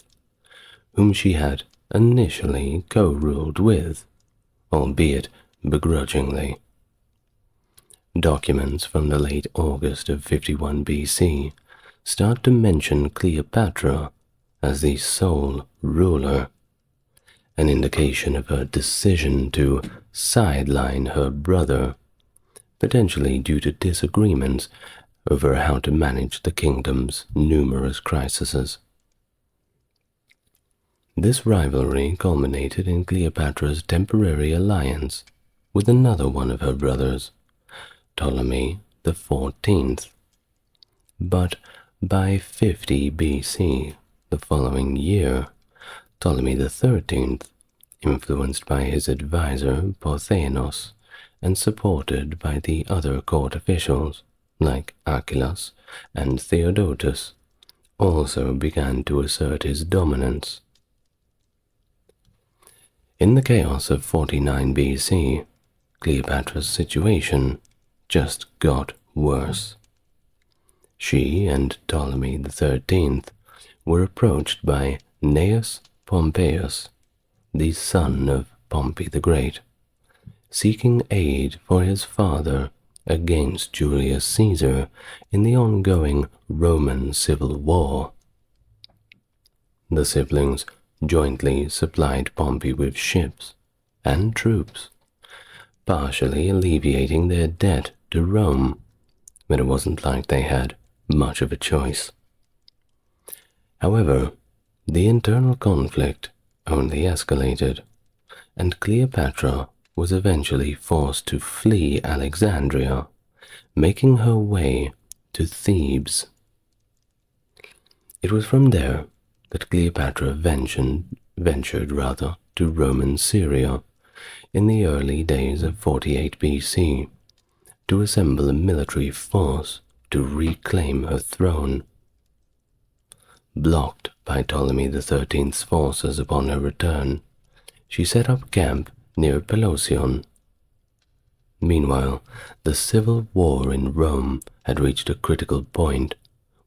whom she had initially co-ruled with, albeit begrudgingly. Documents from the late August of 51 BC start to mention Cleopatra as the sole ruler, an indication of her decision to sideline her brother, potentially due to disagreements over how to manage the kingdom's numerous crises. This rivalry culminated in Cleopatra's temporary alliance with another one of her brothers, Ptolemy XIV. But by 50 BC, the following year, Ptolemy XIII, influenced by his advisor Porthenos and supported by the other court officials like Achillas and Theodotus, also began to assert his dominance. In the chaos of 49 BC, Cleopatra's situation just got worse. She and Ptolemy XIII were approached by Gnaeus Pompeius, the son of Pompey the Great, seeking aid for his father against Julius Caesar in the ongoing Roman Civil War. The siblings jointly supplied Pompey with ships and troops, partially alleviating their debt to Rome, but it wasn't like they had much of a choice. However, the internal conflict only escalated, and Cleopatra was eventually forced to flee Alexandria, making her way to Thebes. It was from there that Cleopatra ventured rather to Roman Syria in the early days of 48 BC to assemble a military force to reclaim her throne. Blocked by Ptolemy XIII's forces upon her return, she set up camp near Pelusium. Meanwhile, the civil war in Rome had reached a critical point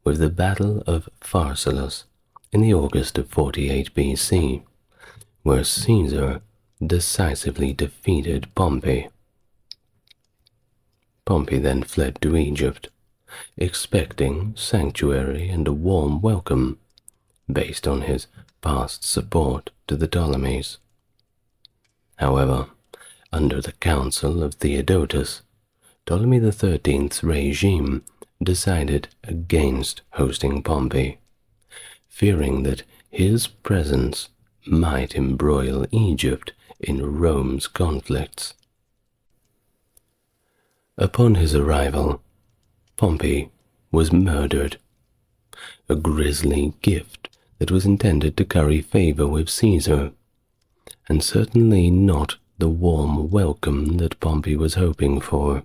with the Battle of Pharsalus in the August of 48 BC, where Caesar decisively defeated Pompey. Pompey then fled to Egypt, expecting sanctuary and a warm welcome based on his past support to the Ptolemies. However, under the counsel of Theodotus, Ptolemy XIII's regime decided against hosting Pompey, fearing that his presence might embroil Egypt in Rome's conflicts. Upon his arrival, Pompey was murdered, a grisly gift that was intended to curry favor with Caesar, and certainly not the warm welcome that Pompey was hoping for.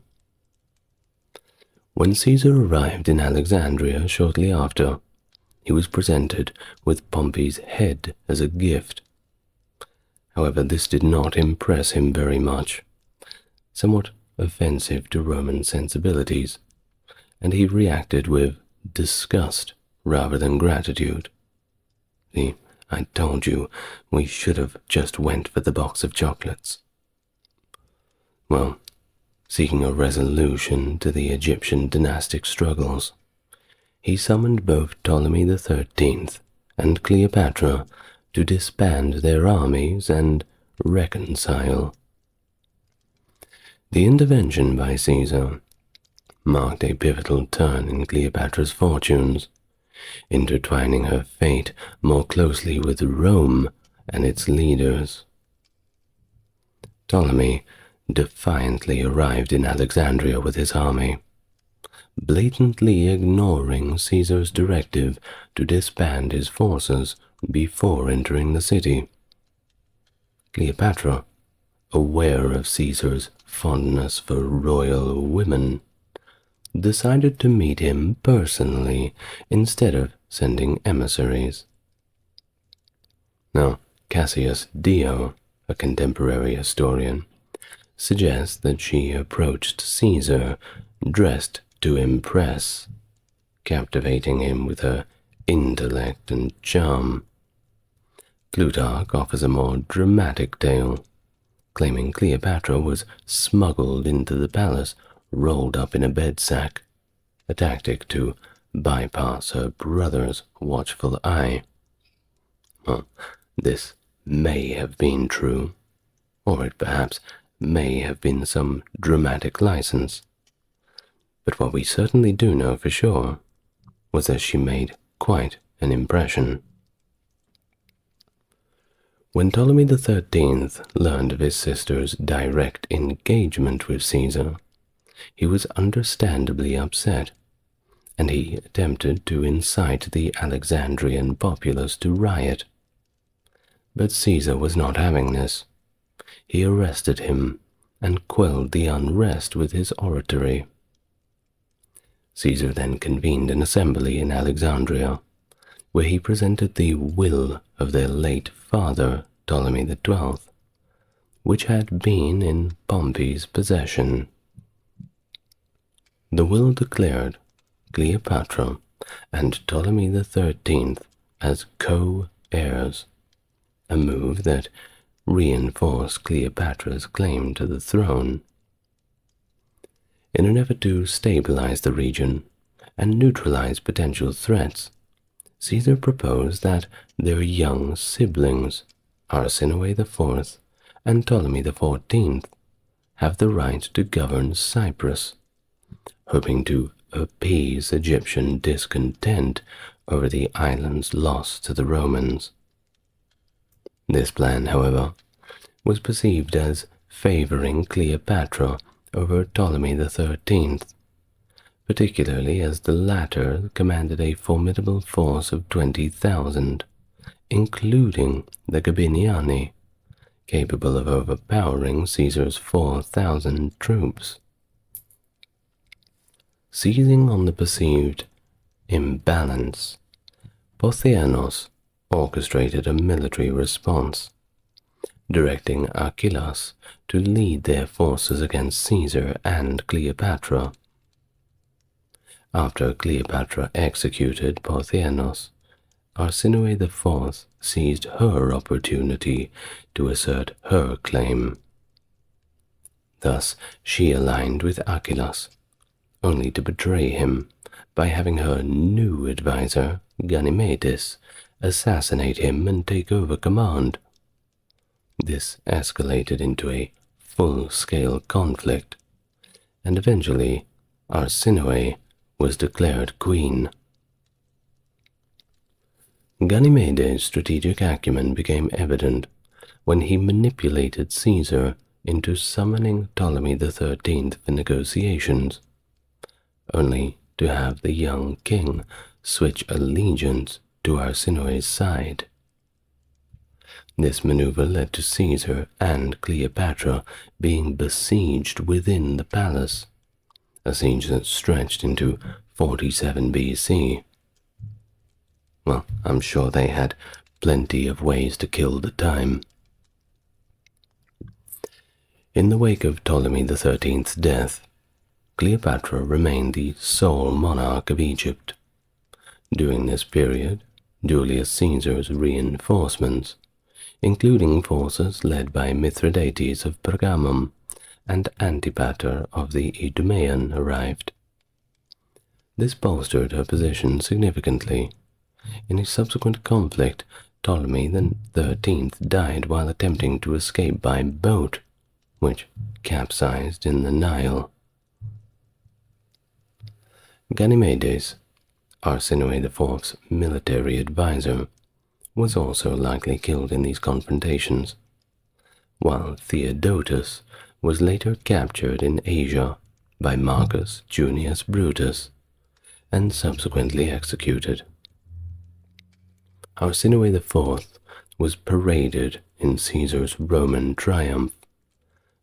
When Caesar arrived in Alexandria shortly after, he was presented with Pompey's head as a gift. However, this did not impress him very much, somewhat offensive to Roman sensibilities, and he reacted with disgust rather than gratitude. "See, I told you we should have just went for the box of chocolates." Well, seeking a resolution to the Egyptian dynastic struggles, he summoned both Ptolemy XIII and Cleopatra to disband their armies and reconcile. The intervention by Caesar marked a pivotal turn in Cleopatra's fortunes, intertwining her fate more closely with Rome and its leaders. Ptolemy defiantly arrived in Alexandria with his army, blatantly ignoring Caesar's directive to disband his forces before entering the city. Cleopatra, aware of Caesar's fondness for royal women, decided to meet him personally instead of sending emissaries. Now, Cassius Dio, a contemporary historian, suggests that she approached Caesar dressed to impress, captivating him with her intellect and charm. Plutarch offers a more dramatic tale, claiming Cleopatra was smuggled into the palace rolled up in a bed sack, a tactic to bypass her brother's watchful eye. Well, this may have been true, or it perhaps may have been some dramatic license. But what we certainly do know for sure was that she made quite an impression. When Ptolemy XIII learned of his sister's direct engagement with Caesar, he was understandably upset, and he attempted to incite the Alexandrian populace to riot. But Caesar was not having this. He arrested him and quelled the unrest with his oratory. Caesar then convened an assembly in Alexandria, where he presented the will of their late father, Ptolemy XII, which had been in Pompey's possession. The will declared Cleopatra and Ptolemy XIII as co-heirs, a move that reinforced Cleopatra's claim to the throne. In an effort to stabilize the region and neutralize potential threats, Caesar proposed that their young siblings, Arsinoe IV and Ptolemy XIV, have the right to govern Cyprus, hoping to appease Egyptian discontent over the island's loss to the Romans. This plan, however, was perceived as favoring Cleopatra over Ptolemy XIII, particularly as the latter commanded a formidable force of 20,000, including the Gabiniani, capable of overpowering Caesar's 4,000 troops. Seizing on the perceived imbalance, Pothianos orchestrated a military response, directing Achillas to lead their forces against Caesar and Cleopatra. After Cleopatra executed Pothianos, Arsinoe IV seized her opportunity to assert her claim. Thus she aligned with Achillas, only to betray him by having her new advisor, Ganymedes, assassinate him and take over command. This escalated into a full-scale conflict, and eventually Arsinoe was declared queen. Ganymedes' strategic acumen became evident when he manipulated Caesar into summoning Ptolemy XIII for negotiations, only to have the young king switch allegiance to Arsinoe's side. This maneuver led to Caesar and Cleopatra being besieged within the palace, a siege that stretched into 47 BC. Well, I'm sure they had plenty of ways to kill the time. In the wake of Ptolemy XIII's death, Cleopatra remained the sole monarch of Egypt. During this period, Julius Caesar's reinforcements, including forces led by Mithridates of Pergamum and Antipater of the Idumean, arrived. This bolstered her position significantly. In a subsequent conflict, Ptolemy XIII died while attempting to escape by boat, which capsized in the Nile. Ganymedes, Arsinoe IV's military advisor, was also likely killed in these confrontations, while Theodotus was later captured in Asia by Marcus Junius Brutus and subsequently executed. Arsinoe IV was paraded in Caesar's Roman triumph,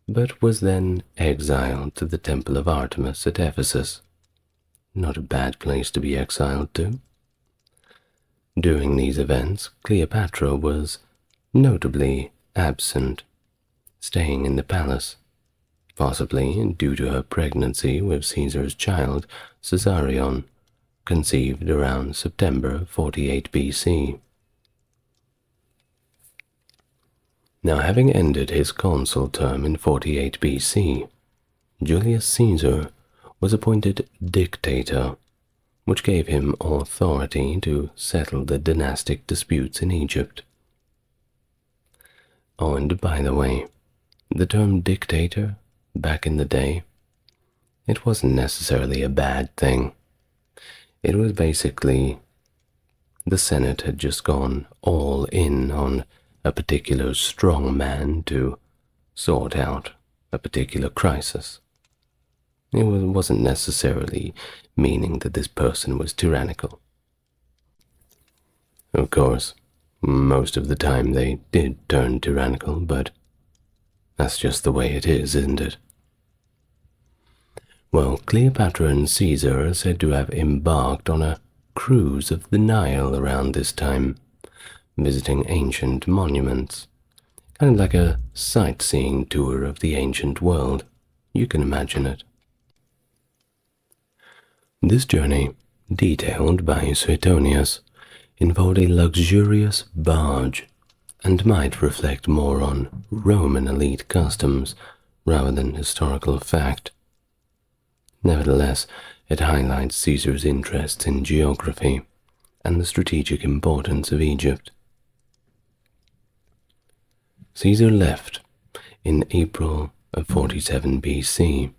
but was then exiled to the Temple of Artemis at Ephesus. Not a bad place to be exiled to. During these events, Cleopatra was notably absent, staying in the palace, possibly due to her pregnancy with Caesar's child, Caesarion, conceived around September 48 BC. Now, having ended his consul term in 48 BC, Julius Caesar was appointed dictator, which gave him authority to settle the dynastic disputes in Egypt. Oh, and by the way, the term dictator, back in the day, it wasn't necessarily a bad thing. It was basically the Senate had just gone all in on a particular strong man to sort out a particular crisis. It wasn't necessarily meaning that this person was tyrannical. Of course, most of the time they did turn tyrannical, but that's just the way it is, isn't it? Well, Cleopatra and Caesar are said to have embarked on a cruise of the Nile around this time, visiting ancient monuments, kind of like a sightseeing tour of the ancient world. You can imagine it. This journey, detailed by Suetonius, involved a luxurious barge and might reflect more on Roman elite customs rather than historical fact. Nevertheless, it highlights Caesar's interest in geography and the strategic importance of Egypt. Caesar left in April of 47 BC,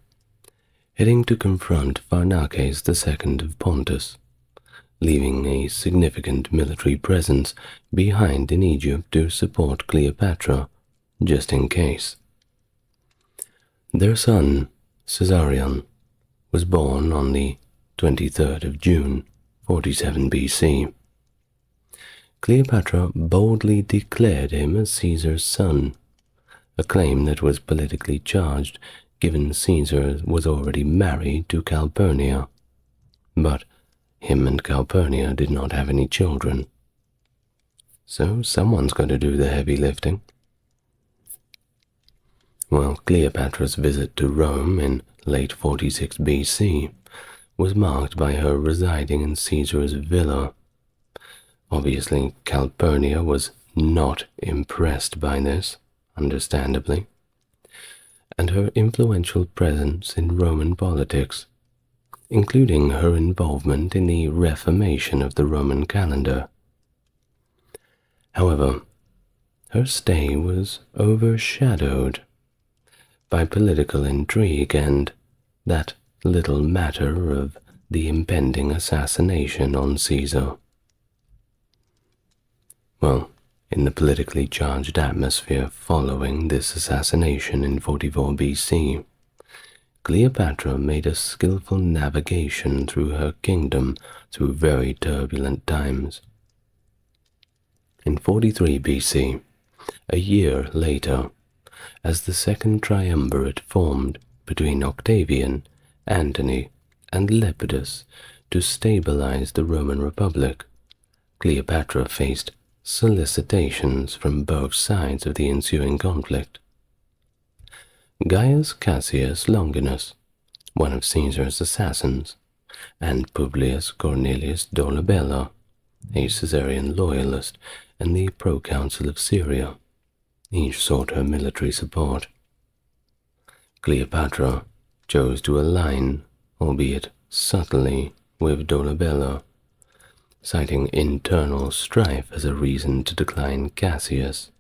heading to confront Pharnaces II of Pontus, leaving a significant military presence behind in Egypt to support Cleopatra, just in case. Their son, Caesarion, was born on the 23rd of June, 47 BC. Cleopatra boldly declared him as Caesar's son, a claim that was politically charged given Caesar was already married to Calpurnia. But him and Calpurnia did not have any children. So someone's got to do the heavy lifting. Well, Cleopatra's visit to Rome in late 46 BC was marked by her residing in Caesar's villa. Obviously, Calpurnia was not impressed by this, understandably, and her influential presence in Roman politics, including her involvement in the reformation of the Roman calendar. However, her stay was overshadowed by political intrigue and that little matter of the impending assassination on Caesar. Well, in the politically charged atmosphere following this assassination in 44 BC, Cleopatra made a skillful navigation through her kingdom through very turbulent times. In 43 BC, a year later, as the second triumvirate formed between Octavian, Antony, and Lepidus to stabilize the Roman Republic, Cleopatra faced solicitations from both sides of the ensuing conflict. Gaius Cassius Longinus, one of Caesar's assassins, and Publius Cornelius Dolabella, a Caesarian loyalist and the proconsul of Syria, each sought her military support. Cleopatra chose to align, albeit subtly, with Dolabella, citing internal strife as a reason to decline Cassius,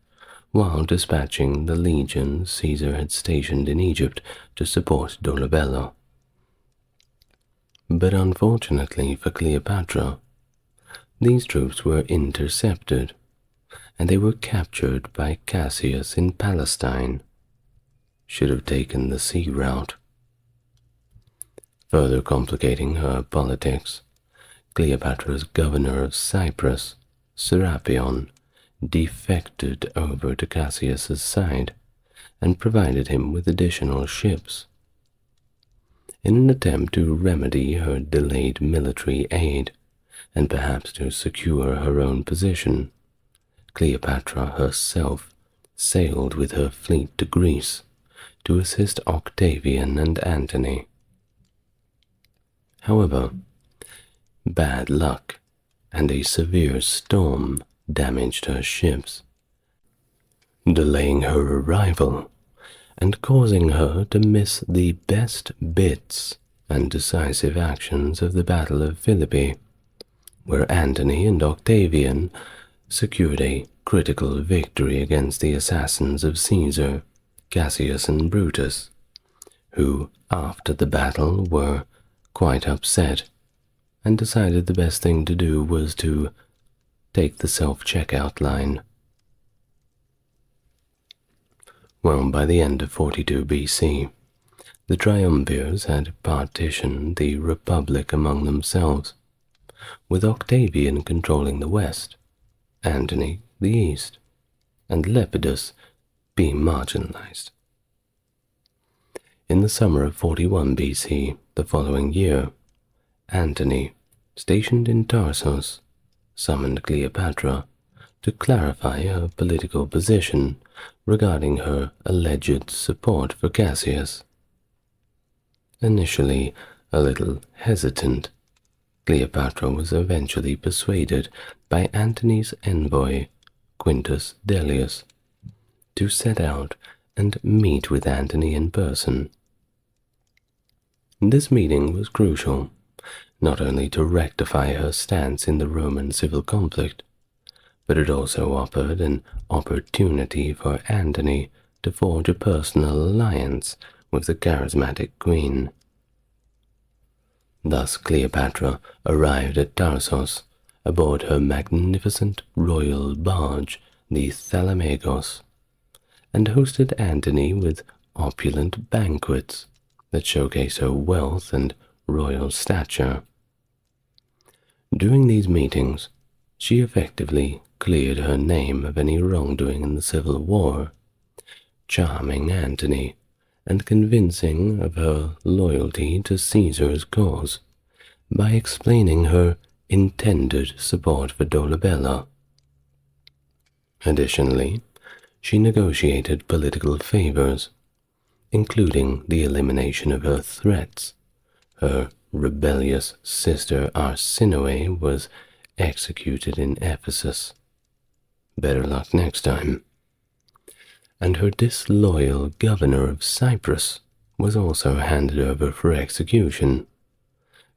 while dispatching the legions Caesar had stationed in Egypt to support Dolabella. But unfortunately for Cleopatra, these troops were intercepted, and they were captured by Cassius in Palestine. Should have taken the sea route. Further complicating her politics, Cleopatra's governor of Cyprus, Serapion, defected over to Cassius's side and provided him with additional ships. In an attempt to remedy her delayed military aid and perhaps to secure her own position, Cleopatra herself sailed with her fleet to Greece to assist Octavian and Antony. However, bad luck and a severe storm damaged her ships, delaying her arrival and causing her to miss the best bits and decisive actions of the Battle of Philippi, where Antony and Octavian secured a critical victory against the assassins of Caesar, Cassius and Brutus, who, after the battle, were quite upset and decided the best thing to do was to take the self-checkout line. Well, by the end of 42 BC, the triumvirs had partitioned the republic among themselves, with Octavian controlling the west, Antony the east, and Lepidus being marginalized. In the summer of 41 BC, the following year, Antony, stationed in Tarsus, summoned Cleopatra to clarify her political position regarding her alleged support for Cassius. Initially a little hesitant, Cleopatra was eventually persuaded by Antony's envoy, Quintus Dellius, to set out and meet with Antony in person. This meeting was crucial, not only to rectify her stance in the Roman civil conflict, but it also offered an opportunity for Antony to forge a personal alliance with the charismatic queen. Thus Cleopatra arrived at Tarsus aboard her magnificent royal barge, the Thalamagos, and hosted Antony with opulent banquets that showcase her wealth and royal stature. During these meetings, she effectively cleared her name of any wrongdoing in the Civil War, charming Antony and convincing of her loyalty to Caesar's cause by explaining her intended support for Dolabella. Additionally, she negotiated political favors, including the elimination of her threats. Her rebellious sister Arsinoe was executed in Ephesus. Better luck next time. And her disloyal governor of Cyprus was also handed over for execution,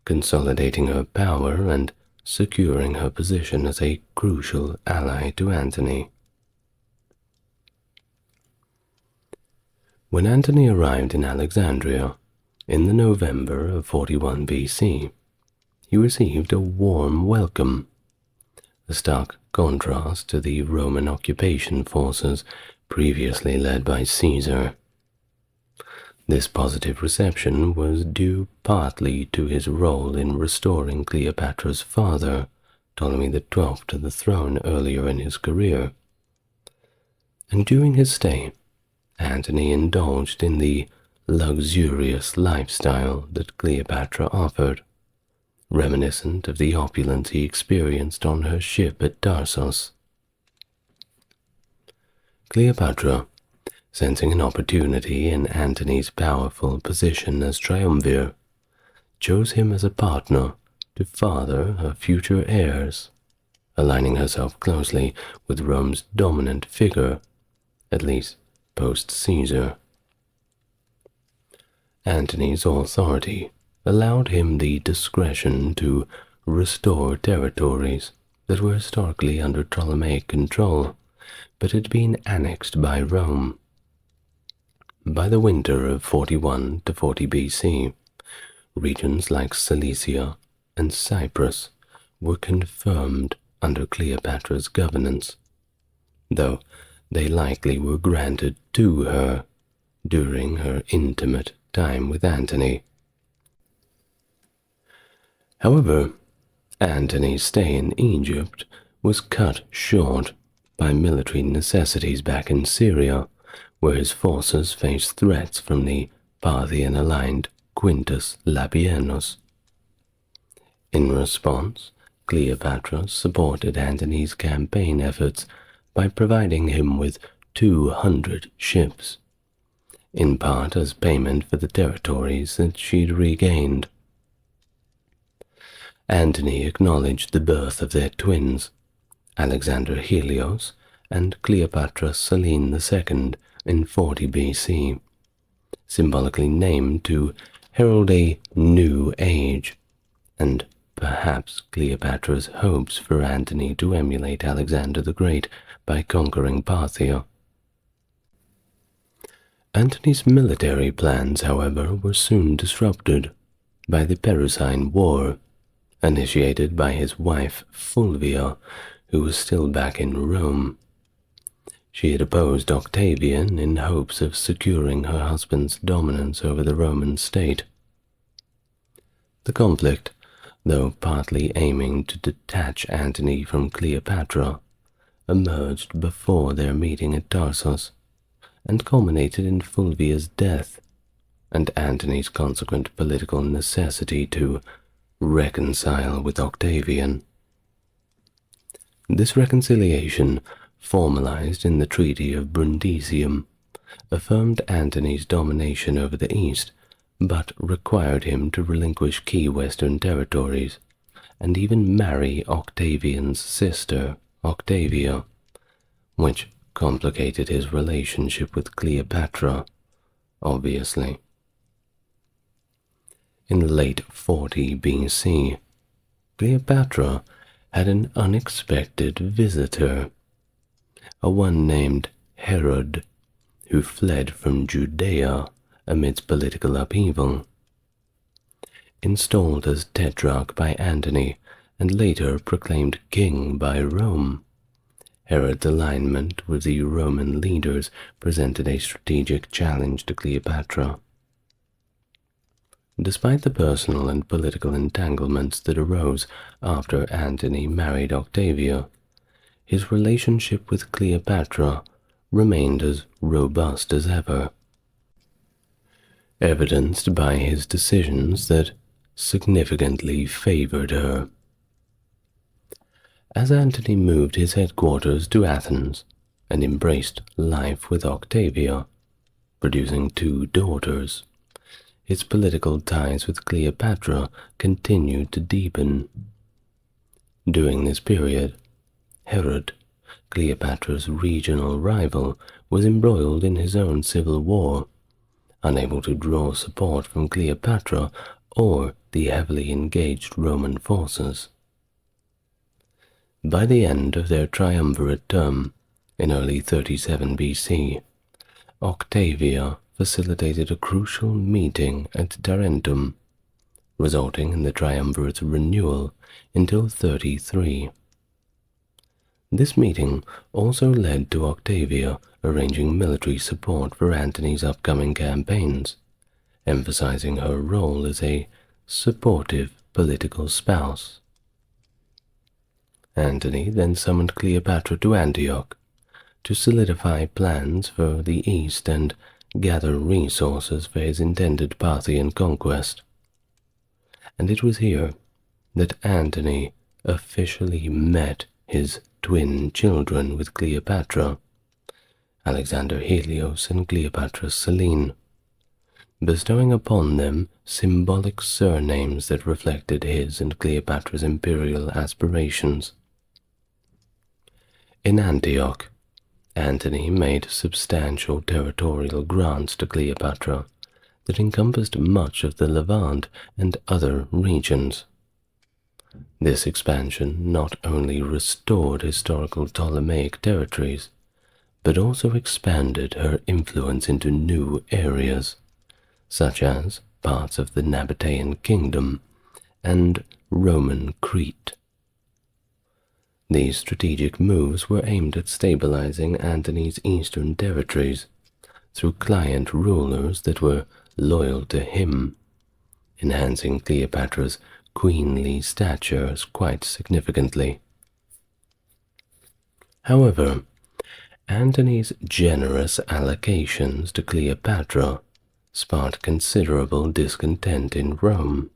consolidating her power and securing her position as a crucial ally to Antony. When Antony arrived in Alexandria in the November of 41 BC, he received a warm welcome, a stark contrast to the Roman occupation forces previously led by Caesar. This positive reception was due partly to his role in restoring Cleopatra's father, Ptolemy XII, to the throne earlier in his career. And during his stay, Antony indulged in the luxurious lifestyle that Cleopatra offered, reminiscent of the opulence he experienced on her ship at Tarsus. Cleopatra, sensing an opportunity in Antony's powerful position as triumvir, chose him as a partner to father her future heirs, aligning herself closely with Rome's dominant figure, at least post-Caesar. Antony's authority allowed him the discretion to restore territories that were historically under Ptolemaic control, but had been annexed by Rome. By the winter of 41 to 40 BC, regions like Cilicia and Cyprus were confirmed under Cleopatra's governance, though they likely were granted to her during her intimate time with Antony. However, Antony's stay in Egypt was cut short by military necessities back in Syria, where his forces faced threats from the Parthian-aligned Quintus Labienus. In response, Cleopatra supported Antony's campaign efforts by providing him with 200 ships, in part as payment for the territories that she'd regained. Antony acknowledged the birth of their twins, Alexander Helios and Cleopatra Selene II, in 40 BC, symbolically named to herald a new age, and perhaps Cleopatra's hopes for Antony to emulate Alexander the Great by conquering Parthia. Antony's military plans, however, were soon disrupted by the Perusine War, initiated by his wife Fulvia, who was still back in Rome. She had opposed Octavian in hopes of securing her husband's dominance over the Roman state. The conflict, though partly aiming to detach Antony from Cleopatra, emerged before their meeting at Tarsus, and culminated in Fulvia's death, and Antony's consequent political necessity to reconcile with Octavian. This reconciliation, formalized in the Treaty of Brundisium, affirmed Antony's domination over the East, but required him to relinquish key western territories, and even marry Octavian's sister, Octavia, which complicated his relationship with Cleopatra, obviously. In late 40 BC, Cleopatra had an unexpected visitor, a one named Herod, who fled from Judea amidst political upheaval. Installed as tetrarch by Antony and later proclaimed king by Rome, Herod's alignment with the Roman leaders presented a strategic challenge to Cleopatra. Despite the personal and political entanglements that arose after Antony married Octavia, his relationship with Cleopatra remained as robust as ever, evidenced by his decisions that significantly favored her. As Antony moved his headquarters to Athens and embraced life with Octavia, producing 2 daughters, his political ties with Cleopatra continued to deepen. During this period, Herod, Cleopatra's regional rival, was embroiled in his own civil war, unable to draw support from Cleopatra or the heavily engaged Roman forces. By the end of their triumvirate term, in early 37 BC, Octavia facilitated a crucial meeting at Tarentum, resulting in the triumvirate's renewal until 33. This meeting also led to Octavia arranging military support for Antony's upcoming campaigns, emphasizing her role as a supportive political spouse. Antony then summoned Cleopatra to Antioch to solidify plans for the east and gather resources for his intended Parthian conquest. And it was here that Antony officially met his twin children with Cleopatra, Alexander Helios and Cleopatra Selene, bestowing upon them symbolic surnames that reflected his and Cleopatra's imperial aspirations. In Antioch, Antony made substantial territorial grants to Cleopatra that encompassed much of the Levant and other regions. This expansion not only restored historical Ptolemaic territories, but also expanded her influence into new areas, such as parts of the Nabatean kingdom and Roman Crete. These strategic moves were aimed at stabilizing Antony's eastern territories through client rulers that were loyal to him, enhancing Cleopatra's queenly stature quite significantly. However, Antony's generous allocations to Cleopatra sparked considerable discontent in Rome.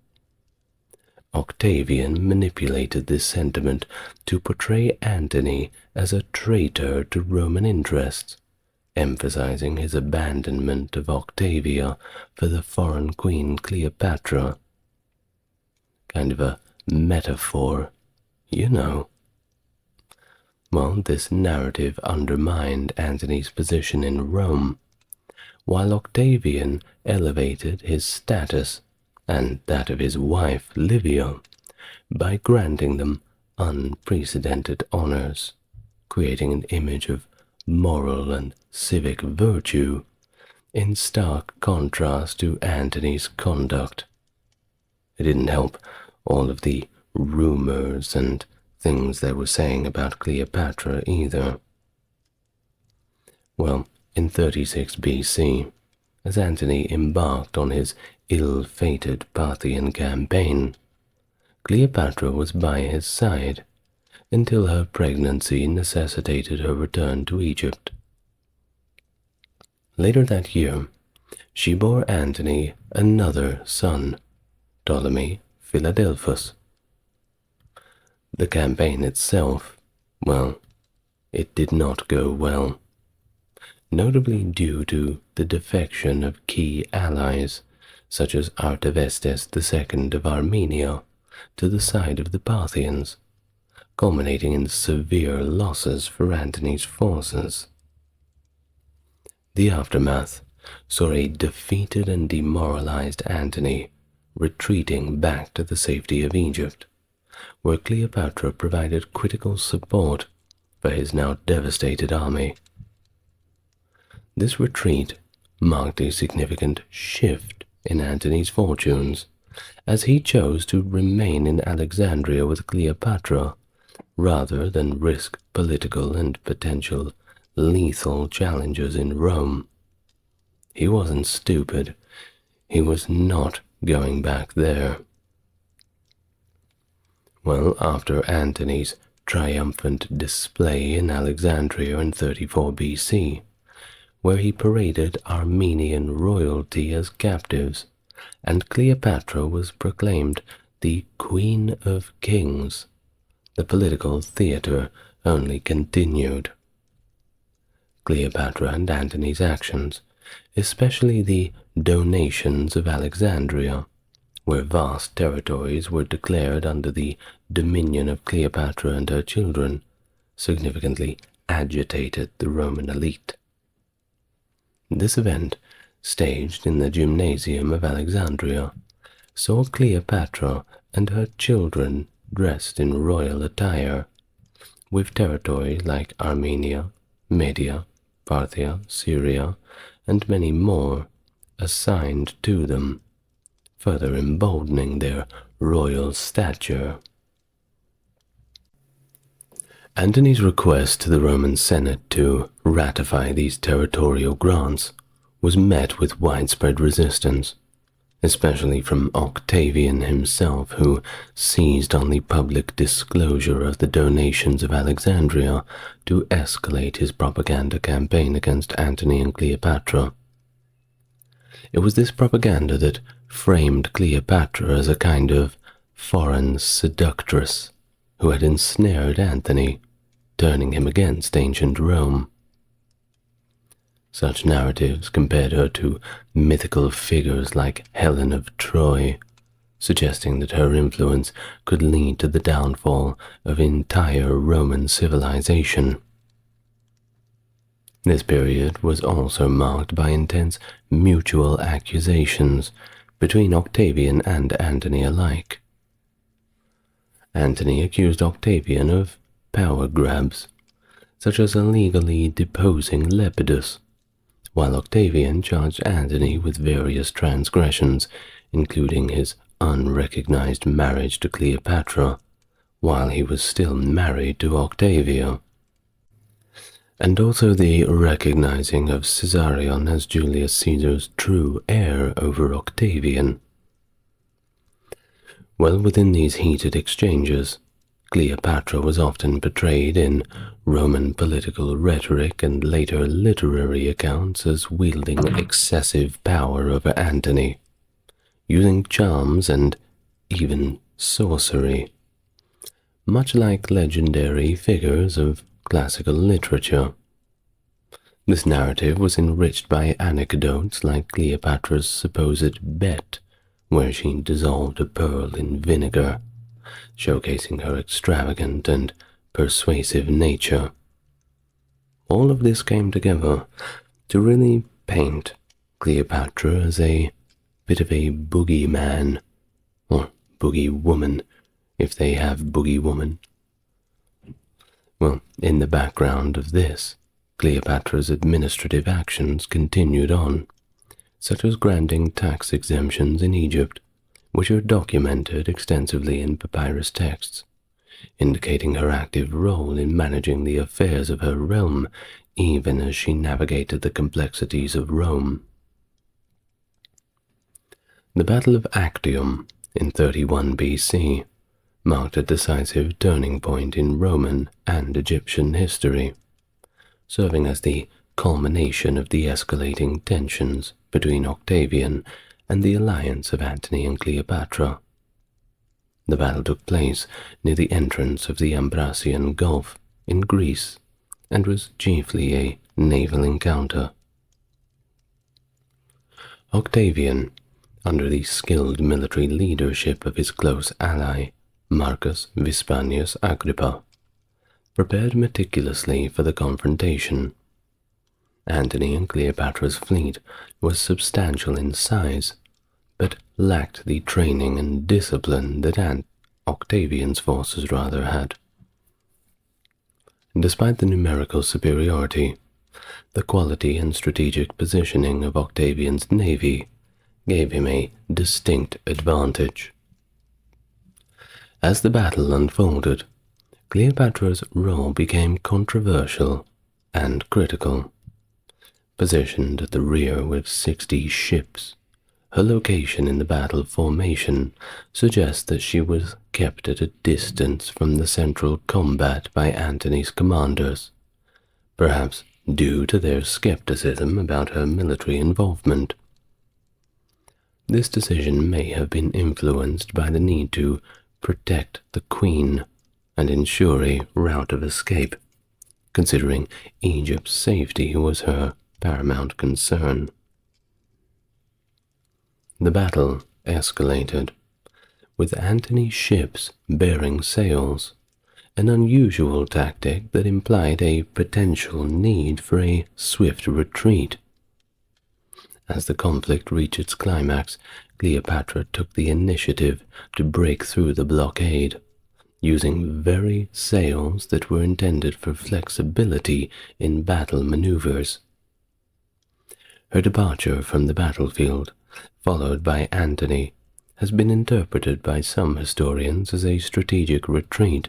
Octavian manipulated this sentiment to portray Antony as a traitor to Roman interests, emphasizing his abandonment of Octavia for the foreign queen Cleopatra. Kind of a metaphor, you know. Well, this narrative undermined Antony's position in Rome, while Octavian elevated his status and that of his wife Livia by granting them unprecedented honors, creating an image of moral and civic virtue in stark contrast to Antony's conduct. It didn't help all of the rumors and things they were saying about Cleopatra either. Well, in 36 BC, as Antony embarked on his ill-fated Parthian campaign, Cleopatra was by his side until her pregnancy necessitated her return to Egypt. Later that year, she bore Antony another son, Ptolemy Philadelphus. The campaign itself, well, it did not go well, notably due to the defection of key allies such as Artavasdes II of Armenia to the side of the Parthians, culminating in severe losses for Antony's forces. The aftermath saw a defeated and demoralized Antony retreating back to the safety of Egypt, where Cleopatra provided critical support for his now devastated army. This retreat marked a significant shift in Antony's fortunes, as he chose to remain in Alexandria with Cleopatra rather than risk political and potential lethal challenges in Rome. He wasn't stupid. He was not going back there. Well, after Antony's triumphant display in Alexandria in 34 BC, where he paraded Armenian royalty as captives, and Cleopatra was proclaimed the Queen of Kings, the political theater only continued. Cleopatra and Antony's actions, especially the donations of Alexandria, where vast territories were declared under the dominion of Cleopatra and her children, significantly agitated the Roman elite. This event, staged in the Gymnasium of Alexandria, saw Cleopatra and her children dressed in royal attire, with territories like Armenia, Media, Parthia, Syria, and many more assigned to them, further emboldening their royal stature. Antony's request to the Roman Senate to ratify these territorial grants was met with widespread resistance, especially from Octavian himself, who seized on the public disclosure of the donations of Alexandria to escalate his propaganda campaign against Antony and Cleopatra. It was this propaganda that framed Cleopatra as a kind of foreign seductress who had ensnared Antony, turning him against ancient Rome. Such narratives compared her to mythical figures like Helen of Troy, suggesting that her influence could lead to the downfall of entire Roman civilization. This period was also marked by intense mutual accusations between Octavian and Antony alike. Antony accused Octavian of power grabs, such as illegally deposing Lepidus, while Octavian charged Antony with various transgressions, including his unrecognized marriage to Cleopatra, while he was still married to Octavia, and also the recognizing of Caesarion as Julius Caesar's true heir over Octavian. Well, within these heated exchanges, Cleopatra was often portrayed in Roman political rhetoric and later literary accounts as wielding excessive power over Antony, using charms and even sorcery, much like legendary figures of classical literature. This narrative was enriched by anecdotes like Cleopatra's supposed bet, where she dissolved a pearl in vinegar, showcasing her extravagant and persuasive nature. All of this came together to really paint Cleopatra as a bit of a boogeyman, or boogie woman, if they have boogie woman. Well, in the background of this, Cleopatra's administrative actions continued on, such as granting tax exemptions in Egypt, which are documented extensively in papyrus texts, indicating her active role in managing the affairs of her realm, even as she navigated the complexities of Rome. The Battle of Actium in 31 BC marked a decisive turning point in Roman and Egyptian history, serving as the culmination of the escalating tensions between Octavian and the alliance of Antony and Cleopatra. The battle took place near the entrance of the Ambracian Gulf in Greece and was chiefly a naval encounter. Octavian, under the skilled military leadership of his close ally, Marcus Vipsanius Agrippa, prepared meticulously for the confrontation. Antony and Cleopatra's fleet was substantial in size, but lacked the training and discipline that Octavian's forces rather had. Despite the numerical superiority, the quality and strategic positioning of Octavian's navy gave him a distinct advantage. As the battle unfolded, Cleopatra's role became controversial and critical. Positioned at the rear with 60 ships, Her location in the battle formation suggests that she was kept at a distance from the central combat by Antony's commanders, perhaps due to their skepticism about her military involvement. This decision may have been influenced by the need to protect the queen and ensure a route of escape, considering Egypt's safety was her paramount concern. The battle escalated, with Antony's ships bearing sails, an unusual tactic that implied a potential need for a swift retreat. As the conflict reached its climax, Cleopatra took the initiative to break through the blockade, using very sails that were intended for flexibility in battle maneuvers. Her departure from the battlefield, followed by Antony, has been interpreted by some historians as a strategic retreat,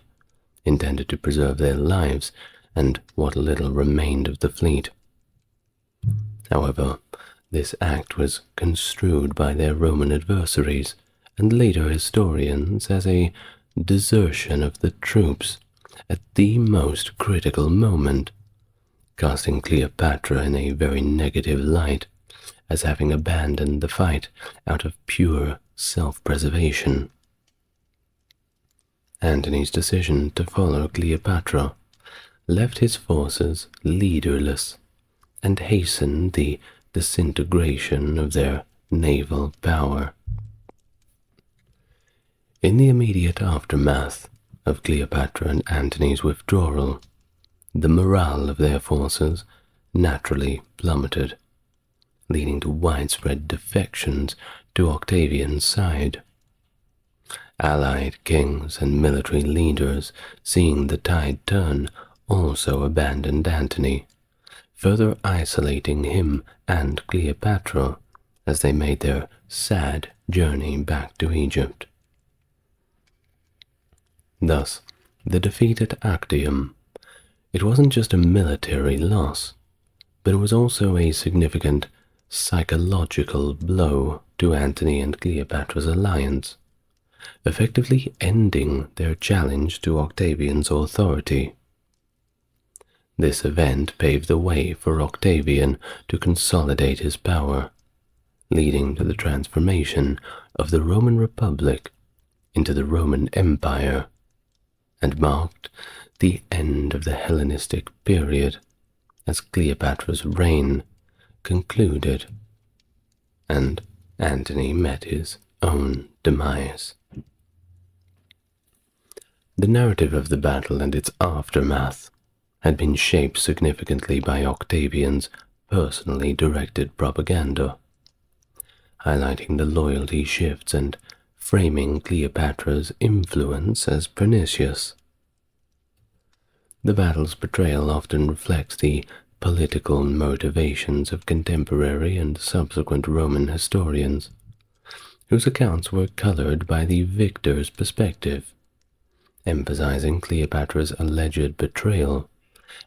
intended to preserve their lives and what little remained of the fleet. However, this act was construed by their Roman adversaries and later historians as a desertion of the troops at the most critical moment, casting Cleopatra in a very negative light as having abandoned the fight out of pure self-preservation. Antony's decision to follow Cleopatra left his forces leaderless and hastened the disintegration of their naval power. In the immediate aftermath of Cleopatra and Antony's withdrawal, the morale of their forces naturally plummeted, leading to widespread defections to Octavian's side. Allied kings and military leaders, seeing the tide turn, also abandoned Antony, further isolating him and Cleopatra as they made their sad journey back to Egypt. Thus, the defeat at Actium, it wasn't just a military loss, but it was also a significant psychological blow to Antony and Cleopatra's alliance, effectively ending their challenge to Octavian's authority. This event paved the way for Octavian to consolidate his power, leading to the transformation of the Roman Republic into the Roman Empire, and marked the end of the Hellenistic period as Cleopatra's reign concluded, and Antony met his own demise. The narrative of the battle and its aftermath had been shaped significantly by Octavian's personally directed propaganda, highlighting the loyalty shifts and framing Cleopatra's influence as pernicious. The battle's portrayal often reflects the political motivations of contemporary and subsequent Roman historians, whose accounts were colored by the victor's perspective, emphasizing Cleopatra's alleged betrayal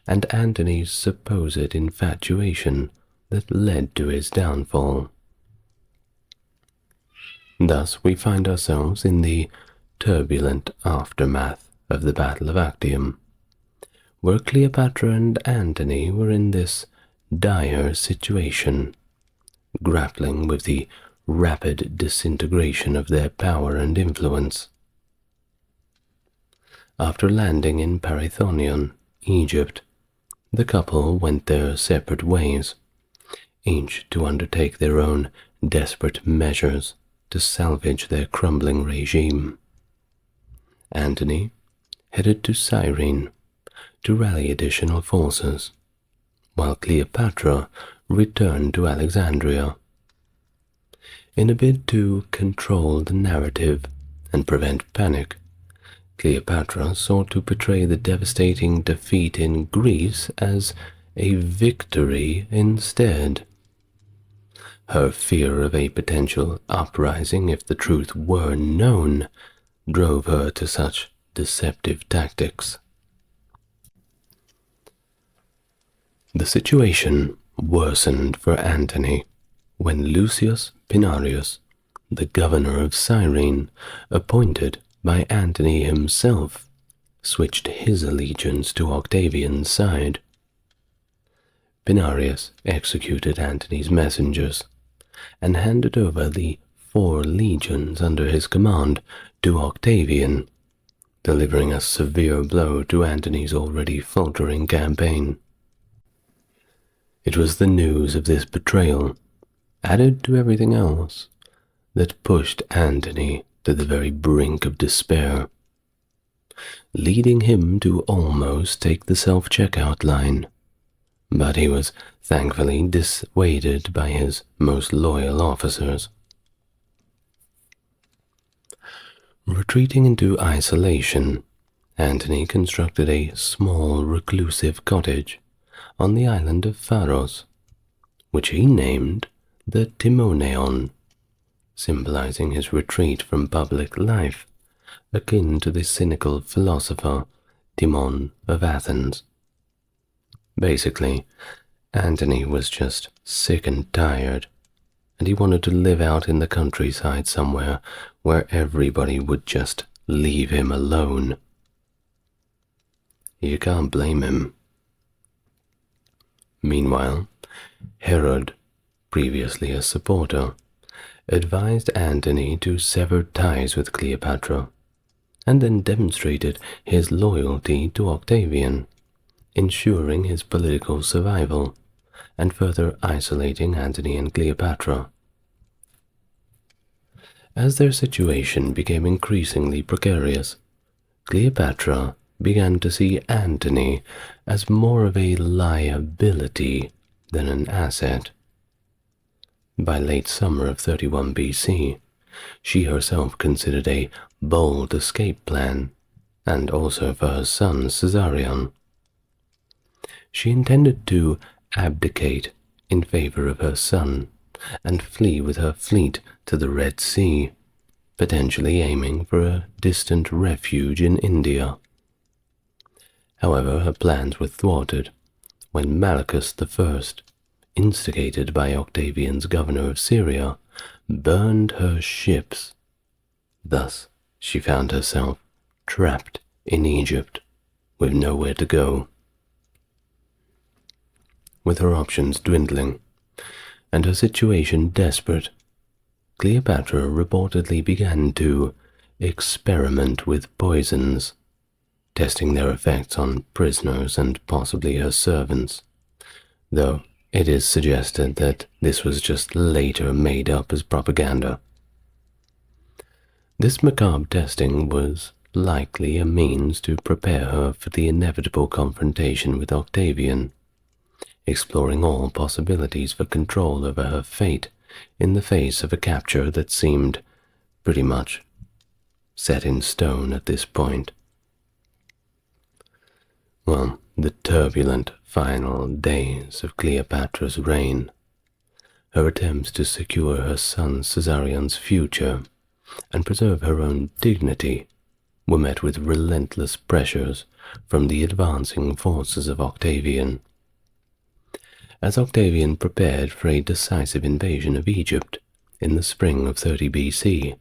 and Antony's supposed infatuation that led to his downfall. Thus, we find ourselves in the turbulent aftermath of the Battle of Actium, where Cleopatra and Antony were in this dire situation, grappling with the rapid disintegration of their power and influence. After landing in Parathonion, Egypt, the couple went their separate ways, each to undertake their own desperate measures to salvage their crumbling regime. Antony headed to Cyrene to rally additional forces, while Cleopatra returned to Alexandria. In a bid to control the narrative and prevent panic, Cleopatra sought to portray the devastating defeat in Greece as a victory instead. Her fear of a potential uprising if the truth were known drove her to such deceptive tactics. The situation worsened for Antony when Lucius Pinarius, the governor of Cyrene, appointed by Antony himself, switched his allegiance to Octavian's side. Pinarius executed Antony's messengers and handed over the 4 legions under his command to Octavian, delivering a severe blow to Antony's already faltering campaign. It was the news of this betrayal, added to everything else, that pushed Antony to the very brink of despair, leading him to almost take the self-checkout line. But he was thankfully dissuaded by his most loyal officers. Retreating into isolation, Antony constructed a small reclusive cottage on the island of Pharos, which he named the Timoneon, symbolizing his retreat from public life, akin to the cynical philosopher Timon of Athens. Basically, Antony was just sick and tired, and he wanted to live out in the countryside somewhere where everybody would just leave him alone. You can't blame him. Meanwhile, Herod, previously a supporter, advised Antony to sever ties with Cleopatra, and then demonstrated his loyalty to Octavian, ensuring his political survival, and further isolating Antony and Cleopatra. As their situation became increasingly precarious, Cleopatra began to see Antony as more of a liability than an asset. By late summer of 31 BC, she herself considered a bold escape plan, and also for her son Caesarion. She intended to abdicate in favor of her son and flee with her fleet to the Red Sea, potentially aiming for a distant refuge in India. However, her plans were thwarted when Malichus I, instigated by Octavian's governor of Syria, burned her ships. Thus, she found herself trapped in Egypt with nowhere to go. With her options dwindling and her situation desperate, Cleopatra reportedly began to experiment with poisons, testing their effects on prisoners and possibly her servants, though it is suggested that this was just later made up as propaganda. This macabre testing was likely a means to prepare her for the inevitable confrontation with Octavian, exploring all possibilities for control over her fate in the face of a capture that seemed pretty much set in stone at this point. Well, the turbulent final days of Cleopatra's reign, her attempts to secure her son Caesarion's future and preserve her own dignity, were met with relentless pressures from the advancing forces of Octavian. As Octavian prepared for a decisive invasion of Egypt in the spring of 30 BC,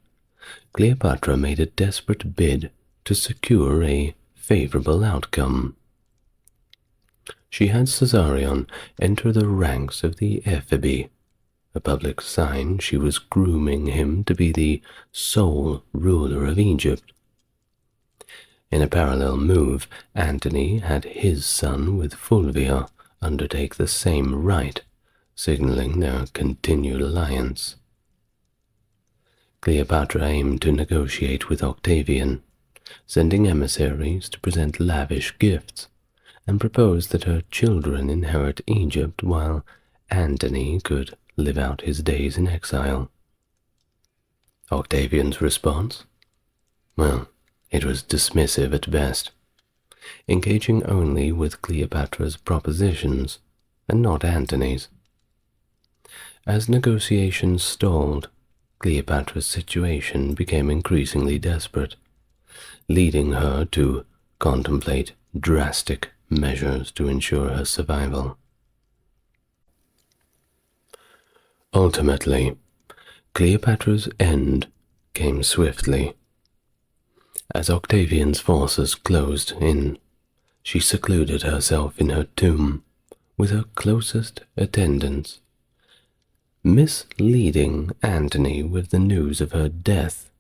Cleopatra made a desperate bid to secure a favorable outcome. She had Caesarion enter the ranks of the Ephebi, a public sign she was grooming him to be the sole ruler of Egypt. In a parallel move, Antony had his son with Fulvia undertake the same rite, signaling their continued alliance. Cleopatra aimed to negotiate with Octavian, sending emissaries to present lavish gifts, and proposed that her children inherit Egypt while Antony could live out his days in exile. Octavian's response? Well, it was dismissive at best, engaging only with Cleopatra's propositions and not Antony's. As negotiations stalled, Cleopatra's situation became increasingly desperate, leading her to contemplate drastic measures to ensure her survival. Ultimately, Cleopatra's end came swiftly. As Octavian's forces closed in, she secluded herself in her tomb with her closest attendants. Misleading Antony with the news of her death,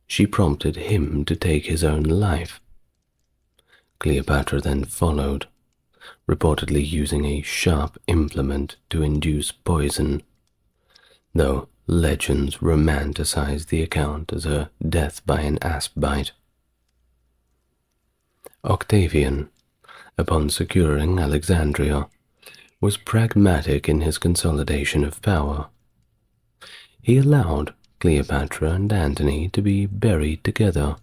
she prompted him to take his own life. Cleopatra then followed, reportedly using a sharp implement to induce poison, though legends romanticize the account as her death by an asp bite. Octavian, upon securing Alexandria, was pragmatic in his consolidation of power. He allowed Cleopatra and Antony to be buried together,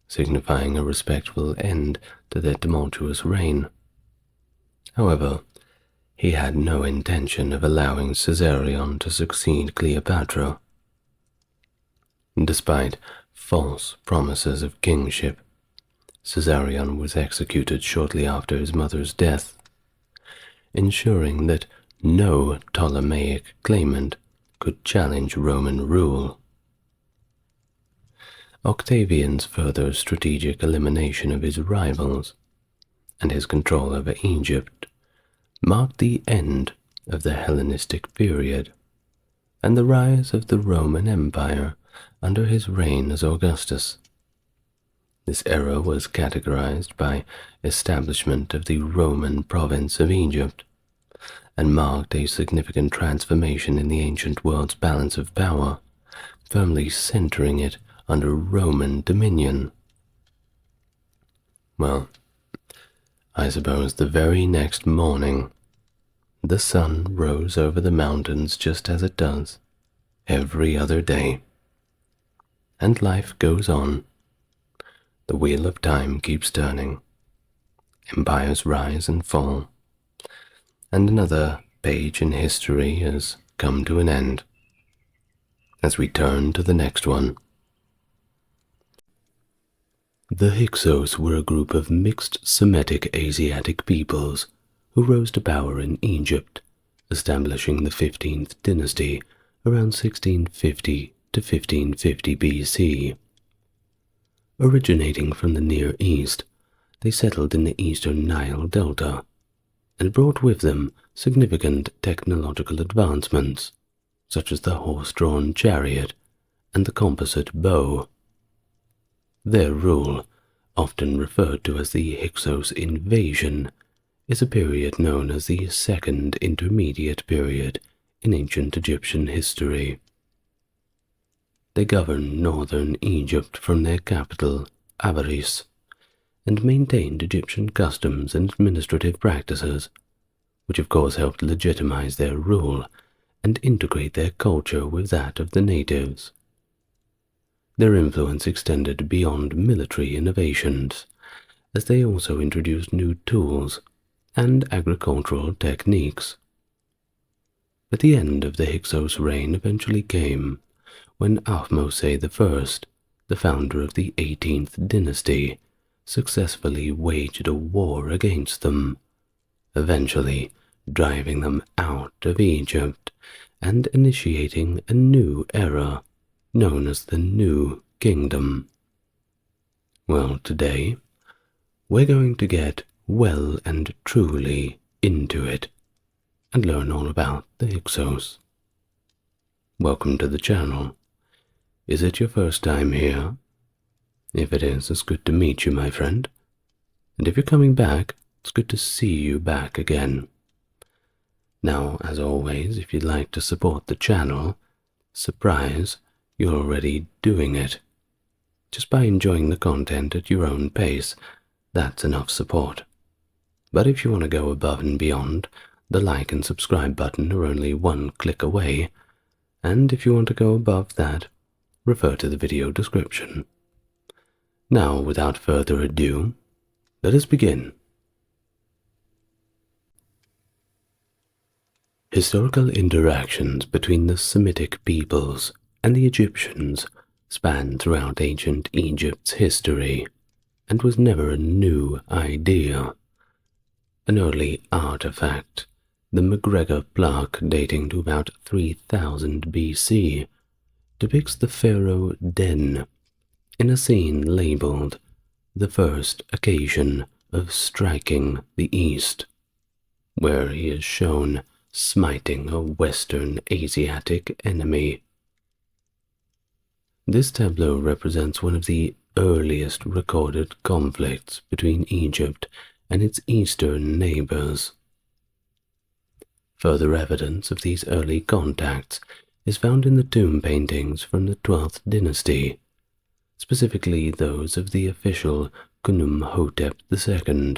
signifying a respectful end to their tumultuous reign. However, he had no intention of allowing Caesarion to succeed Cleopatra. Despite false promises of kingship, Caesarion was executed shortly after his mother's death, ensuring that no Ptolemaic claimant could challenge Roman rule. Octavian's further strategic elimination of his rivals and his control over Egypt marked the end of the Hellenistic period and the rise of the Roman Empire under his reign as Augustus. This era was categorized by establishment of the Roman province of Egypt and marked a significant transformation in the ancient world's balance of power, firmly centering it under Roman dominion. Well, I suppose the very next morning, the sun rose over the mountains just as it does every other day, and life goes on. The wheel of time keeps turning. Empires rise and fall, and another page in history has come to an end as we turn to the next one. The Hyksos were a group of mixed Semitic Asiatic peoples who rose to power in Egypt, establishing the 15th dynasty around 1650 to 1550 BC. Originating from the Near East, they settled in the eastern Nile Delta and brought with them significant technological advancements, such as the horse-drawn chariot and the composite bow. Their rule, often referred to as the Hyksos invasion, is a period known as the Second Intermediate Period in ancient Egyptian history. They governed northern Egypt from their capital, Avaris, and maintained Egyptian customs and administrative practices, which of course helped legitimize their rule and integrate their culture with that of the natives. Their influence extended beyond military innovations, as they also introduced new tools and agricultural techniques. But the end of the Hyksos reign eventually came when Ahmose I, the founder of the 18th dynasty, successfully waged a war against them, eventually driving them out of Egypt and initiating a new era known as the New Kingdom. Well, today we're going to get well and truly into it and learn all about the Hyksos. Welcome to the channel. Is it your first time here? If it is, it's good to meet you, my friend. And if you're coming back, it's good to see you back again. Now, as always, if you'd like to support the channel, surprise, you're already doing it. Just by enjoying the content at your own pace, that's enough support. But if you want to go above and beyond, the like and subscribe button are only one click away, and if you want to go above that, refer to the video description. Now, without further ado, let us begin. Historical interactions between the Semitic peoples and the Egyptians spanned throughout ancient Egypt's history and was never a new idea. An early artifact The McGregor plaque, dating to about 3000 BC, depicts the pharaoh Den in a scene labeled "The First Occasion of Striking the East," where he is shown smiting a Western Asiatic enemy. This tableau represents one of the earliest recorded conflicts between Egypt and its eastern neighbors. Further evidence of these early contacts is found in the tomb paintings from the 12th dynasty, specifically those of the official Khnumhotep II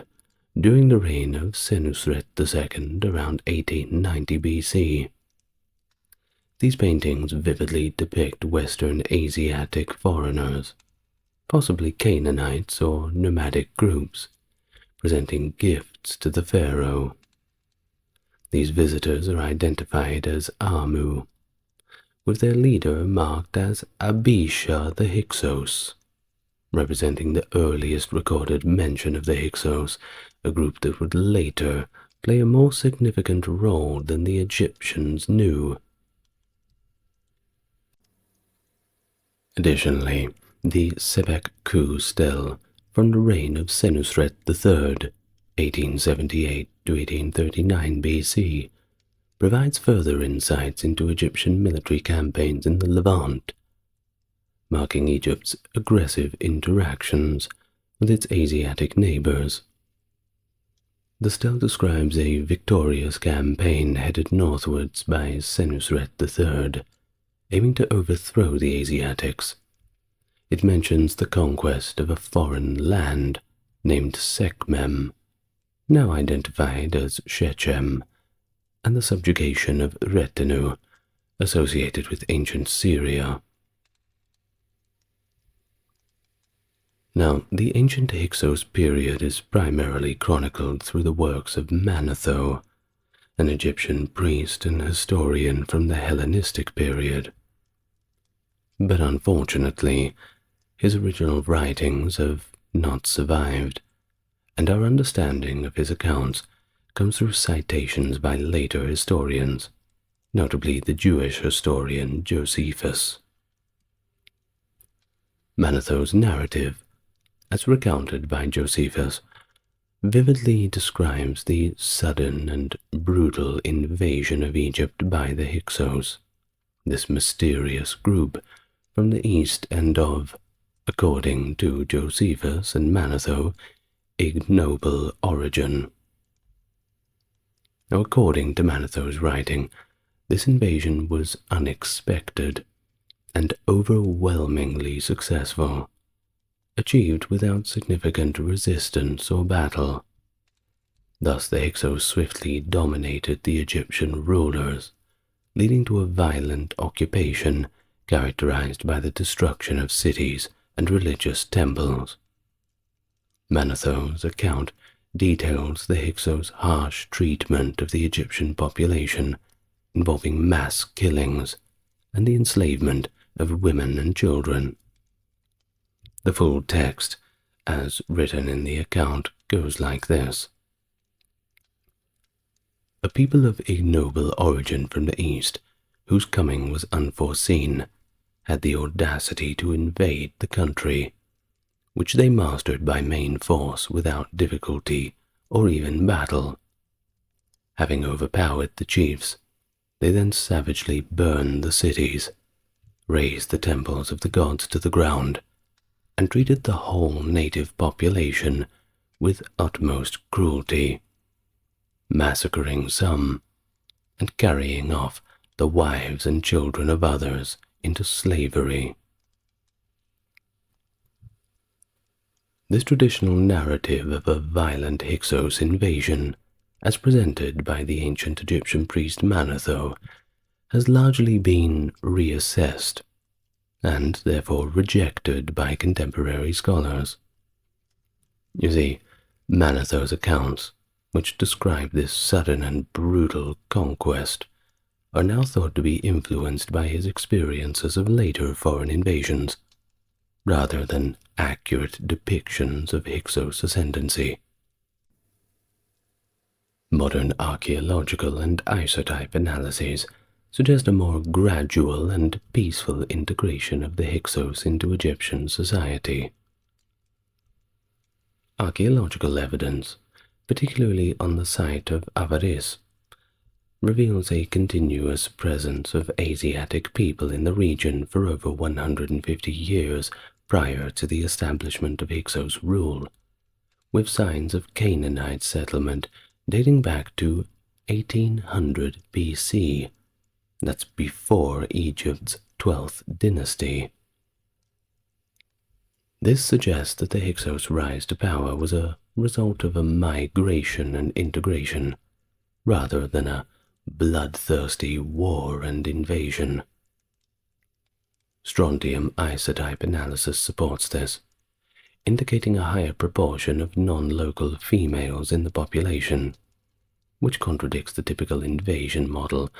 during the reign of Senusret II around 1890 BC. These paintings vividly depict Western Asiatic foreigners, possibly Canaanites or nomadic groups, presenting gifts to the pharaoh. These visitors are identified as Amu, with their leader marked as Abisha the Hyksos, representing the earliest recorded mention of the Hyksos, a group that would later play a more significant role than the Egyptians knew. Additionally, the Sebek Ku stele from the reign of Senusret III, 1878 to 1839 BC, provides further insights into Egyptian military campaigns in the Levant, marking Egypt's aggressive interactions with its Asiatic neighbors. The stele describes a victorious campaign headed northwards by Senusret III, aiming to overthrow the Asiatics. It mentions the conquest of a foreign land named Sekhmem, now identified as Shechem, and the subjugation of Retenu, associated with ancient Syria. Now, the ancient Hyksos period is primarily chronicled through the works of Manetho, an Egyptian priest and historian from the Hellenistic period. But unfortunately, his original writings have not survived, and our understanding of his accounts comes through citations by later historians, notably the Jewish historian Josephus. Manetho's narrative, as recounted by Josephus, vividly describes the sudden and brutal invasion of Egypt by the Hyksos, this mysterious group from the east and of, according to Josephus and Manetho, ignoble origin. Now, according to Manetho's writing, this invasion was unexpected and overwhelmingly successful, achieved without significant resistance or battle. Thus the Hyksos swiftly dominated the Egyptian rulers, leading to a violent occupation characterized by the destruction of cities and religious temples. Manetho's account details the Hyksos' harsh treatment of the Egyptian population, involving mass killings and the enslavement of women and children. The full text, as written in the account, goes like this. A people of ignoble origin from the east, whose coming was unforeseen, had the audacity to invade the country, which they mastered by main force without difficulty or even battle. Having overpowered the chiefs, they then savagely burned the cities, razed the temples of the gods to the ground, and treated the whole native population with utmost cruelty, massacring some and carrying off the wives and children of others into slavery. This traditional narrative of a violent Hyksos invasion, as presented by the ancient Egyptian priest Manetho, has largely been reassessed and therefore rejected by contemporary scholars. You see, Manetho's accounts, which describe this sudden and brutal conquest, are now thought to be influenced by his experiences of later foreign invasions, rather than accurate depictions of Hyksos ascendancy. Modern archaeological and isotype analyses suggest a more gradual and peaceful integration of the Hyksos into Egyptian society. Archaeological evidence, particularly on the site of Avaris, reveals a continuous presence of Asiatic people in the region for over 150 years prior to the establishment of Hyksos rule, with signs of Canaanite settlement dating back to 1800 BC. That's before Egypt's 12th dynasty. This suggests that the Hyksos' rise to power was a result of a migration and integration, rather than a bloodthirsty war and invasion. Strontium isotype analysis supports this, indicating a higher proportion of non-local females in the population, which contradicts the typical invasion model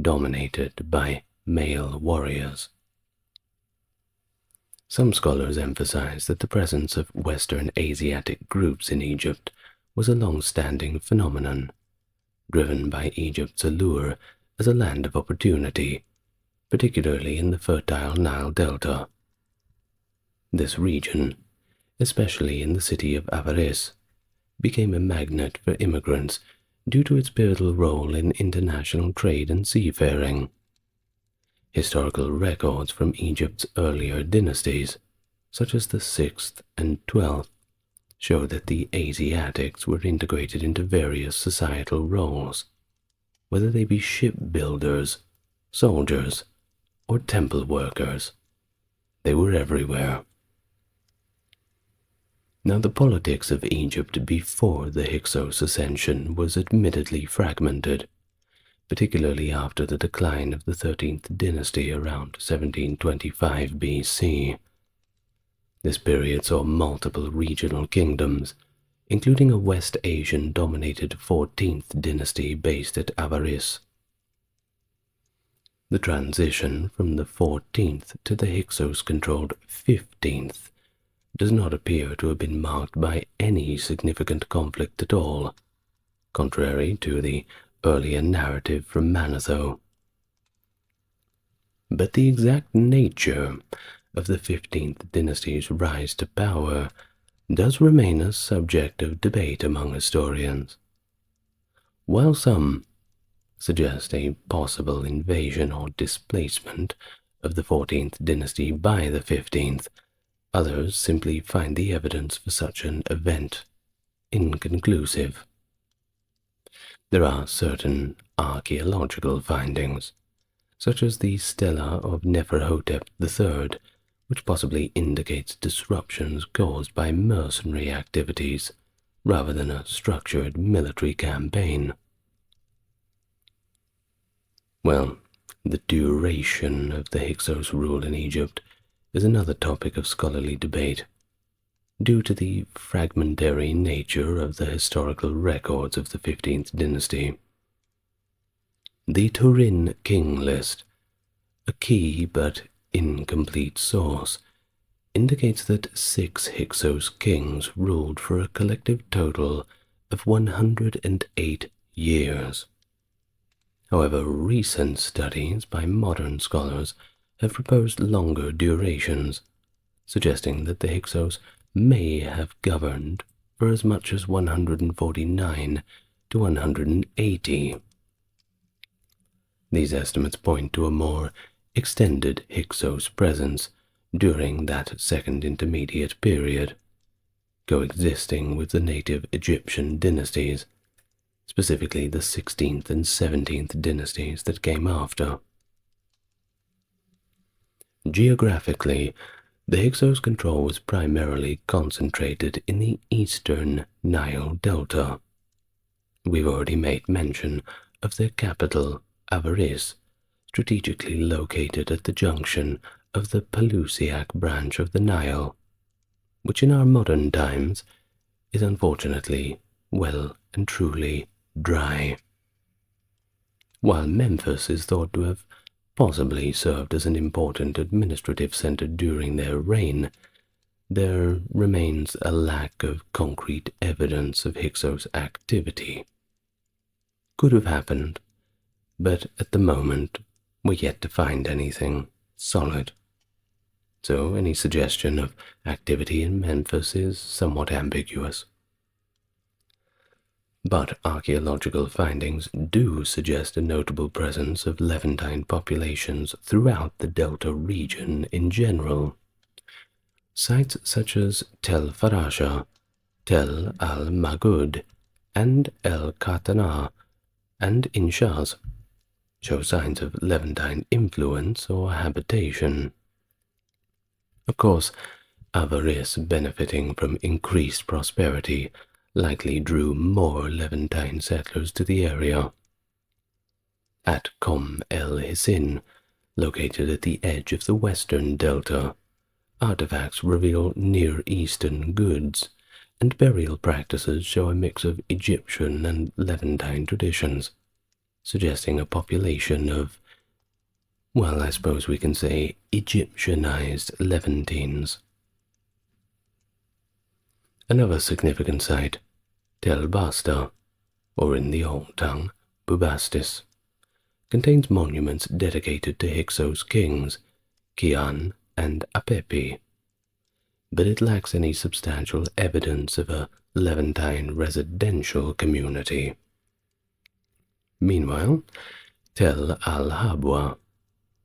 dominated by male warriors. Some scholars emphasize that the presence of Western Asiatic groups in Egypt was a long-standing phenomenon, driven by Egypt's allure as a land of opportunity, particularly in the fertile Nile Delta. This region, especially in the city of Avaris, became a magnet for immigrants due to its pivotal role in international trade and seafaring. Historical records from Egypt's earlier dynasties, such as the 6th and 12th, show that the Asiatics were integrated into various societal roles, whether they be shipbuilders, soldiers, or temple workers. They were everywhere. Now, the politics of Egypt before the Hyksos ascension was admittedly fragmented, particularly after the decline of the 13th dynasty around 1725 BC. This period saw multiple regional kingdoms, including a West Asian-dominated 14th dynasty based at Avaris. The transition from the 14th to the Hyksos-controlled 15th does not appear to have been marked by any significant conflict at all, contrary to the earlier narrative from Manetho. But the exact nature of the 15th dynasty's rise to power does remain a subject of debate among historians. While some suggest a possible invasion or displacement of the 14th dynasty by the 15th, others simply find the evidence for such an event inconclusive. There are certain archaeological findings, such as the stela of Neferhotep III, which possibly indicates disruptions caused by mercenary activities rather than a structured military campaign. Well, the duration of the Hyksos rule in Egypt is another topic of scholarly debate, due to the fragmentary nature of the historical records of the 15th dynasty. The Turin king list, a key but incomplete source, indicates that 6 Hyksos kings ruled for a collective total of 108 years. However, recent studies by modern scholars have proposed longer durations, suggesting that the Hyksos may have governed for as much as 149 to 180. These estimates point to a more extended Hyksos presence during that second intermediate period, coexisting with the native Egyptian dynasties, specifically the 16th and 17th dynasties that came after. Geographically, the Hyksos control was primarily concentrated in the eastern Nile Delta. We've already made mention of their capital, Avaris, strategically located at the junction of the Pelusiac branch of the Nile, which in our modern times is unfortunately well and truly dry. While Memphis is thought to have possibly served as an important administrative center during their reign, there remains a lack of concrete evidence of Hyksos activity. could have happened, but at the moment we're yet to find anything solid. So any suggestion of activity in Memphis is somewhat ambiguous. But archaeological findings do suggest a notable presence of Levantine populations throughout the Delta region in general. Sites such as Tel Farasha, Tel al-Magud, and El-Qatana, and Inshaz show signs of Levantine influence or habitation. Of course, avarice benefiting from increased prosperity likely drew more Levantine settlers to the area. At Qom el-Hisin, located at the edge of the western delta, artifacts reveal Near Eastern goods, and burial practices show a mix of Egyptian and Levantine traditions, suggesting a population of, well, I suppose we can say Egyptianized Levantines. Another significant site, Tel Basta, or in the old tongue, Bubastis, contains monuments dedicated to Hyksos kings, Kian and Apepi, but it lacks any substantial evidence of a Levantine residential community. Meanwhile, Tel al-Habwa,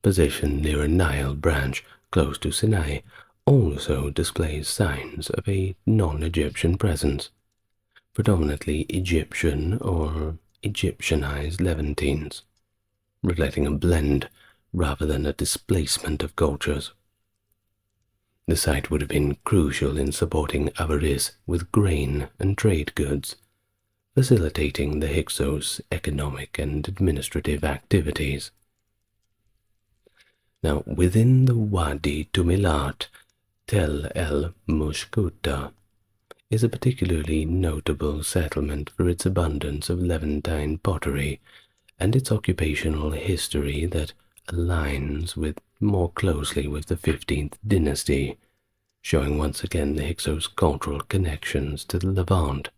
positioned near a Nile branch close to Sinai, also displays signs of a non-Egyptian presence, predominantly Egyptian or Egyptianized Levantines, reflecting a blend rather than a displacement of cultures. The site would have been crucial in supporting Avaris with grain and trade goods, facilitating the Hyksos' economic and administrative activities. Now, within the Wadi Tumilat, Tel el-Mushkuta is a particularly notable settlement for its abundance of Levantine pottery and its occupational history that aligns more closely with the 15th dynasty, showing once again the Hyksos' cultural connections to the Levant.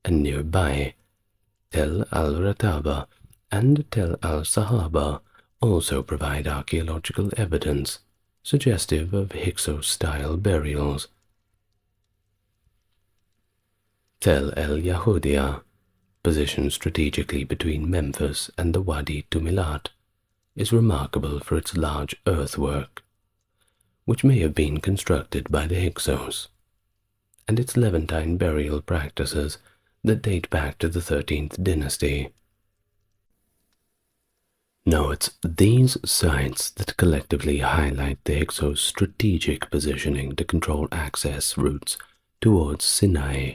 And nearby, Tel al-Rataba and Tel al-Sahaba also provide archaeological evidence suggestive of Hyksos-style burials. Tel el-Yahudia, positioned strategically between Memphis and the Wadi Tumilat, is remarkable for its large earthwork, which may have been constructed by the Hyksos, and its Levantine burial practices that date back to the 13th dynasty. Now, it's these sites that collectively highlight the Hyksos' strategic positioning to control access routes towards Sinai,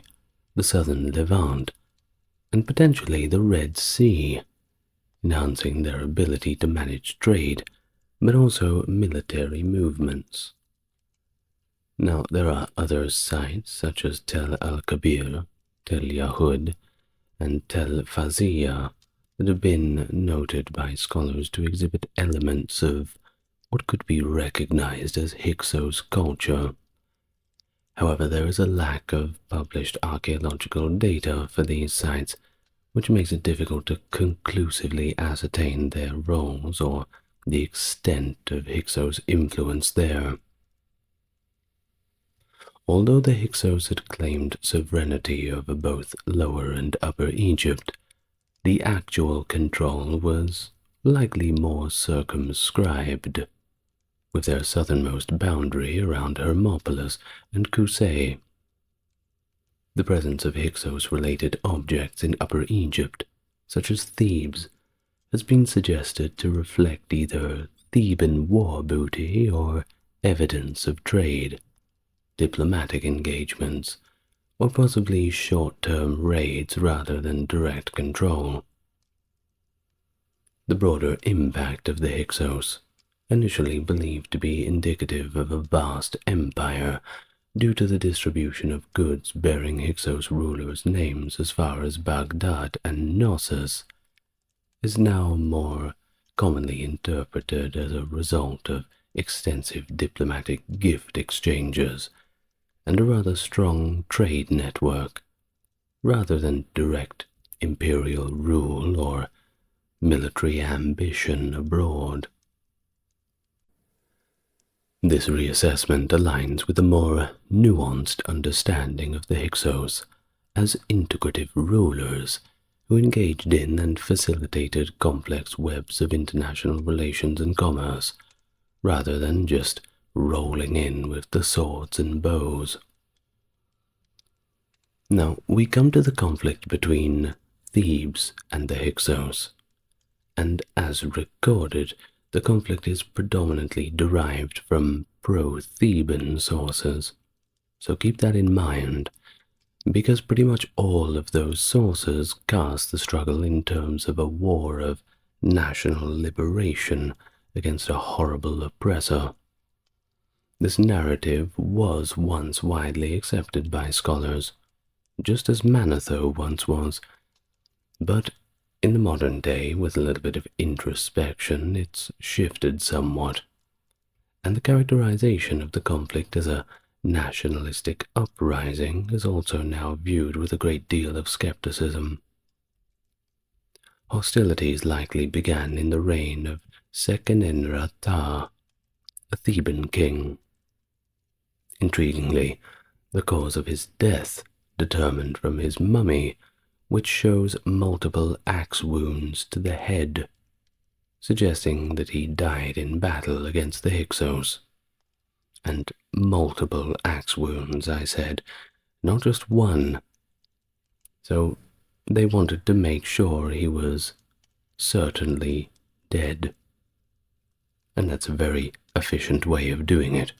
the southern Levant, and potentially the Red Sea, enhancing their ability to manage trade, but also military movements. Now, there are other sites such as Tel al-Kabir, Tel Yahud, and Tel Fazia that have been noted by scholars to exhibit elements of what could be recognized as Hyksos culture. However, there is a lack of published archaeological data for these sites, which makes it difficult to conclusively ascertain their roles or the extent of Hyksos' influence there. Although the Hyksos had claimed sovereignty over both Lower and Upper Egypt, the actual control was likely more circumscribed, with their southernmost boundary around Hermopolis and Kusei. The presence of Hyksos-related objects in Upper Egypt, such as Thebes, has been suggested to reflect either Theban war booty or evidence of trade, diplomatic engagements, or possibly short-term raids rather than direct control. The broader impact of the Hyksos, initially believed to be indicative of a vast empire due to the distribution of goods bearing Hyksos rulers' names as far as Baghdad and Knossos, is now more commonly interpreted as a result of extensive diplomatic gift exchanges and a rather strong trade network, rather than direct imperial rule or military ambition abroad. This reassessment aligns with a more nuanced understanding of the Hyksos as integrative rulers who engaged in and facilitated complex webs of international relations and commerce, rather than just rolling in with the swords and bows. Now, we come to the conflict between Thebes and the Hyksos, and as recorded, the conflict is predominantly derived from pro-Theban sources, so keep that in mind, because pretty much all of those sources cast the struggle in terms of a war of national liberation against a horrible oppressor. This narrative was once widely accepted by scholars, just as Manetho once was, but in the modern day, with a little bit of introspection, it's shifted somewhat, and the characterization of the conflict as a nationalistic uprising is also now viewed with a great deal of skepticism. Hostilities likely began in the reign of Sekenenra-Ta, a Theban king. Intriguingly, the cause of his death determined from his mummy, which shows multiple axe wounds to the head, suggesting that he died in battle against the Hyksos. And multiple axe wounds, I said, not just one. So they wanted to make sure he was certainly dead. And that's a very efficient way of doing it.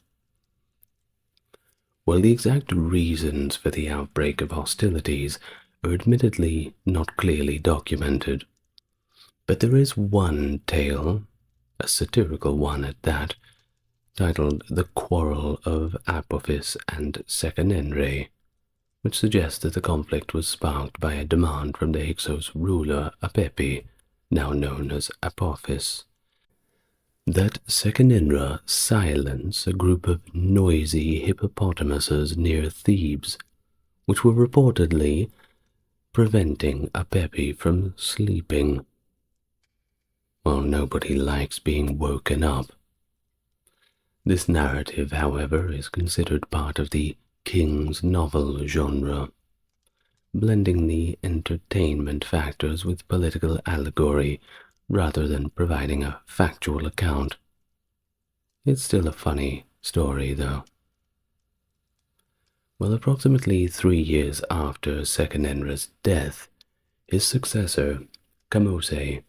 Well, the exact reasons for the outbreak of hostilities are admittedly not clearly documented, but there is one tale, a satirical one at that, titled The Quarrel of Apophis and Sekenenre, which suggests that the conflict was sparked by a demand from the Hyksos ruler Apepi, now known as Apophis, that Sekenenra silence a group of noisy hippopotamuses near Thebes, which were reportedly preventing Apepi from sleeping. Well, nobody likes being woken up. This narrative, however, is considered part of the King's novel genre, blending the entertainment factors with political allegory rather than providing a factual account. It's still a funny story, though. Well, approximately 3 years after Sekenenra's death, his successor, Kamose,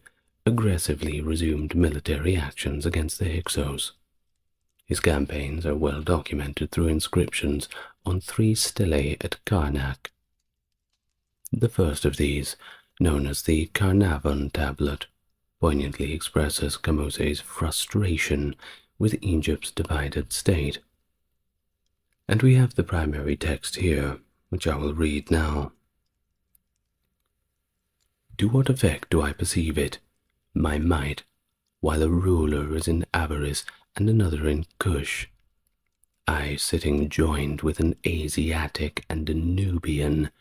aggressively resumed military actions against the Hyksos. His campaigns are well documented through inscriptions on 3 stelae at Karnak. The first of these, known as the Carnarvon tablet, poignantly expresses Kamose's frustration with Egypt's divided state. And we have the primary text here, which I will read now. To what effect do I perceive it, my might, while a ruler is in avarice and another in Cush, I sitting joined with an Asiatic and a Nubian,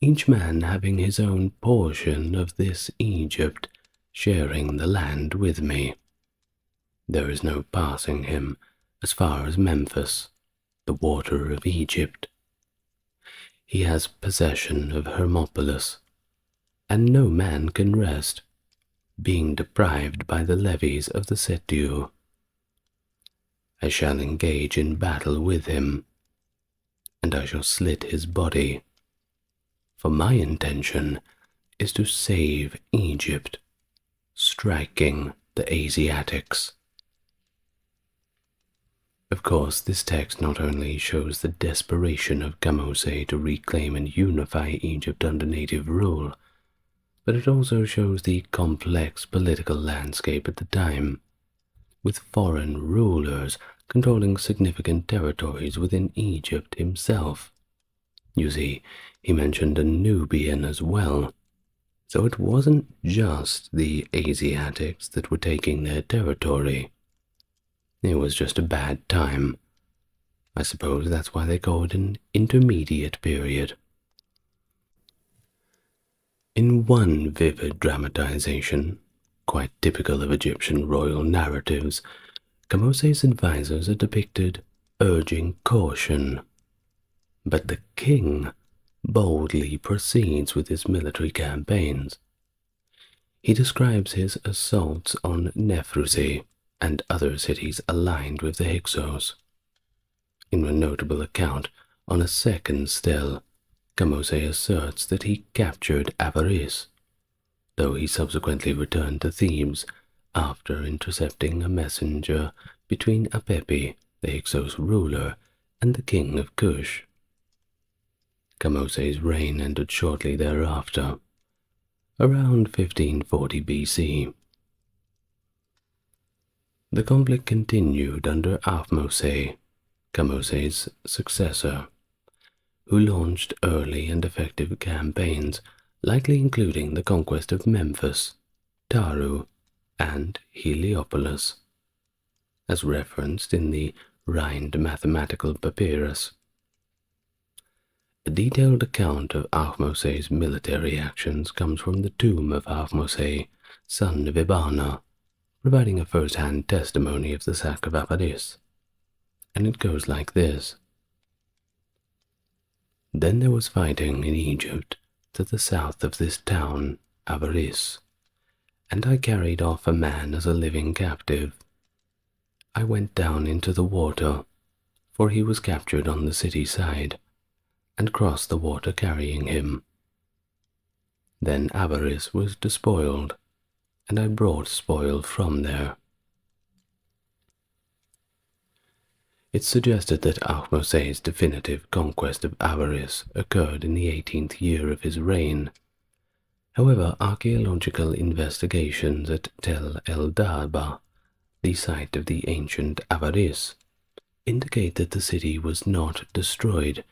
each man having his own portion of this Egypt, sharing the land with me. There is no passing him as far as Memphis, the water of Egypt. He has possession of Hermopolis, and no man can rest, being deprived by the levies of the Setu. I shall engage in battle with him, and I shall slit his body, for my intention is to save Egypt, striking the Asiatics. Of course, this text not only shows the desperation of Kamose to reclaim and unify Egypt under native rule, but it also shows the complex political landscape at the time, with foreign rulers controlling significant territories within Egypt himself. You see, he mentioned a Nubian as well, so it wasn't just the Asiatics that were taking their territory. It was just a bad time. I suppose that's why they call it an intermediate period. In one vivid dramatization, quite typical of Egyptian royal narratives, Kamose's advisors are depicted urging caution, but the king boldly proceeds with his military campaigns. He describes his assaults on Nefrusi and other cities aligned with the Hyksos. In a notable account on a second stele, Kamose asserts that he captured Avaris, though he subsequently returned to Thebes after intercepting a messenger between Apepi, the Hyksos ruler, and the king of Kush. Kamose's reign ended shortly thereafter, around 1540 BC. The conflict continued under Ahmose, Kamose's successor, who launched early and effective campaigns, likely including the conquest of Memphis, Taru, and Heliopolis, as referenced in the Rhind mathematical papyrus. A detailed account of Ahmose's military actions comes from the tomb of Ahmose, son of Ibana, providing a first-hand testimony of the sack of Avaris. And it goes like this. Then there was fighting in Egypt to the south of this town, Avaris, and I carried off a man as a living captive. I went down into the water, for he was captured on the city side, and crossed the water carrying him. Then Avaris was despoiled, and I brought spoil from there. It's suggested that Ahmose's definitive conquest of Avaris occurred in the 18th year of his reign. However, archaeological investigations at Tel el-Daba, the site of the ancient Avaris, indicate that the city was not destroyed,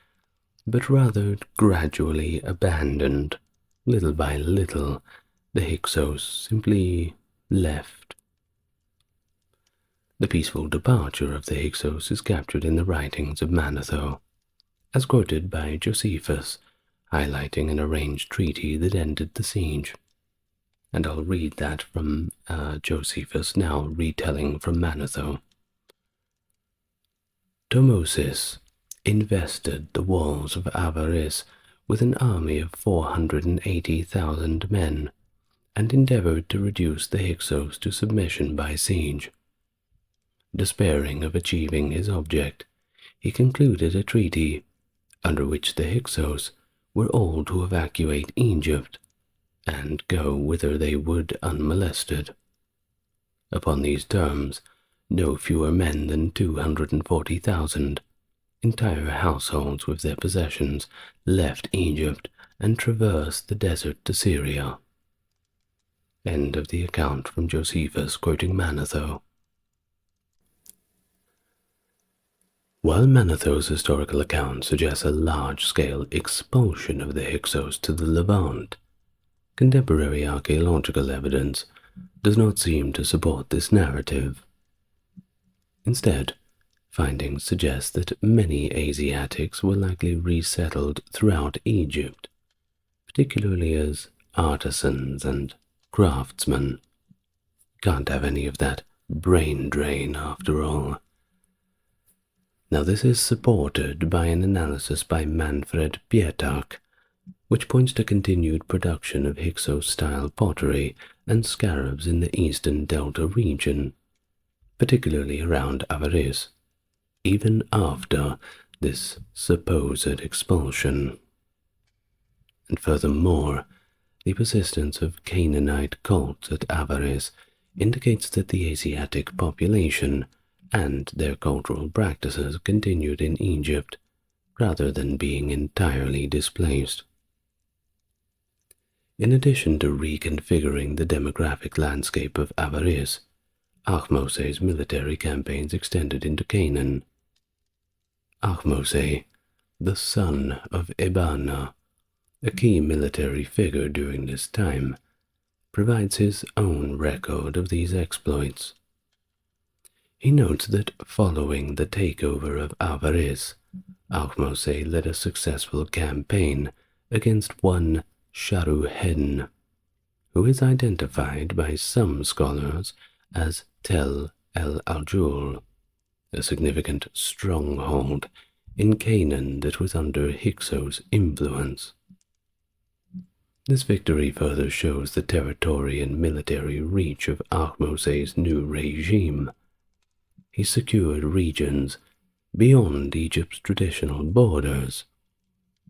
but rather gradually abandoned. Little by little, the Hyksos simply left. The peaceful departure of the Hyksos is captured in the writings of Manetho, as quoted by Josephus, highlighting an arranged treaty that ended the siege. And I'll read that from Josephus, now retelling from Manetho. Tomosis invested the walls of Avaris with an army of 480,000 men, and endeavored to reduce the Hyksos to submission by siege. Despairing of achieving his object, he concluded a treaty under which the Hyksos were all to evacuate Egypt and go whither they would unmolested. Upon these terms, no fewer men than 240,000, entire households with their possessions, left Egypt and traversed the desert to Syria. End of the account from Josephus quoting Manetho. While Manetho's historical account suggests a large-scale expulsion of the Hyksos to the Levant, contemporary archaeological evidence does not seem to support this narrative. Instead, findings suggest that many Asiatics were likely resettled throughout Egypt, particularly as artisans and craftsmen. Can't have any of that brain drain after all. Now this is supported by an analysis by Manfred Pietak, which points to continued production of Hyksos-style pottery and scarabs in the eastern delta region, particularly around Avaris, even after this supposed expulsion. And furthermore, the persistence of Canaanite cults at Avaris indicates that the Asiatic population and their cultural practices continued in Egypt, rather than being entirely displaced. In addition to reconfiguring the demographic landscape of Avaris, Ahmose's military campaigns extended into Canaan. Ahmose, the son of Ibana, a key military figure during this time, provides his own record of these exploits. He notes that following the takeover of Avaris, Ahmose led a successful campaign against one Sharuhen, who is identified by some scholars as Tel el-Aljul, a significant stronghold in Canaan that was under Hyksos' influence. This victory further shows the territory and military reach of Ahmose's new regime. He secured regions beyond Egypt's traditional borders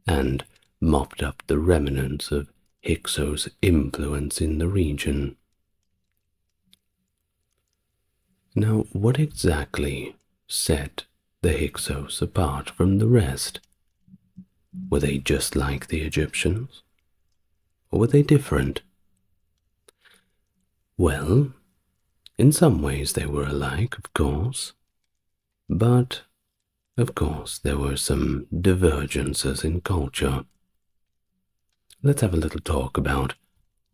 and mopped up the remnants of Hyksos' influence in the region. Now, what exactly set the Hyksos apart from the rest? Were they just like the Egyptians? Or were they different? Well, in some ways they were alike, of course, but, of course, there were some divergences in culture. Let's have a little talk about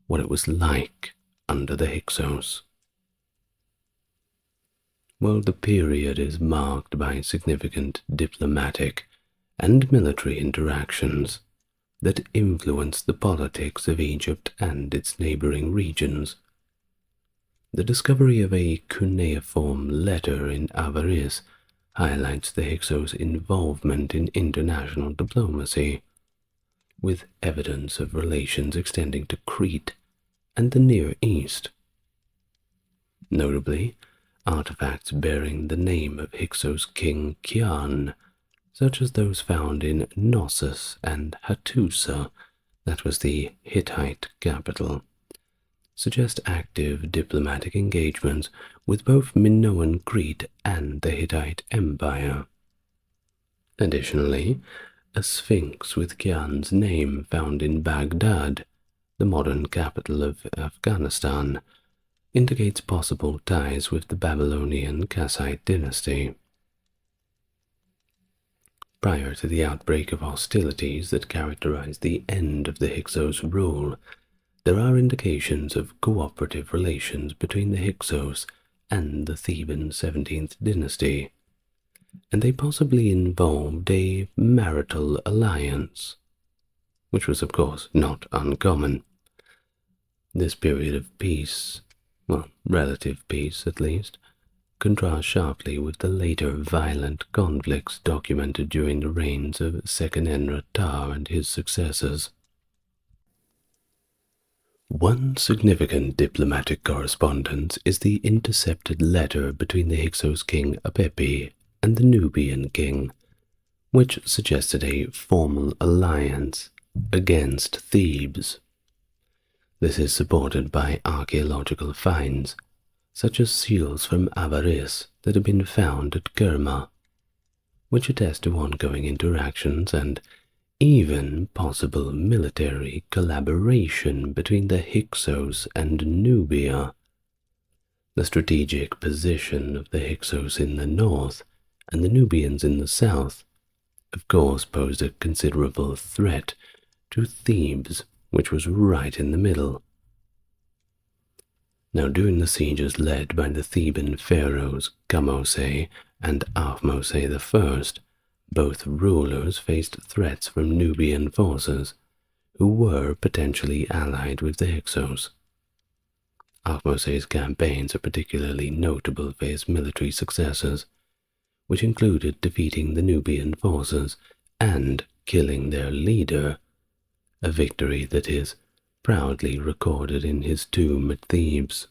what it was like under the Hyksos. Well, the period is marked by significant diplomatic and military interactions that influenced the politics of Egypt and its neighboring regions. The discovery of a cuneiform letter in Avaris highlights the Hyksos' involvement in international diplomacy, with evidence of relations extending to Crete and the Near East. Notably, artifacts bearing the name of Hyksos king Kian, such as those found in Knossos and Hattusa, that was the Hittite capital, suggest active diplomatic engagements with both Minoan Crete and the Hittite Empire. Additionally, a sphinx with Kian's name found in Baghdad, the modern capital of Afghanistan, indicates possible ties with the Babylonian Kassite dynasty. Prior to the outbreak of hostilities that characterized the end of the Hyksos rule, there are indications of cooperative relations between the Hyksos and the Theban 17th dynasty, and they possibly involved a marital alliance, which was of course not uncommon. This period of peace, well, relative peace at least, contrasts sharply with the later violent conflicts documented during the reigns of Seqenenre-Tar and his successors. One significant diplomatic correspondence is the intercepted letter between the Hyksos king Apepi and the Nubian king, which suggested a formal alliance against Thebes. This is supported by archaeological finds, such as seals from Avaris that have been found at Kerma, which attest to ongoing interactions and even possible military collaboration between the Hyksos and Nubia. The strategic position of the Hyksos in the north and the Nubians in the south, of course, posed a considerable threat to Thebes, which was right in the middle. Now, during the sieges led by the Theban pharaohs Kamose and Ahmose I, both rulers faced threats from Nubian forces, who were potentially allied with the Hyksos. Ahmose's campaigns are particularly notable for his military successes, which included defeating the Nubian forces and killing their leader, a victory that is proudly recorded in his tomb at Thebes.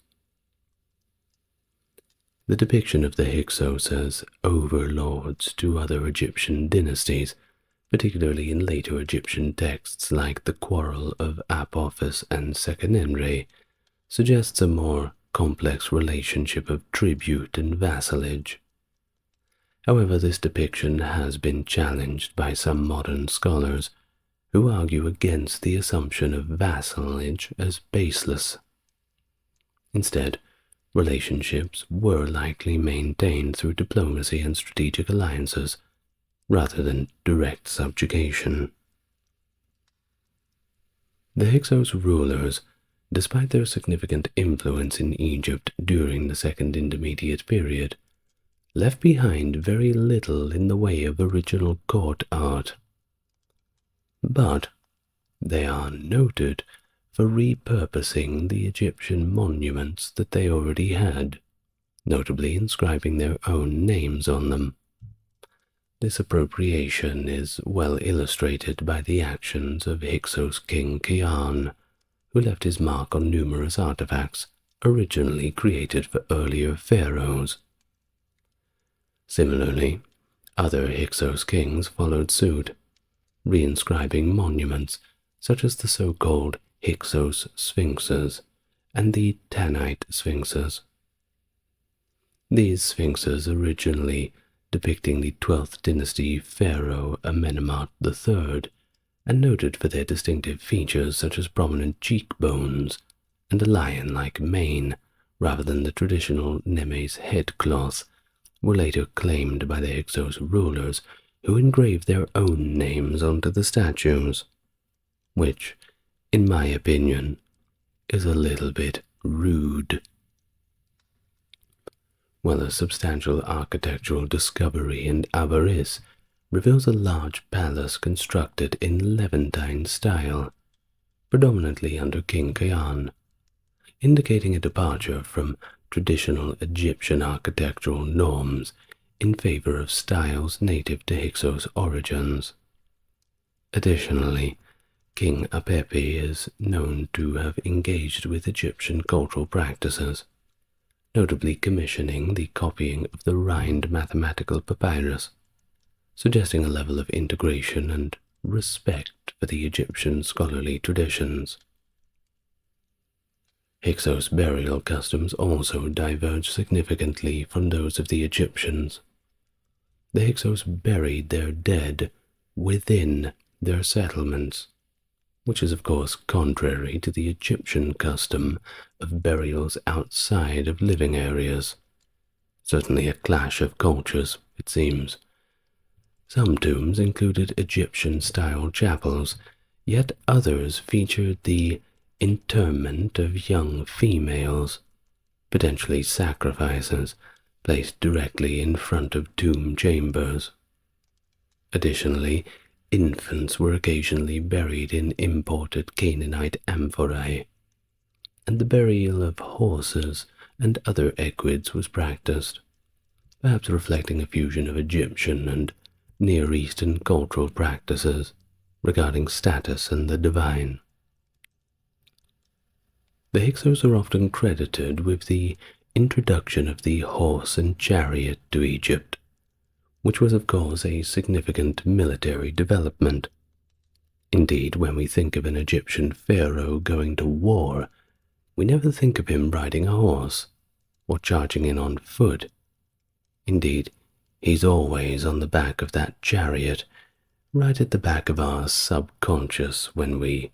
The depiction of the Hyksos as overlords to other Egyptian dynasties, particularly in later Egyptian texts like the Quarrel of Apophis and Seqenenre, suggests a more complex relationship of tribute and vassalage. However, this depiction has been challenged by some modern scholars who argue against the assumption of vassalage as baseless. Instead, relationships were likely maintained through diplomacy and strategic alliances, rather than direct subjugation. The Hyksos rulers, despite their significant influence in Egypt during the Second Intermediate Period, left behind very little in the way of original court art. But they are noted for repurposing the Egyptian monuments that they already had, notably inscribing their own names on them. This appropriation is well illustrated by the actions of Hyksos king Khian, who left his mark on numerous artifacts originally created for earlier pharaohs. Similarly, other Hyksos kings followed suit, reinscribing monuments such as the so-called Hyksos sphinxes and the Tanite sphinxes. These sphinxes, originally depicting the 12th dynasty pharaoh Amenemhat III, and noted for their distinctive features such as prominent cheekbones and a lion-like mane rather than the traditional Nemes headcloth, were later claimed by the Hyksos rulers, who engraved their own names onto the statues, which, in my opinion, is a little bit rude. While a substantial architectural discovery in Avaris reveals a large palace constructed in Levantine style, predominantly under King Khian, indicating a departure from traditional Egyptian architectural norms in favor of styles native to Hyksos origins. Additionally, King Apepi is known to have engaged with Egyptian cultural practices, notably commissioning the copying of the Rhind mathematical papyrus, suggesting a level of integration and respect for the Egyptian scholarly traditions. Hyksos burial customs also diverge significantly from those of the Egyptians. The Hyksos buried their dead within their settlements, which is of course contrary to the Egyptian custom of burials outside of living areas. Certainly a clash of cultures, it seems. Some tombs included Egyptian-style chapels, yet others featured the interment of young females, potentially sacrifices, placed directly in front of tomb chambers. Additionally, infants were occasionally buried in imported Canaanite amphorae, and the burial of horses and other equids was practiced, perhaps reflecting a fusion of Egyptian and Near Eastern cultural practices regarding status and the divine. The Hyksos are often credited with the introduction of the horse and chariot to Egypt, which was of course a significant military development. Indeed, when we think of an Egyptian pharaoh going to war, we never think of him riding a horse or charging in on foot. Indeed, he's always on the back of that chariot, right at the back of our subconscious when we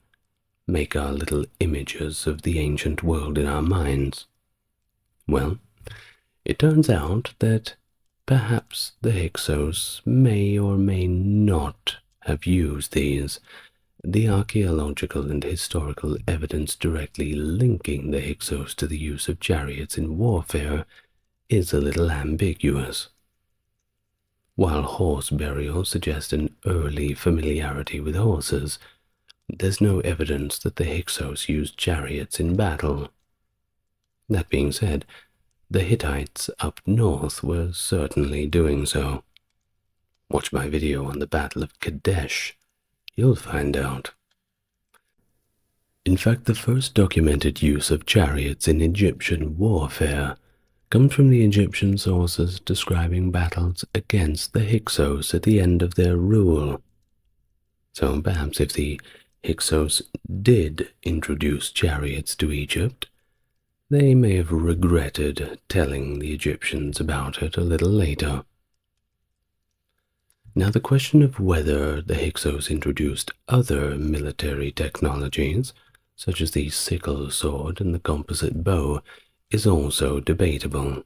make our little images of the ancient world in our minds. Well, it turns out that perhaps the Hyksos may or may not have used these. The archaeological and historical evidence directly linking the Hyksos to the use of chariots in warfare is a little ambiguous. While horse burials suggest an early familiarity with horses, there's no evidence that the Hyksos used chariots in battle. That being said, the Hittites up north were certainly doing so. Watch my video on the Battle of Kadesh. You'll find out. In fact, the first documented use of chariots in Egyptian warfare comes from the Egyptian sources describing battles against the Hyksos at the end of their rule. So perhaps if the Hyksos did introduce chariots to Egypt, they may have regretted telling the Egyptians about it a little later. Now, the question of whether the Hyksos introduced other military technologies, such as the sickle sword and the composite bow, is also debatable.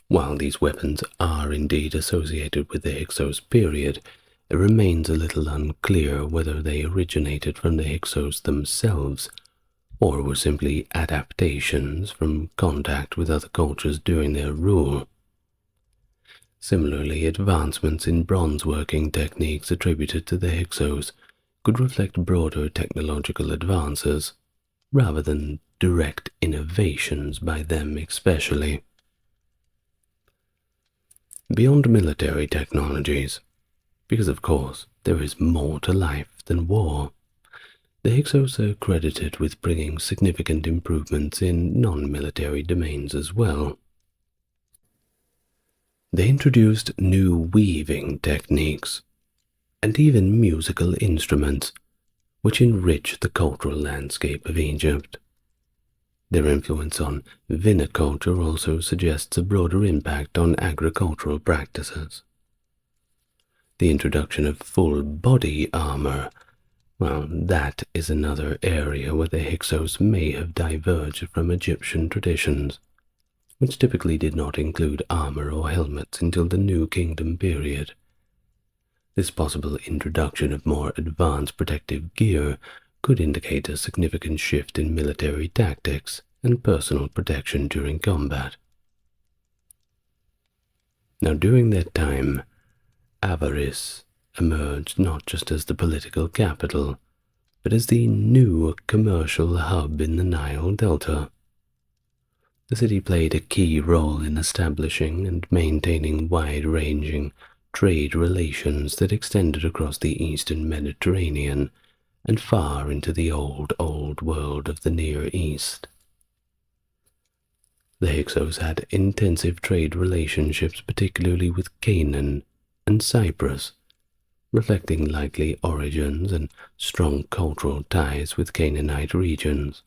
While these weapons are indeed associated with the Hyksos period, it remains a little unclear whether they originated from the Hyksos themselves, or were simply adaptations from contact with other cultures during their rule. Similarly, advancements in bronze working techniques attributed to the Hyksos could reflect broader technological advances rather than direct innovations by them especially. Beyond military technologies, because of course there is more to life than war, the Hyksos are credited with bringing significant improvements in non-military domains as well. They introduced new weaving techniques and even musical instruments, which enrich the cultural landscape of Egypt. Their influence on viniculture also suggests a broader impact on agricultural practices. The introduction of full-body armor, well, that is another area where the Hyksos may have diverged from Egyptian traditions, which typically did not include armor or helmets until the New Kingdom period. This possible introduction of more advanced protective gear could indicate a significant shift in military tactics and personal protection during combat. Now, during that time, Avaris emerged not just as the political capital, but as the new commercial hub in the Nile Delta. The city played a key role in establishing and maintaining wide-ranging trade relations that extended across the eastern Mediterranean and far into the old world of the Near East. The Hyksos had intensive trade relationships, particularly with Canaan and Cyprus, reflecting likely origins and strong cultural ties with Canaanite regions.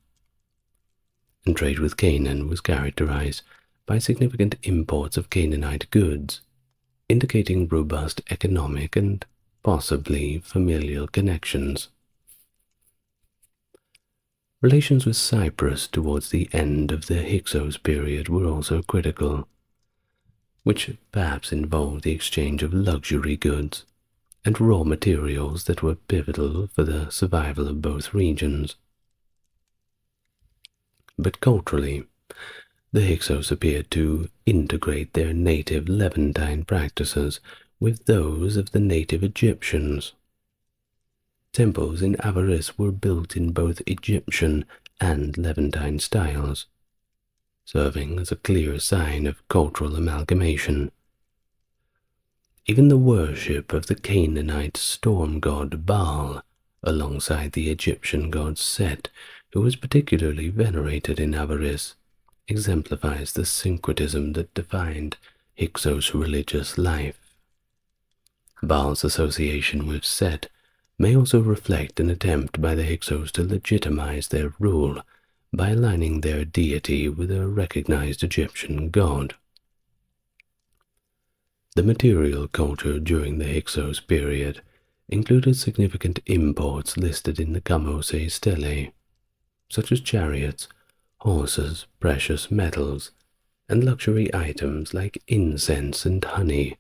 And trade with Canaan was characterized by significant imports of Canaanite goods, indicating robust economic and possibly familial connections. Relations with Cyprus towards the end of the Hyksos period were also critical, which perhaps involved the exchange of luxury goods and raw materials that were pivotal for the survival of both regions. But culturally, the Hyksos appeared to integrate their native Levantine practices with those of the native Egyptians. Temples in Avaris were built in both Egyptian and Levantine styles, serving as a clear sign of cultural amalgamation. Even the worship of the Canaanite storm god Baal, alongside the Egyptian god Set, who was particularly venerated in Avaris, exemplifies the syncretism that defined Hyksos' religious life. Baal's association with Set may also reflect an attempt by the Hyksos to legitimize their rule by aligning their deity with a recognized Egyptian god. The material culture during the Hyksos period included significant imports listed in the Kamose stele, such as chariots, horses, precious metals, and luxury items like incense and honey,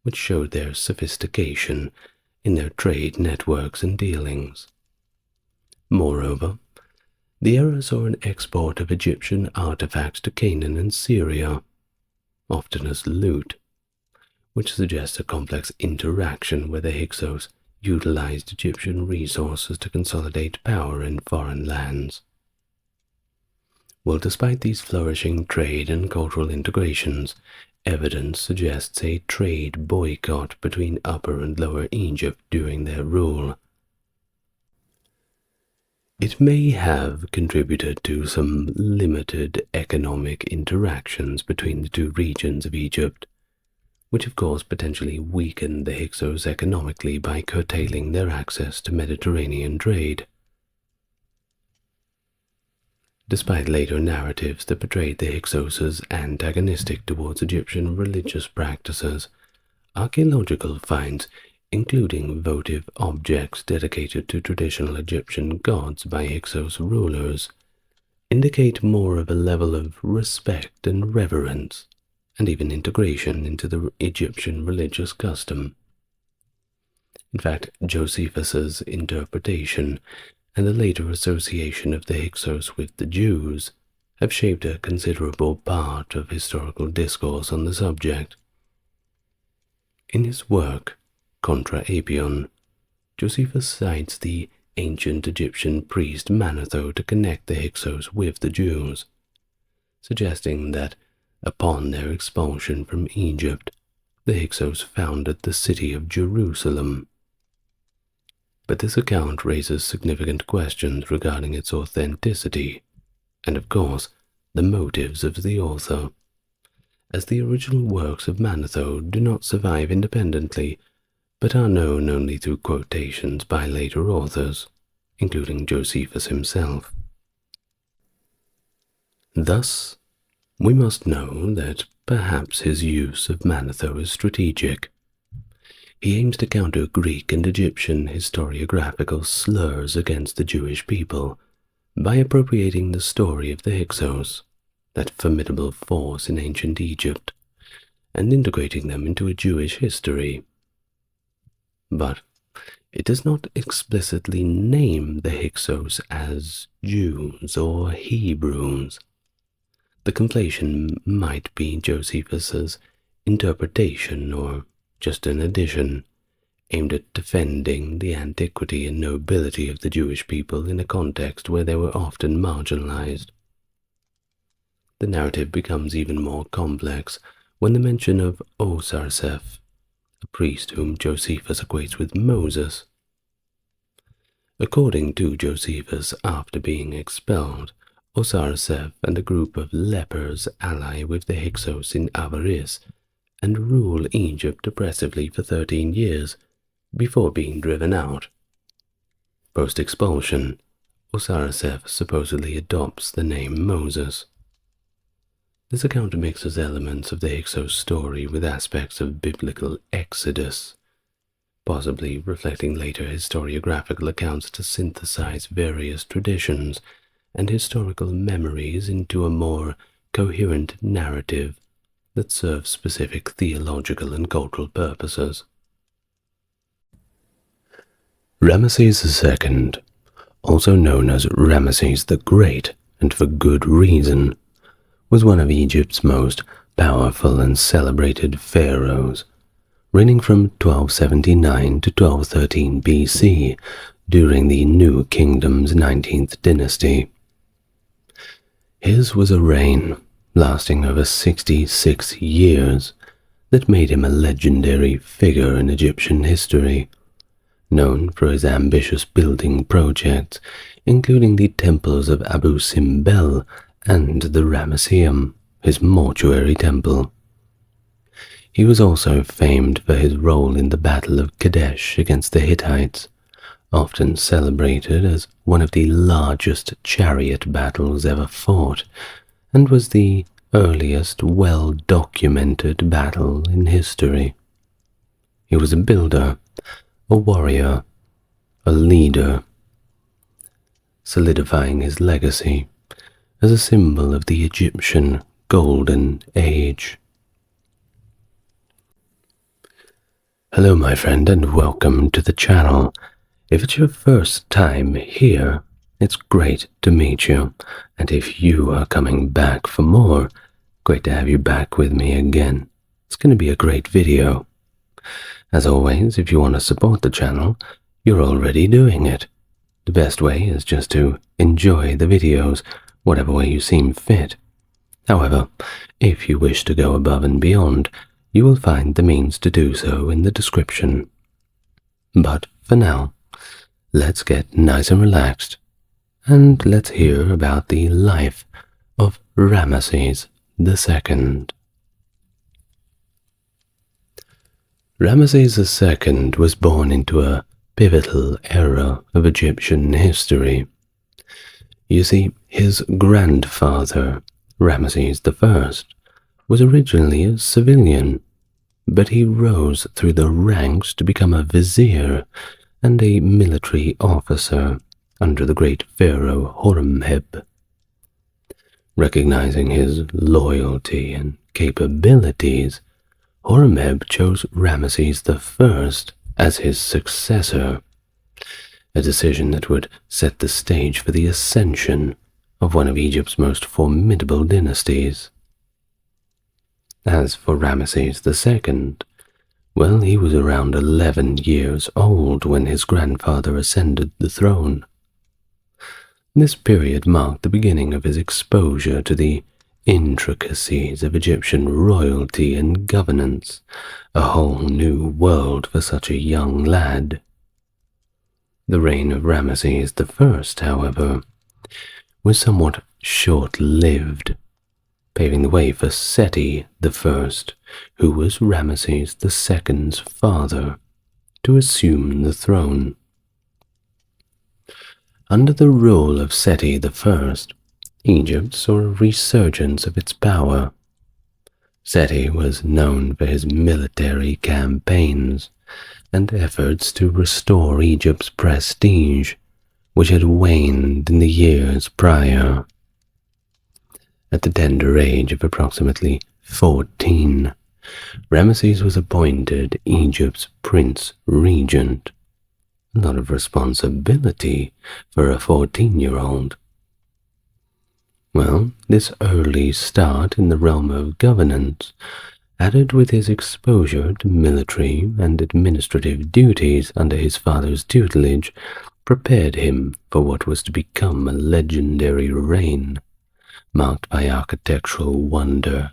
which showed their sophistication in their trade networks and dealings. Moreover, the era saw an export of Egyptian artifacts to Canaan and Syria, often as loot, which suggests a complex interaction where the Hyksos utilized Egyptian resources to consolidate power in foreign lands. Well, despite these flourishing trade and cultural integrations, evidence suggests a trade boycott between Upper and Lower Egypt during their rule. It may have contributed to some limited economic interactions between the two regions of Egypt, which of course potentially weakened the Hyksos economically by curtailing their access to Mediterranean trade. Despite later narratives that portrayed the Hyksos as antagonistic towards Egyptian religious practices, archaeological finds, including votive objects dedicated to traditional Egyptian gods by Hyksos rulers, indicate more of a level of respect and reverence, and even integration into the Egyptian religious custom. In fact, Josephus's interpretation and the later association of the Hyksos with the Jews have shaped a considerable part of historical discourse on the subject. In his work, Contra Apion, Josephus cites the ancient Egyptian priest Manetho to connect the Hyksos with the Jews, suggesting that upon their expulsion from Egypt, the Hyksos founded the city of Jerusalem. But this account raises significant questions regarding its authenticity, and of course, the motives of the author, as the original works of Manetho do not survive independently, but are known only through quotations by later authors, including Josephus himself. Thus, we must know that perhaps his use of Manetho is strategic. He aims to counter Greek and Egyptian historiographical slurs against the Jewish people by appropriating the story of the Hyksos, that formidable force in ancient Egypt, and integrating them into a Jewish history. But it does not explicitly name the Hyksos as Jews or Hebrews. The conflation might be Josephus's interpretation or just an addition, aimed at defending the antiquity and nobility of the Jewish people in a context where they were often marginalized. The narrative becomes even more complex when the mention of Osarseph, a priest whom Josephus equates with Moses. According to Josephus, after being expelled, Osarseph and a group of lepers ally with the Hyksos in Avaris and rule Egypt oppressively for 13 years before being driven out. Post-expulsion, Osarseph supposedly adopts the name Moses. This account mixes elements of the Hyksos story with aspects of biblical exodus, possibly reflecting later historiographical accounts to synthesize various traditions and historical memories into a more coherent narrative that serves specific theological and cultural purposes. Ramesses II, also known as Ramesses the Great, and for good reason, was one of Egypt's most powerful and celebrated pharaohs, reigning from 1279 to 1213 BC during the New Kingdom's 19th dynasty. His was a reign lasting over 66 years that made him a legendary figure in Egyptian history, known for his ambitious building projects, including the temples of Abu Simbel and the Ramesseum, his mortuary temple. He was also famed for his role in the Battle of Kadesh against the Hittites, often celebrated as one of the largest chariot battles ever fought, and was the earliest well-documented battle in history. He was a builder, a warrior, a leader, solidifying his legacy as a symbol of the Egyptian Golden Age. Hello my friend, and welcome to the channel. If it's your first time here, it's great to meet you, and if you are coming back for more, great to have you back with me again. It's going to be a great video. As always, if you want to support the channel, you're already doing it. The best way is just to enjoy the videos, whatever way you seem fit. However, if you wish to go above and beyond, you will find the means to do so in the description. But for now, let's get nice and relaxed, and let's hear about the life of Ramesses II. Ramesses II was born into a pivotal era of Egyptian history. You see, his grandfather, Ramesses I, was originally a civilian, but he rose through the ranks to become a vizier and a military officer under the great pharaoh Horemheb. Recognizing his loyalty and capabilities, Horemheb chose Ramesses I as his successor, a decision that would set the stage for the ascension of one of Egypt's most formidable dynasties. As for Ramesses II, Well, he was around 11 years old when his grandfather ascended the throne. This period marked the beginning of his exposure to the intricacies of Egyptian royalty and governance, a whole new world for such a young lad. The reign of Ramesses I, however, was somewhat short-lived, paving the way for Seti I, who was Ramesses II's father, to assume the throne. Under the rule of Seti I, Egypt saw a resurgence of its power. Seti was known for his military campaigns and efforts to restore Egypt's prestige, which had waned in the years prior. At the tender age of approximately 14, Ramesses was appointed Egypt's Prince Regent. A lot of responsibility for a 14-year-old. Well, this early start in the realm of governance, added with his exposure to military and administrative duties under his father's tutelage, prepared him for what was to become a legendary reign, marked by architectural wonder,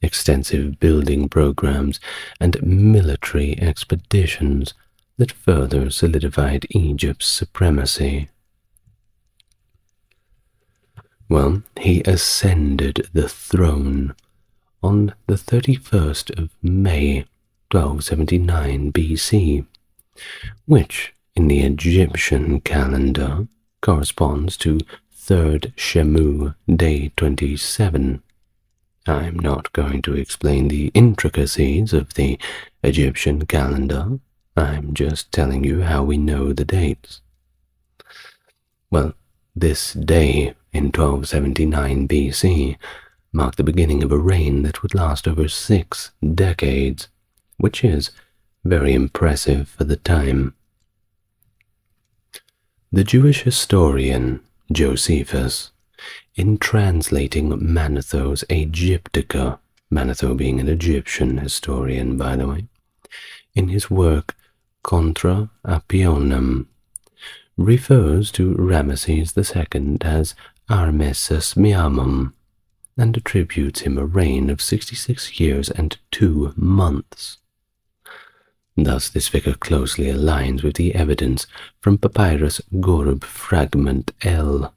extensive building programs, and military expeditions that further solidified Egypt's supremacy. Well, he ascended the throne on the 31st of May, 1279 BC, which in the Egyptian calendar corresponds to 3rd Shemu, day 27. I'm not going to explain the intricacies of the Egyptian calendar. I'm just telling you how we know the dates. Well, this day in 1279 BC marked the beginning of a reign that would last over 6 decades, which is very impressive for the time. The Jewish historian Josephus, in translating Manetho's Aegyptica, Manetho being an Egyptian historian, by the way, in his work Contra Apionum, refers to Ramesses II as Armessus Miamum, and attributes him a reign of 66 years and 2 months. Thus this figure closely aligns with the evidence from Papyrus Gorb Fragment L,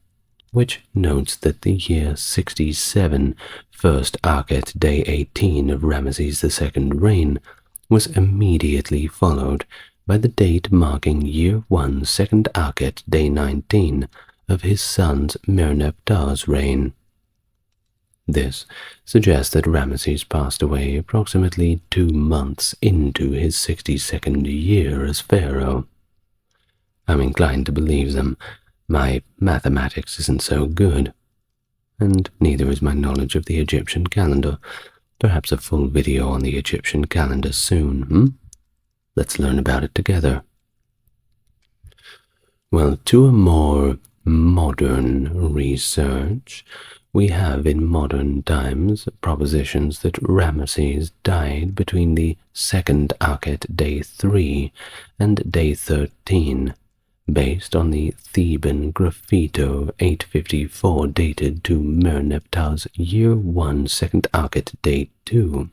which notes that the year 67, first Akhet day 18 of Ramesses II's reign, was immediately followed by the date marking year 1, second Akhet day 19 of his son's Merneptah's reign. This suggests that Ramesses passed away approximately 2 months into his 62nd year as pharaoh. I'm inclined to believe them. My mathematics isn't so good, and neither is my knowledge of the Egyptian calendar. Perhaps a full video on the Egyptian calendar soon, Let's learn about it together. Well, to a more modern research, we have in modern times propositions that Ramesses died between the 2nd Akhet day 3 and day 13, based on the Theban Graffito 854 dated to Merneptah's year 1, 2nd Akhet day 2.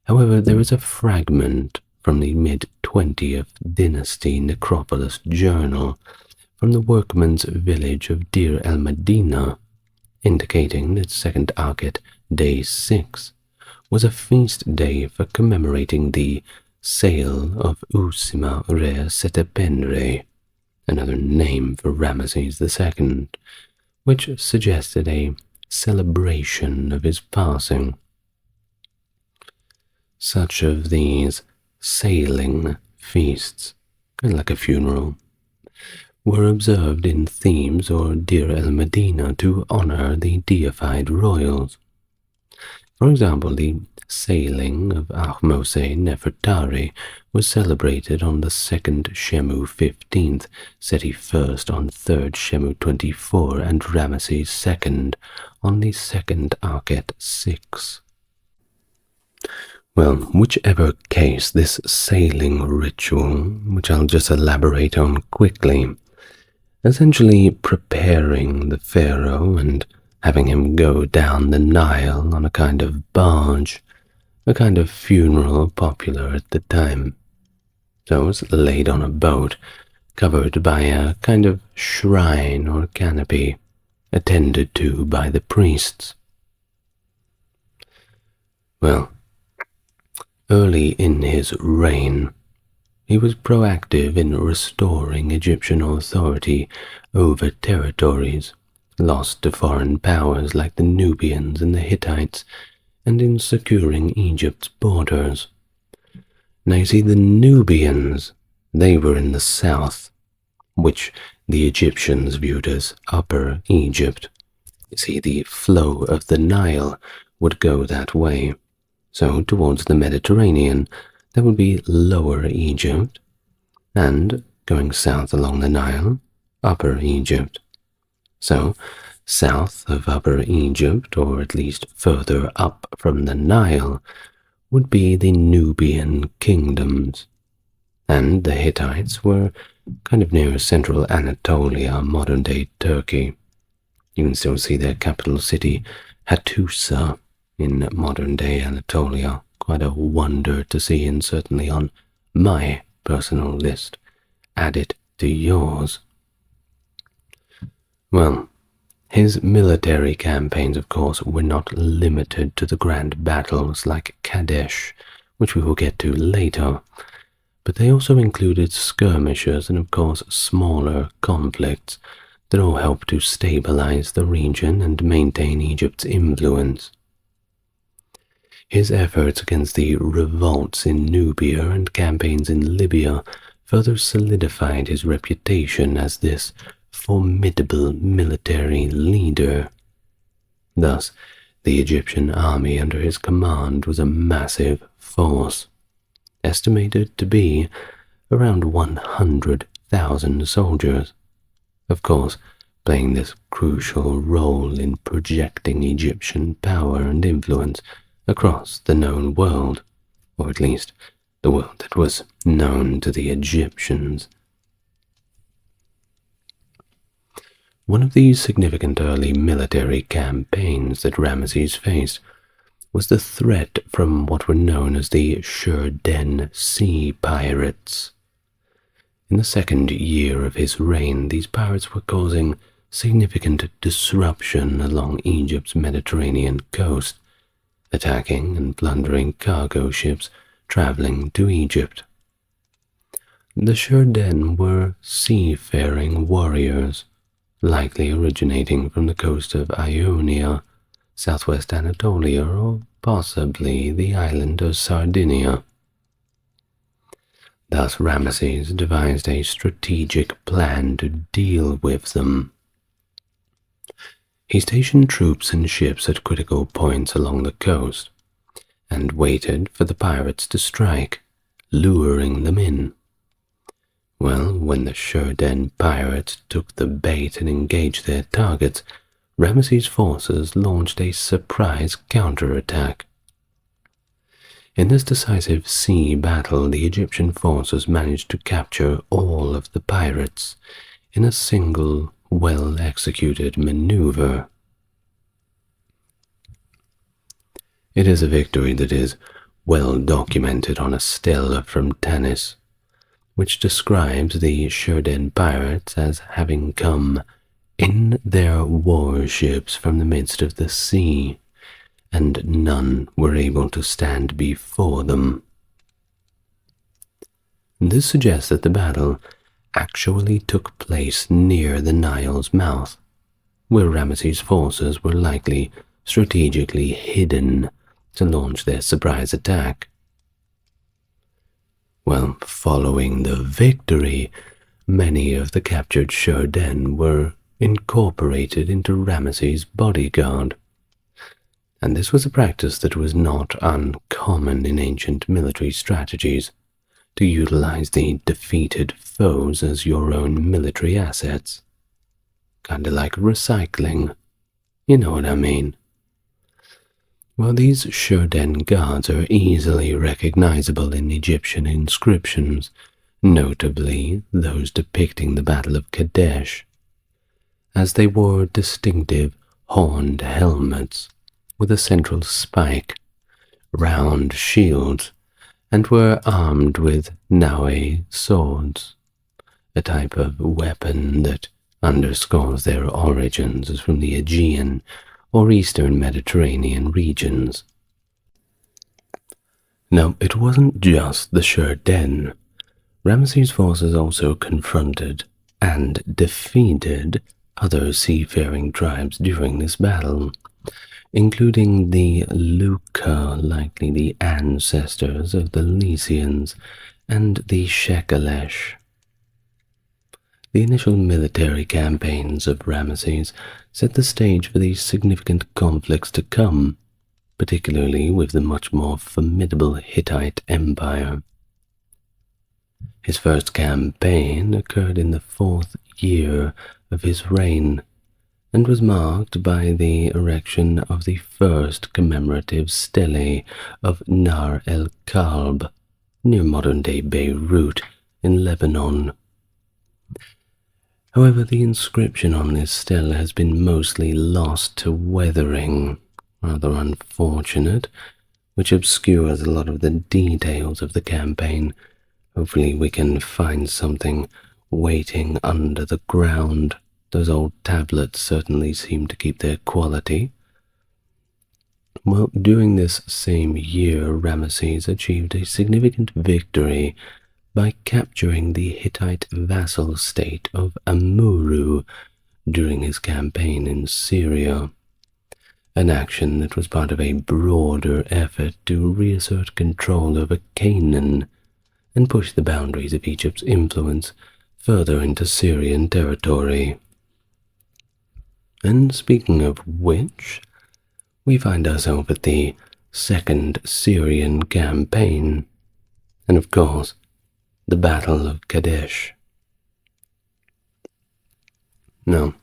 However, there is a fragment from the mid-20th dynasty necropolis journal from the workman's village of Deir el-Medina, indicating that 2nd Akhet day 6 was a feast day for commemorating the sale of Usima Re Setepenre, another name for Ramesses II, which suggested a celebration of his passing. Such of these sailing feasts, kind of like a funeral, were observed in Thebes or Deir el-Medina to honor the deified royals. For example, the sailing of Ahmose Nefertari was celebrated on the 2nd Shemu 15th, Seti 1st on 3rd Shemu 24, and Ramesses II on the 2nd Akhet 6. Well, whichever case, this sailing ritual, which I'll just elaborate on quickly, essentially preparing the pharaoh and having him go down the Nile on a kind of barge, a kind of funeral popular at the time. So it was laid on a boat, covered by a kind of shrine or canopy, attended to by the priests. Well, early in his reign, he was proactive in restoring Egyptian authority over territories lost to foreign powers like the Nubians and the Hittites, and in securing Egypt's borders. Now you see, the Nubians, they were in the south, which the Egyptians viewed as Upper Egypt. You see, the flow of the Nile would go that way. So towards the Mediterranean, there would be Lower Egypt, and going south along the Nile, Upper Egypt. So south of Upper Egypt, or at least further up from the Nile, would be the Nubian kingdoms, and the Hittites were kind of near central Anatolia, modern-day Turkey. You can still see their capital city, Hattusa, in modern-day Anatolia. Quite a wonder to see, and certainly on my personal list. Add it to yours. Well, his military campaigns, of course, were not limited to the grand battles like Kadesh, which we will get to later, but they also included skirmishes and, of course, smaller conflicts that all helped to stabilize the region and maintain Egypt's influence. His efforts against the revolts in Nubia and campaigns in Libya further solidified his reputation as this formidable military leader. Thus, the Egyptian army under his command was a massive force, estimated to be around 100,000 soldiers, of course playing this crucial role in projecting Egyptian power and influence across the known world, or at least the world that was known to the Egyptians. One of these significant early military campaigns that Ramesses faced was the threat from what were known as the Shurden Sea Pirates. In the second year of his reign, these pirates were causing significant disruption along Egypt's Mediterranean coast, attacking and plundering cargo ships traveling to Egypt. The Shurden were seafaring warriors, likely originating from the coast of Ionia, southwest Anatolia, or possibly the island of Sardinia. Thus Ramesses devised a strategic plan to deal with them. He stationed troops and ships at critical points along the coast, and waited for the pirates to strike, luring them in. Well, when the Shurden pirates took the bait and engaged their targets, Ramesses' forces launched a surprise counterattack. In this decisive sea battle, the Egyptian forces managed to capture all of the pirates in a single, well-executed maneuver. It is a victory that is well documented on a stela from Tanis, which describes the Shurden pirates as having come in their warships from the midst of the sea, and none were able to stand before them. This suggests that the battle actually took place near the Nile's mouth, where Ramesses' forces were likely strategically hidden to launch their surprise attack. Well, following the victory, many of the captured Shurden were incorporated into Ramesses' bodyguard, and this was a practice that was not uncommon in ancient military strategies, to utilize the defeated foes as your own military assets. Kinda like recycling, you know what I mean. While these Shurden gods are easily recognizable in Egyptian inscriptions, notably those depicting the Battle of Kadesh, as they wore distinctive horned helmets with a central spike, round shields, and were armed with naue swords, a type of weapon that underscores their origins from the Aegean or Eastern Mediterranean regions. Now, it wasn't just the Shurden. Ramesses' forces also confronted and defeated other seafaring tribes during this battle, including the Luca, likely the ancestors of the Lycians, and the Shekelesh. The initial military campaigns of Ramesses set the stage for these significant conflicts to come, particularly with the much more formidable Hittite Empire. His first campaign occurred in the 4th year of his reign, and was marked by the erection of the first commemorative stele of Nar el-Kalb, near modern-day Beirut in Lebanon. However, the inscription on this stele has been mostly lost to weathering, rather unfortunate, which obscures a lot of the details of the campaign. Hopefully we can find something waiting under the ground. Those old tablets certainly seem to keep their quality. Well, during this same year, Ramesses achieved a significant victory by capturing the Hittite vassal state of Amurru during his campaign in Syria, an action that was part of a broader effort to reassert control over Canaan and push the boundaries of Egypt's influence further into Syrian territory. And speaking of which, we find ourselves at the Second Syrian Campaign, and of course, the Battle of Kadesh. Now,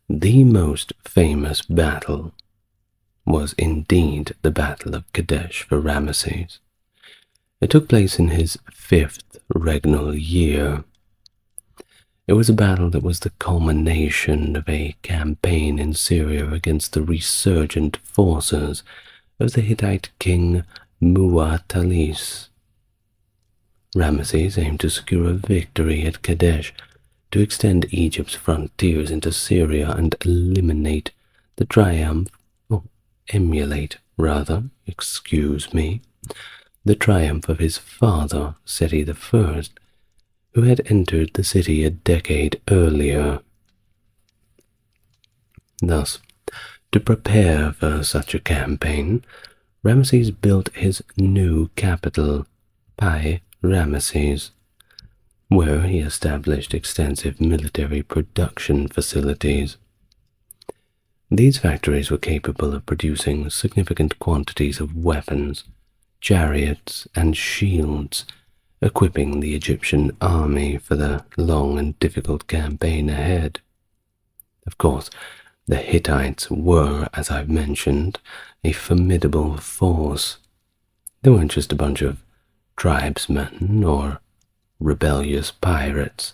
the most famous battle was indeed the Battle of Kadesh for Ramesses. It took place in his 5th regnal year. It was a battle that was the culmination of a campaign in Syria against the resurgent forces of the Hittite king Mu'attalis. Ramesses aimed to secure a victory at Kadesh to extend Egypt's frontiers into Syria and emulate the triumph of his father, Seti I, who had entered the city a decade earlier. Thus, to prepare for such a campaign, Ramesses built his new capital, Pi Ramesses, where he established extensive military production facilities. These factories were capable of producing significant quantities of weapons, chariots, and shields, equipping the Egyptian army for the long and difficult campaign ahead. Of course, the Hittites were, as I've mentioned, a formidable force. They weren't just a bunch of tribesmen or rebellious pirates.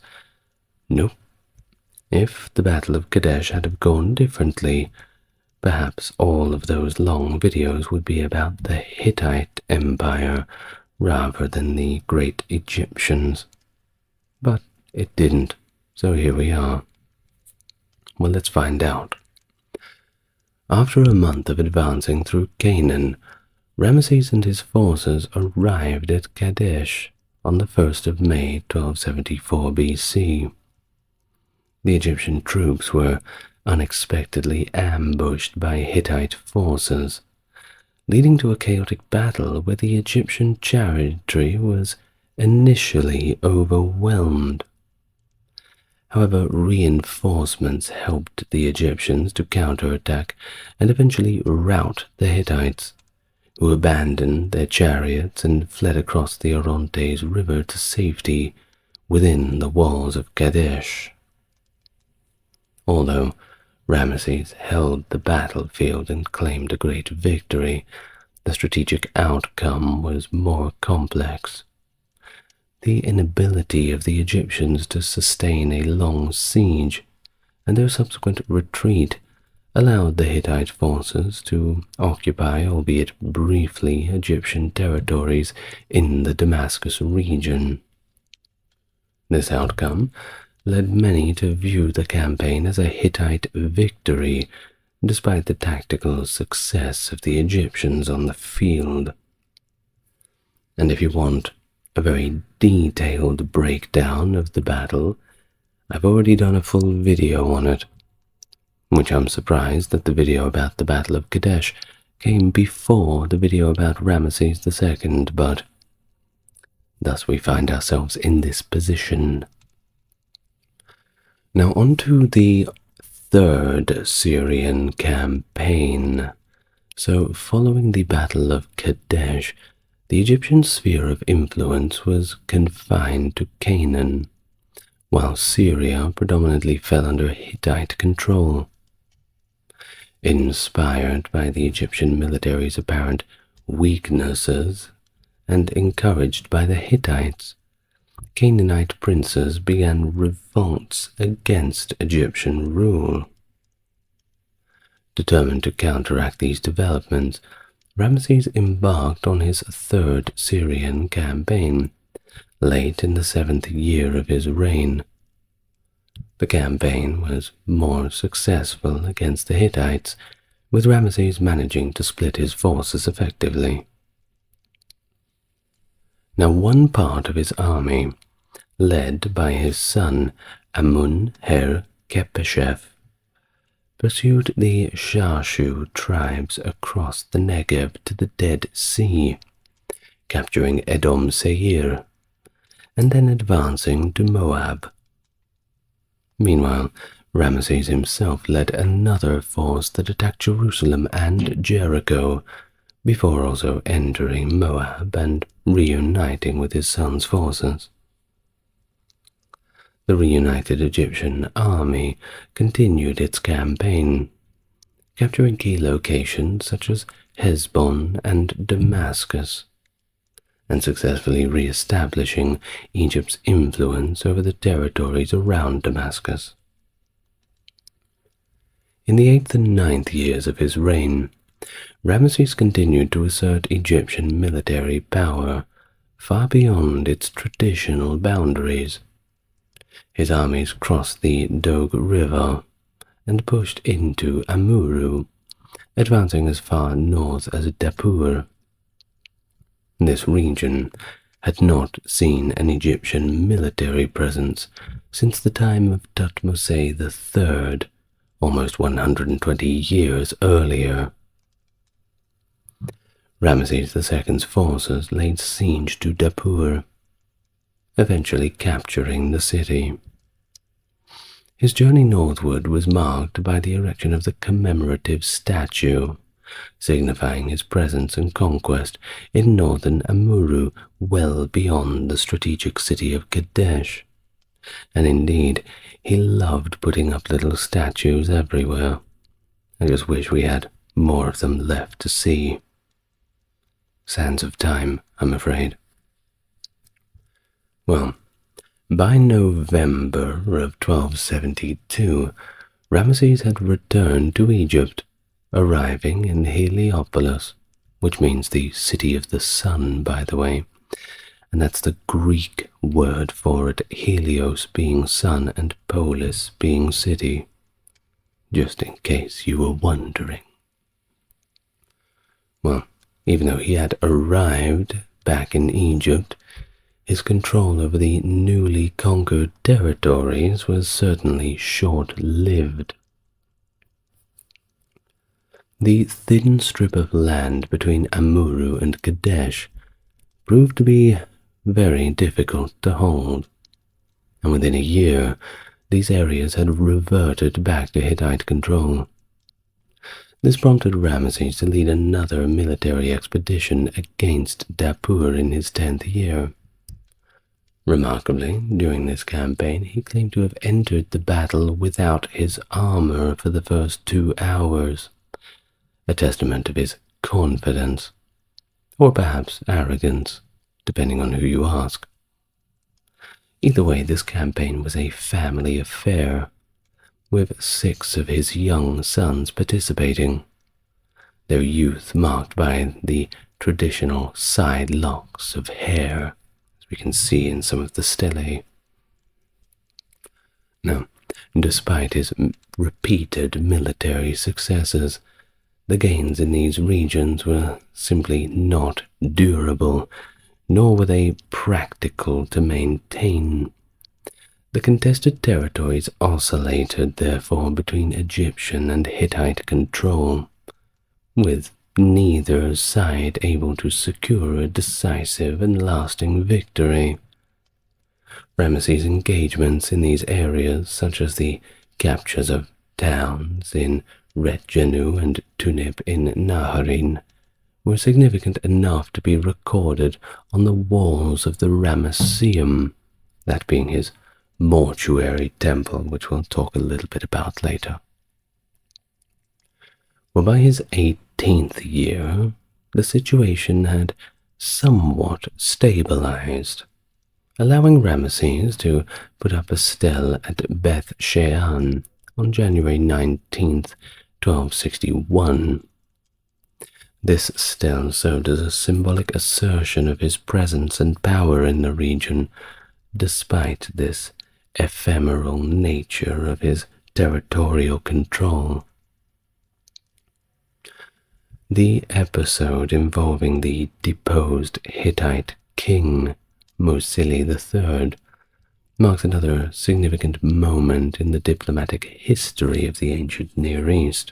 Nope. If the Battle of Kadesh had have gone differently, perhaps all of those long videos would be about the Hittite Empire rather than the great Egyptians. But it didn't, so here we are. Well, let's find out. After a month of advancing through Canaan, Ramesses and his forces arrived at Kadesh on the 1st of May, 1274 BC. The Egyptian troops were unexpectedly ambushed by Hittite forces, leading to a chaotic battle where the Egyptian chariotry was initially overwhelmed. However, reinforcements helped the Egyptians to counterattack and eventually rout the Hittites, who abandoned their chariots and fled across the Orontes River to safety within the walls of Kadesh. Although Ramesses held the battlefield and claimed a great victory, the strategic outcome was more complex. The inability of the Egyptians to sustain a long siege and their subsequent retreat allowed the Hittite forces to occupy, albeit briefly, Egyptian territories in the Damascus region. This outcome led many to view the campaign as a Hittite victory, despite the tactical success of the Egyptians on the field. And if you want a very detailed breakdown of the battle, I've already done a full video on it, which I'm surprised that the video about the Battle of Kadesh came before the video about Ramesses II, but thus we find ourselves in this position. Now on to the Third Syrian campaign. So following the Battle of Kadesh, the Egyptian sphere of influence was confined to Canaan, while Syria predominantly fell under Hittite control. Inspired by the Egyptian military's apparent weaknesses and encouraged by the Hittites, Canaanite princes began revolts against Egyptian rule. Determined to counteract these developments, Ramesses embarked on his Third Syrian campaign, late in the 7th year of his reign. The campaign was more successful against the Hittites, with Ramesses managing to split his forces effectively. Now one part of his army, led by his son Amun-her-Kepeshef, pursued the Shashu tribes across the Negev to the Dead Sea, capturing Edom Seir, and then advancing to Moab. Meanwhile, Ramesses himself led another force that attacked Jerusalem and Jericho, before also entering Moab and reuniting with his son's forces. The reunited Egyptian army continued its campaign, capturing key locations such as Hezbon and Damascus, and successfully re-establishing Egypt's influence over the territories around Damascus. In the 8th and 9th years of his reign, Ramesses continued to assert Egyptian military power far beyond its traditional boundaries. His armies crossed the Dog River and pushed into Amurru, advancing as far north as Dapur. This region had not seen an Egyptian military presence since the time of Thutmose III, almost 120 years earlier. Ramesses II's forces laid siege to Dapur, eventually capturing the city. His journey northward was marked by the erection of the commemorative statue, signifying his presence and conquest in northern Amurru, well beyond the strategic city of Kadesh. And indeed, he loved putting up little statues everywhere. I just wish we had more of them left to see. Sands of time, I'm afraid. Well, by November of 1272, Ramesses had returned to Egypt, arriving in Heliopolis, which means the city of the sun, by the way, and that's the Greek word for it, Helios being sun and polis being city, just in case you were wondering. Well, even though he had arrived back in Egypt, his control over the newly conquered territories was certainly short-lived. The thin strip of land between Amurru and Kadesh proved to be very difficult to hold, and within a year these areas had reverted back to Hittite control. This prompted Ramesses to lead another military expedition against Dapur in his 10th year. Remarkably, during this campaign, he claimed to have entered the battle without his armor for the first 2 hours, a testament of his confidence, or perhaps arrogance, depending on who you ask. Either way, this campaign was a family affair, with 6 of his young sons participating, their youth marked by the traditional side locks of hair, as we can see in some of the stelae. Now, despite his repeated military successes, the gains in these regions were simply not durable, nor were they practical to maintain. The contested territories oscillated, therefore, between Egyptian and Hittite control, with neither side able to secure a decisive and lasting victory. Ramesses' engagements in these areas, such as the captures of towns in Retjenu and Tunip in Naharin, were significant enough to be recorded on the walls of the Ramesseum, that being his mortuary temple, which we'll talk a little bit about later. Well, by his 18th year, the situation had somewhat stabilized, allowing Ramesses to put up a stele at Beth Shean on January 19th, 1261. This stele served as a symbolic assertion of his presence and power in the region, despite this ephemeral nature of his territorial control. The episode involving the deposed Hittite king, Mosili III, marks another significant moment in the diplomatic history of the ancient Near East.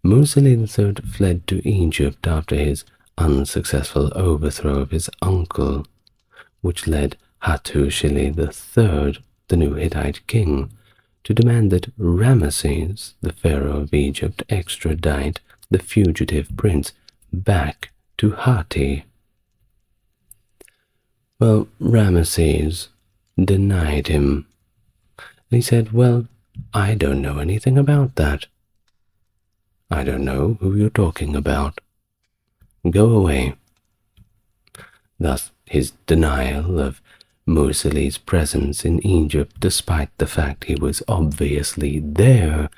Mosili III fled to Egypt after his unsuccessful overthrow of his uncle, which led Hatshepsut III, the new Hittite king, to demand that Ramesses, the pharaoh of Egypt, extradite the fugitive prince back to Hatti. Well, Ramesses denied him. He said, "Well, I don't know anything about that. I don't know who you're talking about. Go away." Thus, his denial of Mosili's presence in Egypt, despite the fact he was obviously there,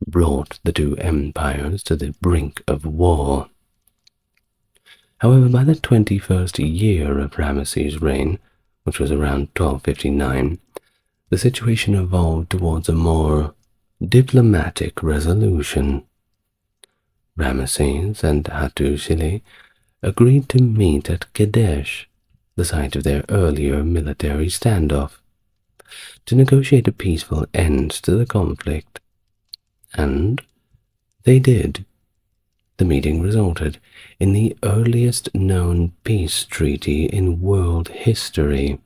brought the two empires to the brink of war. However, by the 21st year of Ramesses' reign, which was around 1259, the situation evolved towards a more diplomatic resolution. Ramesses and Hatshepsut agreed to meet at Kadesh, the site of their earlier military standoff, to negotiate a peaceful end to the conflict. And they did. The meeting resulted in the earliest known peace treaty in world history.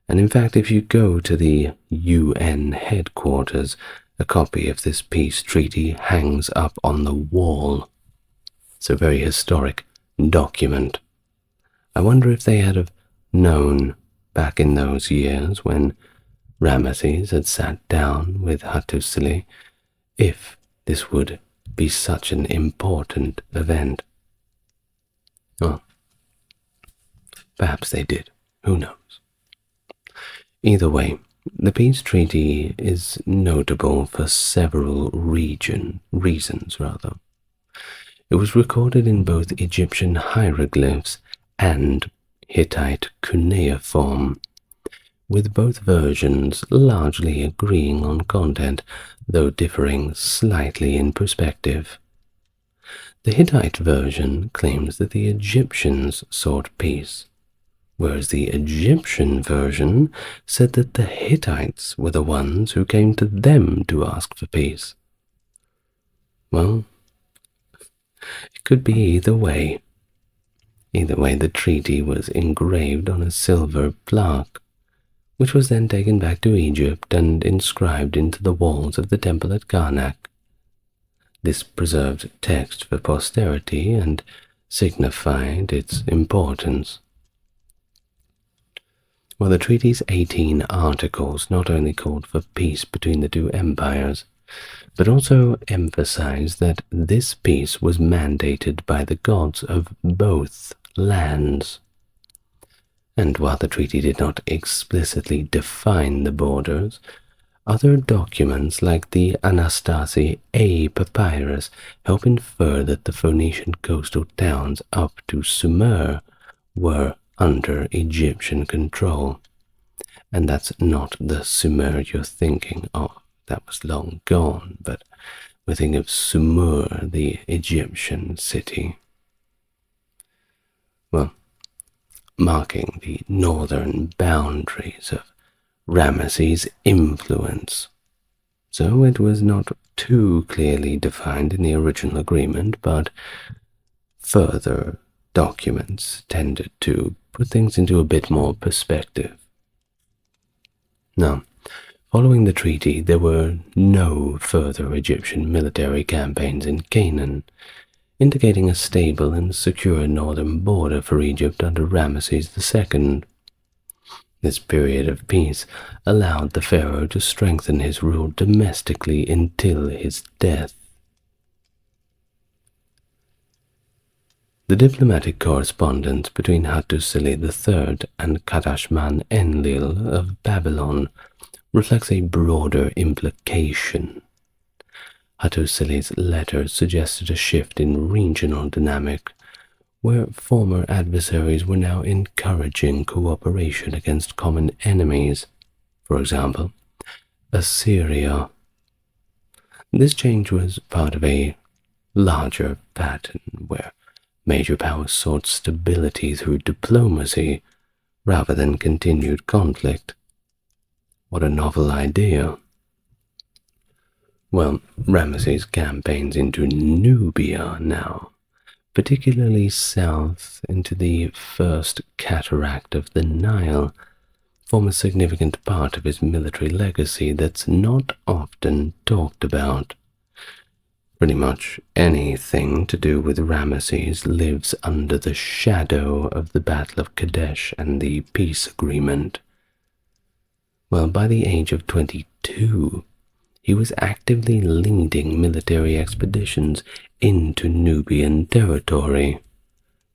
And in fact, if you go to the UN headquarters, a copy of this peace treaty hangs up on the wall. It's a very historic document. I wonder if they had have known back in those years when Ramesses had sat down with Hatshepsut if this would be such an important event. Well, perhaps they did. Who knows? Either way, the peace treaty is notable for several reasons. It was recorded in both Egyptian hieroglyphs and Hittite cuneiform, with both versions largely agreeing on content, though differing slightly in perspective. The Hittite version claims that the Egyptians sought peace, whereas the Egyptian version said that the Hittites were the ones who came to them to ask for peace. Well, it could be either way. Either way, the treaty was engraved on a silver plaque, which was then taken back to Egypt and inscribed into the walls of the temple at Karnak. This preserved text for posterity and signified its importance. Well, the treaty's 18 articles not only called for peace between the two empires, but also emphasized that this peace was mandated by the gods of both lands. And while the treaty did not explicitly define the borders, other documents like the Anastasi A papyrus help infer that the Phoenician coastal towns up to Sumer were under Egyptian control. And that's not the Sumer you're thinking of. That was long gone, but we think of Sumer, the Egyptian city. Well, marking the northern boundaries of Ramesses' influence. So it was not too clearly defined in the original agreement, but further documents tended to put things into a bit more perspective. Now, following the treaty, there were no further Egyptian military campaigns in Canaan, indicating a stable and secure northern border for Egypt under Ramesses II. This period of peace allowed the pharaoh to strengthen his rule domestically until his death. The diplomatic correspondence between Hattusili III and Kadashman Enlil of Babylon reflects a broader implication. Hattusili's letters suggested a shift in regional dynamic, where former adversaries were now encouraging cooperation against common enemies, for example, Assyria. This change was part of a larger pattern where major powers sought stability through diplomacy rather than continued conflict. What a novel idea. Well, Ramesses' campaigns into Nubia now, particularly south into the first cataract of the Nile, form a significant part of his military legacy that's not often talked about. Pretty much anything to do with Ramesses lives under the shadow of the Battle of Kadesh and the peace agreement. Well, by the age of 22, he was actively leading military expeditions into Nubian territory,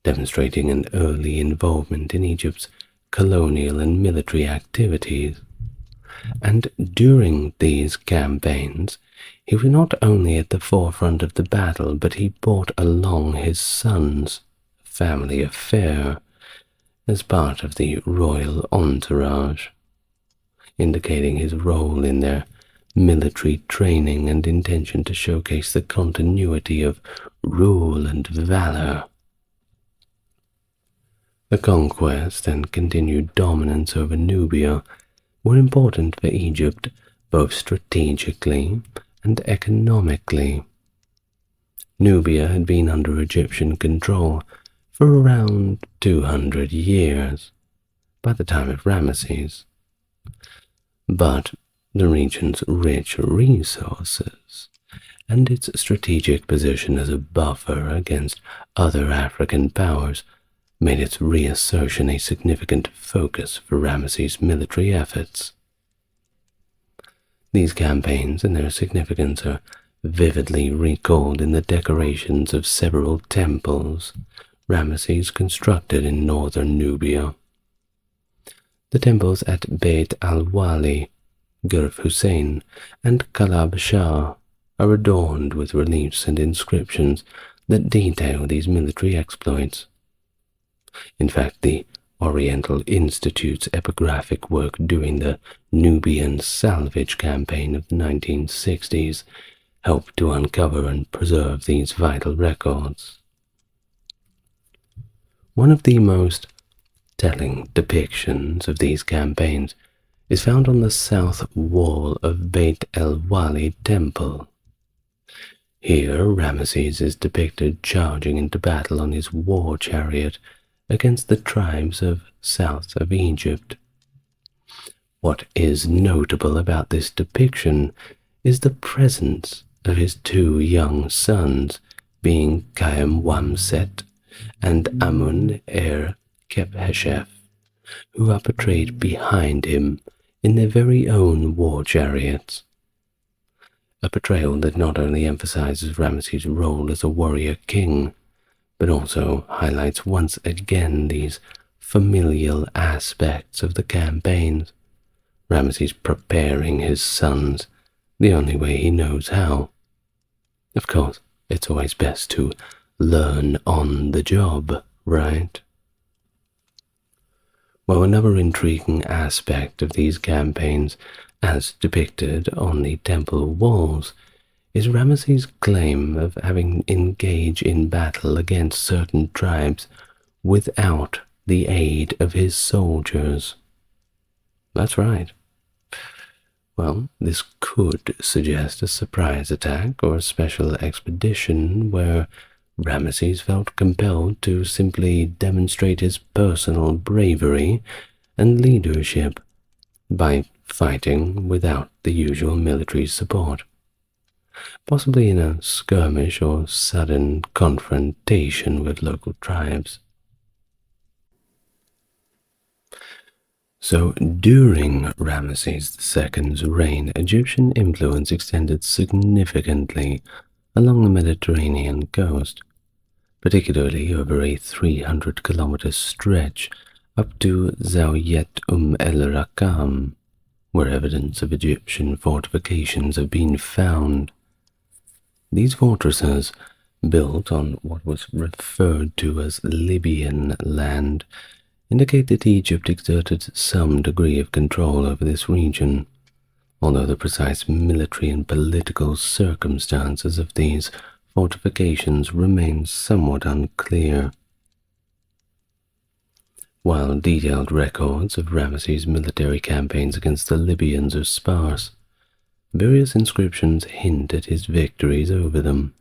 demonstrating an early involvement in Egypt's colonial and military activities. And during these campaigns, he was not only at the forefront of the battle, but he brought along his sons, a family affair, as part of the royal entourage, indicating his role in their military training and intention to showcase the continuity of rule and valor. The conquest and continued dominance over Nubia were important for Egypt both strategically and economically. Nubia had been under Egyptian control for around 200 years by the time of Ramesses. But the region's rich resources and its strategic position as a buffer against other African powers made its reassertion a significant focus for Ramesses' military efforts. These campaigns and their significance are vividly recalled in the decorations of several temples Ramesses constructed in northern Nubia. The temples at Beit al-Wali, Gurf Hussein, and Kalab Shah are adorned with reliefs and inscriptions that detail these military exploits. In fact, the Oriental Institute's epigraphic work during the Nubian salvage campaign of the 1960s helped to uncover and preserve these vital records. One of the most telling depictions of these campaigns is found on the south wall of Beit el-Wali temple. Here, Ramesses is depicted charging into battle on his war chariot against the tribes of south of Egypt. What is notable about this depiction is the presence of his two young sons, being Khaem Wamset and Amun-Er-Khepeshef, who are portrayed behind him in their very own war chariots. A portrayal that not only emphasizes Ramesses' role as a warrior king, but also highlights once again these familial aspects of the campaigns, Ramesses preparing his sons the only way he knows how. Of course, it's always best to learn on the job, right? Well, another intriguing aspect of these campaigns, as depicted on the temple walls, is Ramesses' claim of having engaged in battle against certain tribes without the aid of his soldiers. That's right. Well, this could suggest a surprise attack or a special expedition where Ramesses felt compelled to simply demonstrate his personal bravery and leadership by fighting without the usual military support, possibly in a skirmish or sudden confrontation with local tribes. So, during Ramesses II's reign, Egyptian influence extended significantly along the Mediterranean coast, particularly over a 300-kilometer stretch up to Zawiet el-Rakam, where evidence of Egyptian fortifications have been found. These fortresses, built on what was referred to as Libyan land, indicate that Egypt exerted some degree of control over this region, although the precise military and political circumstances of these fortifications remain somewhat unclear. While detailed records of Ramesses' military campaigns against the Libyans are sparse, various inscriptions hint at his victories over them.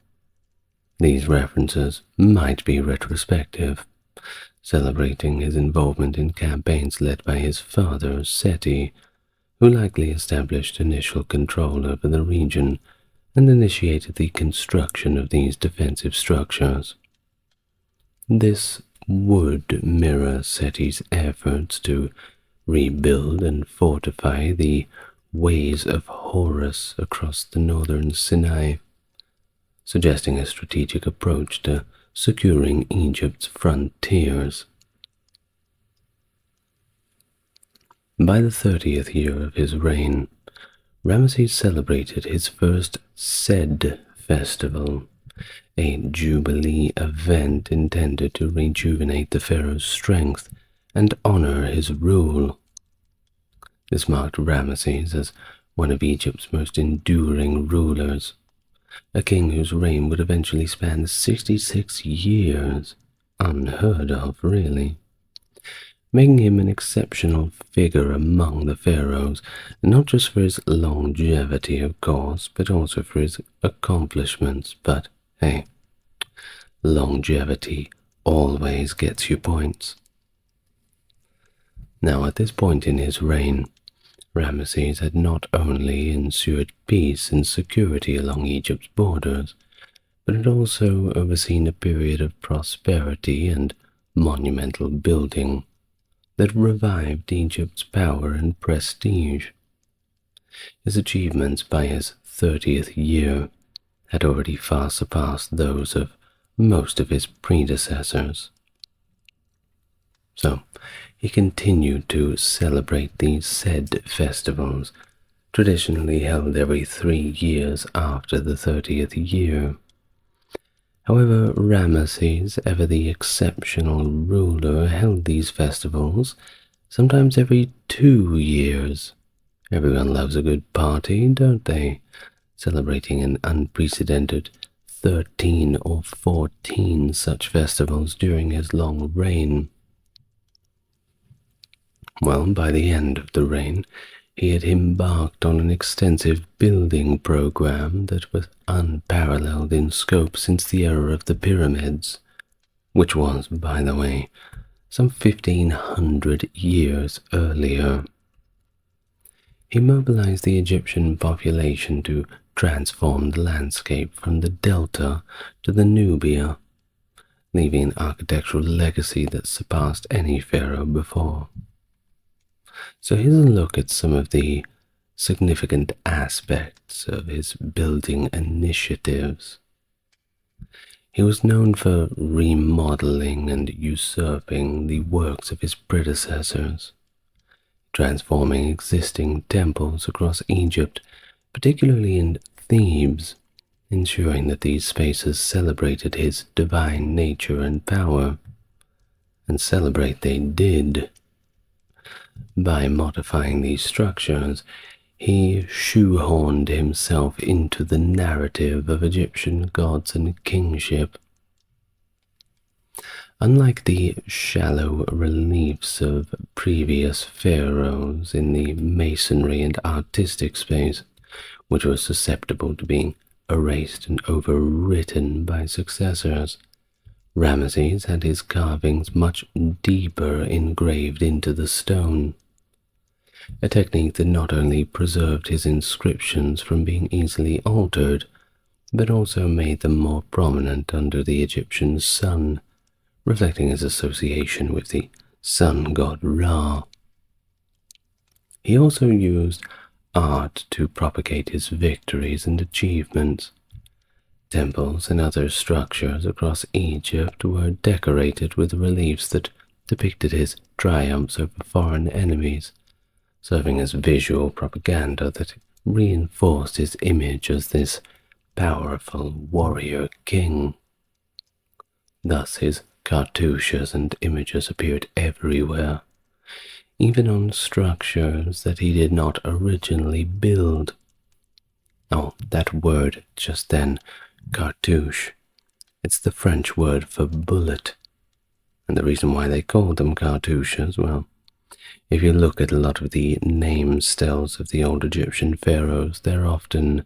These references might be retrospective, celebrating his involvement in campaigns led by his father, Seti, who likely established initial control over the region and initiated the construction of these defensive structures. This would mirror Seti's efforts to rebuild and fortify the ways of Horus across the northern Sinai, suggesting a strategic approach to securing Egypt's frontiers. By the 30th year of his reign, Ramesses celebrated his first Sed festival, a jubilee event intended to rejuvenate the pharaoh's strength and honor his rule. This marked Ramesses as one of Egypt's most enduring rulers, a king whose reign would eventually span 66 years, unheard of, really, making him an exceptional figure among the pharaohs, not just for his longevity, of course, but also for his accomplishments. But hey, longevity always gets you points. Now, at this point in his reign, Ramesses had not only ensured peace and security along Egypt's borders, but had also overseen a period of prosperity and monumental building that revived Egypt's power and prestige. His achievements by his 30th year had already far surpassed those of most of his predecessors. So, he continued to celebrate these Sed festivals, traditionally held every 3 years after the 30th year. However, Ramesses, ever the exceptional ruler, held these festivals sometimes every 2 years. Everyone loves a good party, don't they? Celebrating an unprecedented 13 or 14 such festivals during his long reign. Well, by the end of the reign, he had embarked on an extensive building program that was unparalleled in scope since the era of the pyramids, which was, by the way, some 1500 years earlier. He mobilized the Egyptian population to transform the landscape from the Delta to the Nubia, leaving an architectural legacy that surpassed any pharaoh before. So here's a look at some of the significant aspects of his building initiatives. He was known for remodeling and usurping the works of his predecessors, transforming existing temples across Egypt, particularly in Thebes, ensuring that these spaces celebrated his divine nature and power. And celebrate they did. By modifying these structures, he shoehorned himself into the narrative of Egyptian gods and kingship. Unlike the shallow reliefs of previous pharaohs in the masonry and artistic space, which was susceptible to being erased and overwritten by successors, Ramesses had his carvings much deeper engraved into the stone, a technique that not only preserved his inscriptions from being easily altered, but also made them more prominent under the Egyptian sun, reflecting his association with the sun god Ra. He also used art to propagate his victories and achievements. Temples and other structures across Egypt were decorated with reliefs that depicted his triumphs over foreign enemies, serving as visual propaganda that reinforced his image as this powerful warrior king. Thus his cartouches and images appeared everywhere, even on structures that he did not originally build. Oh, that word just then, cartouche. It's the French word for bullet. And the reason why they called them cartouches, well, if you look at a lot of the name styles of the old Egyptian pharaohs, they're often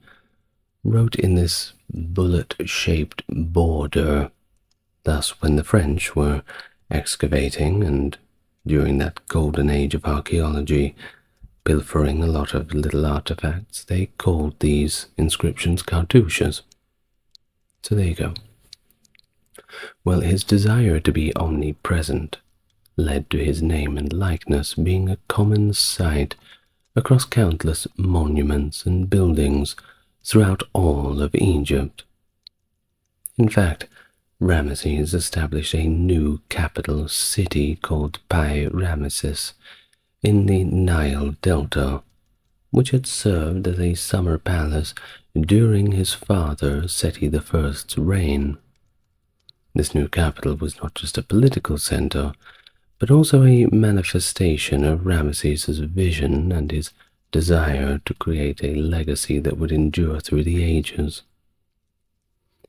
wrote in this bullet-shaped border. Thus, when the French were excavating and during that golden age of archaeology, pilfering a lot of little artifacts, they called these inscriptions cartouches. So there you go. Well, his desire to be omnipresent led to his name and likeness being a common sight across countless monuments and buildings throughout all of Egypt. In fact, Ramesses established a new capital city called Pi-Ramesses in the Nile Delta, which had served as a summer palace during his father Seti I's reign. This new capital was not just a political center, but also a manifestation of Ramesses' vision and his desire to create a legacy that would endure through the ages.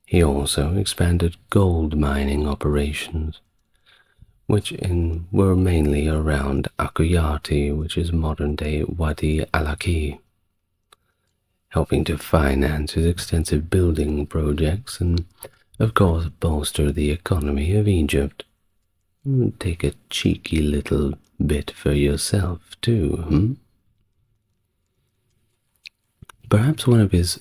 He also expanded gold mining operations, which were mainly around Akhenaten, which is modern-day Wadi al-Aki, helping to finance his extensive building projects and, of course, bolster the economy of Egypt. Take a cheeky little bit for yourself, too, Perhaps one of his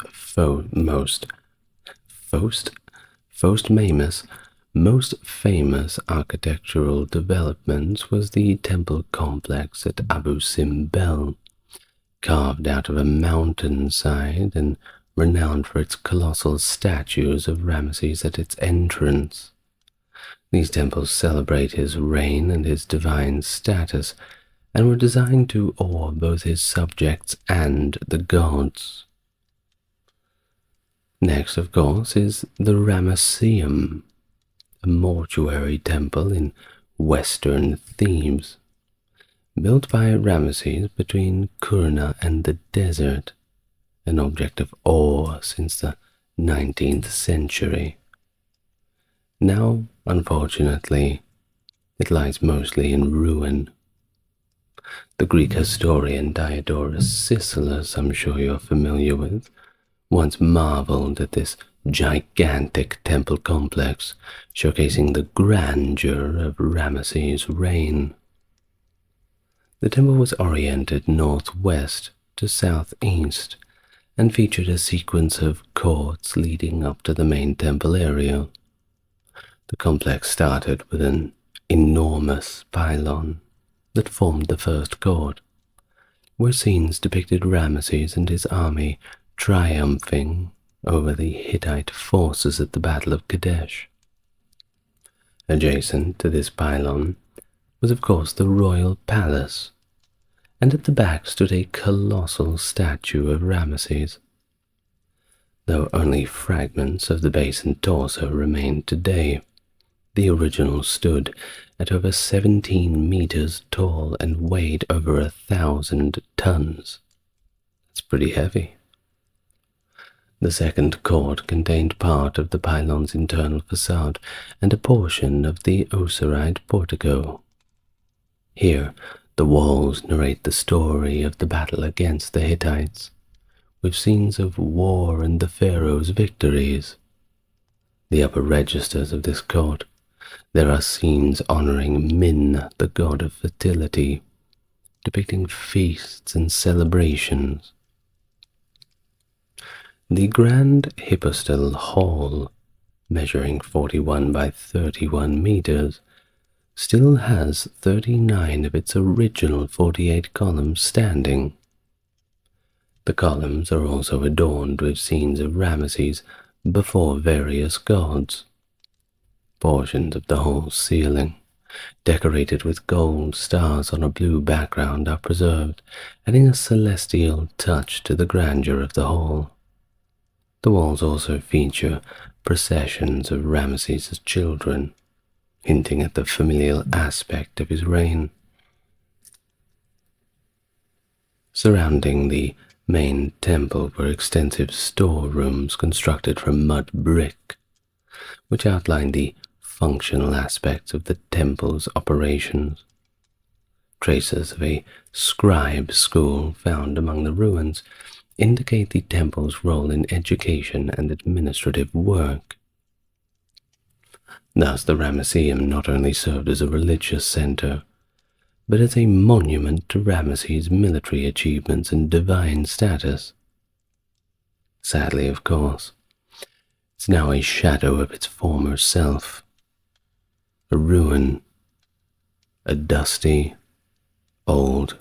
most famous architectural developments was the temple complex at Abu Simbel, carved out of a mountainside and renowned for its colossal statues of Ramesses at its entrance. These temples celebrate his reign and his divine status, and were designed to awe both his subjects and the gods. Next, of course, is the Ramesseum, a mortuary temple in western Thebes, built by Ramesses between Kurna and the desert, an object of awe since the 19th century. Now, unfortunately, it lies mostly in ruin. The Greek historian Diodorus Siculus, I'm sure you're familiar with, once marveled at this gigantic temple complex, showcasing the grandeur of Ramesses' reign. The temple was oriented northwest to southeast and featured a sequence of courts leading up to the main temple area. The complex started with an enormous pylon that formed the first court, where scenes depicted Ramesses and his army triumphing over the Hittite forces at the Battle of Kadesh. Adjacent to this pylon was of course the royal palace, and at the back stood a colossal statue of Ramesses. Though only fragments of the base and torso remain today, the original stood at over 17 meters tall and weighed over 1,000 tons. That's pretty heavy. The second court contained part of the pylon's internal facade and a portion of the Osiride portico. Here, the walls narrate the story of the battle against the Hittites, with scenes of war and the pharaohs' victories. The upper registers of this court, there are scenes honoring Min, the god of fertility, depicting feasts and celebrations. The grand hypostyle hall, measuring 41 by 31 meters, still has 39 of its original 48 columns standing. The columns are also adorned with scenes of Ramesses before various gods. Portions of the whole ceiling, decorated with gold stars on a blue background, are preserved, adding a celestial touch to the grandeur of the hall. The walls also feature processions of Ramesses' children, hinting at the familial aspect of his reign. Surrounding the main temple were extensive storerooms constructed from mud brick, which outline the functional aspects of the temple's operations. Traces of a scribe school found among the ruins indicate the temple's role in education and administrative work. Thus, the Ramesseum not only served as a religious center, but as a monument to Ramesses' military achievements and divine status. Sadly, of course, it's now a shadow of its former self, a ruin, a dusty, old,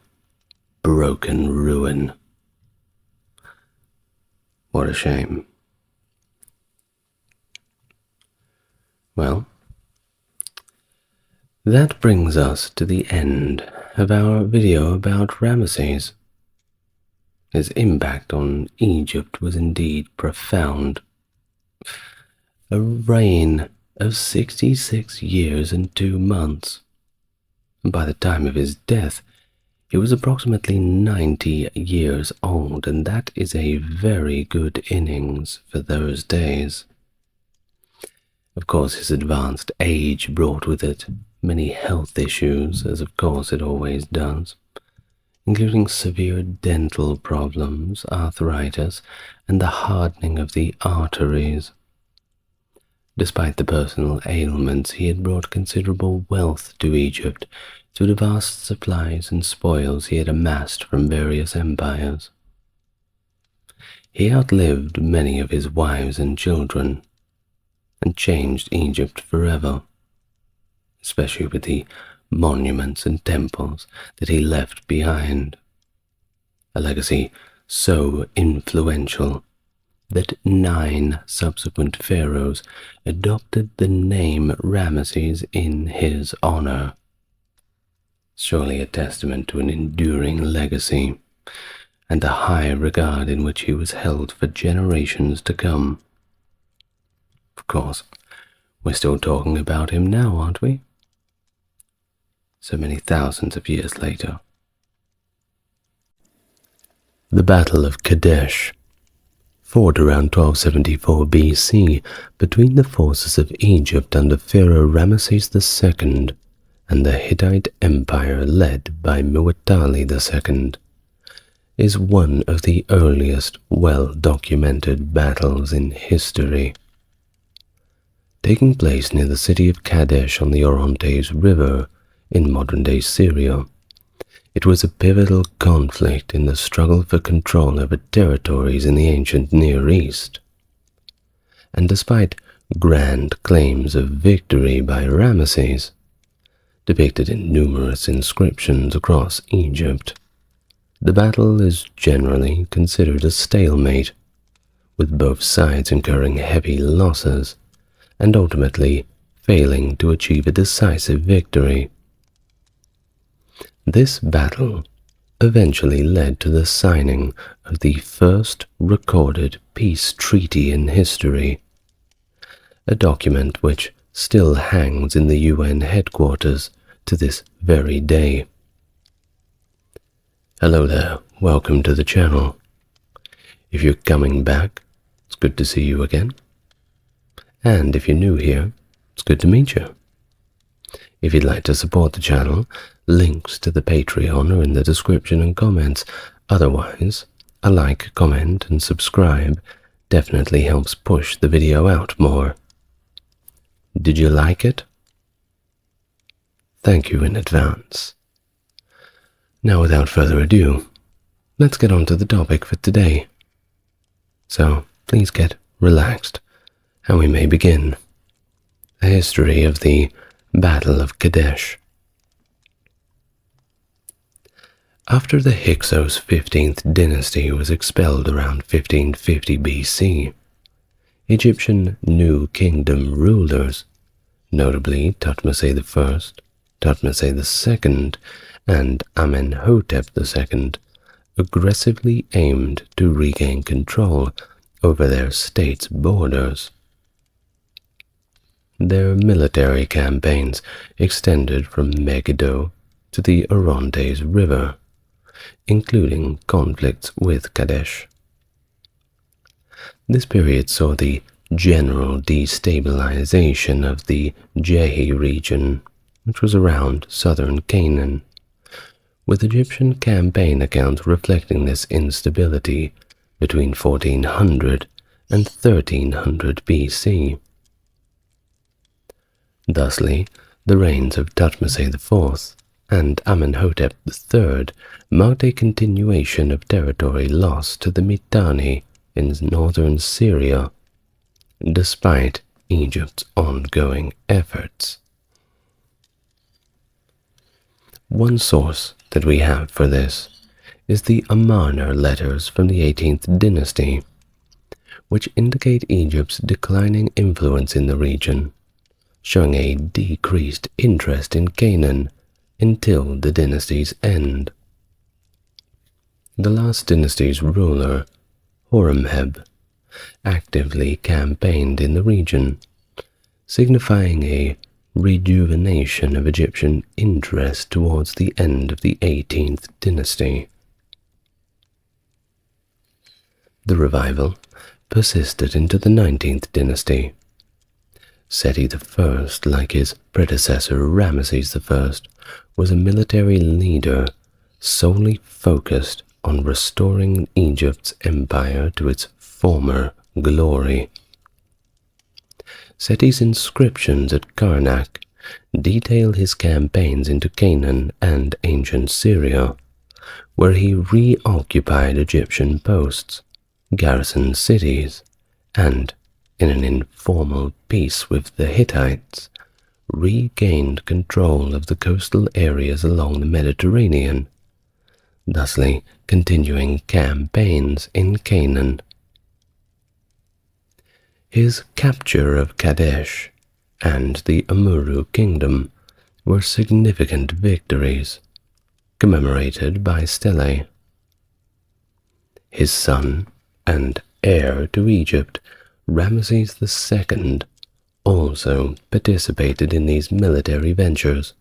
broken ruin. What a shame. Well, that brings us to the end of our video about Ramesses. His impact on Egypt was indeed profound. A reign of 66 years and 2 months. By the time of his death, he was approximately 90 years old, and that is a very good innings for those days. Of course, his advanced age brought with it many health issues, as of course it always does, including severe dental problems, arthritis, and the hardening of the arteries. Despite the personal ailments, he had brought considerable wealth to Egypt through the vast supplies and spoils he had amassed from various empires. He outlived many of his wives and children, and changed Egypt forever, especially with the monuments and temples that he left behind, a legacy so influential that 9 subsequent pharaohs adopted the name Ramesses in his honor. Surely a testament to an enduring legacy and the high regard in which he was held for generations to come. Of course, we're still talking about him now, aren't we? So many thousands of years later. The Battle of Kadesh, fought around 1274 BC between the forces of Egypt under Pharaoh Ramesses II and the Hittite Empire led by Muwatalli II, is one of the earliest well-documented battles in history. Taking place near the city of Kadesh on the Orontes River in modern-day Syria, it was a pivotal conflict in the struggle for control over territories in the ancient Near East. And despite grand claims of victory by Ramesses, depicted in numerous inscriptions across Egypt, The battle is generally considered a stalemate, with both sides incurring heavy losses and ultimately failing to achieve a decisive victory. This battle eventually led to the signing of the first recorded peace treaty in history, a document which still hangs in the UN headquarters to this very day. Hello there, welcome to the channel. If you're coming back, it's good to see you again. And if you're new here, it's good to meet you. If you'd like to support the channel, links to the Patreon are in the description and comments. Otherwise, a like, comment, and subscribe definitely helps push the video out more. Did you like it? Thank you in advance. Now, without further ado, let's get on to the topic for today. So, please get relaxed, and we may begin. A history of the Battle of Kadesh. After the Hyksos 15th dynasty was expelled around 1550 BC, Egyptian New Kingdom rulers, notably Thutmose I, Thutmose II, and Amenhotep II, aggressively aimed to regain control over their state's borders. Their military campaigns extended from Megiddo to the Orontes River, including conflicts with Kadesh. This period saw the general destabilization of the Jehi region, which was around southern Canaan, with Egyptian campaign accounts reflecting this instability between 1400 and 1300 BC. Thusly, the reigns of Thutmose IV and Amenhotep III marked a continuation of territory lost to the Mitanni in northern Syria, despite Egypt's ongoing efforts. One source that we have for this is the Amarna letters from the 18th dynasty, which indicate Egypt's declining influence in the region, showing a decreased interest in Canaan until the dynasty's end. The last dynasty's ruler, Horemheb, actively campaigned in the region, signifying a rejuvenation of Egyptian interest towards the end of the 18th dynasty. The revival persisted into the 19th dynasty. Seti I, like his predecessor Ramesses I, was a military leader solely focused on restoring Egypt's empire to its former glory. Seti's inscriptions at Karnak detail his campaigns into Canaan and ancient Syria, where he reoccupied Egyptian posts, garrisoned cities, and, in an informal peace with the Hittites, regained control of the coastal areas along the Mediterranean, thusly continuing campaigns in Canaan. His capture of Kadesh and the Amurru kingdom were significant victories, commemorated by stelae. His son and heir to Egypt, Ramesses II, also participated in these military ventures.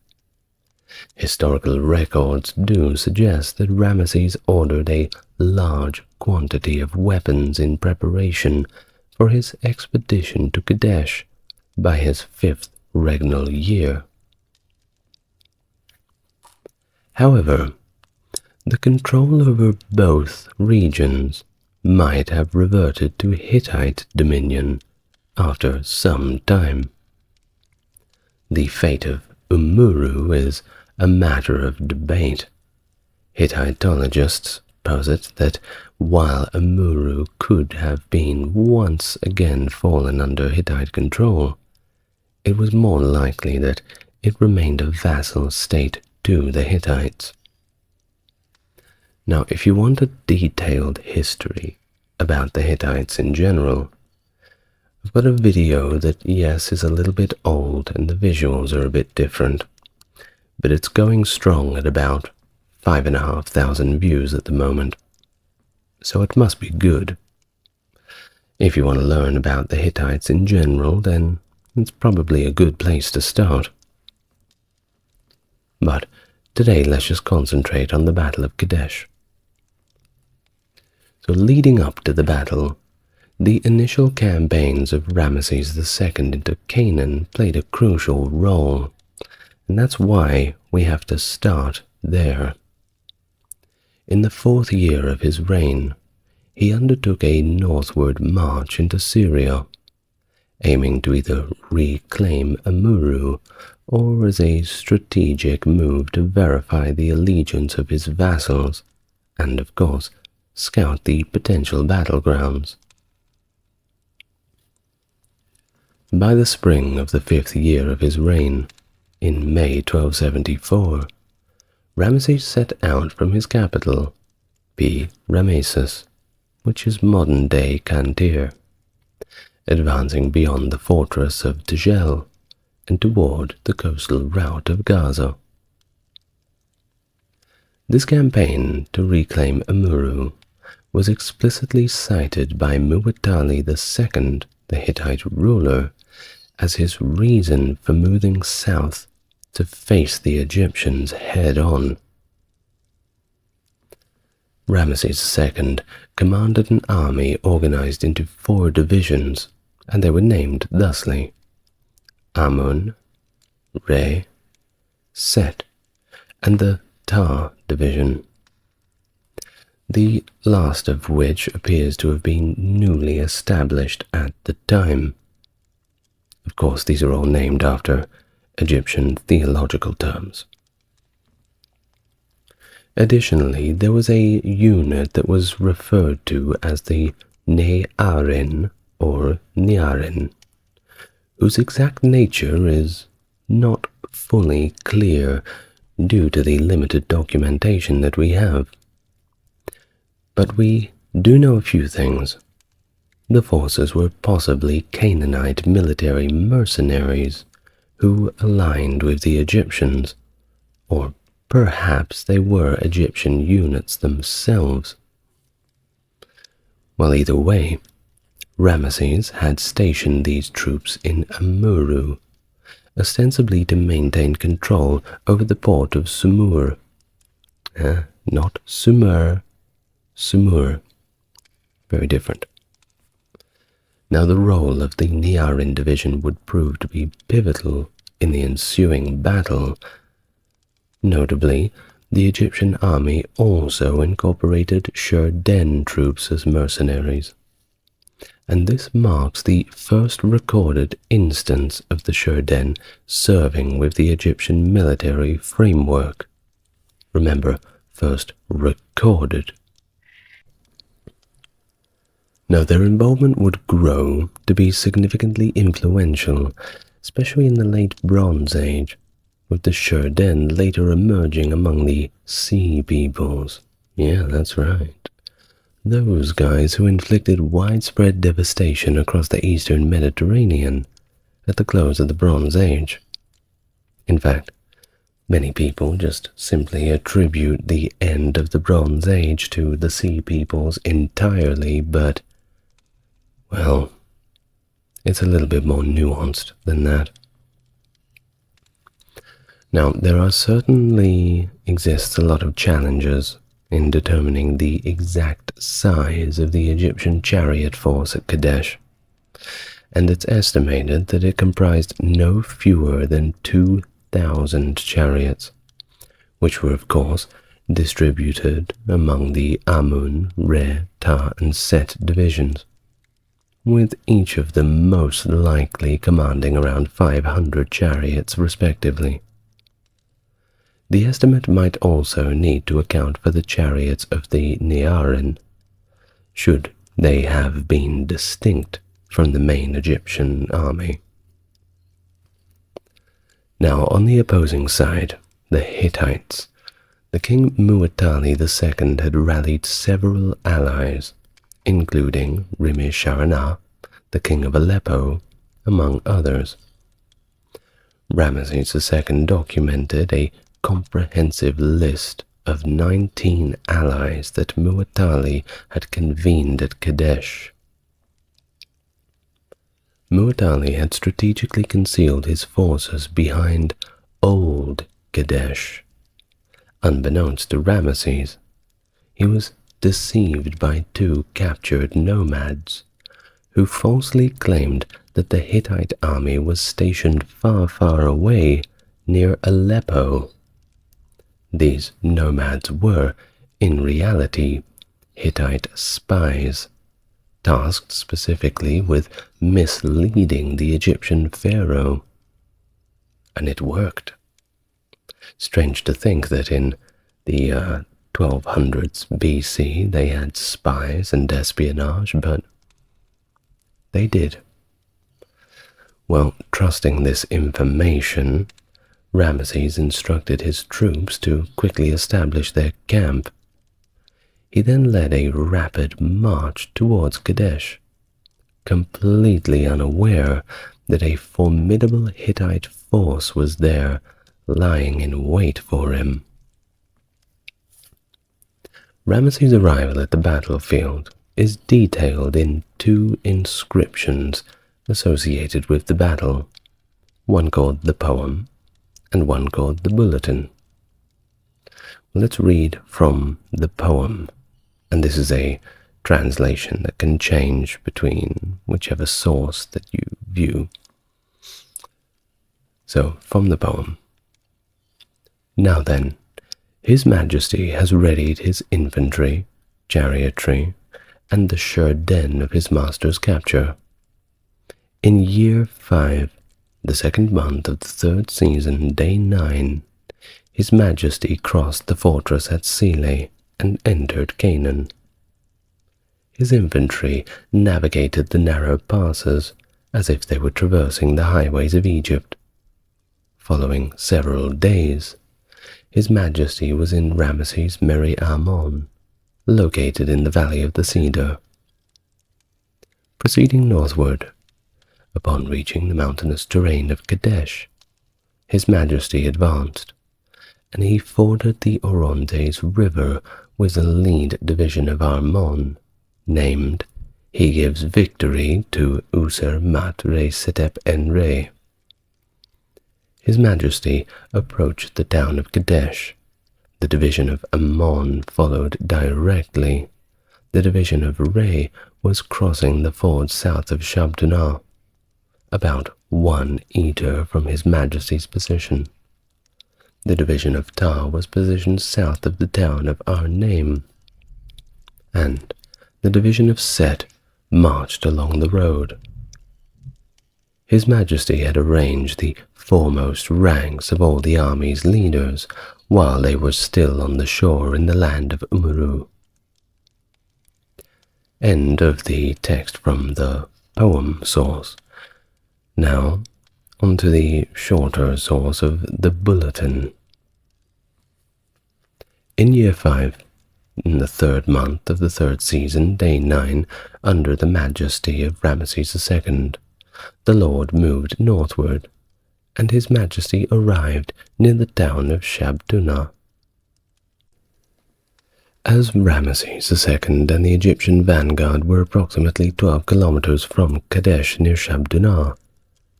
Historical records do suggest that Ramesses ordered a large quantity of weapons in preparation for his expedition to Kadesh by his 5th regnal year. However, the control over both regions might have reverted to Hittite dominion after some time. The fate of Amurru is a matter of debate. Hittitologists posit that while Amurru could have been once again fallen under Hittite control, it was more likely that it remained a vassal state to the Hittites. Now, if you want a detailed history about the Hittites in general, I've got a video that, yes, is a little bit old and the visuals are a bit different, but it's going strong at about 5,500 views at the moment, so it must be good. If you want to learn about the Hittites in general, then it's probably a good place to start. But today let's just concentrate on the Battle of Kadesh. So leading up to the battle, the initial campaigns of Ramesses II into Canaan played a crucial role, and that's why we have to start there. In the 4th year of his reign, he undertook a northward march into Syria, aiming to either reclaim Amurru or as a strategic move to verify the allegiance of his vassals and, of course, scout the potential battlegrounds. By the spring of the 5th year of his reign, in May 1274, Ramesses set out from his capital, Ramesses, which is modern-day Cantir, advancing beyond the fortress of Tagel and toward the coastal route of Gaza. This campaign to reclaim Amurru was explicitly cited by Muwatalli II, the Hittite ruler, as his reason for moving south to face the Egyptians head-on. Ramesses II commanded an army organized into 4 divisions, and they were named thusly: Amun, Re, Set, and the Ta division, the last of which appears to have been newly established at the time. Of course, these are all named after Egyptian theological terms. Additionally, there was a unit that was referred to as the Ne'arin or Niarin, whose exact nature is not fully clear due to the limited documentation that we have. But we do know a few things. The forces were possibly Canaanite military mercenaries who aligned with the Egyptians, or perhaps they were Egyptian units themselves. Well, either way, Ramesses had stationed these troops in Amurru, ostensibly to maintain control over the port of Sumur. Not Sumer, Sumur. Very different. Now, the role of the Niarin division would prove to be pivotal in the ensuing battle. Notably, the Egyptian army also incorporated Shurden troops as mercenaries, and this marks the first recorded instance of the Shurden serving with the Egyptian military framework. Remember, first recorded. Now, their involvement would grow to be significantly influential, especially in the late Bronze Age, with the Shurden later emerging among the Sea Peoples. Yeah, that's right. Those guys who inflicted widespread devastation across the eastern Mediterranean at the close of the Bronze Age. In fact, many people just simply attribute the end of the Bronze Age to the Sea Peoples entirely, but, well, it's a little bit more nuanced than that. Now, there certainly exists a lot of challenges in determining the exact size of the Egyptian chariot force at Kadesh, and it's estimated that it comprised no fewer than 2,000 chariots, which were, of course, distributed among the Amun, Re, Ta, and Set divisions, with each of them most likely commanding around 500 chariots respectively. The estimate might also need to account for the chariots of the Niarin, should they have been distinct from the main Egyptian army. Now, on the opposing side, the Hittites, The king Muwatalli II had rallied several allies, including Ramesses the king of Aleppo, among others. Ramesses II documented a comprehensive list of 19 allies that Muwatalli had convened at Kadesh. Muwatalli had strategically concealed his forces behind Old Kadesh. Unbeknownst to Ramesses, he was deceived by two captured nomads who falsely claimed that the Hittite army was stationed far, far away near Aleppo. These nomads were, in reality, Hittite spies, tasked specifically with misleading the Egyptian pharaoh. And it worked. Strange to think that in the 1200s BC they had spies and espionage, but they did. Well, trusting this information, Ramesses instructed his troops to quickly establish their camp. He then led a rapid march towards Kadesh, completely unaware that a formidable Hittite force was there, lying in wait for him. Ramesses' arrival at the battlefield is detailed in two inscriptions associated with the battle, one called the Poem and one called the Bulletin. Let's read from the Poem, and this is a translation that can change between whichever source that you view. So, from the Poem. Now then, His Majesty has readied his infantry, chariotry, and the sure den of his master's capture. In year 5, the 2nd month of the 3rd season, day 9, His Majesty crossed the fortress at Sele and entered Canaan. His infantry navigated the narrow passes as if they were traversing the highways of Egypt. Following several days, His Majesty was in Ramesses Meri Ammon, located in the Valley of the Cedar. Proceeding northward, upon reaching the mountainous terrain of Kadesh, His Majesty advanced, and he forded the Orontes River with the lead division of Ammon, named He Gives Victory to User Mat Re Setep En Re. His Majesty approached the town of Kadesh. The division of Ammon followed directly. The division of Re was crossing the ford south of Shabdunah, about 1 eater from His Majesty's position. The division of Tar was positioned south of the town of Arnaim, and the division of Set marched along the road. His Majesty had arranged the foremost ranks of all the army's leaders while they were still on the shore in the land of Umuru. End of the text from the Poem source. Now, on to the shorter source of the Bulletin. In year 5, in the 3rd month of the 3rd season, day 9, under the majesty of Ramesses II, the Lord moved northward, and His Majesty arrived near the town of Shabdunah. As Ramesses II and the Egyptian vanguard were approximately 12 kilometers from Kadesh near Shabdunah,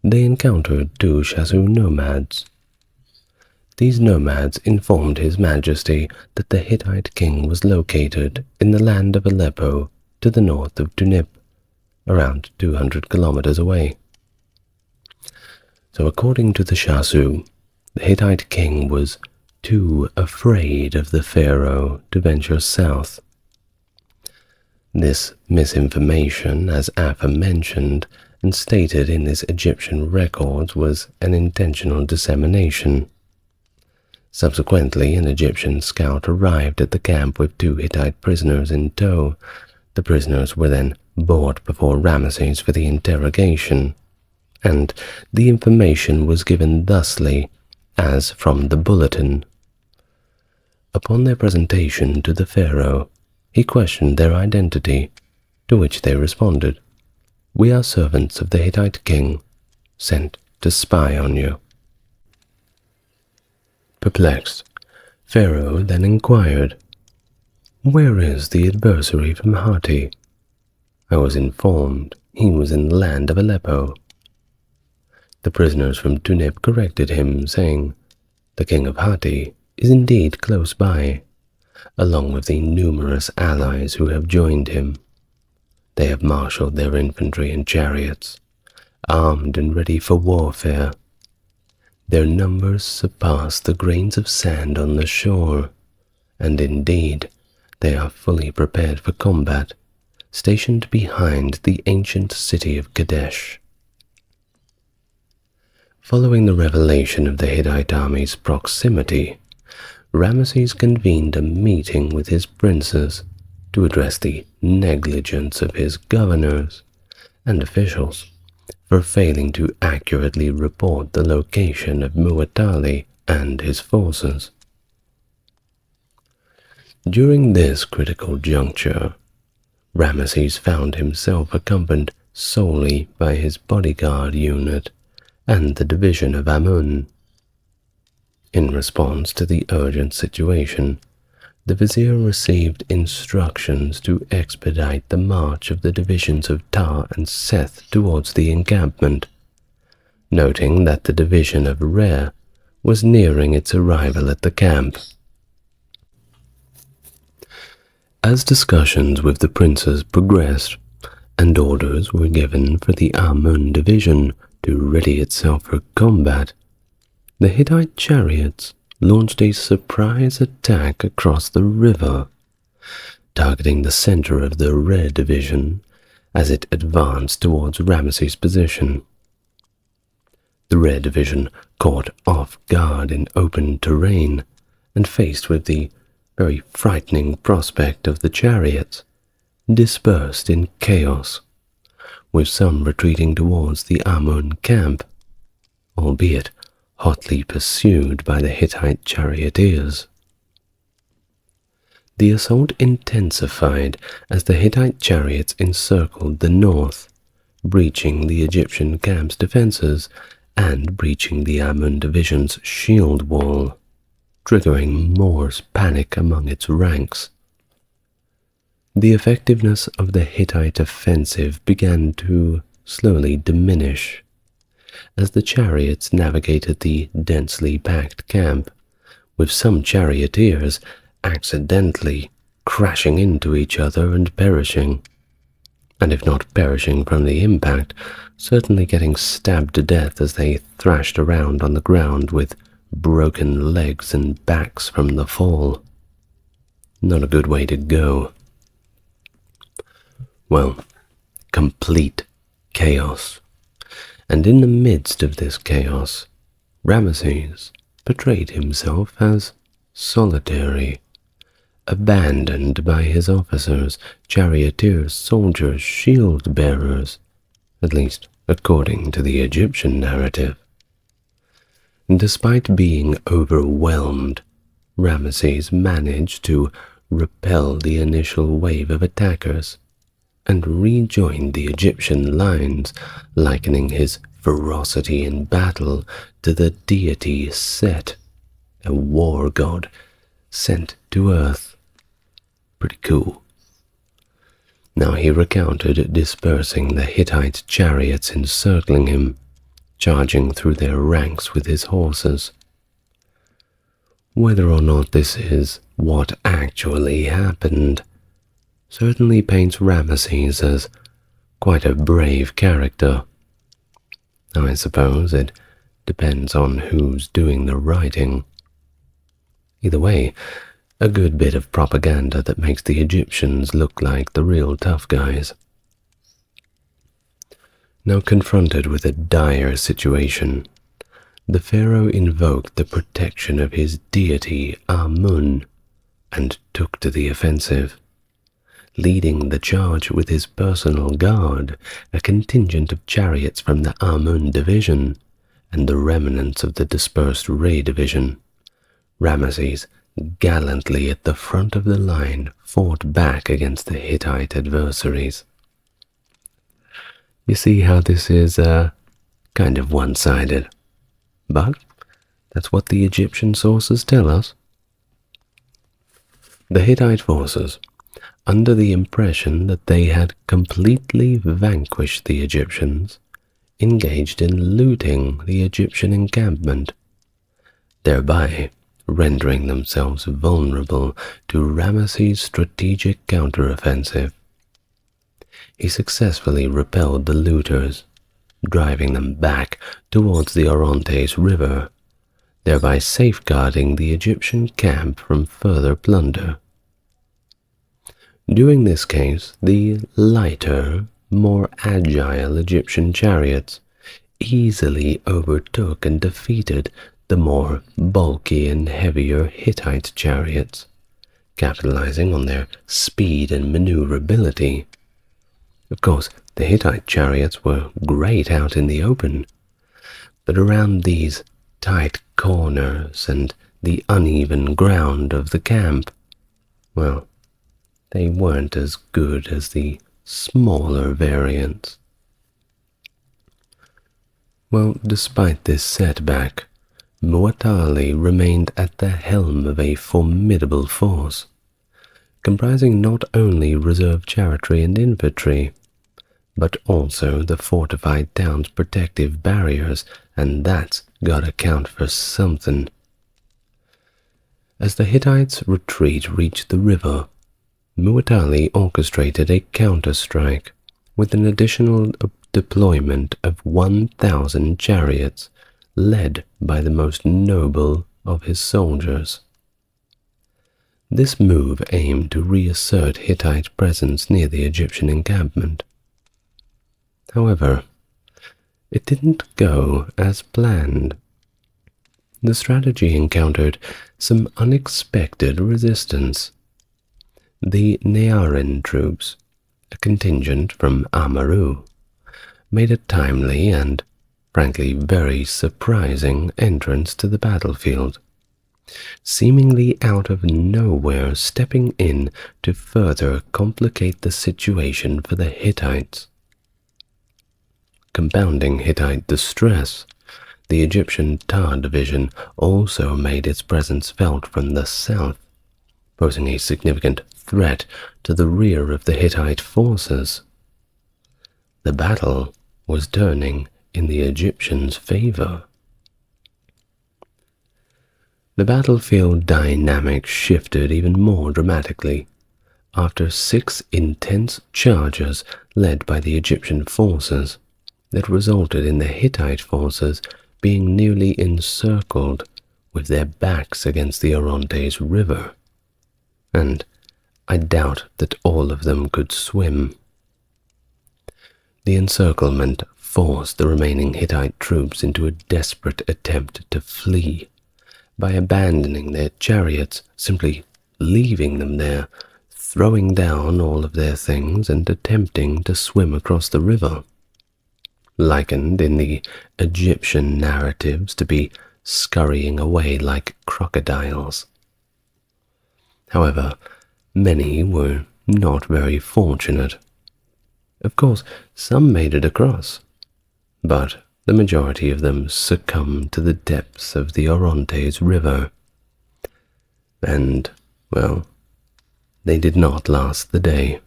they encountered 2 Shasu nomads. These nomads informed His Majesty that the Hittite king was located in the land of Aleppo to the north of Tunip, around 200 kilometers away. So according to the Shasu, the Hittite king was too afraid of the pharaoh to venture south. This misinformation, as aforementioned and stated in his Egyptian records, was an intentional dissemination. Subsequently, an Egyptian scout arrived at the camp with 2 Hittite prisoners in tow. The prisoners were then brought before Ramesses for the interrogation, and the information was given thusly, as from the Bulletin. Upon their presentation to the pharaoh, he questioned their identity, to which they responded, "We are servants of the Hittite king, sent to spy on you." Perplexed, Pharaoh then inquired, "Where is the adversary from Hatti?" "I was informed he was in the land of Aleppo." The prisoners from Tunip corrected him, saying, "The king of Hatti is indeed close by, along with the numerous allies who have joined him. They have marshaled their infantry and chariots, armed and ready for warfare. Their numbers surpass the grains of sand on the shore, and indeed they are fully prepared for combat, stationed behind the ancient city of Kadesh." Following the revelation of the Hittite army's proximity, Ramesses convened a meeting with his princes to address the negligence of his governors and officials for failing to accurately report the location of Muwatalli and his forces. During this critical juncture, Ramesses found himself accompanied solely by his bodyguard unit and the division of Amun. In response to the urgent situation, the vizier received instructions to expedite the march of the divisions of Ta and Seth towards the encampment, noting that the division of Re was nearing its arrival at the camp. As discussions with the princes progressed, and orders were given for the Amun division to ready itself for combat, the Hittite chariots launched a surprise attack across the river, targeting the center of the Re division as it advanced towards Ramesses' position. The Re division, caught off guard in open terrain and faced with the very frightening prospect of the chariots, dispersed in chaos, with some retreating towards the Amun camp, albeit hotly pursued by the Hittite charioteers. The assault intensified as the Hittite chariots encircled the north, breaching the Egyptian camp's defenses and breaching the Amun division's shield wall, triggering more panic among its ranks. The effectiveness of the Hittite offensive began to slowly diminish as the chariots navigated the densely packed camp, with some charioteers accidentally crashing into each other and perishing, and if not perishing from the impact, certainly getting stabbed to death as they thrashed around on the ground with broken legs and backs from the fall. Not a good way to go. Well, complete chaos. And in the midst of this chaos, Ramesses portrayed himself as solitary, abandoned by his officers, charioteers, soldiers, shield-bearers, at least according to the Egyptian narrative. Despite being overwhelmed, Ramesses managed to repel the initial wave of attackers and rejoined the Egyptian lines, likening his ferocity in battle to the deity Set, a war god sent to Earth. Pretty cool. Now he recounted dispersing the Hittite chariots encircling him, charging through their ranks with his horses. Whether or not this is what actually happened certainly paints Ramesses as quite a brave character. I suppose it depends on who's doing the writing. Either way, a good bit of propaganda that makes the Egyptians look like the real tough guys. Now confronted with a dire situation, the pharaoh invoked the protection of his deity Amun and took to the offensive, leading the charge with his personal guard, a contingent of chariots from the Amun division, and the remnants of the dispersed Re division. Ramesses gallantly at the front of the line fought back against the Hittite adversaries. You see how this is kind of one-sided, but that's what the Egyptian sources tell us. The Hittite forces, under the impression that they had completely vanquished the Egyptians, engaged in looting the Egyptian encampment, thereby rendering themselves vulnerable to Ramesses' strategic counteroffensive. He successfully repelled the looters, driving them back towards the Orontes River, thereby safeguarding the Egyptian camp from further plunder. During this case, the lighter, more agile Egyptian chariots easily overtook and defeated the more bulky and heavier Hittite chariots, capitalizing on their speed and maneuverability. Of course, the Hittite chariots were great out in the open, but around these tight corners and the uneven ground of the camp, well, they weren't as good as the smaller variants. Well, despite this setback, Muwatalli remained at the helm of a formidable force, comprising not only reserve chariotry and infantry, but also the fortified town's protective barriers, and that's gotta count for something. As the Hittites' retreat reached the river, Muwatalli orchestrated a counter-strike with an additional deployment of 1,000 chariots, led by the most noble of his soldiers. This move aimed to reassert Hittite presence near the Egyptian encampment. However, it didn't go as planned. The strategy encountered some unexpected resistance. The Nearin troops, a contingent from Amaru, made a timely and, frankly, very surprising entrance to the battlefield, seemingly out of nowhere, stepping in to further complicate the situation for the Hittites. Compounding Hittite distress, the Egyptian Tar division also made its presence felt from the south, posing a significant threat to the rear of the Hittite forces. The battle was turning in the Egyptians' favor. The battlefield dynamic shifted even more dramatically after 6 intense charges led by the Egyptian forces that resulted in the Hittite forces being nearly encircled with their backs against the Orontes River, and I doubt that all of them could swim. The encirclement forced the remaining Hittite troops into a desperate attempt to flee by abandoning their chariots, simply leaving them there, throwing down all of their things and attempting to swim across the river, likened in the Egyptian narratives to be scurrying away like crocodiles. However, many were not very fortunate. Of course, some made it across, but the majority of them succumbed to the depths of the Orontes River. And, well, they did not last the day.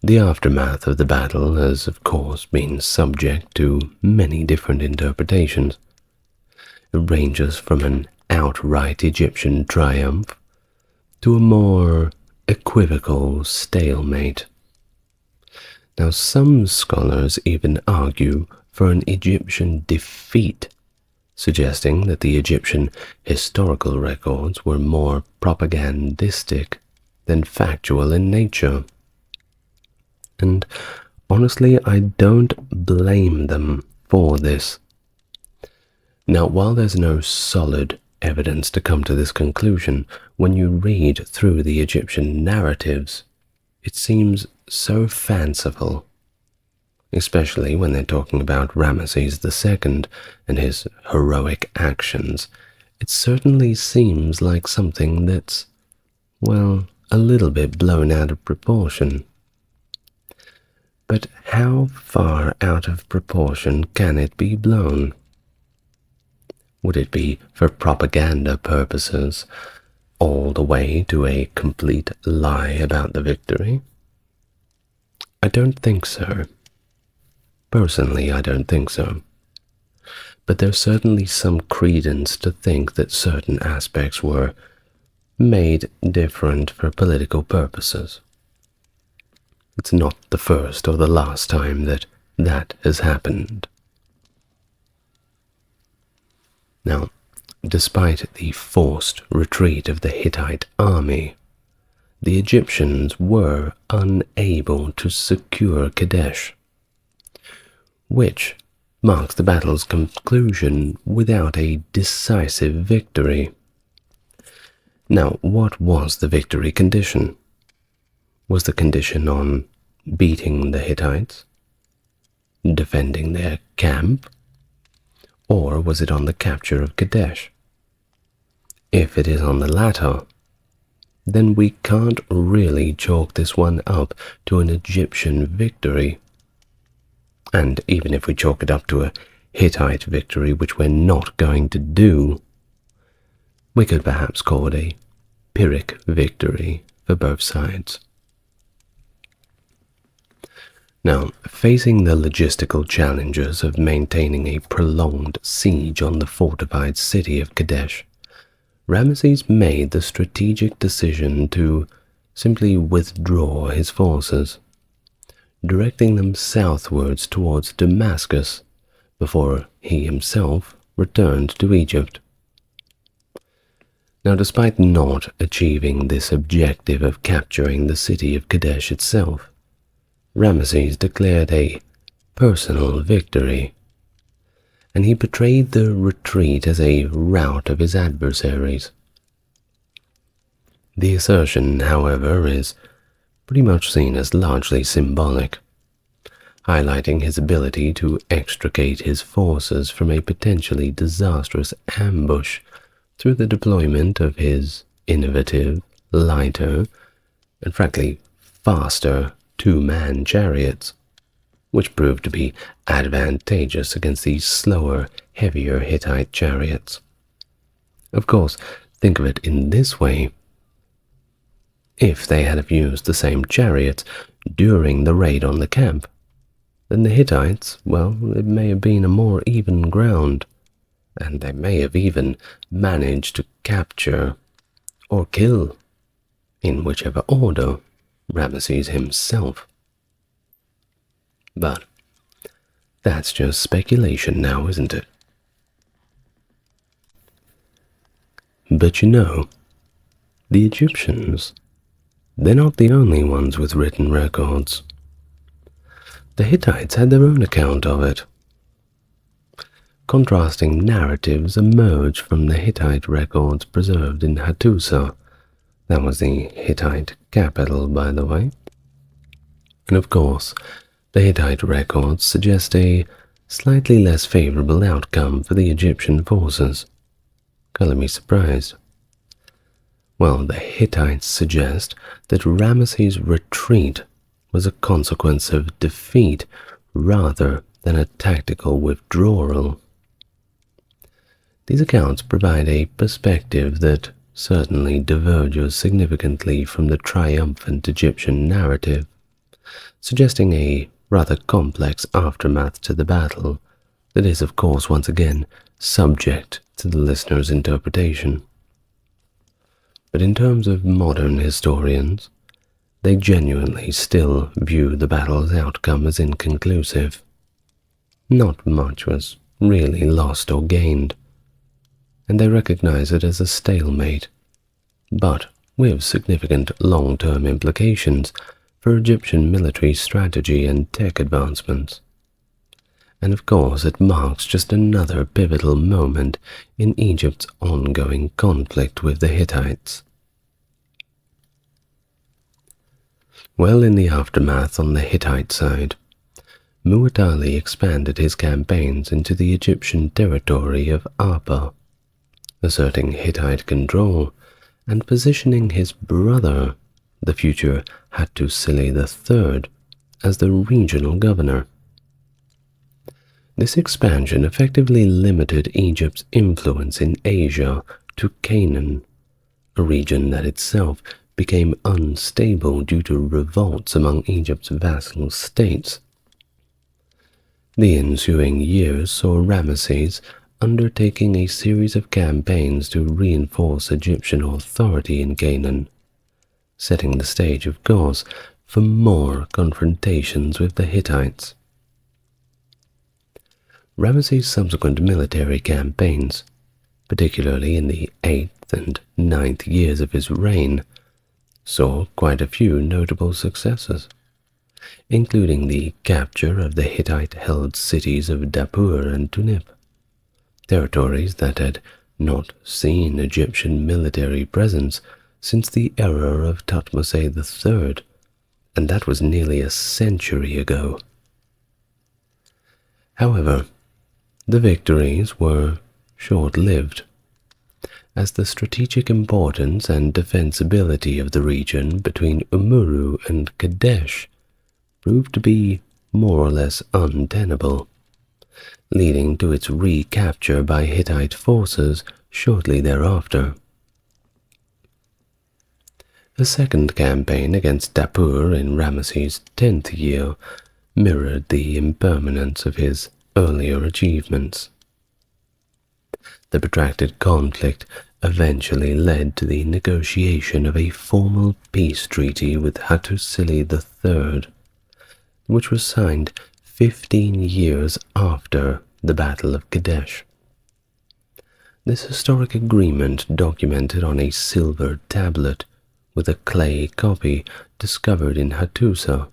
The aftermath of the battle has, of course, been subject to many different interpretations. It ranges from an outright Egyptian triumph to a more equivocal stalemate. Now, some scholars even argue for an Egyptian defeat, suggesting that the Egyptian historical records were more propagandistic than factual in nature. And honestly, I don't blame them for this. Now, while there's no solid evidence to come to this conclusion, when you read through the Egyptian narratives, it seems so fanciful, especially when they're talking about Ramesses II and his heroic actions, it certainly seems like something that's, well, a little bit blown out of proportion. But how far out of proportion can it be blown? Would it be for propaganda purposes, all the way to a complete lie about the victory? I don't think so. Personally, I don't think so. But there's certainly some credence to think that certain aspects were made different for political purposes. It's not the first or the last time that that has happened. Now, despite the forced retreat of the Hittite army, the Egyptians were unable to secure Kadesh, which marks the battle's conclusion without a decisive victory. Now, what was the victory condition? Was the condition on beating the Hittites, defending their camp, or was it on the capture of Kadesh? If it is on the latter, then we can't really chalk this one up to an Egyptian victory. And even if we chalk it up to a Hittite victory, which we're not going to do, we could perhaps call it a Pyrrhic victory for both sides. Now, facing the logistical challenges of maintaining a prolonged siege on the fortified city of Kadesh, Ramesses made the strategic decision to simply withdraw his forces, directing them southwards towards Damascus before he himself returned to Egypt. Now, despite not achieving this objective of capturing the city of Kadesh itself, Ramesses declared a personal victory, and he portrayed the retreat as a rout of his adversaries. The assertion, however, is pretty much seen as largely symbolic, highlighting his ability to extricate his forces from a potentially disastrous ambush through the deployment of his innovative, lighter, and frankly faster two-man chariots, which proved to be advantageous against the slower, heavier Hittite chariots. Of course, think of it in this way. If they had used the same chariots during the raid on the camp, then the Hittites, well, it may have been a more even ground, and they may have even managed to capture or kill, in whichever order, Ramesses himself. But that's just speculation now, isn't it? But you know, the Egyptians, they're not the only ones with written records. The Hittites had their own account of it. Contrasting narratives emerge from the Hittite records preserved in Hattusa. That was the Hittite capital, by the way. And of course, the Hittite records suggest a slightly less favorable outcome for the Egyptian forces. Color me surprised. Well, the Hittites suggest that Ramesses' retreat was a consequence of defeat rather than a tactical withdrawal. These accounts provide a perspective that certainly diverges significantly from the triumphant Egyptian narrative, suggesting a rather complex aftermath to the battle that is, of course, once again subject to the listener's interpretation. But in terms of modern historians, they genuinely still view the battle's outcome as inconclusive. Not much was really lost or gained, and they recognize it as a stalemate, but with significant long-term implications for Egyptian military strategy and tech advancements. And of course, it marks just another pivotal moment in Egypt's ongoing conflict with the Hittites. Well, in the aftermath on the Hittite side, Mu'tali expanded his campaigns into the Egyptian territory of Arpa, asserting Hittite control and positioning his brother, the future Hattusili III, as the regional governor. This expansion effectively limited Egypt's influence in Asia to Canaan, a region that itself became unstable due to revolts among Egypt's vassal states. The ensuing years saw Ramesses undertaking a series of campaigns to reinforce Egyptian authority in Canaan, setting the stage, of course, for more confrontations with the Hittites. Ramesses' subsequent military campaigns, particularly in the 8th and 9th years of his reign, saw quite a few notable successes, including the capture of the Hittite-held cities of Dapur and Tunip, territories that had not seen Egyptian military presence since the era of Thutmose III, and that was nearly a century ago. However, the victories were short-lived, as the strategic importance and defensibility of the region between Umuru and Kadesh proved to be more or less untenable, leading to its recapture by Hittite forces shortly thereafter. A second campaign against Dapur in Ramesses' 10th year mirrored the impermanence of his earlier achievements. The protracted conflict eventually led to the negotiation of a formal peace treaty with Hattusili III, which was signed 15 years after the Battle of Kadesh. This historic agreement, documented on a silver tablet with a clay copy discovered in Hattusa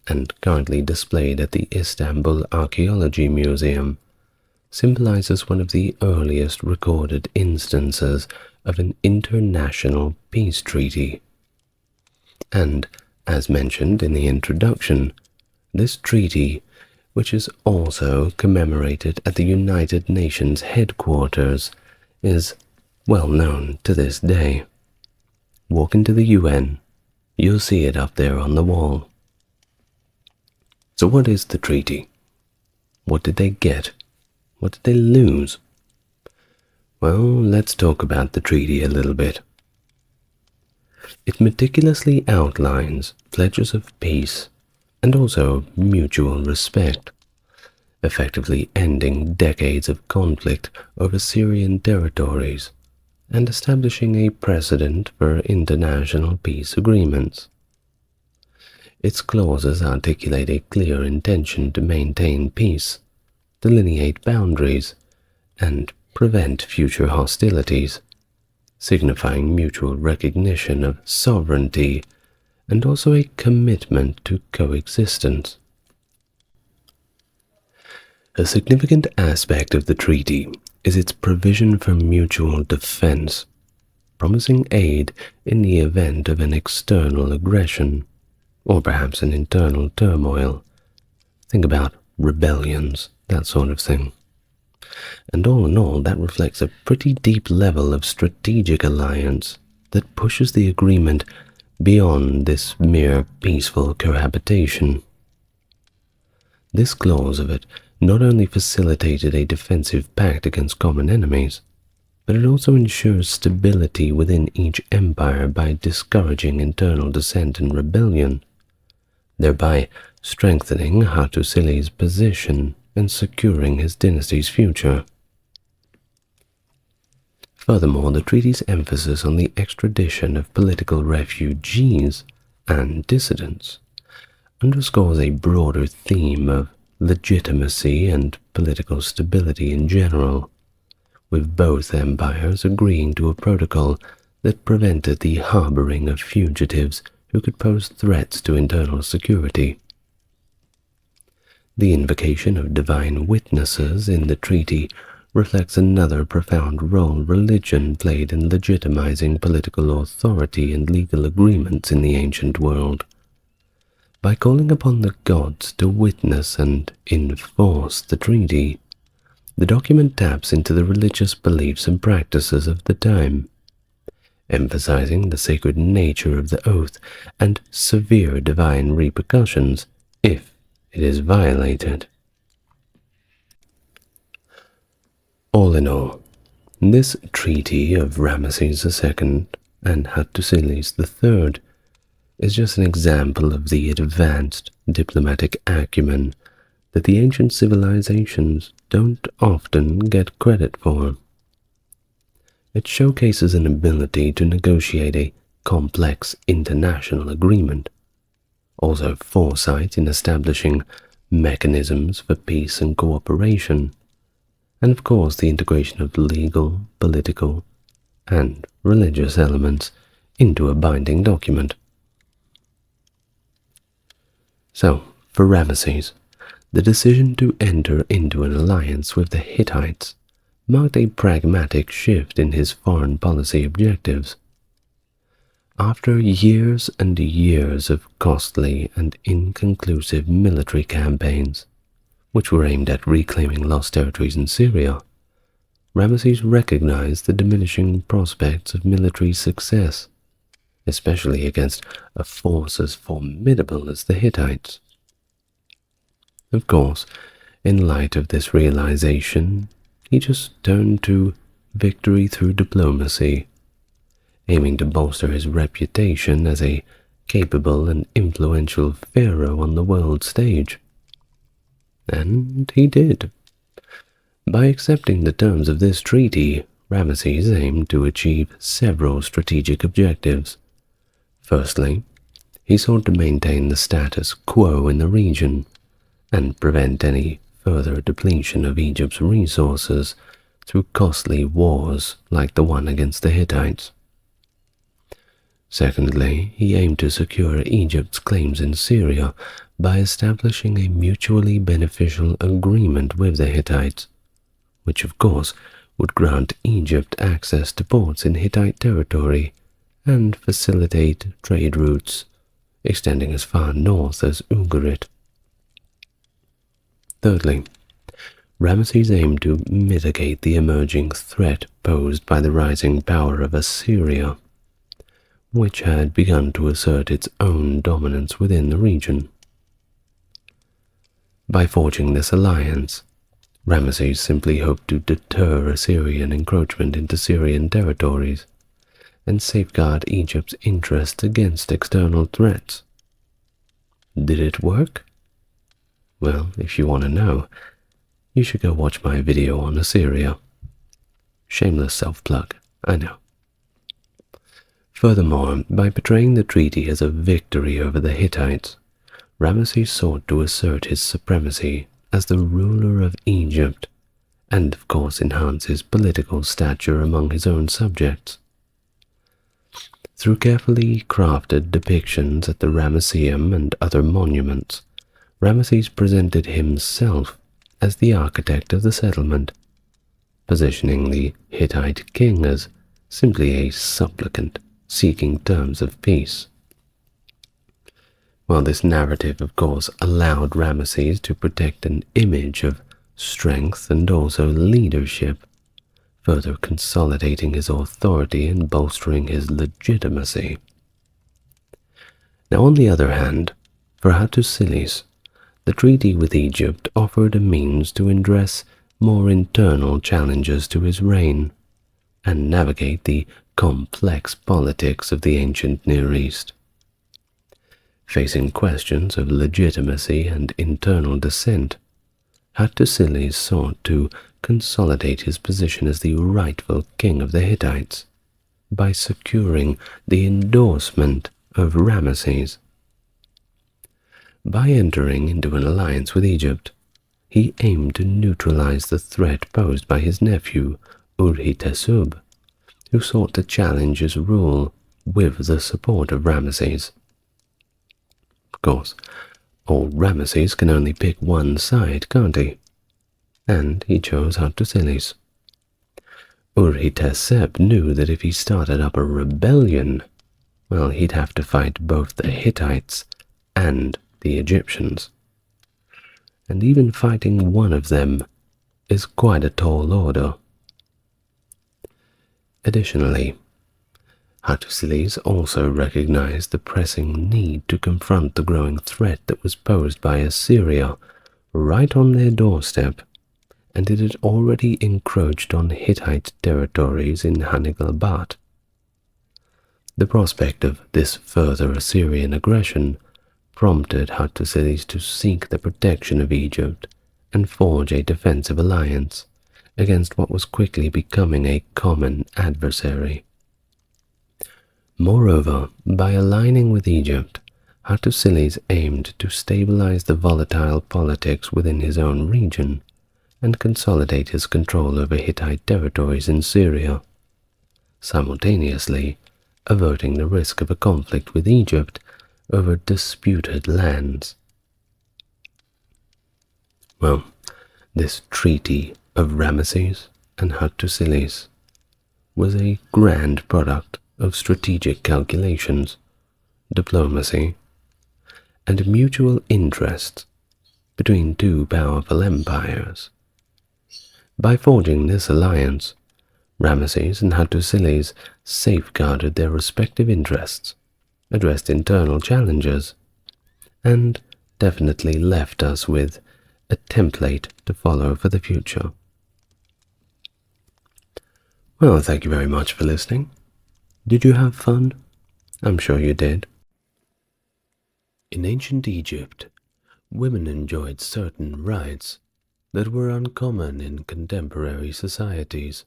and currently displayed at the Istanbul Archaeology Museum, symbolizes one of the earliest recorded instances of an international peace treaty. And, as mentioned in the introduction, this treaty, which is also commemorated at the United Nations headquarters, is well known to this day. Walk into the UN, you'll see it up there on the wall. So what is the treaty? What did they get? What did they lose? Well, let's talk about the treaty a little bit. It meticulously outlines pledges of peace and also mutual respect, effectively ending decades of conflict over Syrian territories and establishing a precedent for international peace agreements. Its clauses articulate a clear intention to maintain peace, delineate boundaries, and prevent future hostilities, signifying mutual recognition of sovereignty and also a commitment to coexistence. A significant aspect of the treaty is its provision for mutual defense, promising aid in the event of an external aggression, or perhaps an internal turmoil. Think about rebellions, that sort of thing. And all in all, that reflects a pretty deep level of strategic alliance that pushes the agreement beyond this mere peaceful cohabitation. This clause of it not only facilitated a defensive pact against common enemies, but it also ensures stability within each empire by discouraging internal dissent and rebellion, thereby strengthening Hattusili's position and securing his dynasty's future. Furthermore, the treaty's emphasis on the extradition of political refugees and dissidents underscores a broader theme of legitimacy and political stability in general, with both empires agreeing to a protocol that prevented the harboring of fugitives who could pose threats to internal security. The invocation of divine witnesses in the treaty reflects another profound role religion played in legitimizing political authority and legal agreements in the ancient world. By calling upon the gods to witness and enforce the treaty, The document taps into the religious beliefs and practices of the time, emphasizing the sacred nature of the oath and severe divine repercussions if it is violated. All in all, this treaty of Ramesses II and Hattusilis III is just an example of the advanced diplomatic acumen that the ancient civilizations don't often get credit for. It showcases an ability to negotiate a complex international agreement, also foresight in establishing mechanisms for peace and cooperation, and of course the integration of legal, political, and religious elements into a binding document. So, for Ramesses, the decision to enter into an alliance with the Hittites marked a pragmatic shift in his foreign policy objectives. After years and years of costly and inconclusive military campaigns, which were aimed at reclaiming lost territories in Syria, Ramesses recognized the diminishing prospects of military success, especially against a force as formidable as the Hittites. Of course, in light of this realization, he just turned to victory through diplomacy, aiming to bolster his reputation as a capable and influential pharaoh on the world stage. And he did. By accepting the terms of this treaty, Ramesses aimed to achieve several strategic objectives. Firstly, he sought to maintain the status quo in the region and prevent any further depletion of Egypt's resources through costly wars like the one against the Hittites. Secondly, he aimed to secure Egypt's claims in Syria by establishing a mutually beneficial agreement with the Hittites, which of course would grant Egypt access to ports in Hittite territory and facilitate trade routes extending as far north as Ugarit. Thirdly, Ramesses aimed to mitigate the emerging threat posed by the rising power of Assyria, which had begun to assert its own dominance within the region. By forging this alliance, Ramesses simply hoped to deter Assyrian encroachment into Syrian territories and safeguard Egypt's interests against external threats. Did it work? Well, if you want to know, you should go watch my video on Assyria. Shameless self-plug, I know. Furthermore, by portraying the treaty as a victory over the Hittites, Ramesses sought to assert his supremacy as the ruler of Egypt and, of course, enhance his political stature among his own subjects. Through carefully crafted depictions at the Ramesseum and other monuments, Ramesses presented himself as the architect of the settlement, positioning the Hittite king as simply a supplicant seeking terms of peace. While this narrative, of course, allowed Ramesses to protect an image of strength and also leadership, further consolidating his authority and bolstering his legitimacy. Now, on the other hand, for Hattusilis, the treaty with Egypt offered a means to address more internal challenges to his reign and navigate the complex politics of the ancient Near East. Facing questions of legitimacy and internal dissent, Hattusilis sought to consolidate his position as the rightful king of the Hittites by securing the endorsement of Ramesses. By entering into an alliance with Egypt, he aimed to neutralize the threat posed by his nephew, Urhi-Tesub, who sought to challenge his rule with the support of Ramesses. Of course, old Ramesses can only pick one side, can't he? And he chose Hattusilis. Urhi-Tesub knew that if he started up a rebellion, well, he'd have to fight both the Hittites and the Egyptians. And even fighting one of them is quite a tall order. Additionally, Hattusilis also recognized the pressing need to confront the growing threat that was posed by Assyria right on their doorstep, and it had already encroached on Hittite territories in Hanigalbat. The prospect of this further Assyrian aggression prompted Hattusilis to seek the protection of Egypt and forge a defensive alliance against what was quickly becoming a common adversary. Moreover, by aligning with Egypt, Hattusilis aimed to stabilize the volatile politics within his own region and consolidate his control over Hittite territories in Syria, simultaneously averting the risk of a conflict with Egypt over disputed lands. Well, this treaty of Ramesses and Hattusilis was a grand product of strategic calculations, diplomacy, and mutual interest between two powerful empires. By forging this alliance, Ramesses and Hattusilis safeguarded their respective interests, addressed internal challenges, and definitely left us with a template to follow for the future. Well, thank you very much for listening. Did you have fun? I'm sure you did. In ancient Egypt, women enjoyed certain rights that were uncommon in contemporary societies.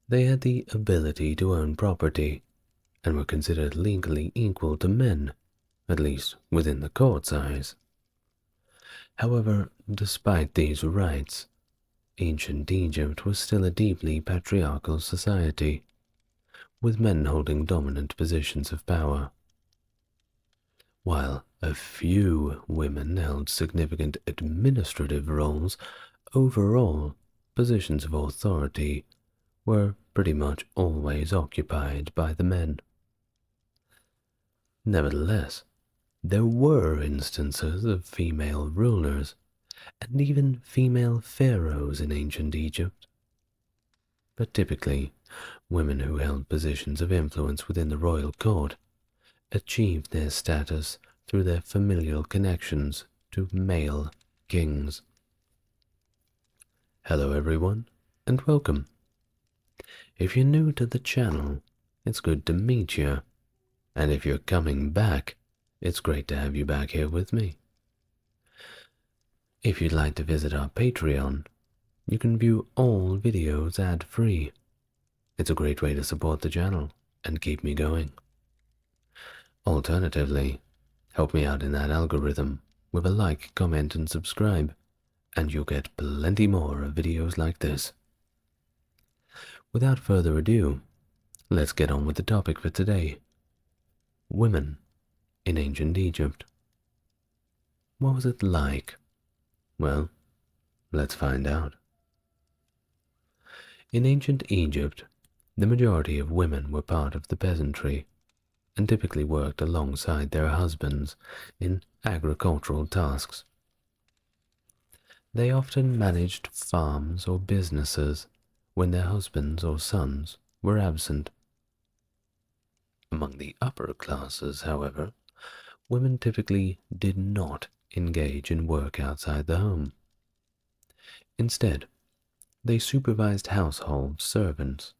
They had the ability to own property and were considered legally equal to men, at least within the court's eyes. However, despite these rights, ancient Egypt was still a deeply patriarchal society, with men holding dominant positions of power. While a few women held significant administrative roles, overall, positions of authority were pretty much always occupied by the men. Nevertheless, there were instances of female rulers and even female pharaohs in ancient Egypt. But typically, women who held positions of influence within the royal court achieved their status through their familial connections to male kings. Hello everyone, and welcome. If you're new to the channel, it's good to meet you, and if you're coming back, it's great to have you back here with me. If you'd like to visit our Patreon, you can view all videos ad-free. It's a great way to support the channel and keep me going. Alternatively, help me out in that algorithm with a like, comment, and subscribe, and you'll get plenty more of videos like this. Without further ado, let's get on with the topic for today. Women in ancient Egypt. What was it like? Well, let's find out. In ancient Egypt, the majority of women were part of the peasantry and typically worked alongside their husbands in agricultural tasks. They often managed farms or businesses when their husbands or sons were absent. Among the upper classes, however, women typically did not engage in work outside the home. Instead, they supervised household servants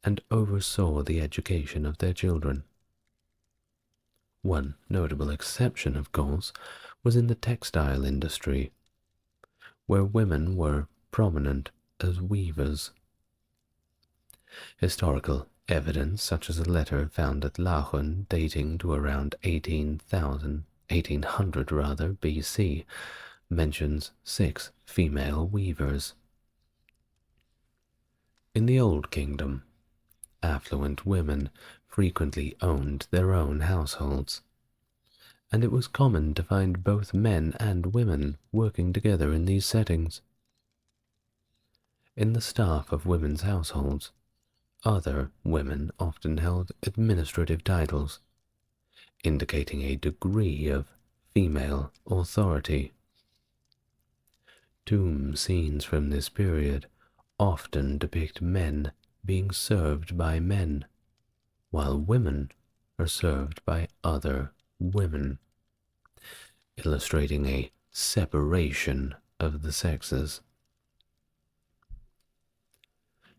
and oversaw the education of their children. One notable exception, of course, was in the textile industry, where women were prominent as weavers. Historical evidence, such as a letter found at Lachen dating to around 1800 BC, mentions 6 female weavers. In the Old Kingdom, affluent women frequently owned their own households, and it was common to find both men and women working together in these settings. In the staff of women's households, other women often held administrative titles, indicating a degree of female authority. Tomb scenes from this period often depict men being served by men, while women are served by other women, illustrating a separation of the sexes.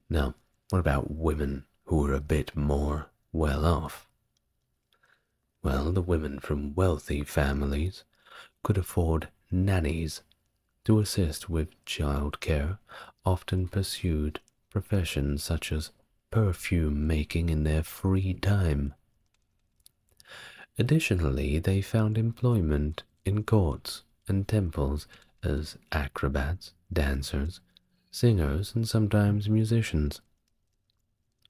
Now, what about women who were a bit more well off? Well, the women from wealthy families could afford nannies to assist with childcare, often pursued professions such as perfume making in their free time. Additionally, they found employment in courts and temples as acrobats, dancers, singers, and sometimes musicians,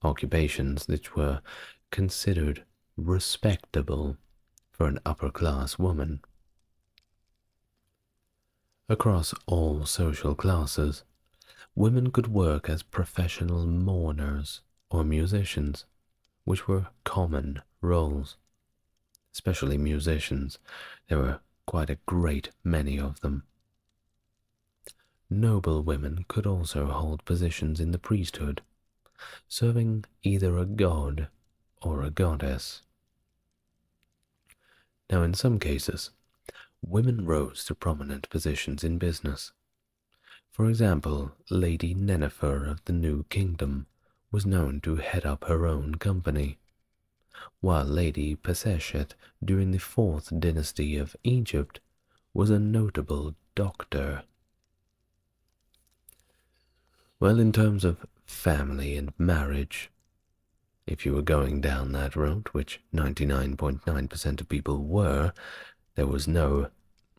occupations which were considered respectable for an upper-class woman. Across all social classes, women could work as professional mourners or musicians, which were common roles. Especially musicians, there were quite a great many of them. Noble women could also hold positions in the priesthood, serving either a god or a goddess. Now, in some cases, women rose to prominent positions in business. For example, Lady Nennefer of the New Kingdom was known to head up her own company, while Lady Paseshet during the 4th dynasty of Egypt was a notable doctor. Well, in terms of family and marriage, if you were going down that route, which 99.9% of people were, there was no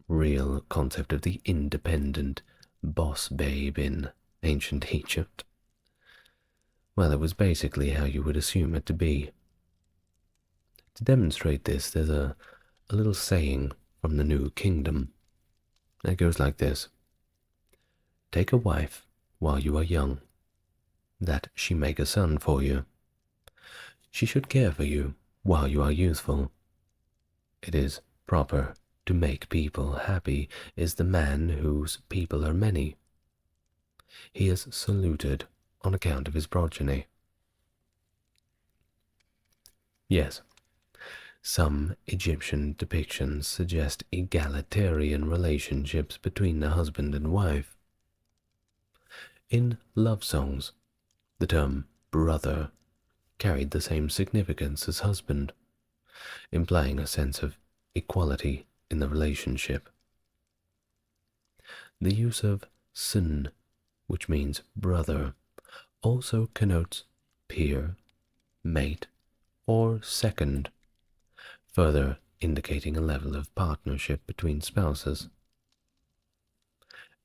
real concept of the independent boss babe in ancient Egypt. Well, it was basically how you would assume it to be. To demonstrate this, there's a little saying from the New Kingdom. It goes like this: take a wife while you are young, that she make a son for you. She should care for you while you are youthful. It is proper to make people happy is the man whose people are many. He is saluted on account of his progeny. Yes, some Egyptian depictions suggest egalitarian relationships between the husband and wife. In love songs, the term brother carried the same significance as husband, implying a sense of equality in the relationship. The use of sun, which means brother, also connotes peer, mate, or second, further indicating a level of partnership between spouses.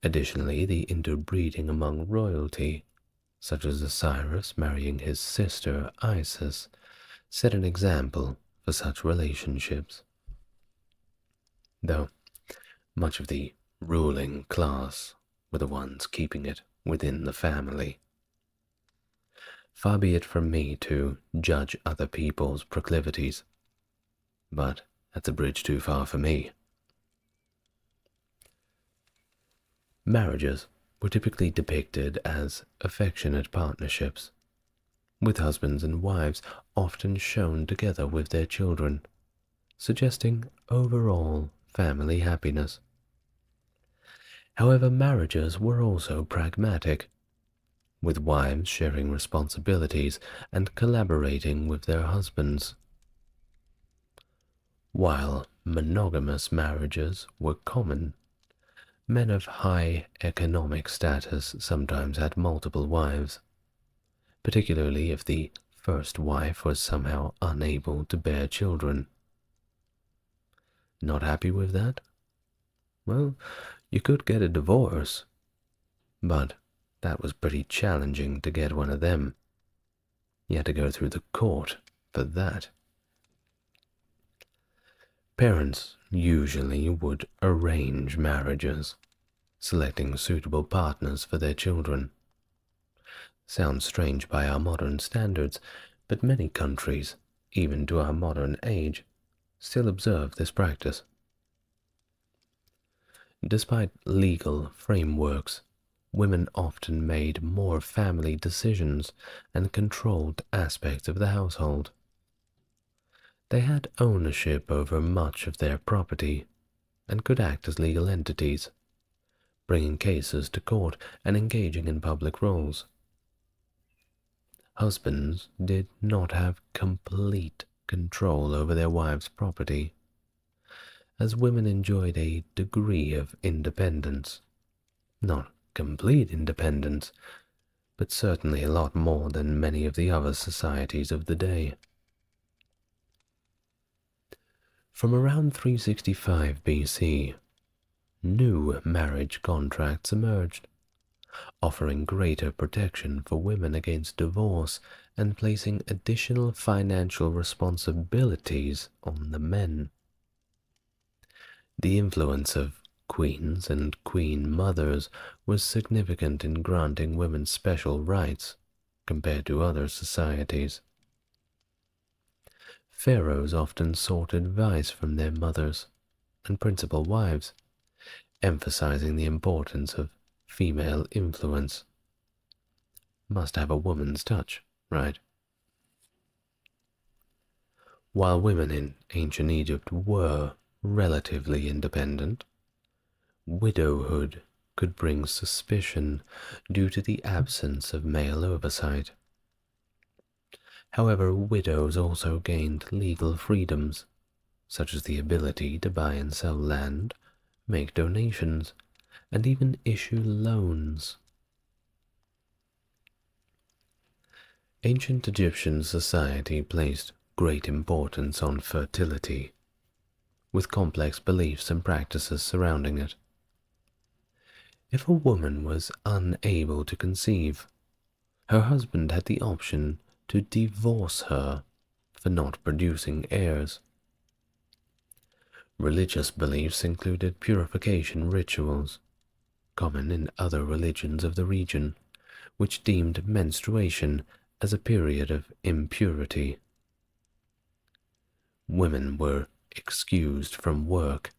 Additionally, the interbreeding among royalty, such as Osiris marrying his sister Isis, set an example for such relationships. Though much of the ruling class were the ones keeping it within the family. Far be it from me to judge other people's proclivities, but that's a bridge too far for me. Marriages were typically depicted as affectionate partnerships, with husbands and wives often shown together with their children, suggesting overall family happiness. However, marriages were also pragmatic, with wives sharing responsibilities and collaborating with their husbands. While monogamous marriages were common, men of high economic status sometimes had multiple wives, particularly if the first wife was somehow unable to bear children. Not happy with that? Well, you could get a divorce, but that was pretty challenging to get one of them. You had to go through the court for that. Parents usually would arrange marriages, selecting suitable partners for their children. Sounds strange by our modern standards, but many countries, even to our modern age, still observe this practice. Despite legal frameworks, women often made more family decisions and controlled aspects of the household. They had ownership over much of their property and could act as legal entities, bringing cases to court and engaging in public roles. Husbands did not have complete control over their wives' property, as women enjoyed a degree of independence. Not complete independence, but certainly a lot more than many of the other societies of the day. From around 365 BC, new marriage contracts emerged, offering greater protection for women against divorce and placing additional financial responsibilities on the men. The influence of queens and queen mothers was significant in granting women special rights compared to other societies. Pharaohs often sought advice from their mothers and principal wives, emphasizing the importance of female influence. Must have a woman's touch, right? While women in ancient Egypt were relatively independent, widowhood could bring suspicion due to the absence of male oversight. However, widows also gained legal freedoms, such as the ability to buy and sell land, make donations, and even issue loans. Ancient Egyptian society placed great importance on fertility, with complex beliefs and practices surrounding it. If a woman was unable to conceive, her husband had the option to divorce her for not producing heirs. Religious beliefs included purification rituals, common in other religions of the region, which deemed menstruation as a period of impurity. Women were excused from work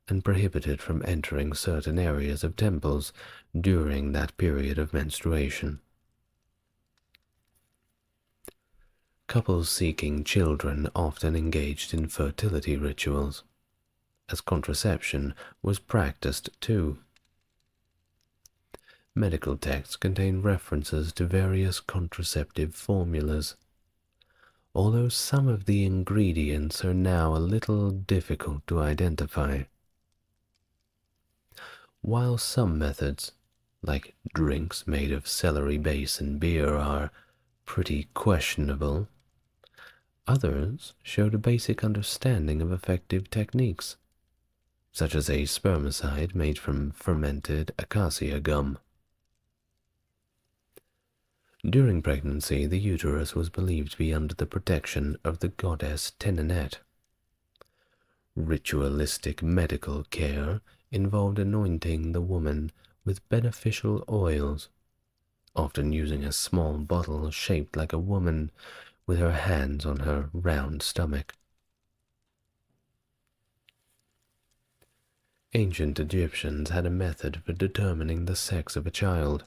and prohibited from entering certain areas of temples during that period of menstruation. Couples seeking children often engaged in fertility rituals, as contraception was practiced too. Medical texts contain references to various contraceptive formulas, although some of the ingredients are now a little difficult to identify. While some methods, like drinks made of celery base and beer, are pretty questionable, others showed a basic understanding of effective techniques, such as a spermicide made from fermented acacia gum. During pregnancy, the uterus was believed to be under the protection of the goddess Tenenet. Ritualistic medical care involved anointing the woman with beneficial oils, often using a small bottle shaped like a woman with her hands on her round stomach. Ancient Egyptians had a method for determining the sex of a child,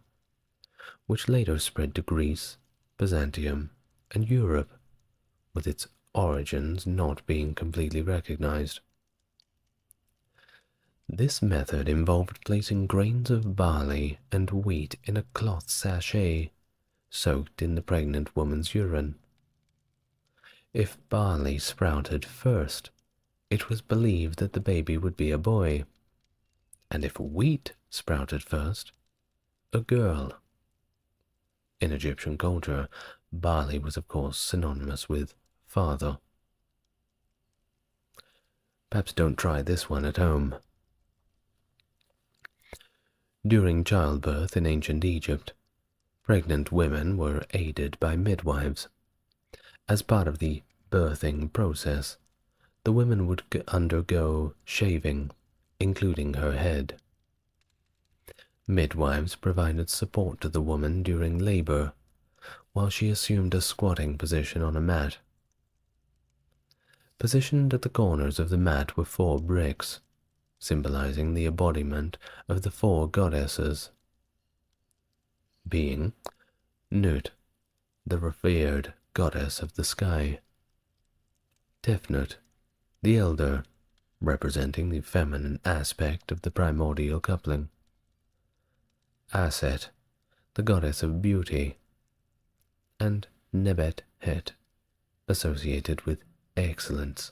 which later spread to Greece, Byzantium, and Europe, with its origins not being completely recognized. This method involved placing grains of barley and wheat in a cloth sachet soaked in the pregnant woman's urine. If barley sprouted first, it was believed that the baby would be a boy, and if wheat sprouted first, a girl. In Egyptian culture, barley was of course synonymous with father. Perhaps don't try this one at home. During childbirth in ancient Egypt, pregnant women were aided by midwives. As part of the birthing process, the women would undergo shaving, including her head. Midwives provided support to the woman during labor, while she assumed a squatting position on a mat. Positioned at the corners of the mat were 4 bricks, symbolizing the embodiment of the four goddesses, being Nut, the revered goddess of the sky; Tefnut, the elder, representing the feminine aspect of the primordial coupling; Aset, the goddess of beauty; and Nebet-Het, associated with excellence.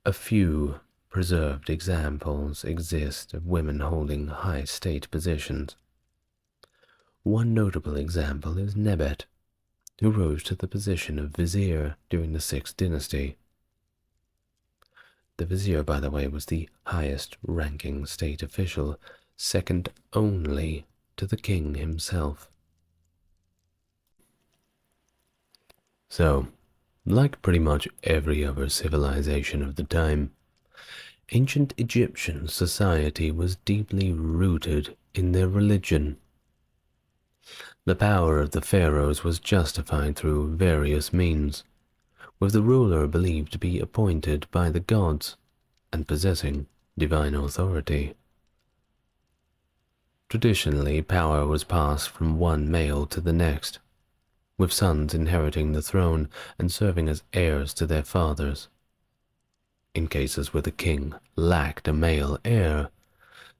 A few preserved examples exist of women holding high state positions. One notable example is Nebet, who rose to the position of vizier during the 6th dynasty. The vizier, by the way, was the highest ranking state official, second only to the king himself. So, like pretty much every other civilization of the time, ancient Egyptian society was deeply rooted in their religion. The power of the pharaohs was justified through various means, with the ruler believed to be appointed by the gods and possessing divine authority. Traditionally, power was passed from one male to the next, with sons inheriting the throne and serving as heirs to their fathers. In cases where the king lacked a male heir,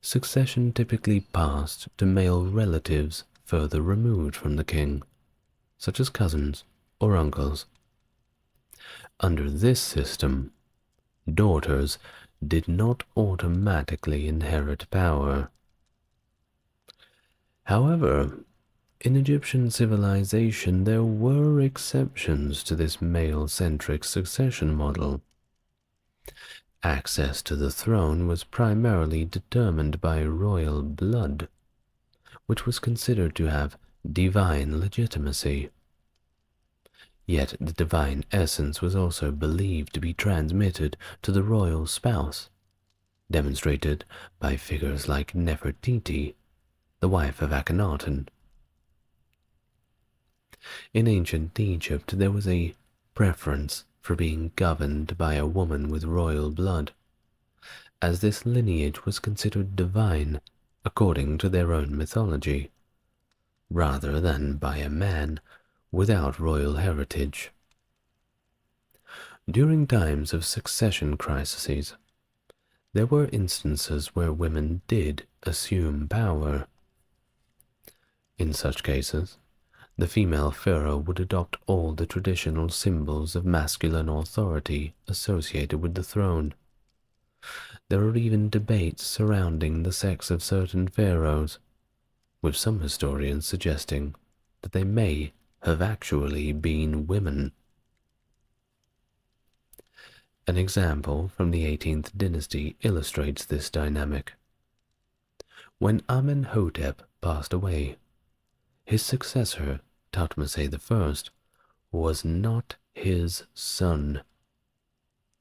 succession typically passed to male relatives further removed from the king, such as cousins or uncles. Under this system, daughters did not automatically inherit power. However, in Egyptian civilization there were exceptions to this male-centric succession model. Access to the throne was primarily determined by royal blood, which was considered to have divine legitimacy. Yet the divine essence was also believed to be transmitted to the royal spouse, demonstrated by figures like Nefertiti, the wife of Akhenaten. In ancient Egypt there was a preference for being governed by a woman with royal blood, as this lineage was considered divine according to their own mythology, rather than by a man without royal heritage. During times of succession crises, there were instances where women did assume power. In such cases, the female pharaoh would adopt all the traditional symbols of masculine authority associated with the throne. There are even debates surrounding the sex of certain pharaohs, with some historians suggesting that they may have actually been women. An example from the 18th dynasty illustrates this dynamic. When Amenhotep passed away, his successor, Thutmose I, was not his son,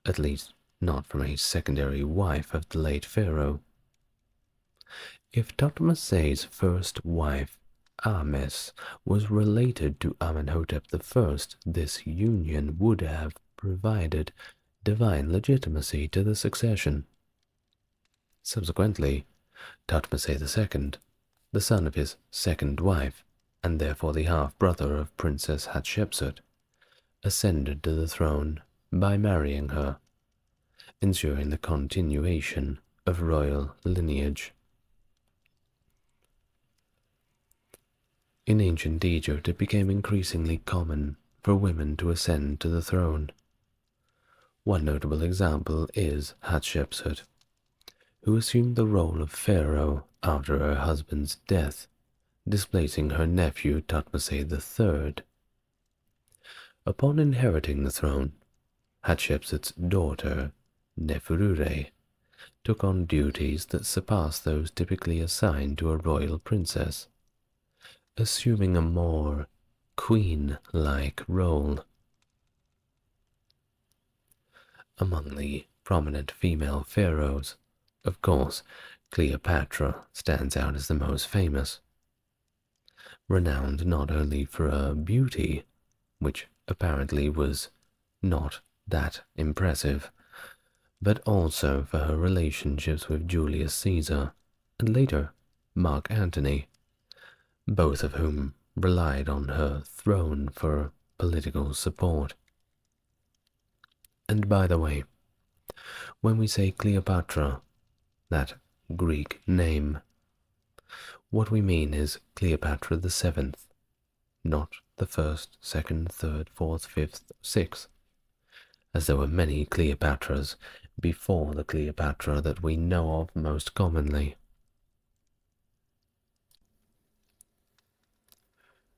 at least not from a secondary wife of the late pharaoh. If Thutmose's first wife, Ahmes, was related to Amenhotep I, this union would have provided divine legitimacy to the succession. Subsequently, Thutmose II, the son of his second wife, and therefore the half-brother of Princess Hatshepsut, ascended to the throne by marrying her, ensuring the continuation of royal lineage. In ancient Egypt, it became increasingly common for women to ascend to the throne. One notable example is Hatshepsut, who assumed the role of pharaoh after her husband's death, displacing her nephew Thutmose III. Upon inheriting the throne, Hatshepsut's daughter, Neferure, took on duties that surpassed those typically assigned to a royal princess, assuming a more queen-like role. Among the prominent female pharaohs, of course, Cleopatra stands out as the most famous. Renowned not only for her beauty, which apparently was not that impressive, but also for her relationships with Julius Caesar and later Mark Antony, both of whom relied on her throne for political support. And by the way, when we say Cleopatra, that Greek name, what we mean is Cleopatra the Seventh, not the first, second, third, fourth, fifth, sixth, as there were many Cleopatras before the Cleopatra that we know of most commonly.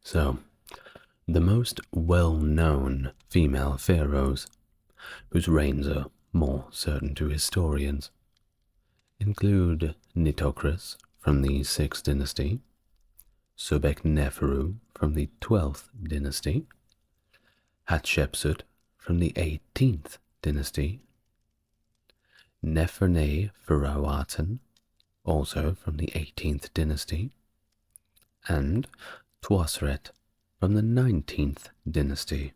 So, the most well-known female pharaohs, whose reigns are more certain to historians, include Nitocris from the 6th dynasty, Sobekneferu from the 12th dynasty, Hatshepsut from the 18th dynasty, Nefertari, also from the 18th dynasty, and Tuasret from the 19th dynasty.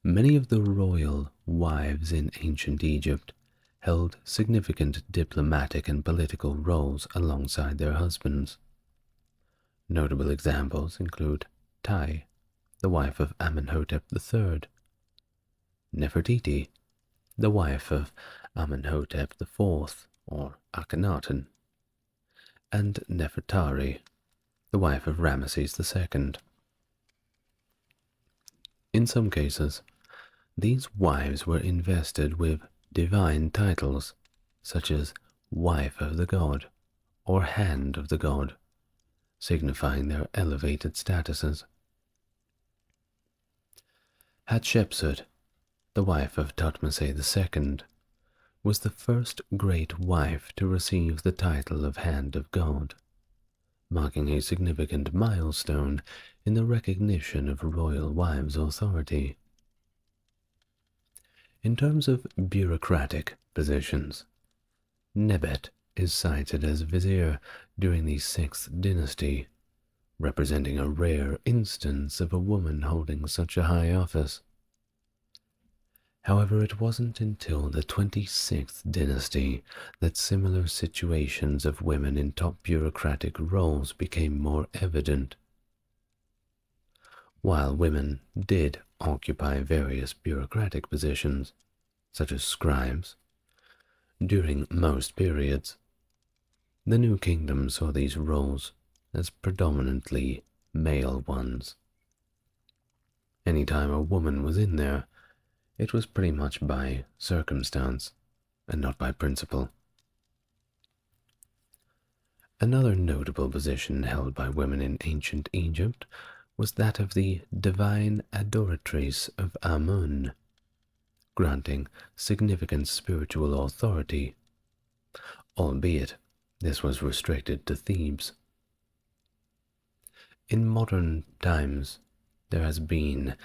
Many of the royal wives in ancient Egypt held significant diplomatic and political roles alongside their husbands. Notable examples include Tai, the wife of Amenhotep III, Nefertiti, the wife of Amenhotep IV, or Akhenaten, and Nefertari, the wife of Ramesses II. In some cases, these wives were invested with divine titles, such as wife of the god or hand of the god, signifying their elevated statuses. Hatshepsut, the wife of Thutmose II, was the first great wife to receive the title of Hand of God, marking a significant milestone in the recognition of royal wives' authority. In terms of bureaucratic positions, Nebet is cited as vizier during the 6th dynasty, representing a rare instance of a woman holding such a high office. However, it wasn't until the 26th dynasty that similar situations of women in top bureaucratic roles became more evident. While women did occupy various bureaucratic positions, such as scribes, during most periods, the New Kingdom saw these roles as predominantly male ones. Anytime a woman was in there, it was pretty much by circumstance and not by principle. Another notable position held by women in ancient Egypt was that of the divine adoratrice of Amun, granting significant spiritual authority, albeit this was restricted to Thebes. In modern times, there has been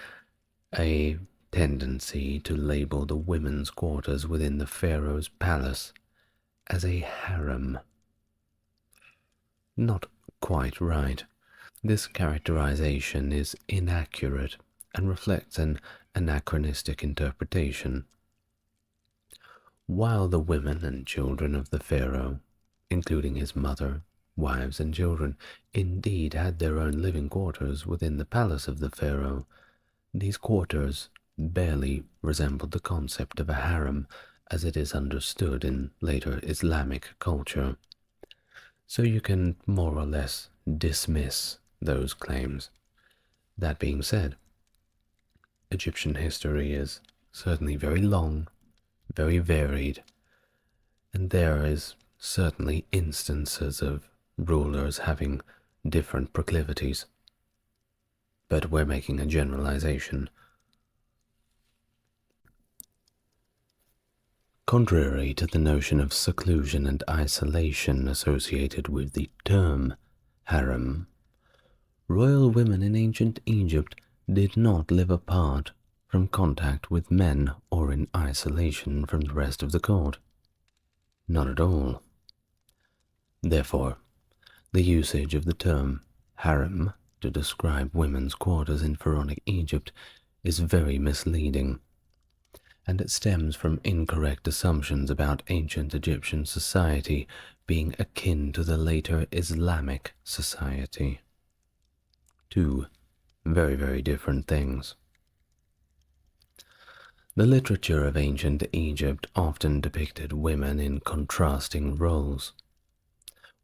a tendency to label the women's quarters within the pharaoh's palace as a harem. Not quite right. This characterization is inaccurate and reflects an anachronistic interpretation. While the women and children of the pharaoh, including his mother, wives, and children, indeed had their own living quarters within the palace of the pharaoh, these quarters barely resembled the concept of a harem as it is understood in later Islamic culture. So you can more or less dismiss those claims. That being said, Egyptian history is certainly very long, very varied, and there is certainly instances of rulers having different proclivities. But we're making a generalization. Contrary to the notion of seclusion and isolation associated with the term harem, royal women in ancient Egypt did not live apart from contact with men or in isolation from the rest of the court. Not at all. Therefore, the usage of the term harem to describe women's quarters in pharaonic Egypt is very misleading, and it stems from incorrect assumptions about ancient Egyptian society being akin to the later Islamic society. Two very, very different things. The literature of ancient Egypt often depicted women in contrasting roles,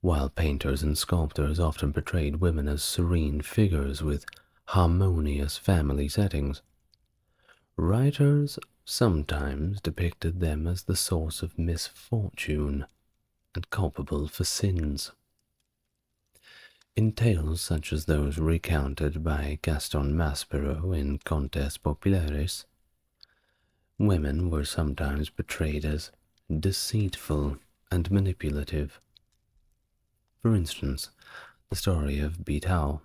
while painters and sculptors often portrayed women as serene figures with harmonious family settings. Writers sometimes depicted them as the source of misfortune and culpable for sins. In tales such as those recounted by Gaston Maspero in Contes Populares, women were sometimes portrayed as deceitful and manipulative. For instance, the story of Bitao,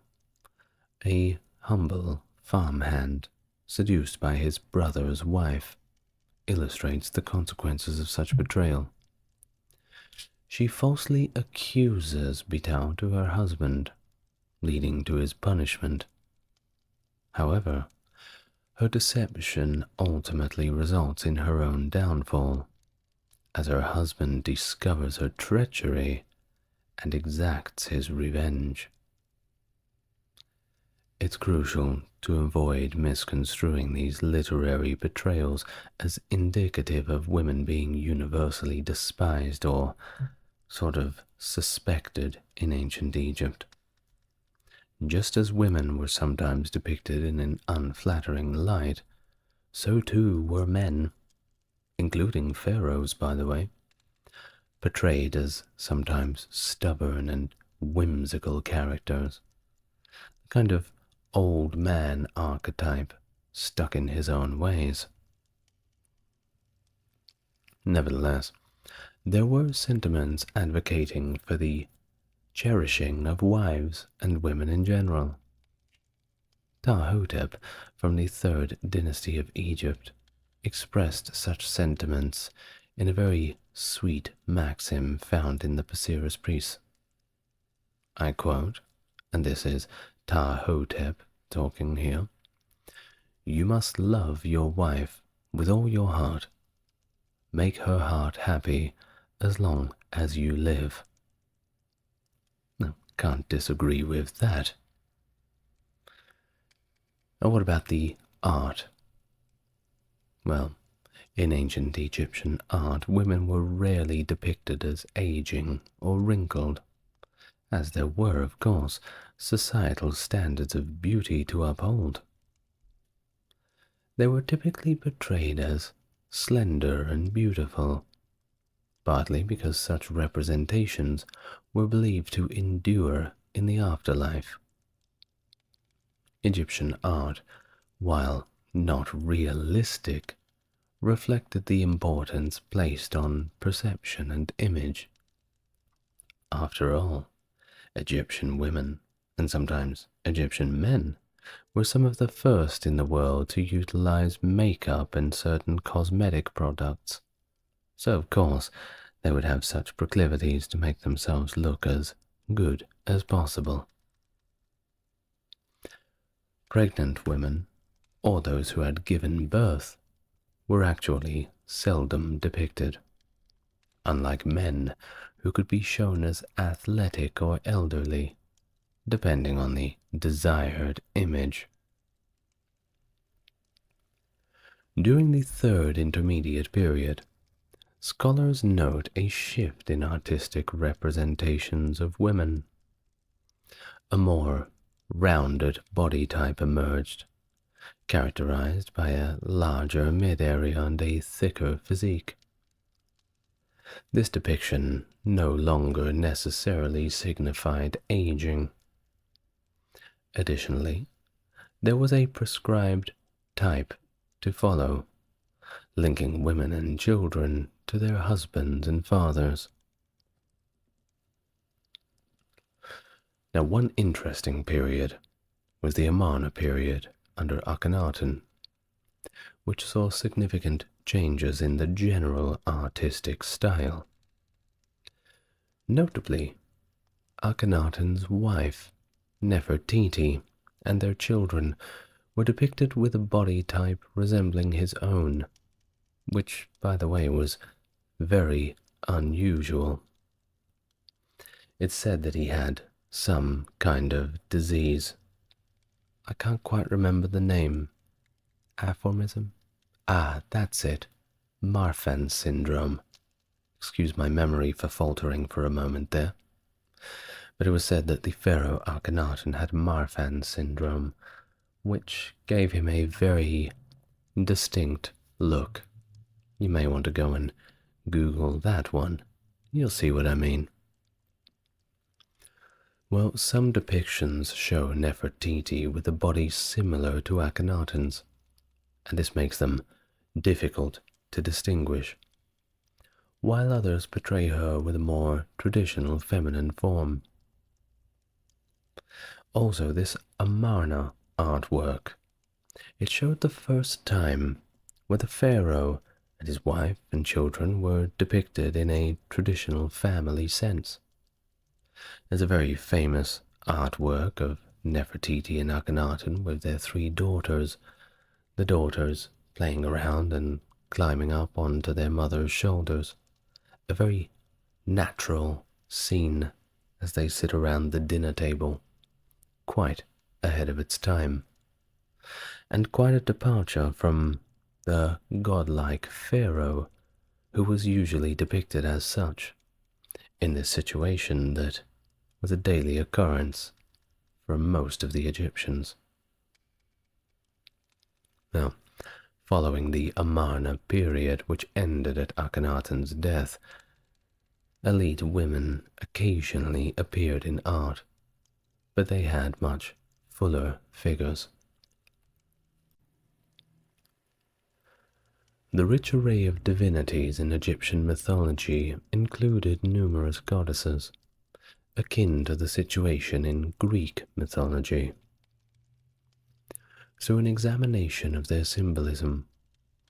a humble farmhand seduced by his brother's wife, illustrates the consequences of such betrayal. She falsely accuses Bitao to her husband, leading to his punishment. However, her deception ultimately results in her own downfall, as her husband discovers her treachery and exacts his revenge. It's crucial to avoid misconstruing these literary portrayals as indicative of women being universally despised or sort of suspected in ancient Egypt. Just as women were sometimes depicted in an unflattering light, so too were men, including pharaohs, by the way, portrayed as sometimes stubborn and whimsical characters, the kind of old man archetype stuck in his own ways. Nevertheless, there were sentiments advocating for the cherishing of wives and women in general. Ptahhotep, from the third dynasty of Egypt, expressed such sentiments in a very sweet maxim found in the Papyrus Priest. I quote, and this is Ptahhotep talking here, "You must love your wife with all your heart. Make her heart happy as long as you live." No, can't disagree with that. Now, what about the art? Well, in ancient Egyptian art, women were rarely depicted as aging or wrinkled, as there were, of course, societal standards of beauty to uphold. They were typically portrayed as slender and beautiful, partly because such representations were believed to endure in the afterlife. Egyptian art, while not realistic, reflected the importance placed on perception and image. After all, Egyptian women, and sometimes Egyptian men, were some of the first in the world to utilize makeup and certain cosmetic products. So, of course, they would have such proclivities to make themselves look as good as possible. Pregnant women, or those who had given birth, were actually seldom depicted, unlike men who could be shown as athletic or elderly, depending on the desired image. During the Third Intermediate Period, scholars note a shift in artistic representations of women. A more rounded body type emerged, characterized by a larger mid-area and a thicker physique. This depiction no longer necessarily signified aging. Additionally, there was a prescribed type to follow, linking women and children to their husbands and fathers. Now, one interesting period was the Amarna period under Akhenaten, which saw significant changes in the general artistic style. Notably, Akhenaten's wife, Nefertiti, and their children were depicted with a body type resembling his own, which, by the way, was very unusual. It's said that he had some kind of disease. I can't quite remember the name. Aphorism? Ah, that's it. Marfan syndrome. Excuse my memory for faltering for a moment there. But it was said that the pharaoh Akhenaten had Marfan syndrome, which gave him a very distinct look. You may want to go and Google that one. You'll see what I mean. Well, some depictions show Nefertiti with a body similar to Akhenaten's, and this makes them difficult to distinguish, while others portray her with a more traditional feminine form. Also, this Amarna artwork, it showed the first time where the pharaoh and his wife and children were depicted in a traditional family sense. There's a very famous artwork of Nefertiti and Akhenaten with their three daughters, the daughters playing around and climbing up onto their mother's shoulders. A very natural scene as they sit around the dinner table, quite ahead of its time, and quite a departure from the godlike pharaoh who was usually depicted as such in this situation that was a daily occurrence for most of the Egyptians. Now, following the Amarna period, which ended at Akhenaten's death, elite women occasionally appeared in art, but they had much fuller figures. The rich array of divinities in Egyptian mythology included numerous goddesses, akin to the situation in Greek mythology. Through an examination of their symbolism,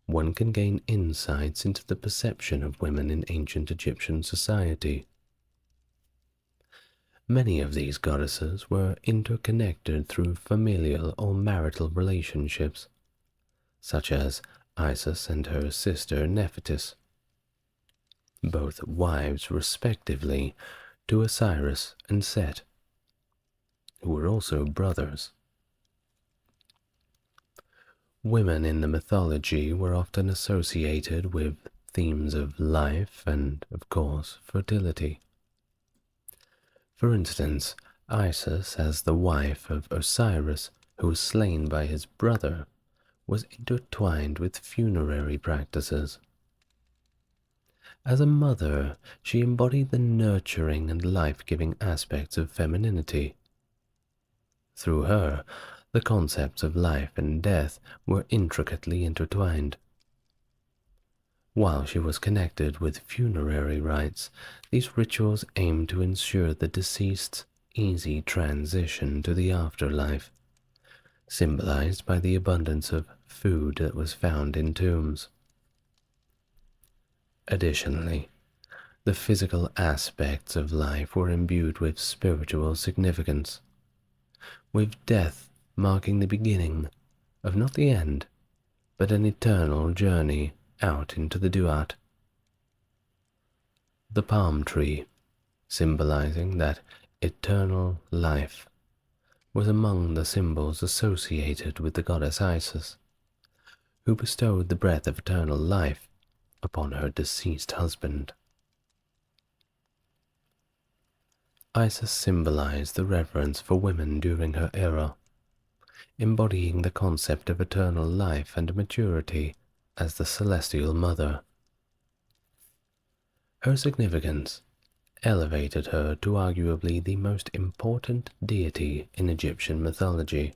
one can gain insights into the perception of women in ancient Egyptian society. Many of these goddesses were interconnected through familial or marital relationships, such as Isis and her sister Nephthys, both wives respectively to Osiris and Set, who were also brothers. Women in the mythology were often associated with themes of life and, of course, fertility. For instance, Isis, as the wife of Osiris, who was slain by his brother, was intertwined with funerary practices. As a mother, she embodied the nurturing and life-giving aspects of femininity. Through her, the concepts of life and death were intricately intertwined. While she was connected with funerary rites, these rituals aimed to ensure the deceased's easy transition to the afterlife, symbolized by the abundance of food that was found in tombs. Additionally, the physical aspects of life were imbued with spiritual significance, with death marking the beginning of not the end, but an eternal journey out into the duat. The palm tree, symbolizing that eternal life, was among the symbols associated with the goddess Isis, who bestowed the breath of eternal life upon her deceased husband. Isis symbolized the reverence for women during her era, embodying the concept of eternal life and maturity as the celestial mother. Her significance elevated her to arguably the most important deity in Egyptian mythology.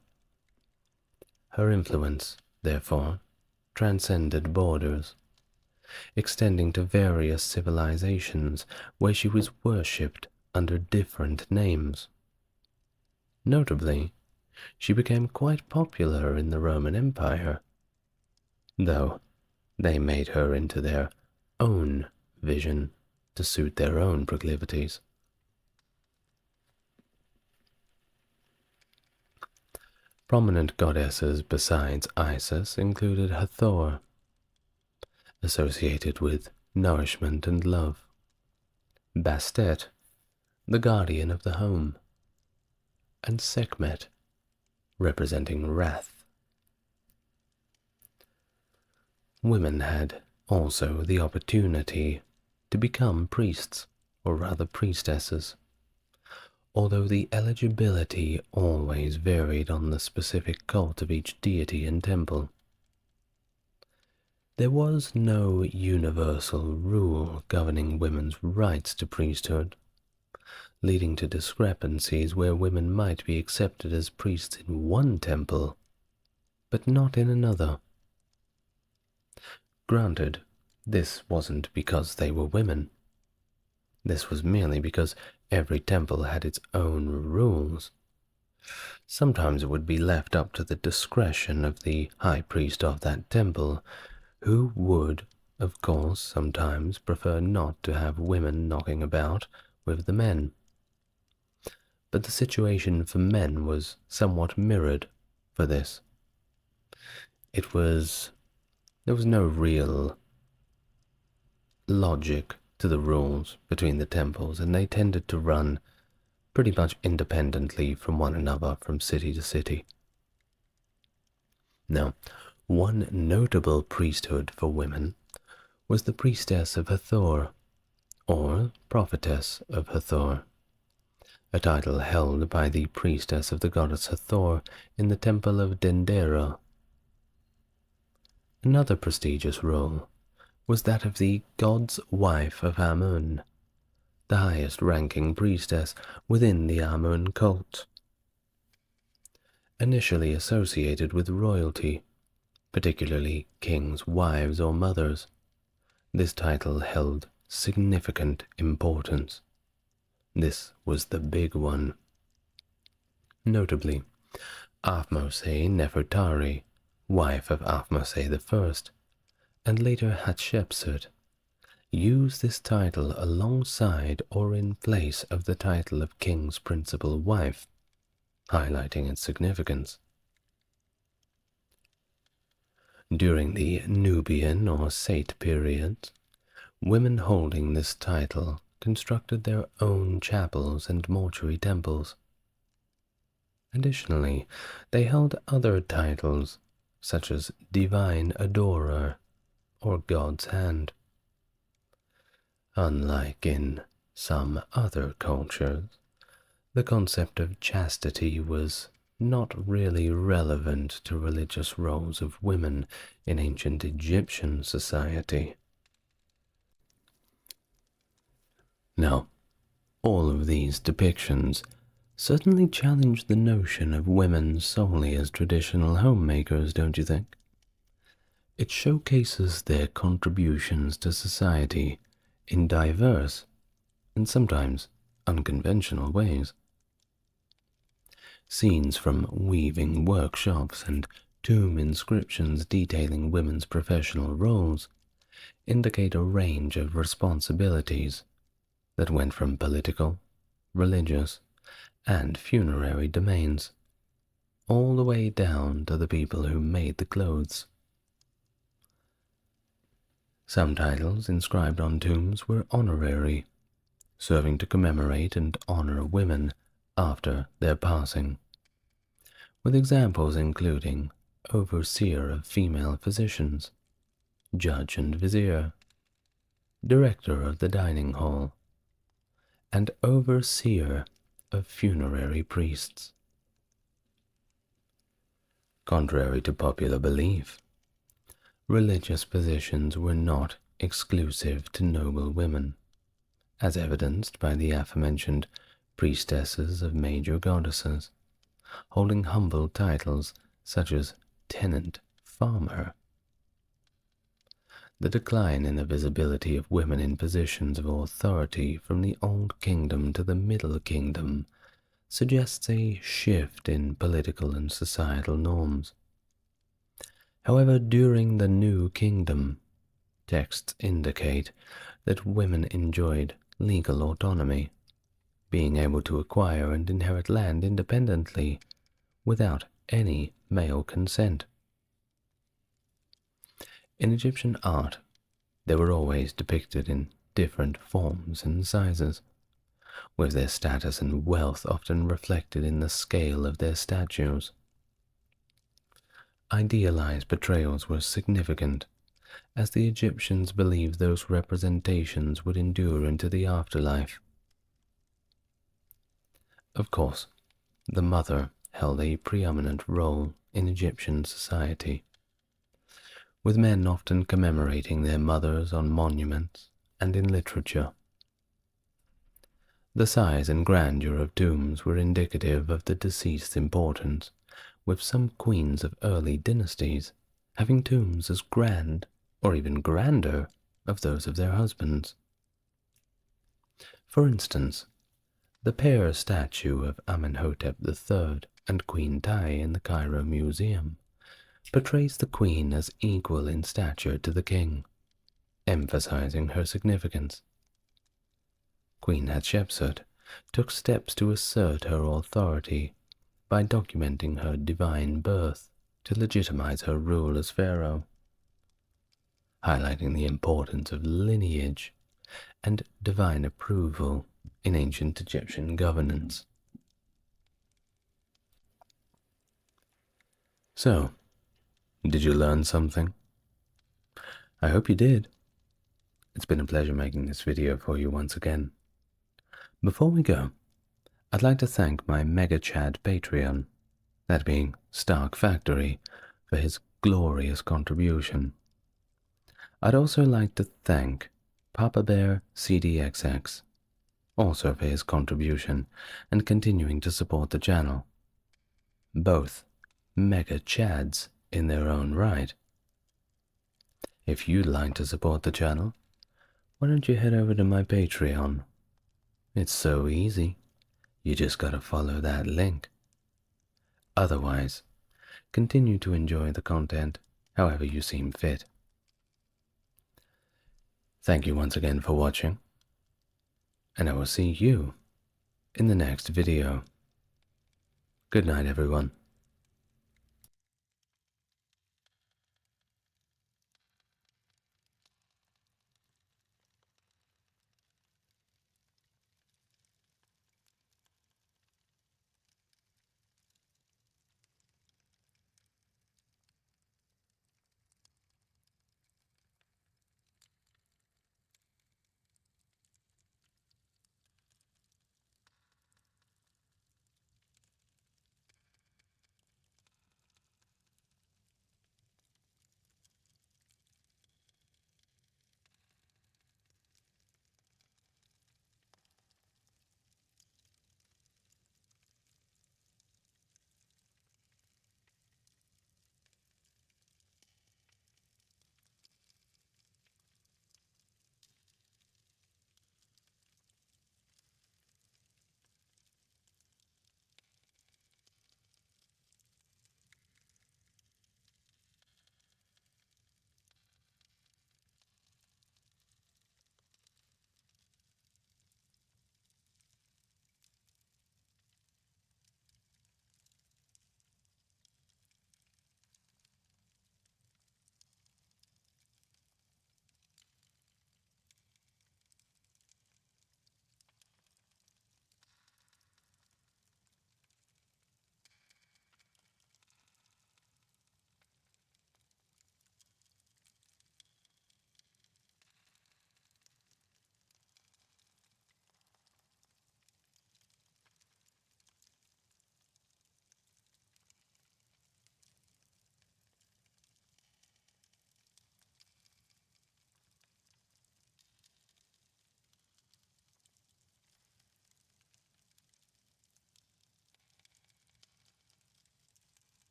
Her influence, therefore, transcended borders, extending to various civilizations where she was worshipped under different names. Notably, she became quite popular in the Roman Empire, though they made her into their own vision to suit their own proclivities. Prominent goddesses besides Isis included Hathor, associated with nourishment and love. Bastet, the guardian of the home. And Sekhmet, representing wrath. Women had also the opportunity to become priests, or rather priestesses, although the eligibility always varied on the specific cult of each deity and temple. There was no universal rule governing women's rights to priesthood, leading to discrepancies where women might be accepted as priests in one temple, but not in another. Granted, this wasn't because they were women. This was merely because every temple had its own rules. Sometimes it would be left up to the discretion of the high priest of that temple, who would, of course, sometimes prefer not to have women knocking about with the men. But the situation for men was somewhat mirrored for this. There was no real logic to the rules between the temples, and they tended to run pretty much independently from one another from city to city. Now, one notable priesthood for women was the priestess of Hathor, or prophetess of Hathor, a title held by the priestess of the goddess Hathor in the temple of Dendera. Another prestigious role was that of the god's wife of Amun, the highest-ranking priestess within the Amun cult. Initially associated with royalty, particularly kings' wives or mothers, this title held significant importance. This was the big one. Notably, Ahmose Nefertari, wife of Ahmose I, and later Hatshepsut, used this title alongside or in place of the title of king's principal wife, highlighting its significance. During the Nubian or Sate period, women holding this title constructed their own chapels and mortuary temples. Additionally, they held other titles, such as Divine Adorer or God's Hand. Unlike in some other cultures, the concept of chastity was not really relevant to religious roles of women in ancient Egyptian society. Now, all of these depictions certainly challenge the notion of women solely as traditional homemakers, don't you think? It showcases their contributions to society in diverse and sometimes unconventional ways. Scenes from weaving workshops and tomb inscriptions detailing women's professional roles indicate a range of responsibilities that went from political, religious, and funerary domains, all the way down to the people who made the clothes. Some titles inscribed on tombs were honorary, serving to commemorate and honor women after their passing, with examples including overseer of female physicians, judge and vizier, director of the dining hall, and overseer of funerary priests. Contrary to popular belief, religious positions were not exclusive to noble women, as evidenced by the aforementioned priestesses of major goddesses, holding humble titles such as tenant farmer. The decline in the visibility of women in positions of authority from the Old Kingdom to the Middle Kingdom suggests a shift in political and societal norms. However, during the New Kingdom, texts indicate that women enjoyed legal autonomy, being able to acquire and inherit land independently without any male consent. In Egyptian art, They were always depicted in different forms and sizes, with their status and wealth often reflected in the scale of their statues. Idealized portrayals were significant, as the Egyptians believed those representations would endure into the afterlife. Of course, the mother held a preeminent role in Egyptian society, with men often commemorating their mothers on monuments and in literature. The size and grandeur of tombs were indicative of the deceased's importance, with some queens of early dynasties having tombs as grand or even grander of those of their husbands. For instance, the pair statue of Amenhotep III and Queen Tai in the Cairo Museum portrays the queen as equal in stature to the king, emphasizing her significance. Queen Hatshepsut took steps to assert her authority by documenting her divine birth to legitimize her rule as pharaoh, highlighting the importance of lineage and divine approval in ancient Egyptian governance. So, did you learn something? I hope you did. It's been a pleasure making this video for you once again. Before we go, I'd like to thank my Mega Chad Patreon, that being Stark Factory, for his glorious contribution. I'd also like to thank Papa Bear CDXX, also for his contribution and continuing to support the channel. Both Mega Chads in their own right. If you'd like to support the channel, why don't you head over to my Patreon? It's so easy. You just gotta follow that link. Otherwise, continue to enjoy the content however you seem fit. Thank you once again for watching, and I will see you in the next video. Good night, everyone.